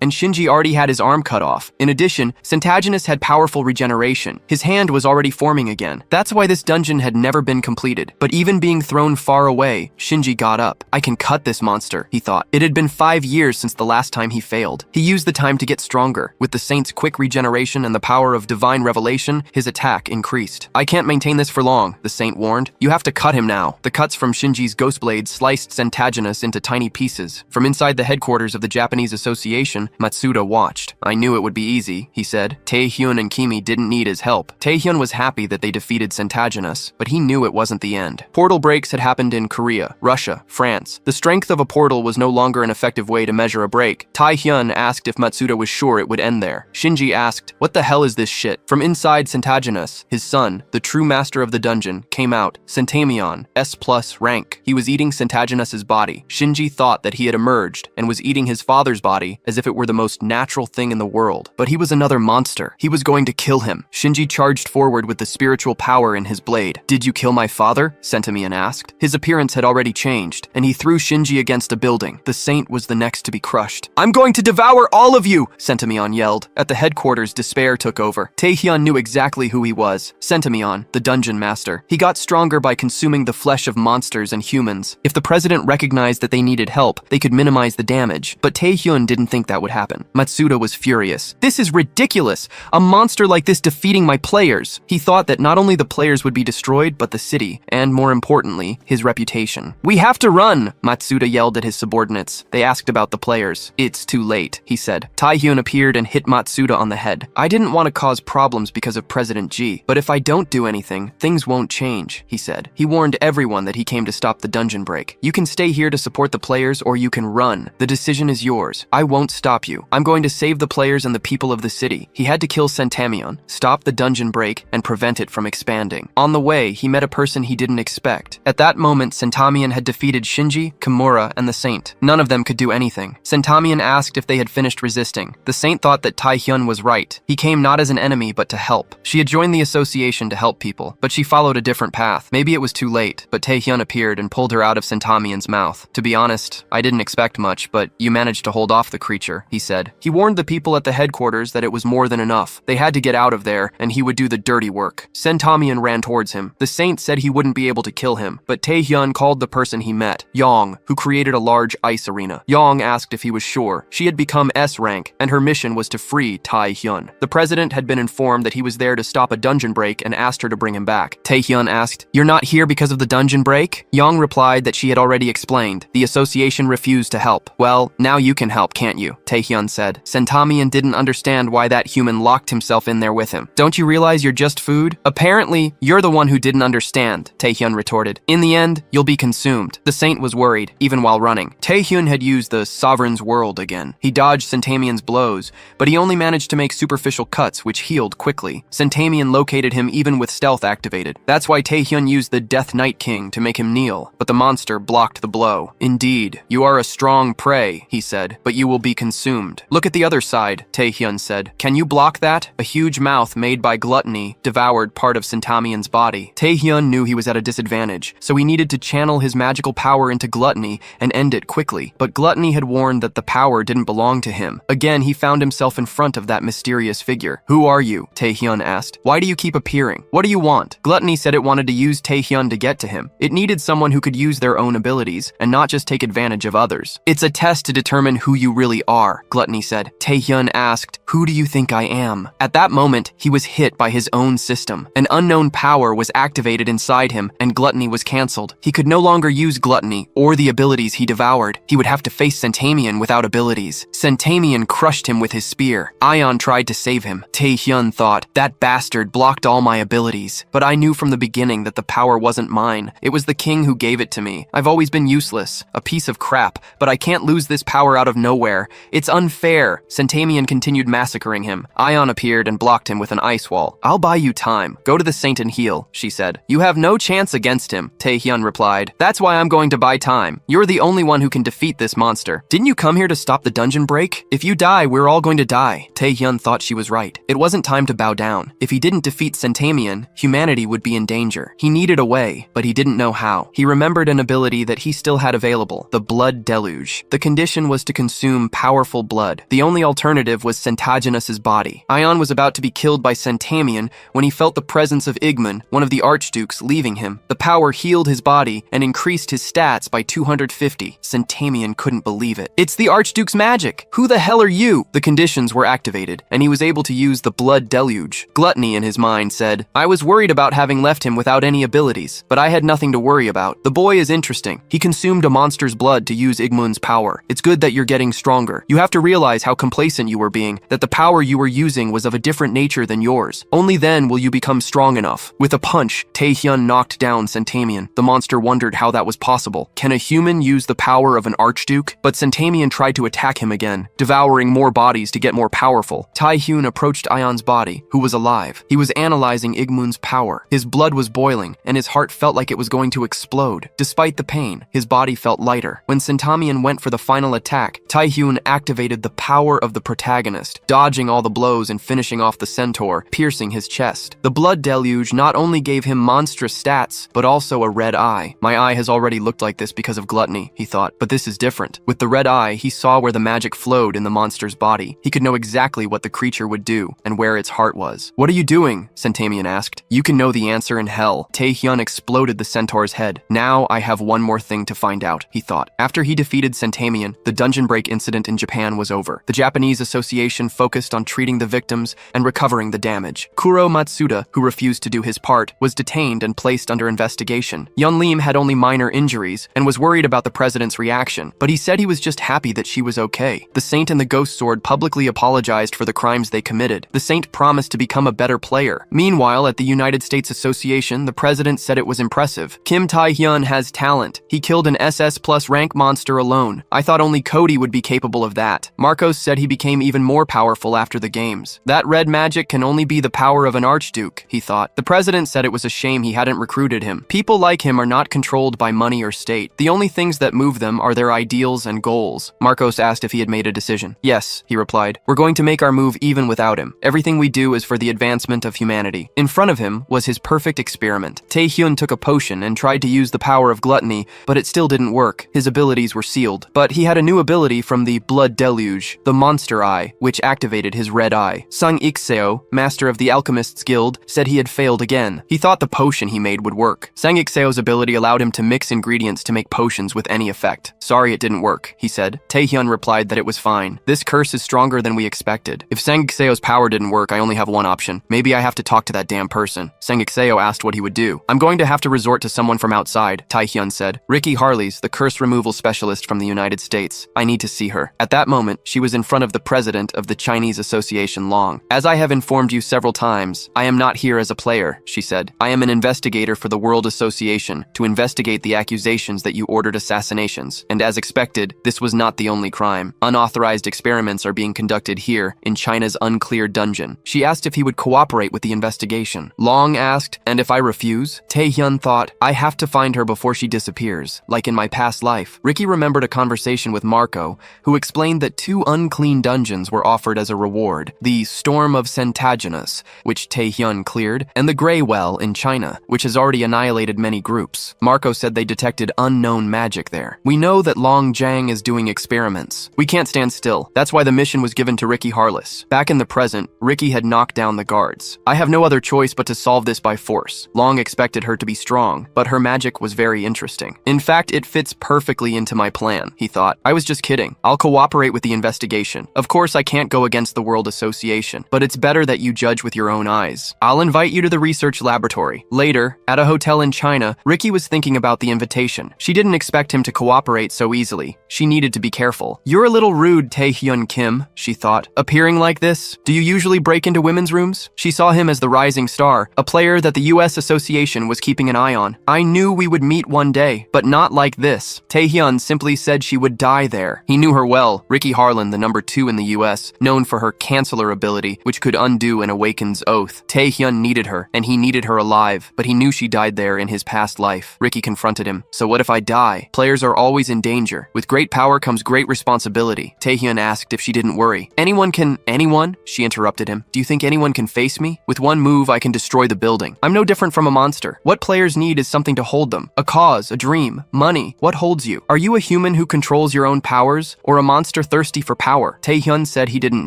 and Shinji already had his arm cut off. In addition, Centaginus had powerful regeneration. His hand was already forming again. That's why this dungeon had never been completed. But even being thrown far away, Shinji got up. I can cut this monster, he thought. It had been 5 years since the last time he failed. He used the time to get stronger. With the saint's quick regeneration and the power of divine revelation, his attack increased. I can't maintain this for long, the saint warned. You have to cut him now. The cuts from Shinji's ghost blade sliced Centaginus into tiny pieces. From inside the headquarters of the Japanese Association, Matsuda watched. I knew it would be easy, he said. Tae-hyun and Kimi didn't need his help. Tae-hyun was happy that they defeated Centaginus, but he knew it wasn't the end. Portal breaks had happened in Korea, Russia, France. The strength of a portal was no longer an effective way to measure a break. Tae-hyun asked if Matsuda was sure it would end there. Shinji asked, what the hell is this shit? From inside Centaginus, his son, the true master of the dungeon, came out. Centamion, S+ rank. He was eating Centaginus's body. Shinji thought that he had emerged and was eating his father's body as if it were the most natural thing in the world. But he was another monster. He was going to kill him. Shinji charged forward with the spiritual power in his blade. Did you kill my father? Centamion asked. His appearance had already changed, and he threw Shinji against a building. The saint was the next to be crushed. I'm going to to devour all of you, Centimion yelled. At the headquarters, despair took over. Taehyun knew exactly who he was. Centimion, the dungeon master. He got stronger by consuming the flesh of monsters and humans. If the president recognized that they needed help, they could minimize the damage. But Taehyun didn't think that would happen. Matsuda was furious. This is ridiculous! A monster like this defeating my players! He thought that not only the players would be destroyed, but the city, and more importantly, his reputation. We have to run! Matsuda yelled at his subordinates. They asked about the players. It's too late, he said. Taehyun appeared and hit Matsuda on the head. I didn't want to cause problems because of President G, but if I don't do anything, things won't change, he said. He warned everyone that he came to stop the dungeon break. You can stay here to support the players or you can run. The decision is yours. I won't stop you. I'm going to save the players and the people of the city. He had to kill Centamion, stop the dungeon break, and prevent it from expanding. On the way, he met a person he didn't expect. At that moment, Centamion had defeated Shinji, Kimura, and the Saint. None of them could do anything. Centamion asked if they had finished resisting. The Saint thought that Taehyun was right. He came not as an enemy, but to help. She had joined the association to help people, but she followed a different path. Maybe it was too late, but Taehyun appeared and pulled her out of Centamion's mouth. To be honest, I didn't expect much, but you managed to hold off the creature, he said. He warned the people at the headquarters that it was more than enough. They had to get out of there, and he would do the dirty work. Centamion ran towards him. The Saint said he wouldn't be able to kill him, but Taehyun called the person he met, Yong, who created a large ice arena. Yong asked if he was sure. She had become S rank, and her mission was to free Taehyun. The president had been informed that he was there to stop a dungeon break and asked her to bring him back. Taehyun asked, "You're not here because of the dungeon break?" Yong replied that she had already explained. The association refused to help. Well, now you can help, can't you? Taehyun said. Centamion didn't understand why that human locked himself in there with him. Don't you realize you're just food? Apparently, you're the one who didn't understand, Taehyun retorted. In the end, you'll be consumed. The Saint was worried, even while running. Taehyun had used the Sovereign's World again. He dodged Centamion's blows, but he only managed to make superficial cuts, which healed quickly. Centamion located him even with stealth activated. That's why Taehyun used the Death Knight King to make him kneel, but the monster blocked the blow. Indeed, you are a strong prey, he said, but you will be consumed. Look at the other side, Taehyun said. Can you block that? A huge mouth made by gluttony devoured part of Centamion's body. Taehyun knew he was at a disadvantage, so he needed to channel his magical power into gluttony and end it quickly. But gluttony had warned that the power didn't belong to him. Again, he found himself in front of that mysterious figure. Who are you? Taehyun asked. Why do you keep appearing? What do you want? Gluttony said it wanted to use Taehyun to get to him. It needed someone who could use their own abilities and not just take advantage of others. It's a test to determine who you really are, Gluttony said. Taehyun asked, who do you think I am? At that moment, he was hit by his own system. An unknown power was activated inside him and Gluttony was cancelled. He could no longer use Gluttony or the abilities he devoured. He would have to face Centamion without abilities. Centamion crushed him with his spear. Ion tried to save him. Taehyun thought, that bastard blocked all my abilities. But I knew from the beginning that the power wasn't mine. It was the king who gave it to me. I've always been useless, a piece of crap, but I can't lose this power out of nowhere. It's unfair. Centamion continued massacring him. Ion appeared and blocked him with an ice wall. I'll buy you time. Go to the Saint and heal, she said. You have no chance against him, Taehyun replied. That's why I'm going to buy time. You're the only one who can defeat this monster. Didn't you come here to stop the dungeon break? If you die, we're all going to die. Taehyun thought she was right. It wasn't time to bow down. If he didn't defeat Centamion, humanity would be in danger. He needed a way, but he didn't know how. He remembered an ability that he still had available, the Blood Deluge. The condition was to consume powerful blood. The only alternative was Centaginus's body. Ion was about to be killed by Centamion when he felt the presence of Igmon, one of the archdukes, leaving him. The power healed his body and increased his stats by 250. Centamion couldn't believe it. It's the archduke's magic! Who the hell are you? The conditions were activated, and he was able to use the Blood Deluge. Gluttony in his mind said, I was worried about having left him without any abilities, but I had nothing to worry about. The boy is interesting. He consumed a monster's blood to use Igmun's power. It's good that you're getting stronger. You have to realize how complacent you were being, that the power you were using was of a different nature than yours. Only then will you become strong enough. With a punch, Taehyun knocked down Centamion. The monster wondered how that was possible. Can a human use the power of an archduke? But Centamion tried to attack him again, devouring more bodies to get more powerful. Taehyun approached Ion's body, who was alive. He was analyzing Igmun's power. His blood was boiling, and his heart felt like it was going to explode. Despite the pain, his body felt lighter. When Centamion went for the final attack, Taehyun activated the power of the protagonist, dodging all the blows and finishing off the centaur, piercing his chest. The blood deluge not only gave him monstrous stats, but also a red eye. My eye has already looked like this because of gluttony, he thought, but this is different. With the red eye, he saw where the magic flowed in the monster's body. He could know exactly what the creature would do and where its heart was. "What are you doing?" Centamion asked. "You can know the answer in hell." Taehyun exploded the centaur's head. "Now I have one more thing to find out," he thought. After he defeated Centamion, the dungeon break incident in Japan was over. The Japanese association focused on treating the victims and recovering the damage. Kuro Matsuda, who refused to do his part, was detained and placed under investigation. Yun Lim had only minor injuries and was worried about the president's reaction, but he said he was just happy that she was okay. The Saint and the Ghost Sword publicly apologized for the crimes they committed. The Saint promised to become a better player. Meanwhile, at the United States Association, the president said it was impressive. "Kim Tae-hyun has talent. He killed an SS plus rank monster alone. I thought only Cody would be capable of that." Marcos said he became even more powerful after the games. "That red magic can only be the power of an archduke," he thought. The president said it was a shame he hadn't recruited him. People like him are not controlled by money or state. The only things that move them are their ideals and goals. Marcos asked if he had made a decision. "Yes," he replied. "We're going to make our move even without him. Everything we do is for the advancement of humanity." In front of him was his perfect experiment. Taehyun took a potion and tried to use the power of gluttony, but it still didn't work. His abilities were sealed. But he had a new ability from the blood deluge, the monster eye, which activated his red eye. Sang Ixeo, master of the Alchemists Guild, said he had failed again. He thought the potion he made would work. Sang Ixeo's ability allowed him to mix ingredients to make potions with any effect. "Sorry it didn't work," he said. Taehyun replied that it was fine. "This curse is stronger than we expected. If Sang Ixeo's power didn't work, I only have one option. Maybe I have to talk to that damn person." Sang Ixeo asked what he would do. "I'm going to have to resort to someone from outside," Taehyun said. "Ricky Harley's the curse removal specialist from the United States. I need to see her." At that moment, she was in front of the president of the Chinese Association Long. "As I have informed you several times, I am not here as a player," she said. "I am an investigator for the World Association to investigate the accusations that you ordered assassinations. And as expected, this was not the only crime. Unauthorized experiments are being conducted here in China's uncleared dungeon." She asked if he would cooperate with the investigation. Long asked, "And if I refuse?" Taehyun thought, "I have to find her before she disappears, like in my past life." Ricky remembered a conversation with Marco, who explained that 2 unclean dungeons were offered as a reward: the Storm of Centaginus, which Taehyun cleared, and the Grey Well in China, which has already annihilated many groups. Marco said they detected unknown magic there. "We know that Long Jiang is doing experiments. We can't stand still. That's why the mission was given to Ricky Harless." Back in the present, Ricky had knocked down the guards. "I have no other choice but to solve this by force." Long expected her to be strong, but her magic was very interesting. "In fact, it fits perfectly into my plan," he thought. "I was just kidding. I'll cooperate with the investigation. Of course, I can't go against the World Association, but it's better that you judge with your own eyes. I'll invite you to the research laboratory." Later, at a hotel in China, Ricky was thinking about the invitation. She didn't expect him to cooperate so easily. She needed to be careful. "You're a little rude, Taehyun Kim," she thought. "Appearing like this? Do you usually break into women's rooms?" She saw him as the rising star, a player that the US Association was keeping an eye on. "I knew we would meet one day, but not like this." Taehyun simply said she would die there. He knew her well. Ricky Harlan, the number 2 in the US, known for her canceller ability, which could undo an awaken's oath. Taehyun needed her, and he needed her alive, but he knew she died there in his past life. Ricky confronted him. "So what if I die? Players are always in danger. With great power comes great responsibility." Taehyun asked if she didn't worry. Anyone? She interrupted him. "Do you think anyone can face me? With one move, I can destroy the building. I'm no different from a monster. What players need is something to hold them. A cause, a dream, money. What holds you? Are you a human who controls your own powers, or a monster thirsty for power?" Taehyun said he didn't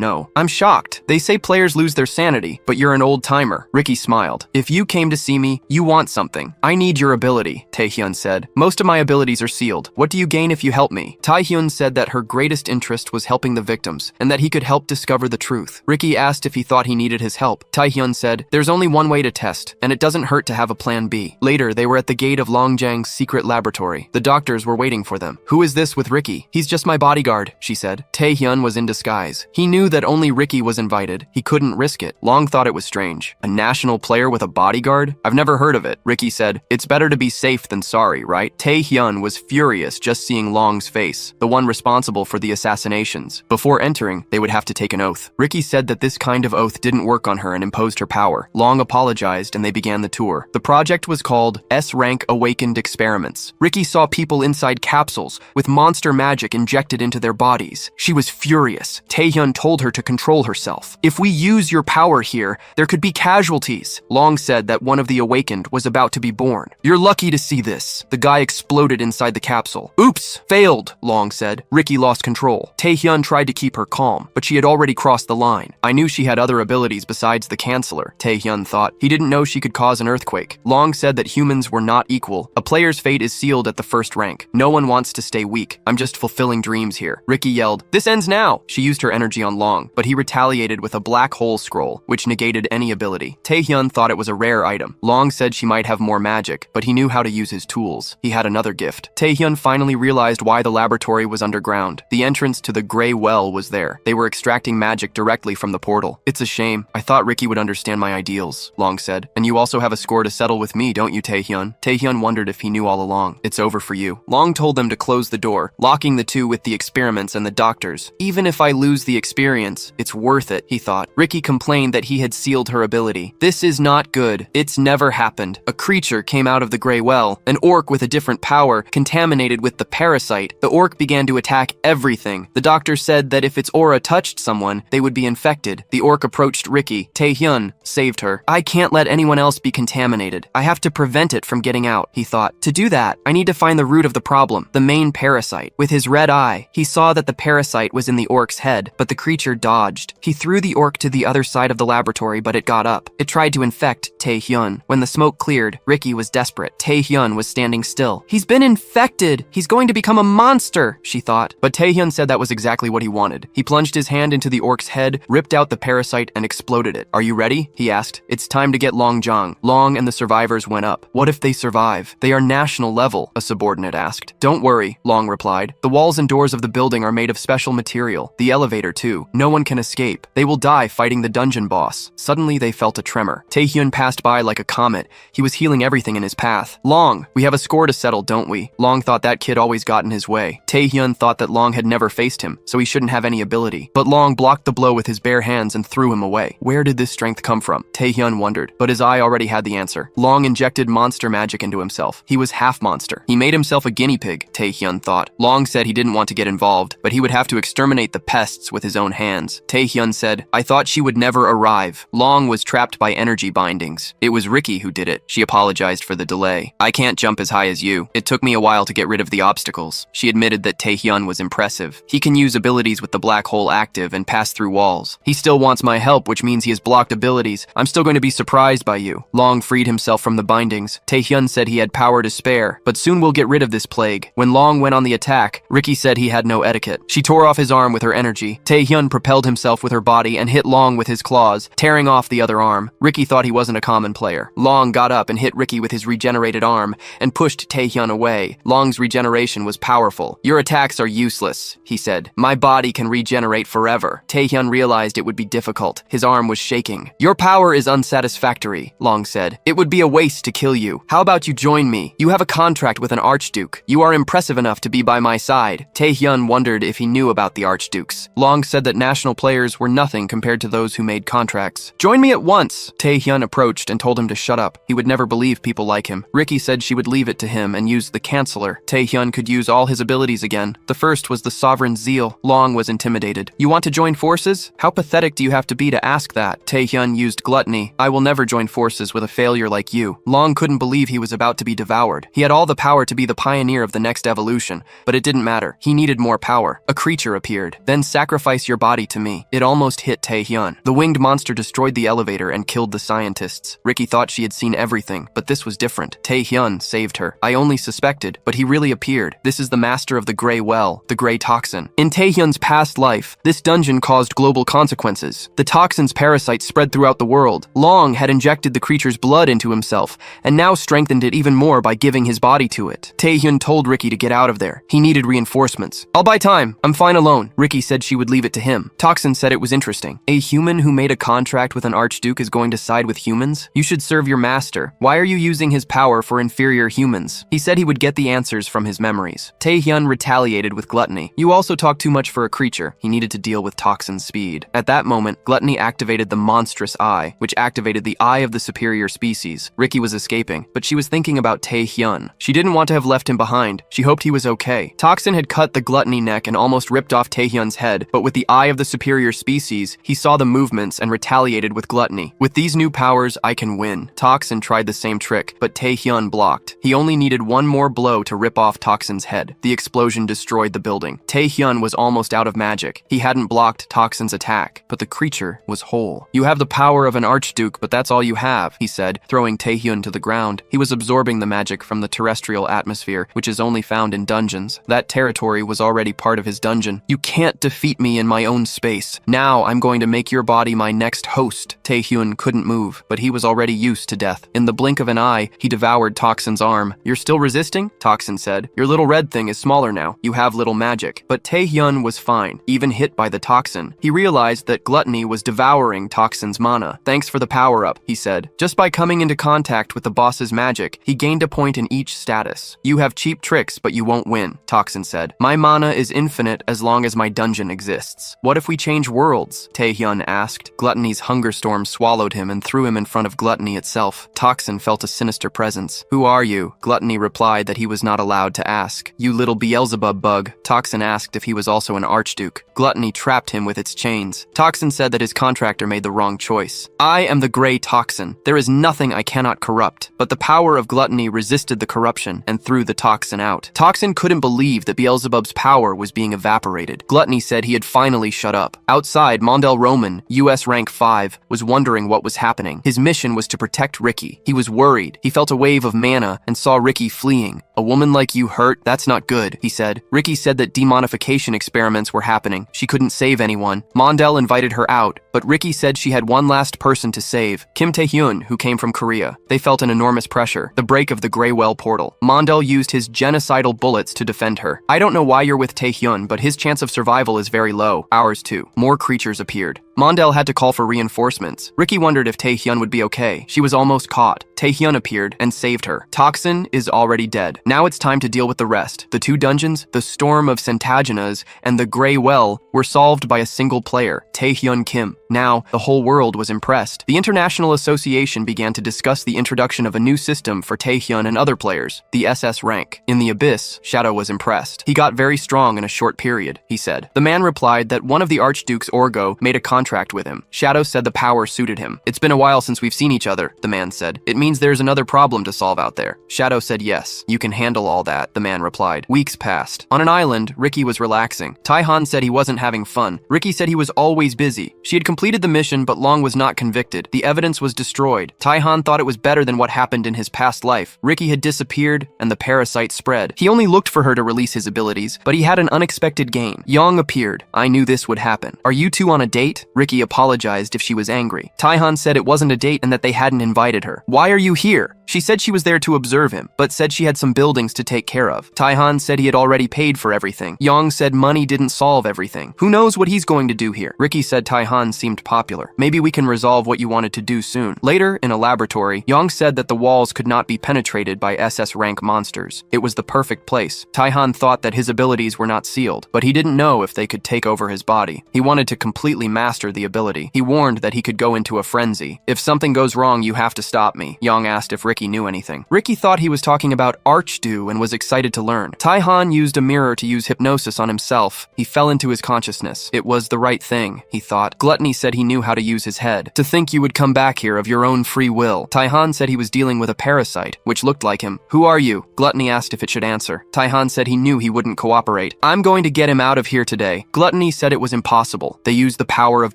know. "I'm shocked. They say players lose their sanity, but you're an old timer." Ricky smiled. "If you came to see me, you want something. I need your ability," Taehyun said. "Most of my abilities are sealed. What do you gain if you help me?" Taehyun said that her greatest interest was helping the victims, and that he could help discover the truth. Ricky asked if he thought he needed his help. Taehyun said, "There's only one way to test, and it doesn't hurt to have a plan B." Later, they were at the gate of Longjiang's secret laboratory. The doctors were waiting for them. "Who is this with Ricky?" "He's just my bodyguard," she said. Taehyun was in disguise. He knew that only Ricky was invited. He couldn't risk it. Long thought it was strange. A national player with a bodyguard? I've never heard of it. Ricky said, "It's better to be safe than sorry, right?" Taehyun was furious just seeing Long's face, the one responsible for the assassinations. Before entering, they would have to take an oath. Ricky said that this kind of oath didn't work on her and imposed her power. Long apologized and they began the tour. The project was called S-Rank Awakened Experiments. Ricky saw people inside capsules with monster magic injected injected into their bodies. She was furious. Taehyun told her to control herself. If we use your power here, there could be casualties. Long said that one of the awakened was about to be born. You're lucky to see this. The guy exploded inside the capsule. Oops, failed, Long said. Ricky lost control. Taehyun tried to keep her calm, but she had already crossed the line. I knew she had other abilities besides the canceller, Taehyun thought. He didn't know she could cause an earthquake. Long said that humans were not equal. A player's fate is sealed at the first rank. No one wants to stay weak. I'm just fulfilling dreams here. Ricky yelled, "This ends now!" She used her energy on Long, but he retaliated with a black hole scroll, which negated any ability. Taehyun thought it was a rare item. Long said she might have more magic, but he knew how to use his tools. He had another gift. Taehyun finally realized why the laboratory was underground. The entrance to the Grey Well was there. They were extracting magic directly from the portal. It's a shame. I thought Ricky would understand my ideals, Long said. And you also have a score to settle with me, don't you, Taehyun? Taehyun wondered if he knew all along. It's over for you. Long told them to close the door, locking the two with the experiments and the doctors. Even if I lose the experience, it's worth it, he thought. Ricky complained that he had sealed her ability. This is not good. It's never happened. A creature came out of the Grey Well, an orc with a different power, contaminated with the parasite. The orc began to attack everything. The doctor said that if its aura touched someone, they would be infected. The orc approached Ricky. Taehyun saved her. I can't let anyone else be contaminated. I have to prevent it from getting out, he thought. To do that, I need to find the root of the problem, the main parasite. With his red eye, he saw that the parasite was in the orc's head, but the creature dodged. He threw the orc to the other side of the laboratory, but it got up. It tried to infect Taehyun. When the smoke cleared, Ricky was desperate. Taehyun was standing still. He's been infected. He's going to become a monster, she thought. But Taehyun said that was exactly what he wanted. He plunged his hand into the orc's head, ripped out the parasite, and exploded it. Are you ready? He asked. It's time to get Long Jong. Long and the survivors went up. What if they survive? They are national level, a subordinate asked. Don't worry, Long replied. The walls and doors of the building are made of special material. The elevator, too. No one can escape. They will die fighting the dungeon boss. Suddenly, they felt a tremor. Taehyun passed by like a comet. He was healing everything in his path. Long, we have a score to settle, don't we? Long thought that kid always got in his way. Taehyun thought that Long had never faced him, so he shouldn't have any ability. But Long blocked the blow with his bare hands and threw him away. Where did this strength come from? Taehyun wondered, but his eye already had the answer. Long injected monster magic into himself. He was half monster. He made himself a guinea pig, Taehyun thought. Long said he didn't want to get involved, but he would have to exterminate the pests with his own hands. Taehyun said, I thought she would never arrive. Long was trapped by energy bindings. It was Ricky who did it. She apologized for the delay. I can't jump as high as you. It took me a while to get rid of the obstacles. She admitted that Taehyun was impressive. He can use abilities with the black hole active and pass through walls. He still wants my help, which means he has blocked abilities. I'm still going to be surprised by you. Long freed himself from the bindings. Taehyun said he had power to spare, but soon we'll get rid of this plague. When Long went on the attack, Ricky said he had no etiquette. She tore off his arm with her energy. Taehyun propelled himself with her body and hit Long with his claws, tearing off the other arm. Ricky thought he wasn't a common player. Long got up and hit Ricky with his regenerated arm and pushed Taehyun away. Long's regeneration was powerful. Your attacks are useless, he said. My body can regenerate forever. Taehyun realized it would be difficult. His arm was shaking. Your power is unsatisfactory, Long said. It would be a waste to kill you. How about you join me? You have a contract with an archduke. You are impressive enough to be by my side. Taehyun wondered if he knew about the archdukes. Long said that national players were nothing compared to those who made contracts. Join me at once. Taehyun approached and told him to shut up. He would never believe people like him. Ricky said she would leave it to him and use the canceller. Taehyun could use all his abilities again. The first was the sovereign's zeal. Long was intimidated. You want to join forces? How pathetic do you have to be to ask that? Taehyun used gluttony. I will never join forces with a failure like you. Long couldn't believe he was about to be devoured. He had all the power to be the pioneer of the next evolution, but it didn't matter. He needed more power. A creature appeared. Then sacrifice your body to me. It almost hit Taehyun. The winged monster destroyed the elevator and killed the scientists. Ricky thought she had seen everything, but this was different. Taehyun saved her. I only suspected, but he really appeared. This is the master of the Grey Well, the Grey Toxin. In Taehyun's past life, this dungeon caused global consequences. The toxin's parasite spread throughout the world. Long had injected the creature's blood into himself, and now strengthened it even more by giving his body to it. Taehyun told Ricky to get out of there. He needed reinforcements. I'll buy time. I'm fine alone. Ricky said she would leave it to him. Toxin said it was interesting. A human who made a contract with an archduke is going to side with humans? You should serve your master. Why are you using his power for inferior humans? He said he would get the answers from his memories. Taehyun retaliated with gluttony. You also talk too much for a creature. He needed to deal with Toxin's speed. At that moment, gluttony activated the monstrous eye, which activated the eye of the superior species. Ricky was escaping, but she was thinking about Taehyun. She didn't want to have left him behind. She hoped he was okay. Toxin had cut the the gluttony neck and almost ripped off Taehyun's head, but with the eye of the superior species, he saw the movements and retaliated with gluttony. With these new powers, I can win. Toxin tried the same trick, but Taehyun blocked. He only needed one more blow to rip off Toxin's head. The explosion destroyed the building. Taehyun was almost out of magic. He hadn't blocked Toxin's attack, but the creature was whole. You have the power of an archduke, but that's all you have, he said, throwing Taehyun to the ground. He was absorbing the magic from the terrestrial atmosphere, which is only found in dungeons. That territory was already part of his dungeon. You can't defeat me in my own space. Now I'm going to make your body my next host. Taehyun couldn't move, but he was already used to death. In the blink of an eye, he devoured Toxin's arm. You're still resisting? Toxin said. Your little red thing is smaller now. You have little magic. But Taehyun was fine, even hit by the toxin. He realized that gluttony was devouring Toxin's mana. Thanks for the power-up, he said. Just by coming into contact with the boss's magic, he gained a point in each status. You have cheap tricks, but you won't win, Toxin said. My mana is infinite as long as my dungeon exists. What if we change worlds? Taehyun asked. Gluttony's hunger storm swallowed him and threw him in front of gluttony itself. Toxin felt a sinister presence. Who are you? Gluttony replied that he was not allowed to ask. You little Beelzebub bug. Toxin asked if he was also an archduke. Gluttony trapped him with its chains. Toxin said that his contractor made the wrong choice. I am the gray Toxin. There is nothing I cannot corrupt. But the power of gluttony resisted the corruption and threw the toxin out. Toxin couldn't believe that Beelzebub's power was being evaporated. Gluttony said he had finally shut up. Outside, Mondel Roman, US rank 5, was wondering what was happening. His mission was to protect Ricky. He was worried. He felt a wave of mana and saw Ricky fleeing. A woman like you hurt? That's not good, he said. Ricky said that demonification experiments were happening. She couldn't save anyone. Mondel invited her out, but Ricky said she had one last person to save, Kim Taehyun, who came from Korea. They felt an enormous pressure, the break of the Greywell portal. Mondel used his genocidal bullets to defend her. I don't know why you're with Taehyun, but his chance of survival is very low. Ours too. More creatures appeared. Mondel had to call for reinforcements. Ricky wondered if Taehyun would be okay. She was almost caught. Taehyun appeared and saved her. Toxin is already dead. Now it's time to deal with the rest. The two dungeons, the Storm of Centaginas, and the Grey Well were solved by a single player, Taehyun Kim. Now, the whole world was impressed. The International Association began to discuss the introduction of a new system for Taehyun and other players, the SS rank. In the Abyss, Shadow was impressed. He got very strong in a short period, he said. The man replied that one of the Archdukes Orgo made a contract with him. Shadow said the power suited him. It's been a while since we've seen each other, the man said. It means there's another problem to solve out there. Shadow said yes, you can handle all that, the man replied. Weeks passed. On an island, Ricky was relaxing. Taehan said he wasn't having fun. Ricky said he was always busy. She had completed the mission, but Long was not convicted. The evidence was destroyed. Taehan thought it was better than what happened in his past life. Ricky had disappeared, and the parasite spread. He only looked for her to release his abilities, but he had an unexpected gain. Yang appeared. I knew this would happen. Are you two on a date? Ricky apologized if she was angry. Taehan said it wasn't a date and that they hadn't invited her. Why are you here? She said she was there to observe him, but said she had some buildings to take care of. Taehan said he had already paid for everything. Yang said money didn't solve everything. Who knows what he's going to do here? Ricky said Taehan seemed popular. Maybe we can resolve what you wanted to do soon. Later, in a laboratory, Yang said that the walls could not be penetrated by SS rank monsters. It was the perfect place. Taehan thought that his abilities were not sealed, but he didn't know if they could take over his body. He wanted to completely master the ability. He warned that he could go into a frenzy. If something goes wrong, you have to stop me. Yang asked if Ricky knew anything. Ricky thought he was talking about Archdu and was excited to learn. Taehan used a mirror to use hypnosis on himself. He fell into his consciousness. It was the right thing, he thought. Gluttony said he knew how to use his head. To think you would come back here of your own free will. Taehan said he was dealing with a parasite, which looked like him. Who are you? Gluttony asked if it should answer. Taehan said he knew he wouldn't cooperate. I'm going to get him out of here today. Gluttony said it was impossible. They used the power of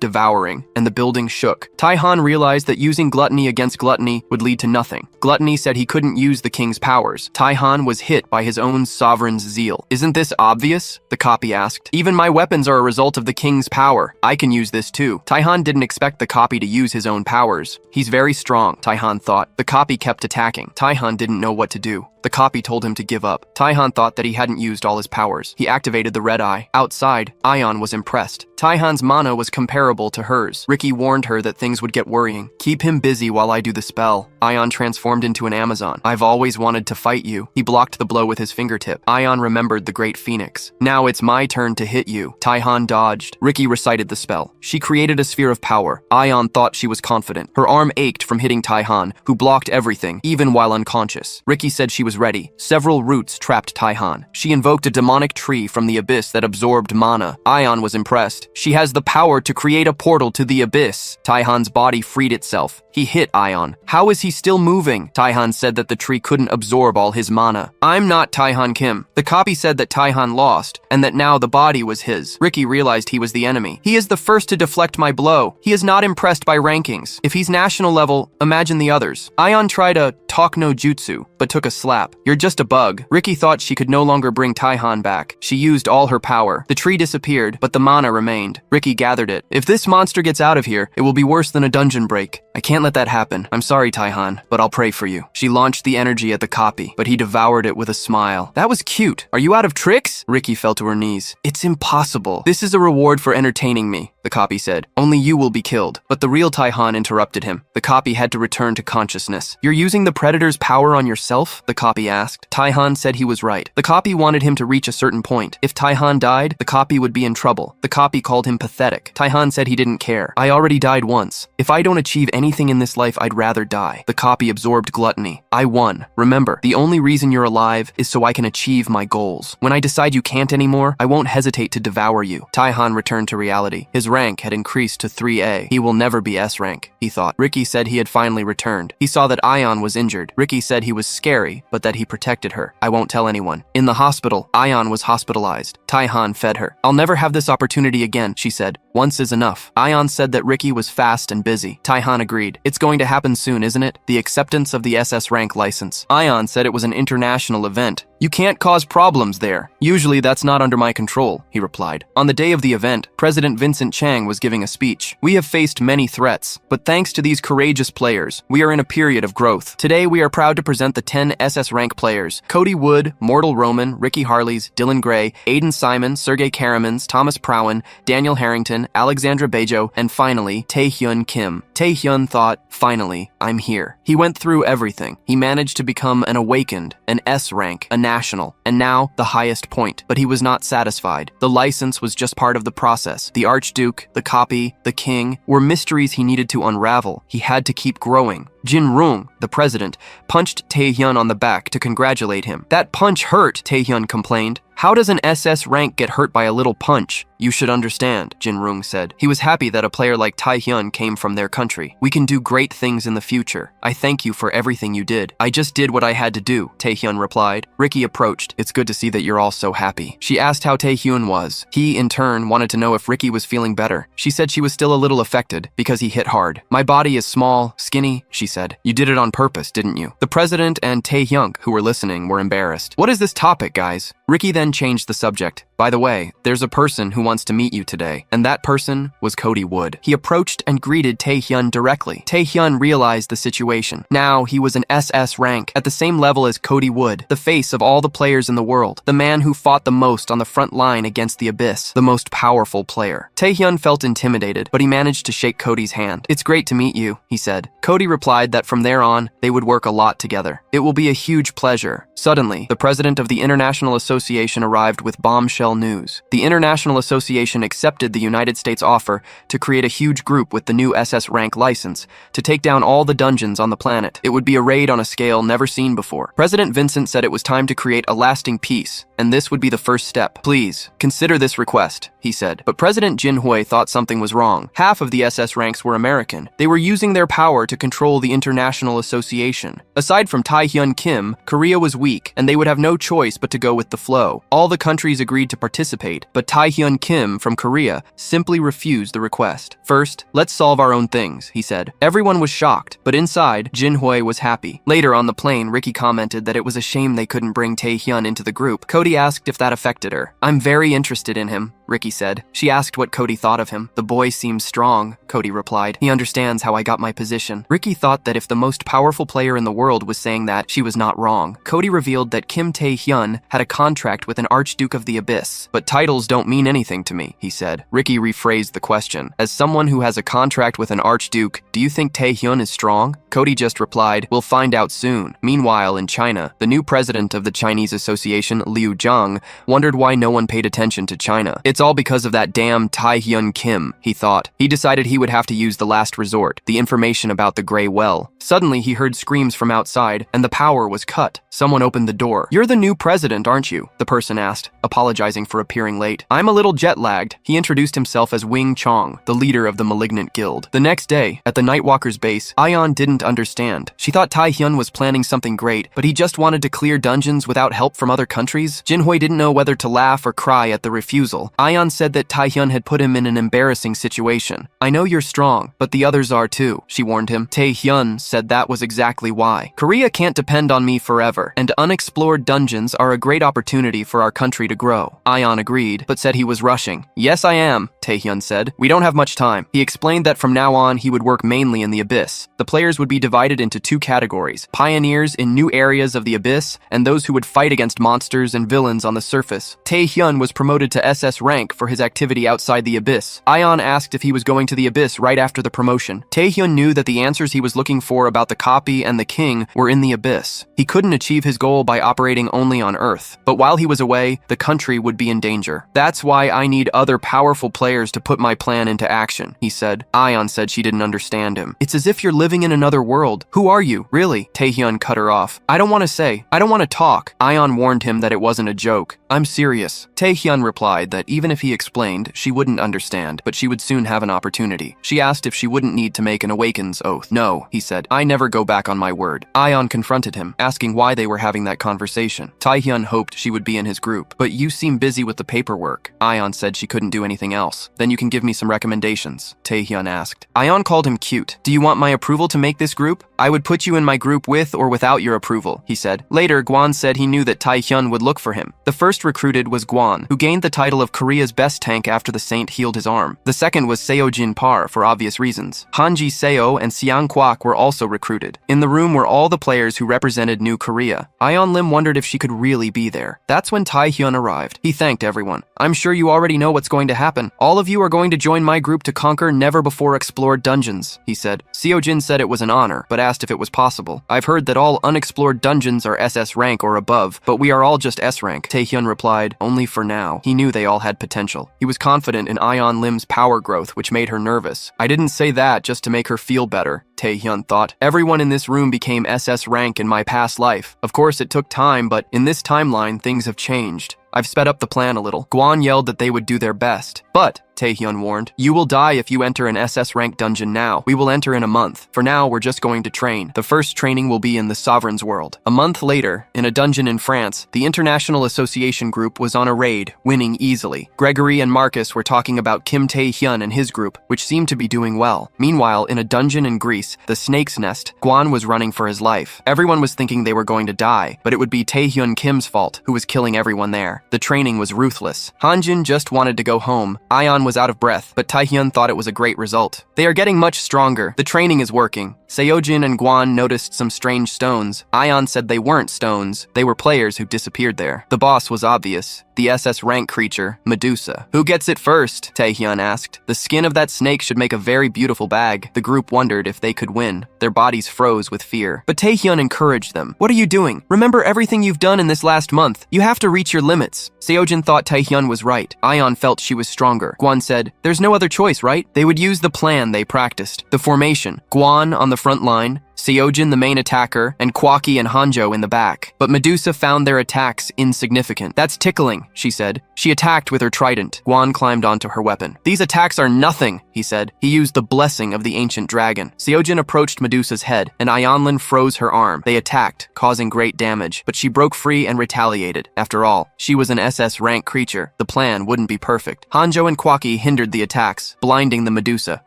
devouring, and the building shook. Taehan realized that using gluttony against gluttony would lead to nothing. Gluttony said he couldn't use the king's powers. Taehan was hit by his own sovereign's zeal. Isn't this obvious? The copy asked. Even my weapons are a result of the king's power. I can use this too. Taehan didn't expect the copy to use his own powers. He's very strong, Taehan thought. The copy kept attacking. Taehan didn't know what to do. The copy told him to give up. Taehan thought that he hadn't used all his powers. He activated the red eye. Outside, Ion was impressed. Taehan's mana was comparable to hers. Ricky warned her that things would get worrying. Keep him busy while I do the spell. Ion transformed into an Amazon. I've always wanted to fight you. He blocked the blow with his fingertip. Ion remembered the great phoenix. Now it's my turn to hit you. Taehan dodged. Ricky recited the spell. She created a sphere of power. Ion thought she was confident. Her arm ached from hitting Taehan, who blocked everything, even while unconscious. Ricky said she was was ready. Several roots trapped Taihan. She invoked a demonic tree from the abyss that absorbed mana. Aion was impressed. She has the power to create a portal to the abyss. Taihan's body freed itself. He hit Aion. How is he still moving? Taihan said that the tree couldn't absorb all his mana. I'm not Taihan Kim. The copy said that Taihan lost, and that now the body was his. Ricky realized he was the enemy. He is the first to deflect my blow. He is not impressed by rankings. If he's national level, imagine the others. Aion tried a talk no jutsu, but took a slap. You're just a bug. Ricky thought she could no longer bring Taihan back. She used all her power. The tree disappeared, but the mana remained. Ricky gathered it. If this monster gets out of here, it will be worse than a dungeon break. I can't let that happen. I'm sorry, Taihan, but I'll pray for you. She launched the energy at the copy, but he devoured it with a smile. That was cute. Are you out of tricks? Ricky fell to her knees. It's impossible. This is a reward for entertaining me, the copy said. Only you will be killed. But the real Taihan interrupted him. The copy had to return to consciousness. You're using the predator's power on yourself? The copy asked. Taihan said he was right. The copy wanted him to reach a certain point. If Taihan died, the copy would be in trouble. The copy called him pathetic. Taihan said he didn't care. I already died once. If I don't achieve anything in this life, I'd rather die. The copy absorbed gluttony. I won. Remember, the only reason you're alive is so I can achieve my goals. When I decide you can't anymore, I won't hesitate to devour you. Taihan returned to reality. His rank had increased to 3A. He will never be S rank, he thought. Ricky said he had finally returned. He saw that Aion was injured. Ricky said he was scary, but that he protected her. I won't tell anyone. In the hospital, Aion was hospitalized. Taihan fed her. I'll never have this opportunity again, she said. Once is enough. Aion said that Ricky was fast and busy. Taihan agreed. It's going to happen soon, isn't it? The acceptance of the SS rank license. Aion said it was an international event. You can't cause problems there. Usually that's not under my control, he replied. On the day of the event, President Vincent Chang was giving a speech. We have faced many threats, but thanks to these courageous players, we are in a period of growth. Today we are proud to present the 10 SS rank players: Cody Wood, Mortal Roman, Ricky Harleys, Dylan Gray, Aiden Simon, Sergey Karamans, Thomas Prowan, Daniel Harrington, Alexandra Bejo, and finally, Taehyun Kim. Taehyun thought, finally, I'm here. He went through everything. He managed to become an awakened, an S rank, a national, and now the highest point. But he was not satisfied. The license was just part of the process. The Archduke, the copy, the king were mysteries he needed to unravel. He had to keep growing. Jin Rung, the president, punched Taehyun on the back to congratulate him. That punch hurt, Taehyun complained. How does an SS rank get hurt by a little punch? You should understand, Jin Rung said. He was happy that a player like Taehyun came from their country. We can do great things in the future. I thank you for everything you did. I just did what I had to do, Taehyun replied. Ricky approached. It's good to see that you're all so happy. She asked how Taehyun was. He, in turn, wanted to know if Ricky was feeling better. She said she was still a little affected because he hit hard. My body is small, skinny, she said. You did it on purpose, didn't you? The president and Taehyung, who were listening, were embarrassed. What is this topic, guys? Ricky then changed the subject. By the way, there's a person who wants to meet you today, and that person was Cody Wood. He approached and greeted Taehyun directly. Taehyun realized the situation. Now he was an SS rank, at the same level as Cody Wood, the face of all the players in the world, the man who fought the most on the front line against the abyss, the most powerful player. Taehyun felt intimidated, but he managed to shake Cody's hand. It's great to meet you, he said. Cody replied that from there on, they would work a lot together. It will be a huge pleasure. Suddenly, the president of the International Association arrived with bombshell news. The International Association accepted the United States offer to create a huge group with the new SS rank license to take down all the dungeons on the planet. It would be a raid on a scale never seen before. President Vincent said it was time to create a lasting peace, and this would be the first step. Please, consider this request, he said. But President Jin Hui thought something was wrong. Half of the SS ranks were American. They were using their power to control the International Association. Aside from Taehyun Kim, Korea was weak, and they would have no choice but to go with the flow. All the countries agreed to participate, but Taehyun Kim from Korea simply refused the request. First, let's solve our own things, he said. Everyone was shocked, but inside, Jin Hui was happy. Later on the plane, Ricky commented that it was a shame they couldn't bring Taehyun into the group. Cody asked if that affected her. I'm very interested in him, Ricky said. She asked what Cody thought of him. The boy seems strong, Cody replied. He understands how I got my position. Ricky thought that if the most powerful player in the world was saying that, she was not wrong. Cody revealed that Kim Taehyun had a contract with an Archduke of the Abyss. But titles don't mean anything to me, he said. Ricky rephrased the question. As someone who has a contract with an Archduke, do you think Taehyun is strong? Cody just replied, we'll find out soon. Meanwhile, in China, the new president of the Chinese Association, Liu Zhang, wondered why no one paid attention to China. It's all because because of that damn Tae-hyun Kim, he thought. He decided he would have to use the last resort, the information about the Grey Well. Suddenly, he heard screams from outside, and the power was cut. Someone opened the door. "You're the new president, aren't you?" the person asked, apologizing for appearing late. "I'm a little jet-lagged." He introduced himself as Wing Chong, the leader of the Malignant Guild. The next day, at the Nightwalker's base, Ayeon didn't understand. She thought Tae-hyun was planning something great, but he just wanted to clear dungeons without help from other countries. Jinhui didn't know whether to laugh or cry at the refusal. Ayeon said that Tae-hyun had put him in an embarrassing situation. "I know you're strong, but the others are too," she warned him. Tae-hyun said that was exactly why. "Korea can't depend on me forever, and unexplored dungeons are a great opportunity for our country to grow." Ayeon agreed, but said he was rushing. "Yes, I am," Tae-hyun said. "We don't have much time." He explained that from now on, he would work mainly in the Abyss. The players would be divided into two categories: pioneers in new areas of the Abyss, and those who would fight against monsters and villains on the surface. Tae-hyun was promoted to SS rank for his activity outside the Abyss. Ayeon asked if he was going to the Abyss right after the promotion. Tae-hyun knew that the answers he was looking for about the copy and the king were in the Abyss. He couldn't achieve his goal by operating only on Earth, but while he was away, the country would be in danger. "That's why I need other powerful players to put my plan into action," he said. Ayeon said she didn't understand him. "It's as if you're living in another world. Who are you, really?" Tae-hyun cut her off. "I don't want to say. I don't want to talk." Ayeon warned him that it wasn't a joke. "I'm serious." Tae-hyun replied that even if he explained, she wouldn't understand, but she would soon have an opportunity. She asked if she wouldn't need to make an Awakens oath. "No," he said. "I never go back on my word." Ayeon confronted him, asking why they were having that conversation. Tae-hyun hoped she would be in his group. "But you seem busy with the paperwork." Ayeon said she couldn't do anything else. "Then you can give me some recommendations," Tae-hyun asked. Ayeon called him cute. "Do you want my approval to make this group? I would put you in my group with or without your approval," he said. Later, Gwan said he knew that Tae-hyun would look for him. The first recruited was Gwan, who gained the title of Korea's best tank after the saint healed his arm. The second was Seo Jin Par, for obvious reasons. Hanji Seo and Siang Kwak were also recruited. In the room were all the players who represented New Korea. Ayeon Lim wondered if she could really be there. That's when Tae-hyun arrived. He thanked everyone. "I'm sure you already know what's going to happen. All of you are going to join my group to conquer never-before-explored dungeons," he said. Seo Jin said it was an honor, but asked if it was possible. "I've heard that all unexplored dungeons are SS rank or above, but we are all just S rank." Tae-hyun replied, "Only for now." He knew they all had potential. He was confident in Ayeon Lim's power growth, which made her nervous. "I didn't say that just to make her feel better," Tae-hyun thought. "Everyone in this room became SS rank in my past life. Of course, it took time, but in this timeline, things have changed. I've sped up the plan a little." Gwan yelled that they would do their best. "But," Tae-hyun warned, "you will die if you enter an SS rank dungeon now. We will enter in a month. For now, we're just going to train. The first training will be in the Sovereign's world." A month later, in a dungeon in France, the International Association group was on a raid, winning easily. Gregory and Marcus were talking about Kim Tae-hyun and his group, which seemed to be doing well. Meanwhile, in a dungeon in Greece, the Snake's Nest, Gwan was running for his life. Everyone was thinking they were going to die, but it would be Tae-hyun Kim's fault, who was killing everyone there. The training was ruthless. Hanjin just wanted to go home. Ayeon was out of breath, but Tae-hyun thought it was a great result. "They are getting much stronger. The training is working." Seojin and Gwan noticed some strange stones. Ayeon said they weren't stones. They were players who disappeared there. The boss was obvious. The SS rank creature, Medusa. "Who gets it first?" Tae-hyun asked. "The skin of that snake should make a very beautiful bag." The group wondered if they could win. Their bodies froze with fear. But Tae-hyun encouraged them. "What are you doing? Remember everything you've done in this last month. You have to reach your limits." Seojin thought Tae-hyun was right. Ayeon felt she was stronger. Gwan said, "There's no other choice, right?" They would use the plan they practiced. The formation. Gwan on the front line, Seojin the main attacker, and Kwaki and Hanjo in the back. But Medusa found their attacks insignificant. "That's tickling," she said. She attacked with her trident. Gwan climbed onto her weapon. "These attacks are nothing," he said. He used the blessing of the ancient dragon. Seojin approached Medusa's head, and Ayeonlin froze her arm. They attacked, causing great damage, but she broke free and retaliated. After all, she was an SS rank creature. The plan wouldn't be perfect. Hanjo and Kwaki hindered the attacks, blinding the Medusa.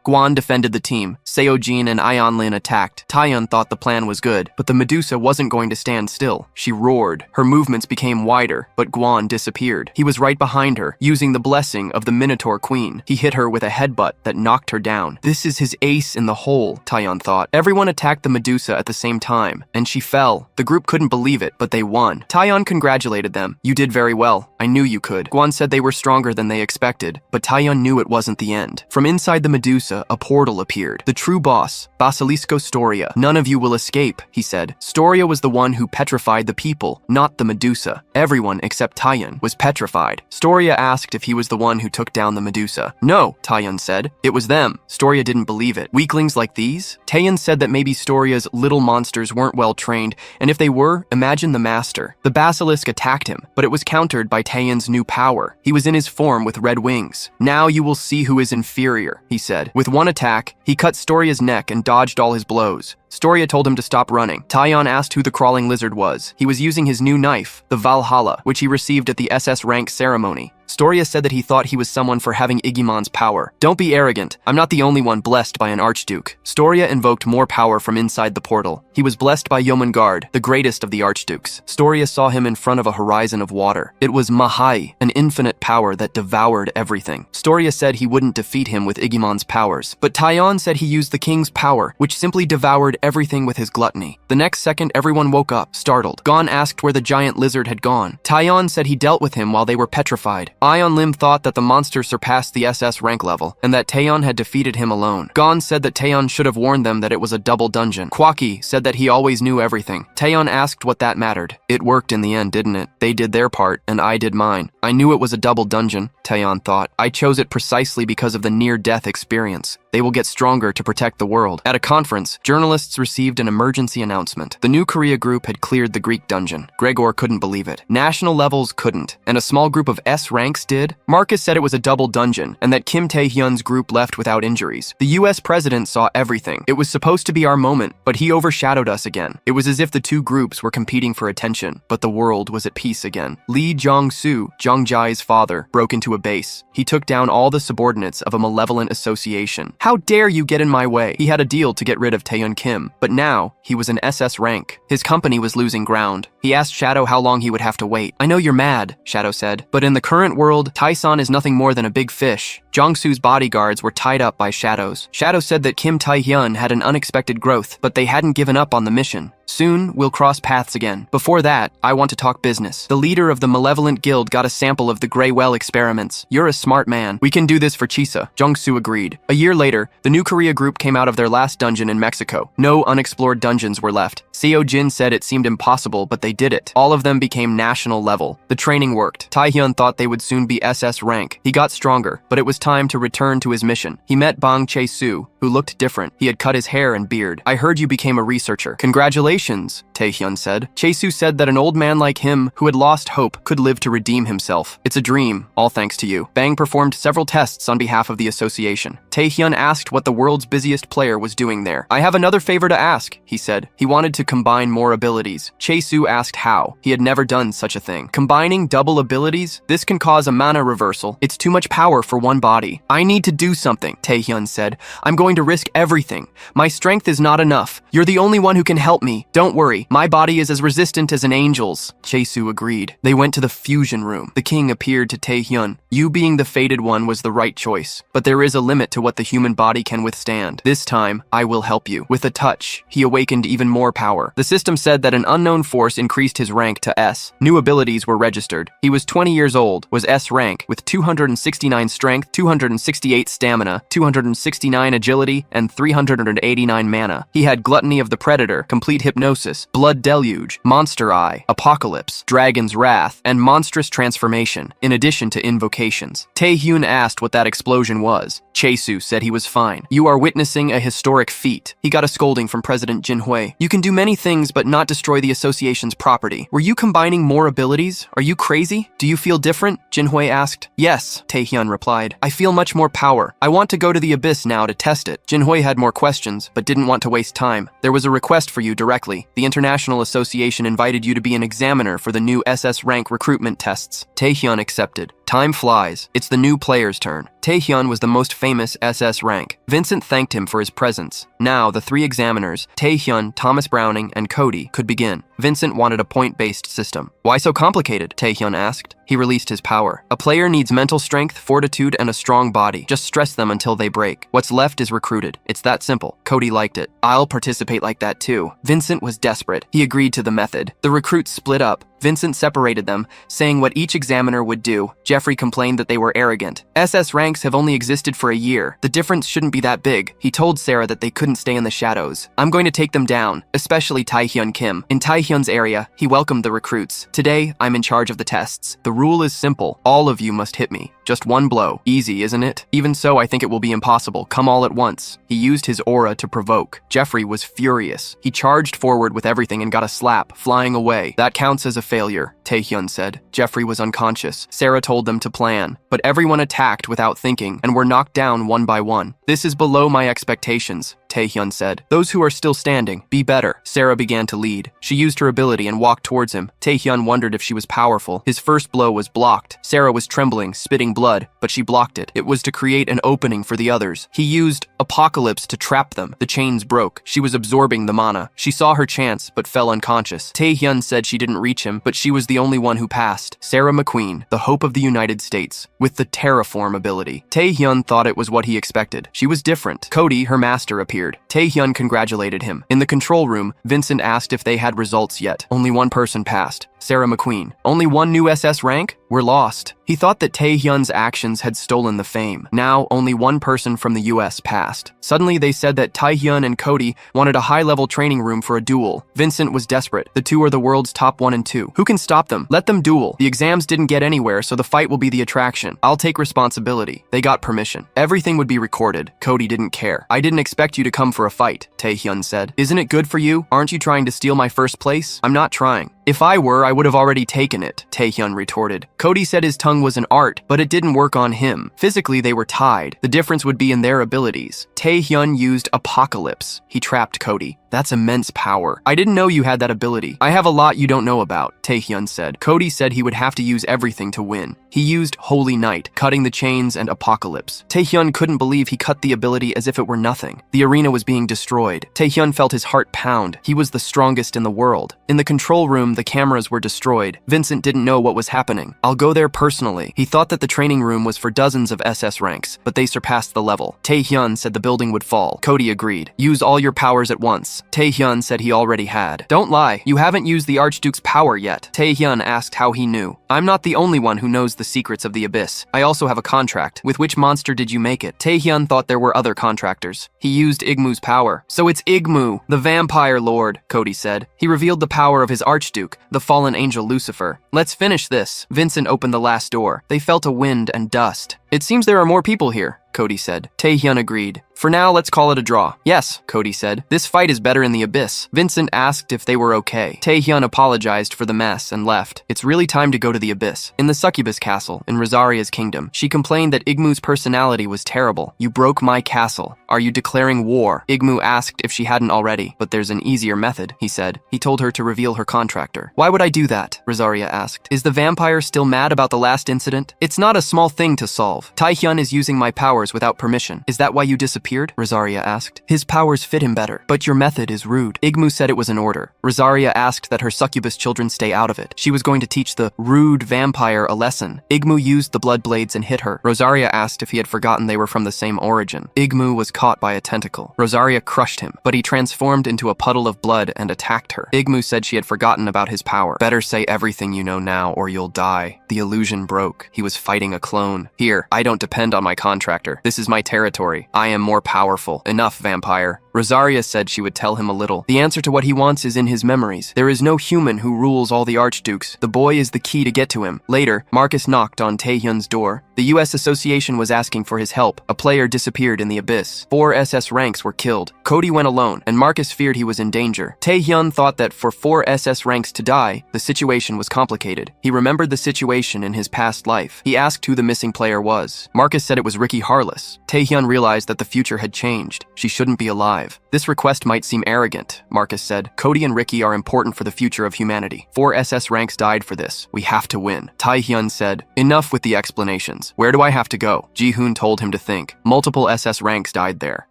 Gwan defended the team. Seojin and Ayeonlin attacked. Taehyun thought the plan was good, but the Medusa wasn't going to stand still. She roared. Her movements became wider, but Gwan disappeared. He was right behind her, using the blessing of the Minotaur Queen. He hit her with a headbutt that knocked her down. This is his ace in the hole, Taehyun thought. Everyone attacked the Medusa at the same time, and she fell. The group couldn't believe it, but they won. Taehyun congratulated them. "You did very well. I knew you could." Gwan said they were stronger than they expected, but Taehyun knew it wasn't the end. From inside the Medusa, a portal appeared. The true boss, Basilisco Storia, None of you will escape, he said. Storia was the one who petrified the people, not the Medusa. Everyone except Taeyun was petrified. Storia asked if he was the one who took down the Medusa. No, Taeyun said. It was them. Storia didn't believe it. Weaklings like these? Taeyun said that maybe Storia's little monsters weren't well trained, and if they were, imagine the master. The basilisk attacked him, but it was countered by Taeyun's new power. He was in his form with red wings. Now you will see who is inferior, he said. With one attack, he cut Storia's neck and dodged all his blows. Storia told him to stop running. Taeyun asked who the crawling lizard was. He was using his new knife, the Valhalla, which he received at the SS rank ceremony. Storia said that he thought he was someone for having Igimon's power. Don't be arrogant. I'm not the only one blessed by an archduke. Storia invoked more power from inside the portal. He was blessed by Jomungard, the greatest of the archdukes. Storia saw him in front of a horizon of water. It was Mahai, an infinite power that devoured everything. Storia said he wouldn't defeat him with Igimon's powers, but Taeyun said he used the king's power, which simply devoured everything with his gluttony. The next second, everyone woke up, startled. Gon asked where the giant lizard had gone. Taeyun said he dealt with him while they were petrified. Ion Lim thought that the monster surpassed the SS rank level, and that Taeyun had defeated him alone. Gon said that Taeyun should have warned them that it was a double dungeon. Kwaki said that he always knew everything. Taeyun asked what that mattered. It worked in the end, didn't it? They did their part, and I did mine. I knew it was a double dungeon, Taeyun thought. I chose it precisely because of the near-death experience. They will get stronger to protect the world. At a conference, journalists received an emergency announcement. The new Korea group had cleared the Greek dungeon. Gregor couldn't believe it. National levels couldn't, and a small group of S ranks did. Marcus said it was a double dungeon, and that Kim Tae-hyun's group left without injuries. The US president saw everything. It was supposed to be our moment, but he overshadowed us again. It was as if the two groups were competing for attention, but the world was at peace again. Lee Jong-soo, Jong-jae's father, broke into a base. He took down all the subordinates of a malevolent association. How dare you get in my way? He had a deal to get rid of Taehyun Kim, but now he was an SS rank. His company was losing ground. He asked Shadow how long he would have to wait. I know you're mad, Shadow said, but in the current world, Taesan is nothing more than a big fish. Jong-soo's bodyguards were tied up by Shadows. Shadow said that Kim Tae-hyun had an unexpected growth, but they hadn't given up on the mission. Soon, we'll cross paths again. Before that, I want to talk business. The leader of the Malevolent Guild got a sample of the Grey Well experiments. You're a smart man. We can do this for Chisa. Jong-soo agreed. A year later, the New Korea group came out of their last dungeon in Mexico. No unexplored dungeons were left. Seo Jin said it seemed impossible, but they did it. All of them became national level. The training worked. Taehyun thought they would soon be SS rank. He got stronger, but it was time to return to his mission. He met Bang Chae-soo, who looked different. He had cut his hair and beard. I heard you became a researcher. Congratulations, Taehyun said. Chae-soo said that an old man like him, who had lost hope, could live to redeem himself. It's a dream, all thanks to you. Bang performed several tests on behalf of the association. Taehyun asked what the world's busiest player was doing there. I have another favor to ask, he said. He wanted to combine more abilities. Chae-soo asked how. He had never done such a thing. Combining double abilities? This can cause a mana reversal. It's too much power for one body. I need to do something, Taehyun said. I'm going to risk everything. My strength is not enough. You're the only one who can help me. Don't worry. My body is as resistant as an angel's. Chae-soo agreed. They went to the fusion room. The king appeared to Taehyun. You being the fated one was the right choice, but there is a limit to what the human body can withstand. This time, I will help you. With a touch, he awakened even more power. The system said that an unknown force increased his rank to S. New abilities were registered. He was 20 years old, was S rank, with 269 strength, 268 stamina, 269 agility, and 389 mana. He had Gluttony of the Predator, Complete Hypnosis, Blood Deluge, Monster Eye, Apocalypse, Dragon's Wrath, and Monstrous Transformation, in addition to invocations. Taehyun asked what that explosion was. Chae-soo said he was fine. You are witnessing a historic feat. He got a scolding from President Jin Hui. You can do many things but not destroy the association's property. Were you combining more abilities? Are you crazy? Do you feel different? Jin Hui asked. Yes, Taehyun replied. I feel much more power. I want to go to the abyss now to test it. Jin Hui had more questions, but didn't want to waste time. There was a request for you directly. The International Association invited you to be an examiner for the new SS rank recruitment tests. Taehyun accepted. Time flies. It's the new player's turn. Taehyun was the most famous SS rank. Vincent thanked him for his presence. Now, the three examiners, Taehyun, Thomas Browning, and Cody, could begin. Vincent wanted a point-based system. Why so complicated? Taehyun asked. He released his power. A player needs mental strength, fortitude, and a strong body. Just stress them until they break. What's left is recruited. It's that simple. Cody liked it. I'll participate like that too. Vincent was desperate. He agreed to the method. The recruits split up. Vincent separated them, saying what each examiner would do. Jeffrey complained that they were arrogant. SS ranks have only existed for a year. The difference shouldn't be that big. He told Sarah that they couldn't stay in the shadows. I'm going to take them down, especially Taehyun Kim. In Taehyun's area, he welcomed the recruits. Today, I'm in charge of the tests. The rule is simple. All of you must hit me. Just one blow. Easy, isn't it? Even so, I think it will be impossible. Come all at once. He used his aura to provoke. Jeffrey was furious. He charged forward with everything and got a slap, flying away. That counts as a failure, Taehyun said. Jeffrey was unconscious. Sarah told them to plan, but everyone attacked without thinking and were knocked down one by one. This is below my expectations, Taehyun said. Those who are still standing, be better. Sarah began to lead. She used her ability and walked towards him. Taehyun wondered if she was powerful. His first blow was blocked. Sarah was trembling, spitting blood, but she blocked it. It was to create an opening for the others. He used Apocalypse to trap them. The chains broke. She was absorbing the mana. She saw her chance, but fell unconscious. Taehyun said she didn't reach him, but she was the only one who passed. Sarah McQueen, the hope of the United States, with the Terraform ability. Taehyun thought it was what he expected. She was different. Cody, her master, appeared. Taehyun congratulated him. In the control room, Vincent asked if they had results yet. Only one person passed. Sarah McQueen. Only one new SS rank? We're lost. He thought that Taehyun's actions had stolen the fame. Now, only one person from the US passed. Suddenly, they said that Taehyun and Cody wanted a high-level training room for a duel. Vincent was desperate. The two are the world's top 1 and 2. Who can stop them? Let them duel. The exams didn't get anywhere, so the fight will be the attraction. I'll take responsibility. They got permission. Everything would be recorded. Cody didn't care. I didn't expect you to come for a fight, Taehyun said. Isn't it good for you? Aren't you trying to steal my first place? I'm not trying. If I were, I would have already taken it, Taehyun retorted. Cody said his tongue was an art, but it didn't work on him. Physically, they were tied. The difference would be in their abilities. Taehyun used Apocalypse. He trapped Cody. That's immense power. I didn't know you had that ability. I have a lot you don't know about, Taehyun said. Cody said he would have to use everything to win. He used Holy Night, cutting the chains and Apocalypse. Taehyun couldn't believe he cut the ability as if it were nothing. The arena was being destroyed. Taehyun felt his heart pound. He was the strongest in the world. In the control room, the cameras were destroyed. Vincent didn't know what was happening. I'll go there personally. He thought that the training room was for dozens of SS ranks, but they surpassed the level. Taehyun said the building would fall. Cody agreed. Use all your powers at once. Taehyun said he already had. Don't lie. You haven't used the Archduke's power yet. Taehyun asked how he knew. I'm not the only one who knows the secrets of the abyss. I also have a contract. With which monster did you make it? Taehyun thought there were other contractors. He used Igmu's power. So it's Igmu, the vampire lord, Cody said. He revealed the power of his Archduke, the fallen angel Lucifer. Let's finish this. Vincent opened the last door. They felt a wind and dust. It seems there are more people here, Cody said. Taehyun agreed. For now, let's call it a draw. Yes, Cody said. This fight is better in the abyss. Vincent asked if they were okay. Taehyun apologized for the mess and left. It's really time to go to the abyss. In the succubus castle, in Rosaria's kingdom, she complained that Igmu's personality was terrible. You broke my castle. Are you declaring war? Igmu asked if she hadn't already, but there's an easier method, he said. He told her to reveal her contractor. Why would I do that? Rosaria asked. Is the vampire still mad about the last incident? It's not a small thing to solve. Taehyun is using my powers without permission. Is that why you disappeared? Rosaria asked. His powers fit him better, but your method is rude. Igmu said it was an order. Rosaria asked that her succubus children stay out of it. She was going to teach the rude vampire a lesson. Igmu used the blood blades and hit her. Rosaria asked if he had forgotten they were from the same origin. Igmu was caught by a tentacle. Rosaria crushed him, but he transformed into a puddle of blood and attacked her. Igmu said she had forgotten about his power. Better say everything you know now or you'll die. The illusion broke. He was fighting a clone. Here, I don't depend on my contractor. This is my territory. I am more powerful. Enough, vampire. Rosaria said she would tell him a little. The answer to what he wants is in his memories. There is no human who rules all the archdukes. The boy is the key to get to him. Later, Marcus knocked on Taehyun's door. The US Association was asking for his help. A player disappeared in the abyss. 4 SS ranks were killed. Cody went alone, and Marcus feared he was in danger. Taehyun thought that for 4 SS ranks to die, the situation was complicated. He remembered the situation in his past life. He asked who the missing player was. Marcus said it was Ricky Harless. Taehyun realized that the future had changed. She shouldn't be alive. This request might seem arrogant, Marcus said. Cody and Ricky are important for the future of humanity. 4 SS ranks died for this. We have to win. Taehyun said, enough with the explanations. Where do I have to go? Ji-hoon told him to think. Multiple SS ranks died there.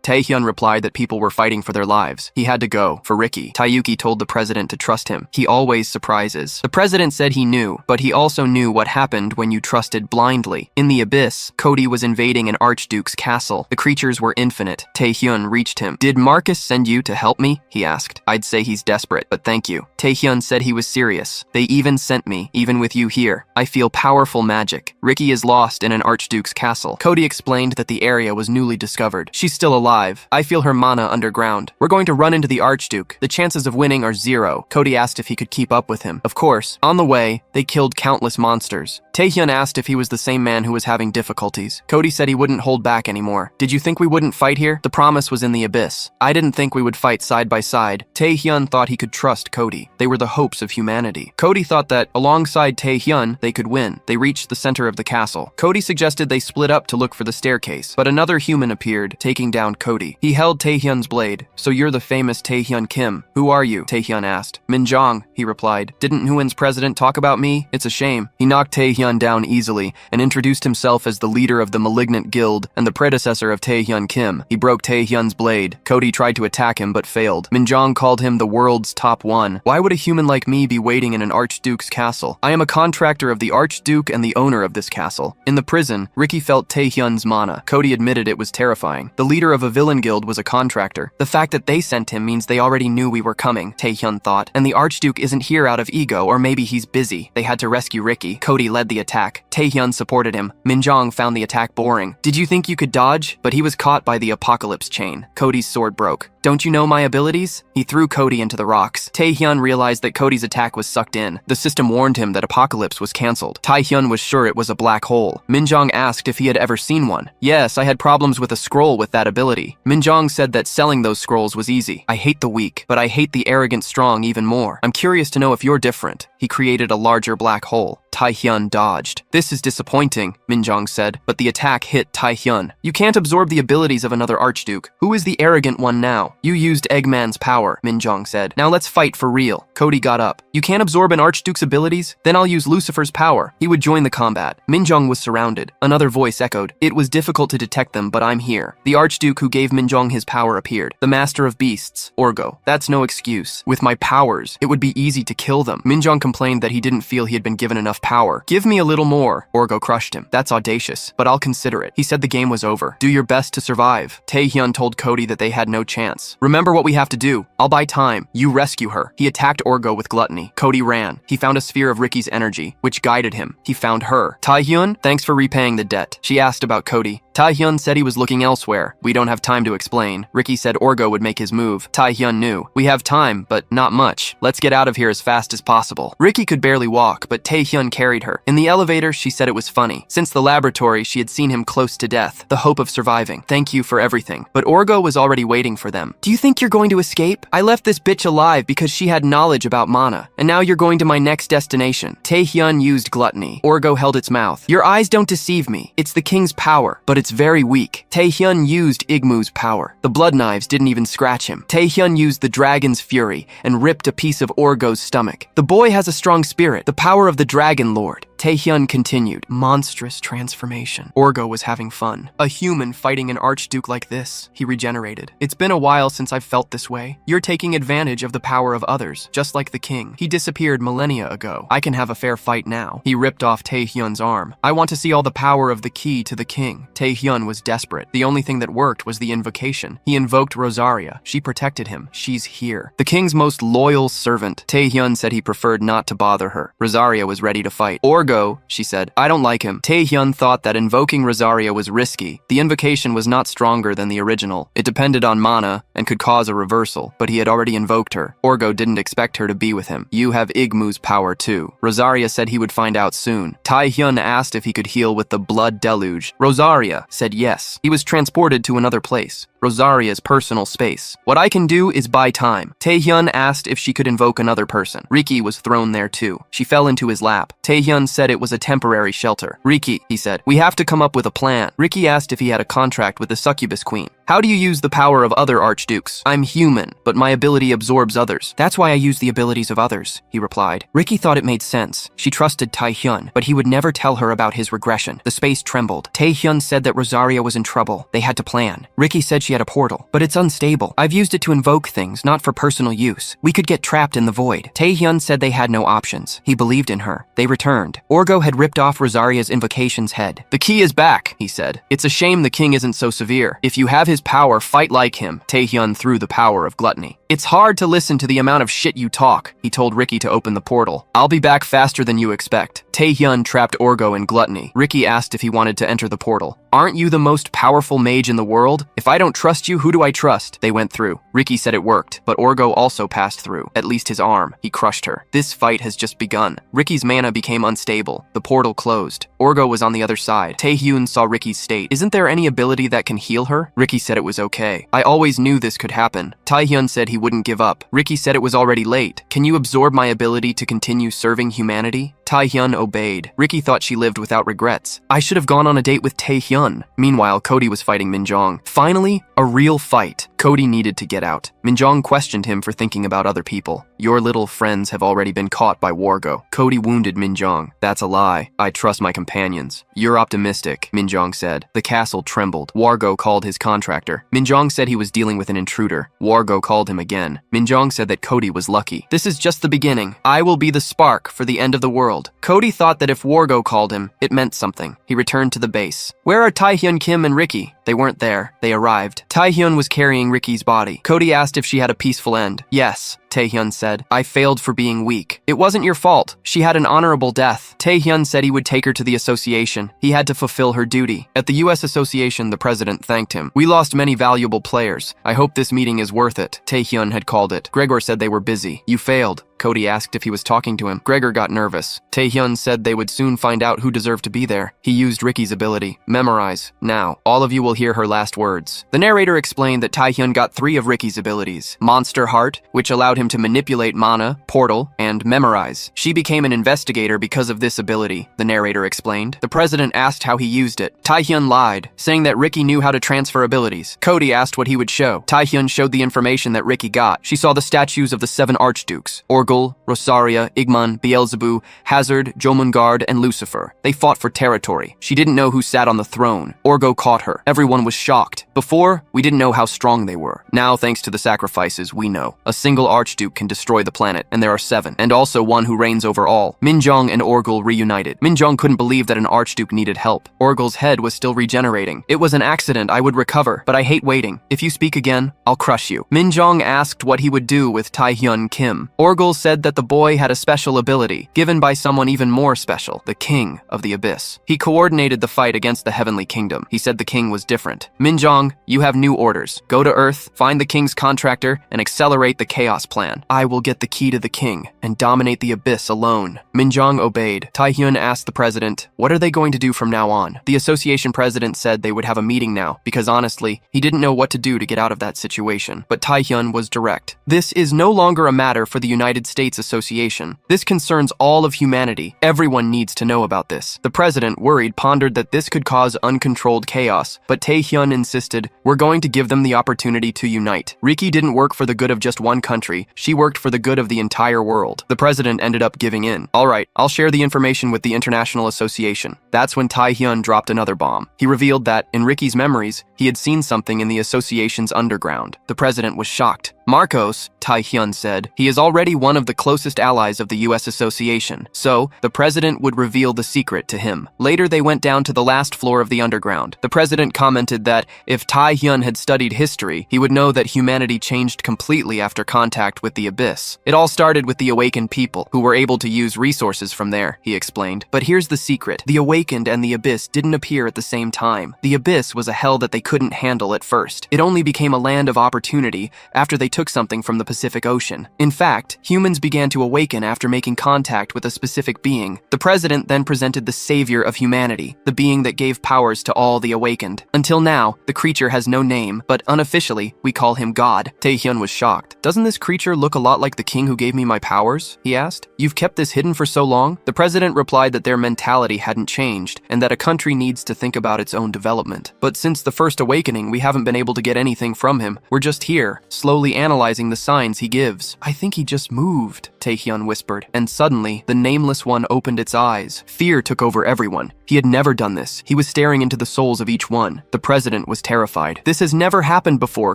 Taehyun replied that people were fighting for their lives. He had to go. For Ricky, Taeyuki told the president to trust him. He always surprises. The president said he knew, but he also knew what happened when you trusted blindly. In the abyss, Cody was invading an archduke's castle. The creatures were infinite. Taehyun reached him. Did Marcus send you to help me?" he asked. "I'd say he's desperate, but thank you." Taehyun said he was serious. "They even sent me, even with you here. I feel powerful magic. Ricky is lost in an Archduke's castle." Cody explained that the area was newly discovered. "She's still alive. I feel her mana underground. We're going to run into the Archduke. The chances of winning are 0. Cody asked if he could keep up with him. Of course. On the way, they killed countless monsters. Taehyun asked if he was the same man who was having difficulties. Cody said he wouldn't hold back anymore. "Did you think we wouldn't fight here? The promise was in the abyss. I didn't think we would fight side by side." Taehyun thought he could trust Cody. They were the hopes of humanity. Cody thought that, alongside Taehyun, they could win. They reached the center of the castle. Cody suggested they split up to look for the staircase, but another human appeared, taking down Cody. He held Taehyun's blade. "So you're the famous Taehyun Kim. Who are you?" Taehyun asked. "Minjong," he replied. "Didn't Nguyen's president talk about me? It's a shame." He knocked Taehyun down easily and introduced himself as the leader of the Malignant Guild and the predecessor of Taehyun Kim. He broke Taehyun's blade. Cody tried to attack him but failed. Minjong called him the world's top one. "Why would a human like me be waiting in an Archduke's castle? I am a contractor of the Archduke and the owner of this castle." In the prison, Ricky felt Taehyun's mana. Cody admitted it was terrifying. The leader of a villain guild was a contractor. "The fact that they sent him means they already knew we were coming," Taehyun thought. "And the Archduke isn't here out of ego, or maybe he's busy. They had to rescue Ricky." Cody led the attack. Taehyun supported him. Minjong found the attack boring. "Did you think you could dodge?" But he was caught by the apocalypse chain. Cody's sword broke. "Don't you know my abilities?" He threw Cody into the rocks. Taehyun realized that Cody's attack was sucked in. The system warned him that apocalypse was cancelled. Taehyun was sure it was a black hole. Minjong asked if he had ever seen one. "Yes, I had problems with a scroll with that ability." Minjong said that selling those scrolls was easy. "I hate the weak, but I hate the arrogant strong even more. I'm curious to know if you're different." He created a larger black hole. Taehyun dodged. "This is disappointing," Minjong said, but the attack hit Taehyun. "You can't absorb the abilities of another Archduke. Who is the arrogant one now?" "You used Eggman's power," Minjong said. "Now let's fight for real." Cody got up. "You can't absorb an Archduke's abilities? Then I'll use Lucifer's power." He would join the combat. Minjong was surrounded. Another voice echoed. "It was difficult to detect them, but I'm here." The Archduke who gave Minjong his power appeared. "The Master of Beasts, Orgo. That's no excuse. With my powers, it would be easy to kill them." Minjong complained that he didn't feel he had been given enough power. "Give me a little more." Orgo crushed him. "That's audacious, but I'll consider it." He said the game was over. "Do your best to survive." Taehyun told Cody that they had no chance. "Remember what we have to do. I'll buy time. You rescue her." He attacked Orgo with gluttony. Cody ran. He found a sphere of Ricky's energy, which guided him. He found her. "Taehyun, thanks for repaying the debt." She asked about Cody. Taehyun said he was looking elsewhere. "We don't have time to explain." Ricky said Orgo would make his move. Taehyun knew. "We have time, but not much. Let's get out of here as fast as possible." Ricky could barely walk, but Taehyun carried her. In the elevator, she said it was funny. Since the laboratory, she had seen him close to death, the hope of surviving. "Thank you for everything." But Orgo was already waiting for them. "Do you think you're going to escape? I left this bitch alive because she had knowledge about mana, and now you're going to my next destination." Taehyun used gluttony. Orgo held its mouth. "Your eyes don't deceive me. It's the king's power, but it's very weak." Taehyun used Igmu's power. The blood knives didn't even scratch him. Taehyun used the dragon's fury and ripped a piece of Orgo's stomach. "The boy has a strong spirit, the power of the dragon lord." Taehyun continued. Monstrous transformation. Orgo was having fun. "A human fighting an archduke like this." He regenerated. "It's been a while since I've felt this way. You're taking advantage of the power of others, just like the king. He disappeared millennia ago. I can have a fair fight now." He ripped off Taehyun's arm. "I want to see all the power of the key to the king." Taehyun was desperate. The only thing that worked was the invocation. He invoked Rosaria. She protected him. "She's here. The king's most loyal servant." Taehyun said he preferred not to bother her. Rosaria was ready to fight. "Orgo," she said. "I don't like him." Taehyun thought that invoking Rosaria was risky. The invocation was not stronger than the original. It depended on mana and could cause a reversal, but he had already invoked her. Orgo didn't expect her to be with him. "You have Igmu's power too." Rosaria said he would find out soon. Taehyun asked if he could heal with the blood deluge. Rosaria said yes. He was transported to another place. Rosaria's personal space. "What I can do is buy time." Taehyun asked if she could invoke another person. Riki was thrown there too. She fell into his lap. Taehyun said it was a temporary shelter. "Riki," he said, "we have to come up with a plan." Riki asked if he had a contract with the succubus queen. "How do you use the power of other archdukes?" "I'm human, but my ability absorbs others. That's why I use the abilities of others," he replied. Riki thought it made sense. She trusted Taehyun, but he would never tell her about his regression. The space trembled. Taehyun said that Rosaria was in trouble. They had to plan. Riki said she had a portal, but it's unstable. "I've used it to invoke things, not for personal use. We could get trapped in the void." Taehyun said they had no options. He believed in her. They returned. Orgo had ripped off Rosaria's invocation's head. "The key is back," he said. "It's a shame the king isn't so severe. If you have his his power, fight like him. Taehyun threw the power of gluttony. It's hard to listen to the amount of shit you talk, he told Ricky to open the portal. I'll be back faster than you expect. Taehyun trapped Orgo in gluttony. Ricky asked if he wanted to enter the portal. Aren't you the most powerful mage in the world? If I don't trust you, who do I trust? They went through. Ricky said it worked, but Orgo also passed through. At least his arm. He crushed her. This fight has just begun. Ricky's mana became unstable. The portal closed. Orgo was on the other side. Taehyun saw Ricky's state. Isn't there any ability that can heal her? Ricky said it was okay. I always knew this could happen. Taehyun said he wouldn't give up. Ricky said it was already late. Can you absorb my ability to continue serving humanity? Taehyun obeyed. Ricky thought she lived without regrets. I should have gone on a date with Taehyun. Meanwhile, Cody was fighting Minjong. Finally, a real fight. Cody needed to get out. Minjong questioned him for thinking about other people. Your little friends have already been caught by Wargo. Cody wounded Minjong. That's a lie. I trust my companions. You're optimistic, Minjong said. The castle trembled. Wargo called his contractor. Minjong said he was dealing with an intruder. Wargo called him again. Minjong said that Cody was lucky. This is just the beginning. I will be the spark for the end of the world. Cody thought that if Wargo called him, it meant something. He returned to the base. Where are Taehyun, Kim, and Ricky? They weren't there. They arrived. Taehyun was carrying Ricky's body. Cody asked if she had a peaceful end. Yes, Taehyun said. I failed for being weak. It wasn't your fault. She had an honorable death. Taehyun said he would take her to the association. He had to fulfill her duty. At the U.S. Association, the president thanked him. We lost many valuable players. I hope this meeting is worth it. Taehyun had called it. Gregor said they were busy. You failed. Cody asked if he was talking to him. Gregor got nervous. Taehyun said they would soon find out who deserved to be there. He used Ricky's ability. Memorize. Now, all of you will hear her last words. The narrator explained that Taehyun got 3 of Ricky's abilities. Monster Heart, which allowed him to manipulate mana, portal, and memorize. She became an investigator because of this ability, the narrator explained. The president asked how he used it. Taehyun lied, saying that Ricky knew how to transfer abilities. Cody asked what he would show. Taehyun showed the information that Ricky got. She saw the statues of the 7 archdukes. Orgul, Rosaria, Igman, Beelzebub, Hazard, Jomungard, and Lucifer. They fought for territory. She didn't know who sat on the throne. Orgo caught her. Everyone was shocked. Before, we didn't know how strong they were. Now, thanks to the sacrifices, we know. A single archduke can destroy the planet, and there are 7, and also one who reigns over all. Minjong and Orgul reunited. Minjong couldn't believe that an archduke needed help. Orgul's head was still regenerating. It was an accident. I would recover, but I hate waiting. If you speak again, I'll crush you. Minjong asked what he would do with Taehyun Kim. Orgul said that the boy had a special ability, given by someone even more special, the King of the Abyss. He coordinated the fight against the Heavenly Kingdom. He said the king was different. Minjong, you have new orders. Go to Earth, find the king's contractor, and accelerate the chaos plan. I will get the key to the king and dominate the Abyss alone. Minjong obeyed. Taehyun asked the president, what are they going to do from now on? The association president said they would have a meeting now, because honestly, he didn't know what to do to get out of that situation. But Taehyun was direct. This is no longer a matter for the United States Association. This concerns all of humanity. Everyone needs to know about this. The president, worried, pondered that this could cause uncontrolled chaos, but Taehyun insisted, we're going to give them the opportunity to unite. Ricky didn't work for the good of just one country. She worked for the good of the entire world. The president ended up giving in. All right, I'll share the information with the International Association. That's when Taehyun dropped another bomb. He revealed that, in Ricky's memories, he had seen something in the association's underground. The president was shocked. Marcos, Taehyun said, he is already one of the closest allies of the U.S. Association, so the president would reveal the secret to him. Later, they went down to the last floor of the underground. The president commented that if Taehyun had studied history, he would know that humanity changed completely after contact with the Abyss. It all started with the awakened people, who were able to use resources from there, he explained. But here's the secret. The awakened and the Abyss didn't appear at the same time. The Abyss was a hell that they couldn't handle at first. It only became a land of opportunity after they took something from the Pacific Ocean. In fact, humans began to awaken after making contact with a specific being. The president then presented the savior of humanity, the being that gave powers to all the awakened. Until now, the creature has no name, but unofficially, we call him God. Taehyun was shocked. Doesn't this creature look a lot like the king who gave me my powers? He asked. You've kept this hidden for so long? The president replied that their mentality hadn't changed, and that a country needs to think about its own development. But since the first awakening, we haven't been able to get anything from him. We're just here, slowly analyzing the signs he gives. I think he just moved, Taehyun whispered, and suddenly, the nameless one opened its eyes. Fear took over everyone. He had never done this. He was staring into the souls of each one. The president was terrified. This has never happened before.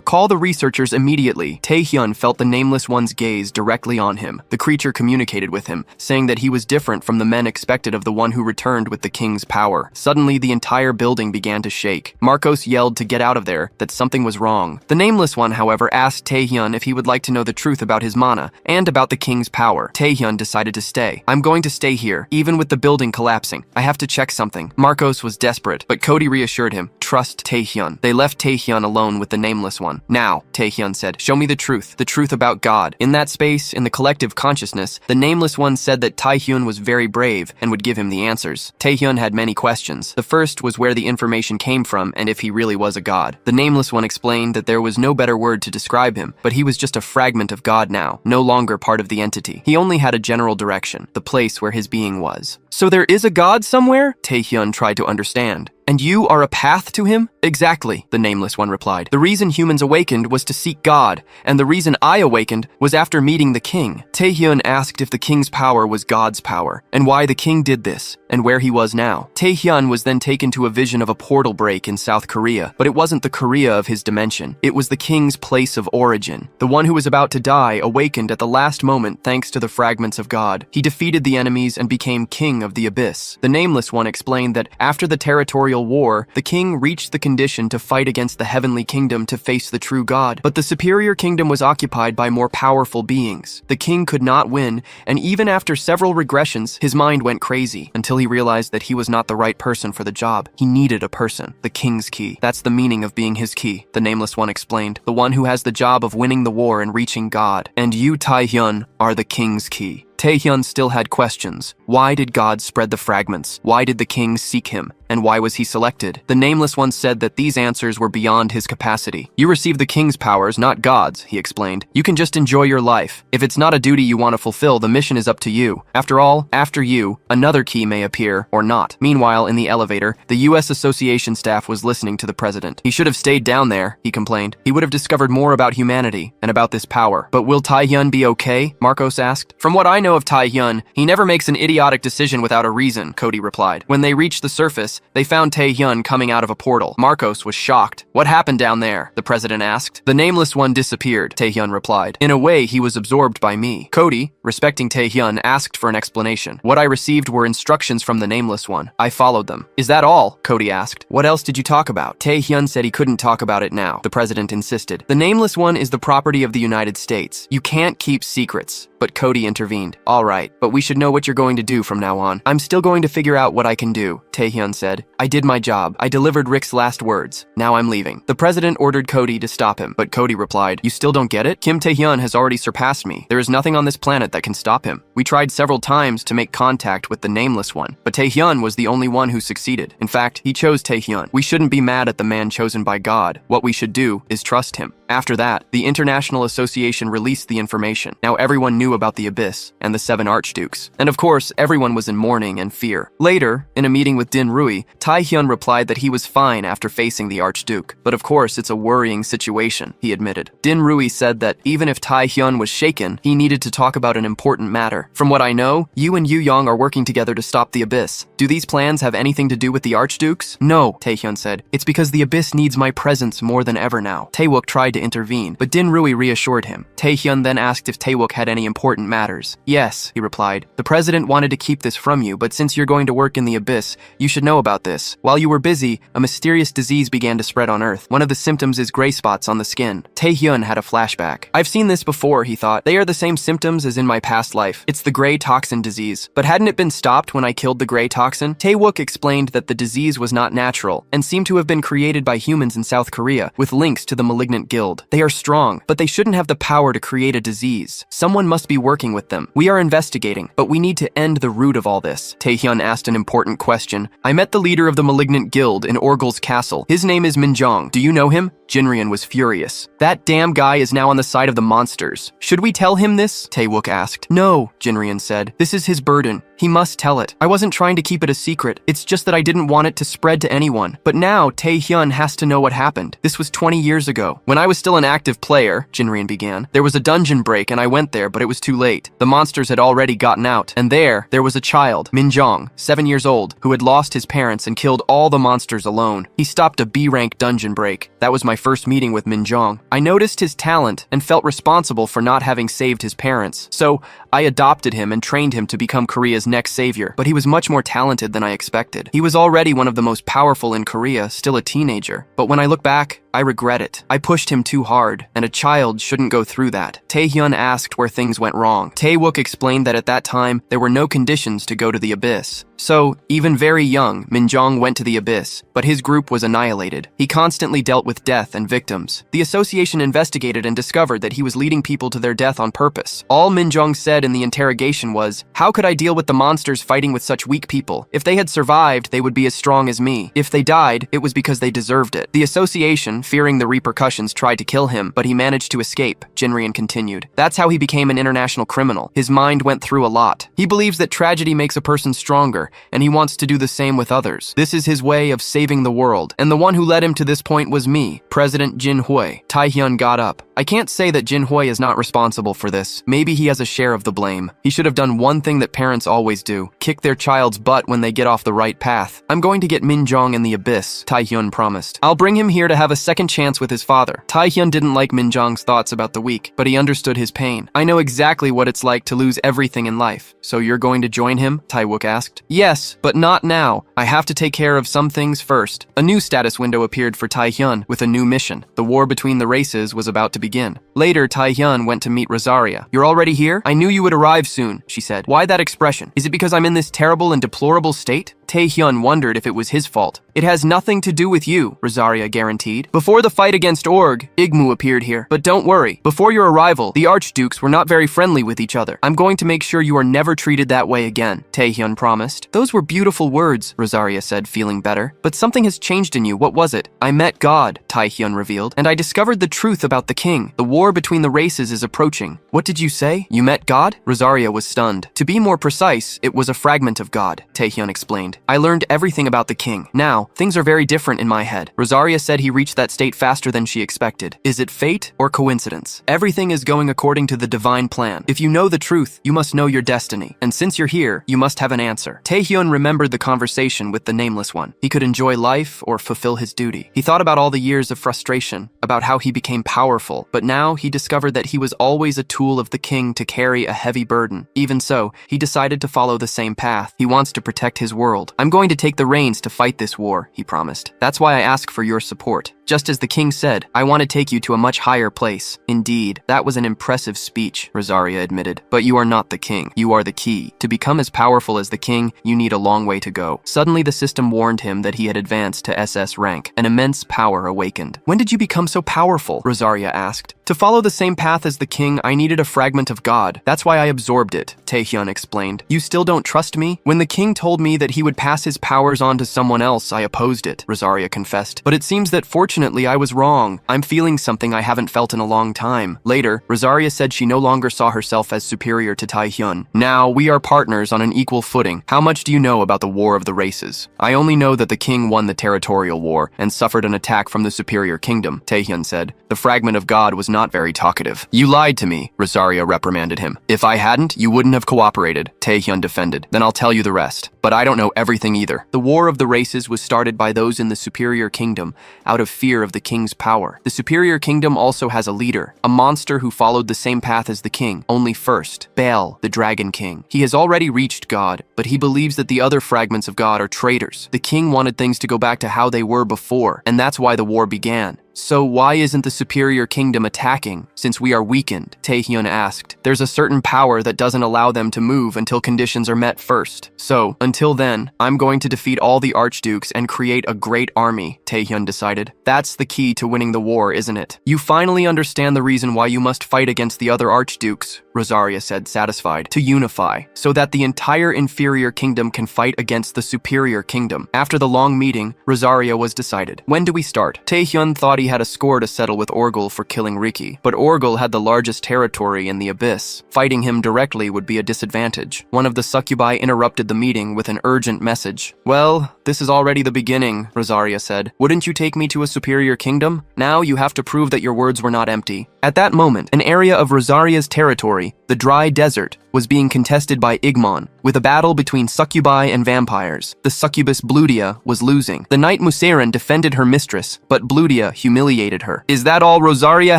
Call the researchers immediately. Taehyun felt the nameless one's gaze directly on him. The creature communicated with him, saying that he was different from the men expected of the one who returned with the king's power. Suddenly, the entire building began to shake. Marcos yelled yelled to get out of there, that something was wrong. The Nameless One, however, asked Taehyun if he would like to know the truth about his mana and about the king's power. Taehyun decided to stay. I'm going to stay here, even with the building collapsing. I have to check something. Marcos was desperate, but Cody reassured him, trust Taehyun. They left Taehyun alone with the Nameless One. Now, Taehyun said, show me the truth about God. In that space, in the collective consciousness, the Nameless One said that Taehyun was very brave and would give him the answers. Taehyun had many questions. The first was where the information came from and if he really was a god. The Nameless One explained that there was no better word to describe him, but he was just a fragment of God now, no longer part of the entity. He only had a general direction, the place where his being was. So there is a god somewhere? Taehyun tried to understand. And you are a path to him? Exactly, the Nameless One replied. The reason humans awakened was to seek God, and the reason I awakened was after meeting the king. Taehyun asked if the king's power was God's power, and why the king did this, and where he was now. Taehyun was then taken to a vision of a portal break in South Korea, but it wasn't the Korea of his dimension. It was the king's place of origin. The one who was about to die awakened at the last moment thanks to the fragments of God. He defeated the enemies and became king of the abyss. The Nameless One explained that after the territorial war, the king reached the condition to fight against the heavenly kingdom to face the true God, but the superior kingdom was occupied by more powerful beings. The king could not win, and even after several regressions, his mind went crazy until he realized that he was not the right person for the job. He needed a person, the king's key. That's the meaning of being his key, the Nameless One explained. The one who has the job of winning the war and reaching God. And you, Taehyun, are the king's key. Taehyun still had questions. Why did God spread the fragments? Why did the king seek him? And why was he selected? The Nameless One said that these answers were beyond his capacity. You receive the king's powers, not God's, he explained. You can just enjoy your life. If it's not a duty you want to fulfill, the mission is up to you. After all, after you, another key may appear, or not. Meanwhile, in the elevator, the U.S. Association staff was listening to the president. He should have stayed down there, he complained. He would have discovered more about humanity and about this power. But will Taehyun be okay? Marcos asked. From what I know of Taehyun, he never makes an idiotic decision without a reason, Cody replied. When they reached the surface, they found Taehyun coming out of a portal. Marcos was shocked. What happened down there? The president asked. The Nameless One disappeared, Taehyun replied. In a way, he was absorbed by me. Cody, respecting Taehyun, asked for an explanation. What I received were instructions from the Nameless One. I followed them. Is that all? Cody asked. What else did you talk about? Taehyun said he couldn't talk about it now. The president insisted. The Nameless One is the property of the United States. You can't keep secrets. But Cody intervened. All right, but we should know what you're going to do from now on. I'm still going to figure out what I can do, Taehyun said. I did my job. I delivered Rick's last words. Now I'm leaving. The president ordered Cody to stop him, but Cody replied, you still don't get it? Kim Taehyun has already surpassed me. There is nothing on this planet that can stop him. We tried several times to make contact with the Nameless One, but Taehyun was the only one who succeeded. In fact, he chose Taehyun. We shouldn't be mad at the man chosen by God. What we should do is trust him. After that, the International Association released the information. Now everyone knew about the Abyss and the 7 Archdukes. And of course, everyone was in mourning and fear. Later, in a meeting with Din Rui, Taehyun replied that he was fine after facing the Archduke. But of course, it's a worrying situation, he admitted. Din Rui said that even if Taehyun was shaken, he needed to talk about an important matter. From what I know, you and Yu Yang are working together to stop the Abyss. Do these plans have anything to do with the Archdukes? No, Taehyun said. It's because the Abyss needs my presence more than ever now. Taewook tried to intervene, but Din Rui reassured him. Taehyun then asked if Taewook had any important matters. Yes, he replied. The president wanted to keep this from you, but since you're going to work in the Abyss, you should know about this. While you were busy, a mysterious disease began to spread on Earth. One of the symptoms is gray spots on the skin. Taehyun had a flashback. I've seen this before, he thought. They are the same symptoms as in my past life. It's the gray toxin disease. But hadn't it been stopped when I killed the gray toxin? Taewook explained that the disease was not natural and seemed to have been created by humans in South Korea with links to the malignant guild. They are strong, but they shouldn't have the power to create a disease. Someone must be working with them. We are investigating, but we need to end the root of all this. Taehyun asked an important question. I met the leader of the malignant guild in Orgel's castle. His name is Minjong. Do you know him? Jinrian was furious. That damn guy is now on the side of the monsters. Should we tell him this? Taewook asked. No, Jinrian said. This is his burden. He must tell it. I wasn't trying to keep it a secret. It's just that I didn't want it to spread to anyone. But now, Taehyun has to know what happened. This was 20 years ago. When I was still an active player, Jinrian began, there was a dungeon break and I went there, but it was too late. The monsters had already gotten out. And there was a child, Minjong, 7 years old, who had lost his parents and killed all the monsters alone. He stopped a B-rank dungeon break. That was my first meeting with Minjong. I noticed his talent and felt responsible for not having saved his parents. So I adopted him and trained him to become Korea's next savior, but he was much more talented than I expected. He was already one of the most powerful in Korea, still a teenager. But when I look back, I regret it. I pushed him too hard, and a child shouldn't go through that. Taehyun asked where things went wrong. Taewook explained that at that time, there were no conditions to go to the abyss. So, even very young, Minjong went to the abyss, but his group was annihilated. He constantly dealt with death and victims. The association investigated and discovered that he was leading people to their death on purpose. All Minjong said in the interrogation was, "How could I deal with the monsters fighting with such weak people? If they had survived, they would be as strong as me. If they died, it was because they deserved it." The association, fearing the repercussions, tried to kill him, but he managed to escape, Jinrian continued. That's how he became an international criminal. His mind went through a lot. He believes that tragedy makes a person stronger, and he wants to do the same with others. This is his way of saving the world, and the one who led him to this point was me, President Jin Hui. Taehyun got up. I can't say that Jin Hui is not responsible for this. Maybe he has a share of the blame. He should have done one thing that parents always do, kick their child's butt when they get off the right path. I'm going to get Minjong in the abyss, Taehyun promised. I'll bring him here to have a second chance with his father. Taehyun didn't like Minjong's thoughts about the weak, but he understood his pain. I know exactly what it's like to lose everything in life. So you're going to join him? Taewook asked. Yes, but not now. I have to take care of some things first. A new status window appeared for Taehyun with a new mission. The war between the races was about to begin. Later, Taehyun went to meet Rosaria. You're already here? I knew you would arrive soon, she said. Why that expression? Is it because I'm in this terrible and deplorable state? Taehyun wondered if it was his fault. It has nothing to do with you, Rosaria guaranteed. Before the fight against Org, Igmu appeared here. But don't worry. Before your arrival, the Archdukes were not very friendly with each other. I'm going to make sure you are never treated that way again, Taehyun promised. Those were beautiful words, Rosaria said, feeling better. But something has changed in you. What was it? I met God, Taehyun revealed, and I discovered the truth about the king. The war between the races is approaching. What did you say? You met God? Rosaria was stunned. To be more precise, it was a fragment of God, Taehyun explained. I learned everything about the king. Now, things are very different in my head. Rosaria said he reached that state faster than she expected. Is it fate or coincidence? Everything is going according to the divine plan. If you know the truth, you must know your destiny. And since you're here, you must have an answer. Taehyun remembered the conversation with the Nameless One. He could enjoy life or fulfill his duty. He thought about all the years of frustration, about how he became powerful, but now he discovered that he was always a tool of the king to carry a heavy burden. Even so, he decided to follow the same path. He wants to protect his world. I'm going to take the reins to fight this war, he promised. That's why I ask for your support. Just as the king said, I want to take you to a much higher place. Indeed, that was an impressive speech, Rosaria admitted. But you are not the king. You are the key. To become as powerful as the king, you need a long way to go. Suddenly, the system warned him that he had advanced to SS rank. An immense power awakened. When did you become so powerful? Rosaria asked. To follow the same path as the king, I needed a fragment of God. That's why I absorbed it, Taehyun explained. You still don't trust me? When the king told me that he would pass his powers on to someone else, I opposed it, Rosaria confessed. But it seems that fortunately I was wrong. I'm feeling something I haven't felt in a long time. Later, Rosaria said she no longer saw herself as superior to Taehyun. Now, we are partners on an equal footing. How much do you know about the War of the Races? I only know that the king won the territorial war and suffered an attack from the superior kingdom, Taehyun said. The fragment of God was not very talkative. You lied to me, Rosaria reprimanded him. If I hadn't, you wouldn't have cooperated, Taehyun defended. Then I'll tell you the rest. But I don't know everything either. The War of the Races was started by those in the superior kingdom out of fear of the king's power. The superior kingdom also has a leader, a monster who followed the same path as the king, only first, Baal, the Dragon King. He has already reached God, but he believes that the other fragments of God are traitors. The king wanted things to go back to how they were before, and that's why the war began. So why isn't the superior kingdom attacking, since we are weakened? Taehyun asked. There's a certain power that doesn't allow them to move until conditions are met first. So, until then, I'm going to defeat all the archdukes and create a great army, Taehyun decided. That's the key to winning the war, isn't it? You finally understand the reason why you must fight against the other archdukes, Rosaria said, satisfied. To unify, so that the entire inferior kingdom can fight against the superior kingdom. After the long meeting, Rosaria was decided. When do we start? Taehyun thought he had a score to settle with Orgul for killing Riki, but Orgul had the largest territory in the abyss. Fighting him directly would be a disadvantage. One of the succubi interrupted the meeting with an urgent message. Well, this is already the beginning, Rosaria said. Wouldn't you take me to a superior kingdom? Now you have to prove that your words were not empty. At that moment, an area of Rosaria's territory, the dry desert, was being contested by Igmon, with a battle between succubi and vampires. The succubus Bludia was losing. The knight Museren defended her mistress, but Bludia humiliated her. "Is that all Rosaria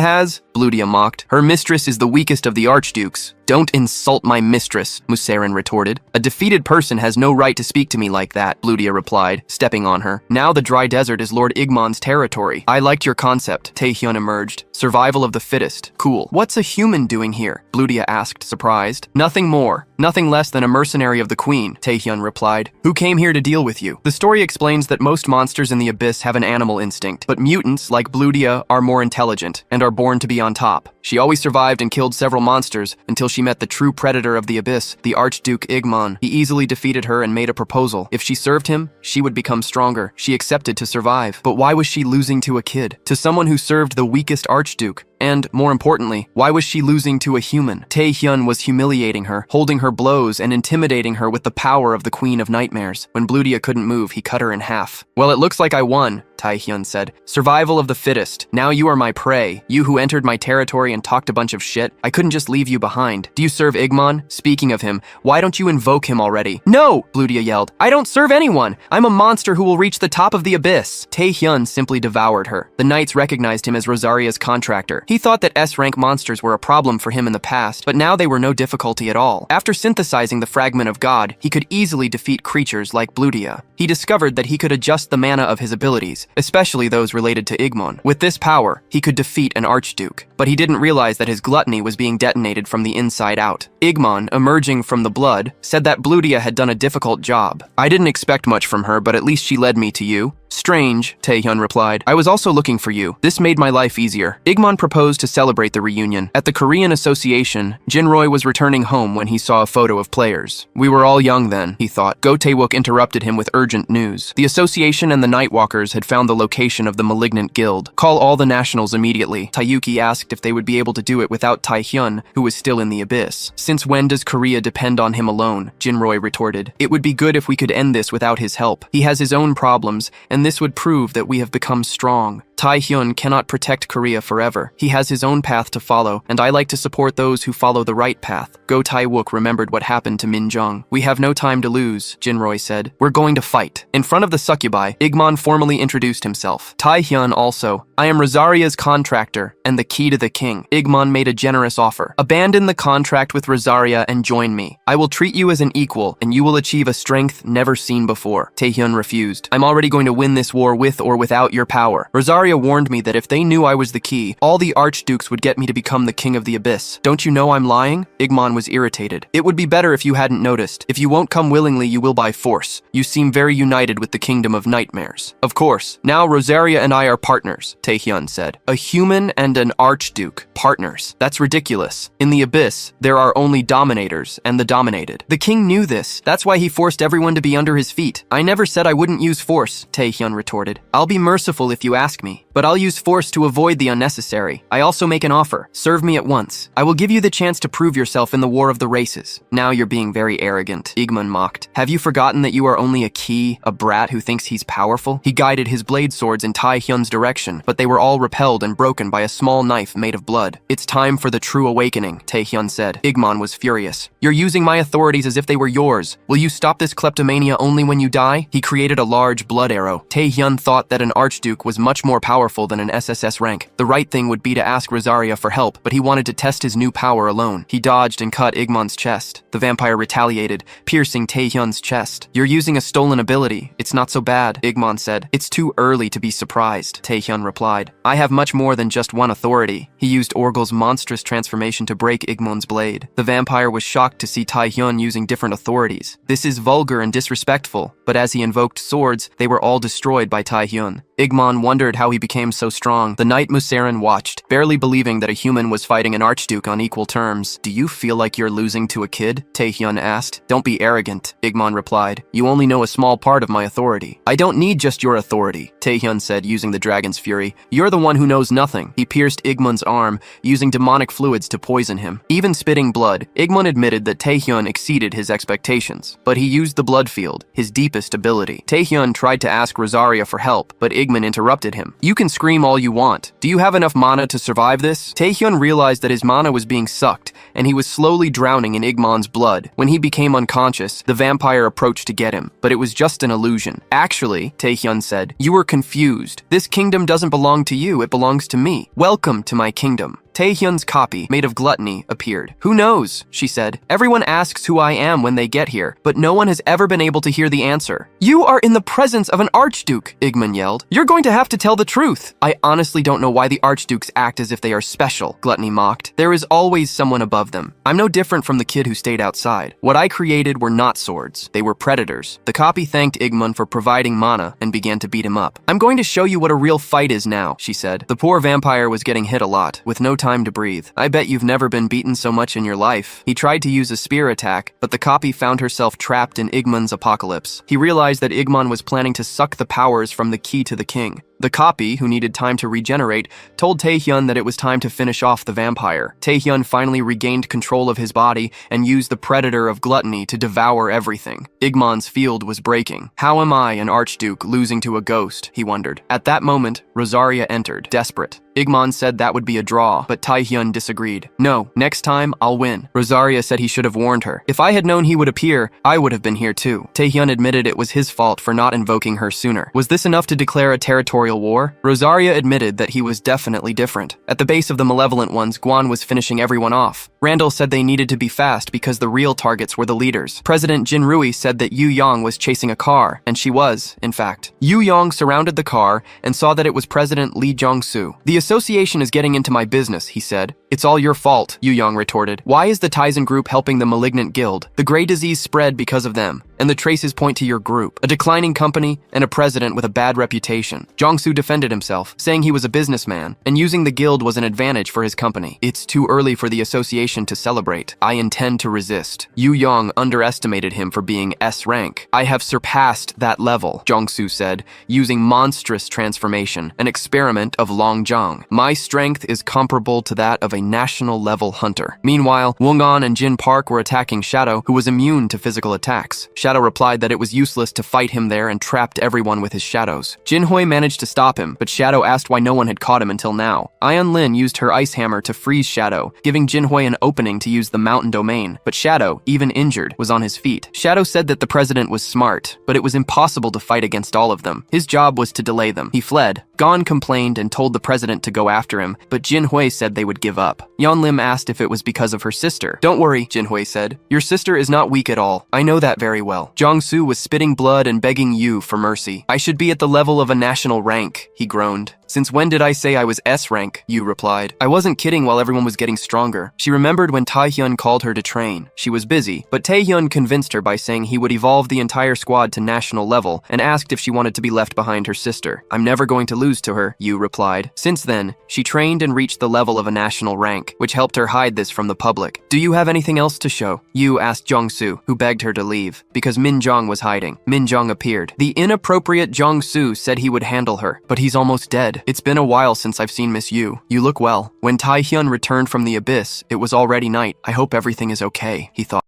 has?" Bludia mocked. "Her mistress is the weakest of the archdukes." "Don't insult my mistress," Museren retorted. "A defeated person has no right to speak to me like that," Bludia replied, stepping on her. "Now the dry desert is Lord Igmon's territory." "I liked your concept," Taehyun emerged. "Survival of the fittest. Cool. What's a human doing here?" Bludia asked, surprised. "Nothing more. Nothing less than a mercenary of the queen," Taehyun replied. "Who came here to deal with you?" The story explains that most monsters in the abyss have an animal instinct, but mutants, like Bludia, are more intelligent and are born to be on top. She always survived and killed several monsters until she met the true predator of the abyss, the Archduke Igmon. He easily defeated her and made a proposal. If she served him, she would become stronger. She accepted to survive. But why was she losing to a kid? To someone who served the weakest Archduke? And, more importantly, why was she losing to a human? Taehyun was humiliating her, holding her blows and intimidating her with the power of the Queen of Nightmares. When Bludia couldn't move, he cut her in half. "Well, it looks like I won," Taehyun said. "Survival of the fittest. Now you are my prey. You who entered my territory and talked a bunch of shit. I couldn't just leave you behind. Do you serve Igmon? Speaking of him, why don't you invoke him already?" "No!" Bludia yelled. "I don't serve anyone. I'm a monster who will reach the top of the abyss." Taehyun simply devoured her. The knights recognized him as Rosaria's contractor. He thought that S-rank monsters were a problem for him in the past, but now they were no difficulty at all. After synthesizing the fragment of God, he could easily defeat creatures like Bludia. He discovered that he could adjust the mana of his abilities, especially those related to Igmon. With this power, he could defeat an archduke. But he didn't realize that his gluttony was being detonated from the inside out. Igmon, emerging from the blood, said that Bludia had done a difficult job. "I didn't expect much from her, but at least she led me to you." "Strange," Taehyun replied. "I was also looking for you. This made my life easier." Igmon proposed to celebrate the reunion. At the Korean Association, Jinroy was returning home when he saw a photo of players. "We were all young then," he thought. Go Taewook interrupted him with urgent news. The association and the Nightwalkers had found the location of the malignant guild. "Call all the nationals immediately." Taeyuki asked if they would be able to do it without Taehyun, who was still in the abyss. "Since when does Korea depend on him alone?" Jinroy retorted. "It would be good if we could end this without his help. He has his own problems, and this would prove that we have become strong. Taehyun cannot protect Korea forever. He has his own path to follow, and I like to support those who follow the right path." Go Taewook remembered what happened to Minjung. "We have no time to lose," Jinroy said. "We're going to fight." In front of the succubi, Igmon formally introduced himself. Taehyun also. "I am Rosaria's contractor and the key to the king." Igmon made a generous offer. "Abandon the contract with Rosaria and join me. I will treat you as an equal, and you will achieve a strength never seen before." Taehyun refused. "I'm already going to win this war with or without your power. Rosaria warned me that if they knew I was the key, all the archdukes would get me to become the king of the abyss. Don't you know I'm lying?" Igmon was irritated. "It would be better if you hadn't noticed. If you won't come willingly, you will by force. You seem very united with the kingdom of nightmares." "Of course. Now Rosaria and I are partners," Taehyun said. "A human and an archduke. Partners. That's ridiculous. In the abyss, there are only dominators and the dominated." "The king knew this. That's why he forced everyone to be under his feet." "I never said I wouldn't use force," Taehyun retorted. "I'll be merciful if you ask me, but I'll use force to avoid the unnecessary. I also make an offer. Serve me at once. I will give you the chance to prove yourself in the war of the races." "Now you're being very arrogant," Igmon mocked. "Have you forgotten that you are only a key, a brat who thinks he's powerful?" He guided his blade swords in Taehyun's direction, but they were all repelled and broken by a small knife made of blood. "It's time for the true awakening," Taehyun said. Igmon was furious. "You're using my authorities as if they were yours. Will you stop this kleptomania only when you die?" He created a large blood arrow. Taehyun thought that an archduke was much more powerful than an SSS rank. The right thing would be to ask Rosaria for help, but he wanted to test his new power alone. He dodged and cut Igmon's chest. The vampire retaliated, piercing Taehyun's chest. "You're using a stolen ability. It's not so bad," Igmon said. "It's too early to be surprised," Taehyun replied. "I have much more than just one authority." He used Orgel's monstrous transformation to break Igmon's blade. The vampire was shocked to see Taehyun using different authorities. "This is vulgar and disrespectful," but as he invoked swords, they were all destroyed by Taehyun. Igmon wondered how he became so strong. The knight Museren watched, barely believing that a human was fighting an archduke on equal terms. "Do you feel like you're losing to a kid?" Taehyun asked. "Don't be arrogant," Igmon replied. "You only know a small part of my authority." "I don't need just your authority," Taehyun said, using the dragon's fury. "You're the one who knows nothing." He pierced Igmon's arm, using demonic fluids to poison him. Even spitting blood, Igmon admitted that Taehyun exceeded his expectations. But he used the blood field, his deepest ability. Taehyun tried to ask Rosaria for help, but Igman interrupted him. You can scream all you want. Do you have enough mana to survive this? Taehyun realized that his mana was being sucked, and he was slowly drowning in Igman's blood. When he became unconscious, the vampire approached to get him, but it was just an illusion. Actually, Taehyun said, you were confused. This kingdom doesn't belong to you, it belongs to me. Welcome to my kingdom. Taehyun's copy, made of gluttony, appeared. Who knows, she said. Everyone asks who I am when they get here, but no one has ever been able to hear the answer. You are in the presence of an archduke, Igman yelled. You're going to have to tell the truth. I honestly don't know why the archdukes act as if they are special, Gluttony mocked. There is always someone above them. I'm no different from the kid who stayed outside. What I created were not swords. They were predators. The copy thanked Igman for providing mana and began to beat him up. I'm going to show you what a real fight is now, she said. The poor vampire was getting hit a lot, with no time to breathe. I bet you've never been beaten so much in your life. He tried to use a spear attack, but the copy found herself trapped in Igman's apocalypse. He realized that Igman was planning to suck the powers from the key to the king. The copy, who needed time to regenerate, told Taehyun that it was time to finish off the vampire. Taehyun finally regained control of his body and used the predator of gluttony to devour everything. Igman's field was breaking. How am I, an archduke, losing to a ghost? He wondered. At that moment, Rosaria entered, desperate. Igman said that would be a draw, but Taehyun disagreed. No, next time, I'll win. Rosaria said he should have warned her. If I had known he would appear, I would have been here too. Taehyun admitted it was his fault for not invoking her sooner. Was this enough to declare a territorial war? Rosaria admitted that he was definitely different. At the base of the Malevolent Ones, Guan was finishing everyone off. Randall said they needed to be fast because the real targets were the leaders. President Jin Rui said that Yu Yang was chasing a car, and she was, in fact. Yu Yang surrounded the car and saw that it was President Lee Jong-soo. The association is getting into my business, he said. It's all your fault, Yu Yang retorted. Why is the Tizen group helping the Malignant Guild? The gray disease spread because of them, and the traces point to your group. A declining company and a president with a bad reputation. Jong-soo defended himself, saying he was a businessman, and using the guild was an advantage for his company. It's too early for the association to celebrate. I intend to resist. Yu Yang underestimated him for being S rank. I have surpassed that level, Jong-soo said, using monstrous transformation, an experiment of Long Zhang. My strength is comparable to that of a national-level hunter. Meanwhile, Wongan and Jin Park were attacking Shadow, who was immune to physical attacks. Shadow replied that it was useless to fight him there and trapped everyone with his shadows. Jinhui managed to stop him, but Shadow asked why no one had caught him until now. Ion Lin used her ice hammer to freeze Shadow, giving Jinhui an opening to use the mountain domain, but Shadow, even injured, was on his feet. Shadow said that the president was smart, but it was impossible to fight against all of them. His job was to delay them. He fled. Gon complained and told the president to go after him, but Jinhui said they would give up. Yan Lim asked if it was because of her sister. Don't worry, Jinhui said. Your sister is not weak at all. I know that very well. Jong-soo was spitting blood and begging Yu for mercy. I should be at the level of a national rank, he groaned. Since when did I say I was S rank? Yu replied. I wasn't kidding while everyone was getting stronger. She remembered when Taehyun called her to train. She was busy, but Taehyun convinced her by saying he would evolve the entire squad to national level and asked if she wanted to be left behind her sister. I'm never going to lose to her, Yu replied. Since then, she trained and reached the level of a national rank, which helped her hide this from the public. Do you have anything else to show? Yu asked Jong-soo, who begged her to leave, because Min Jong was hiding. Min Jong appeared. The inappropriate Jong-soo said he would handle her, but he's almost dead. It's been a while since I've seen Miss Yu. You look well. When Taehyun returned from the abyss, it was already night. I hope everything is okay, he thought.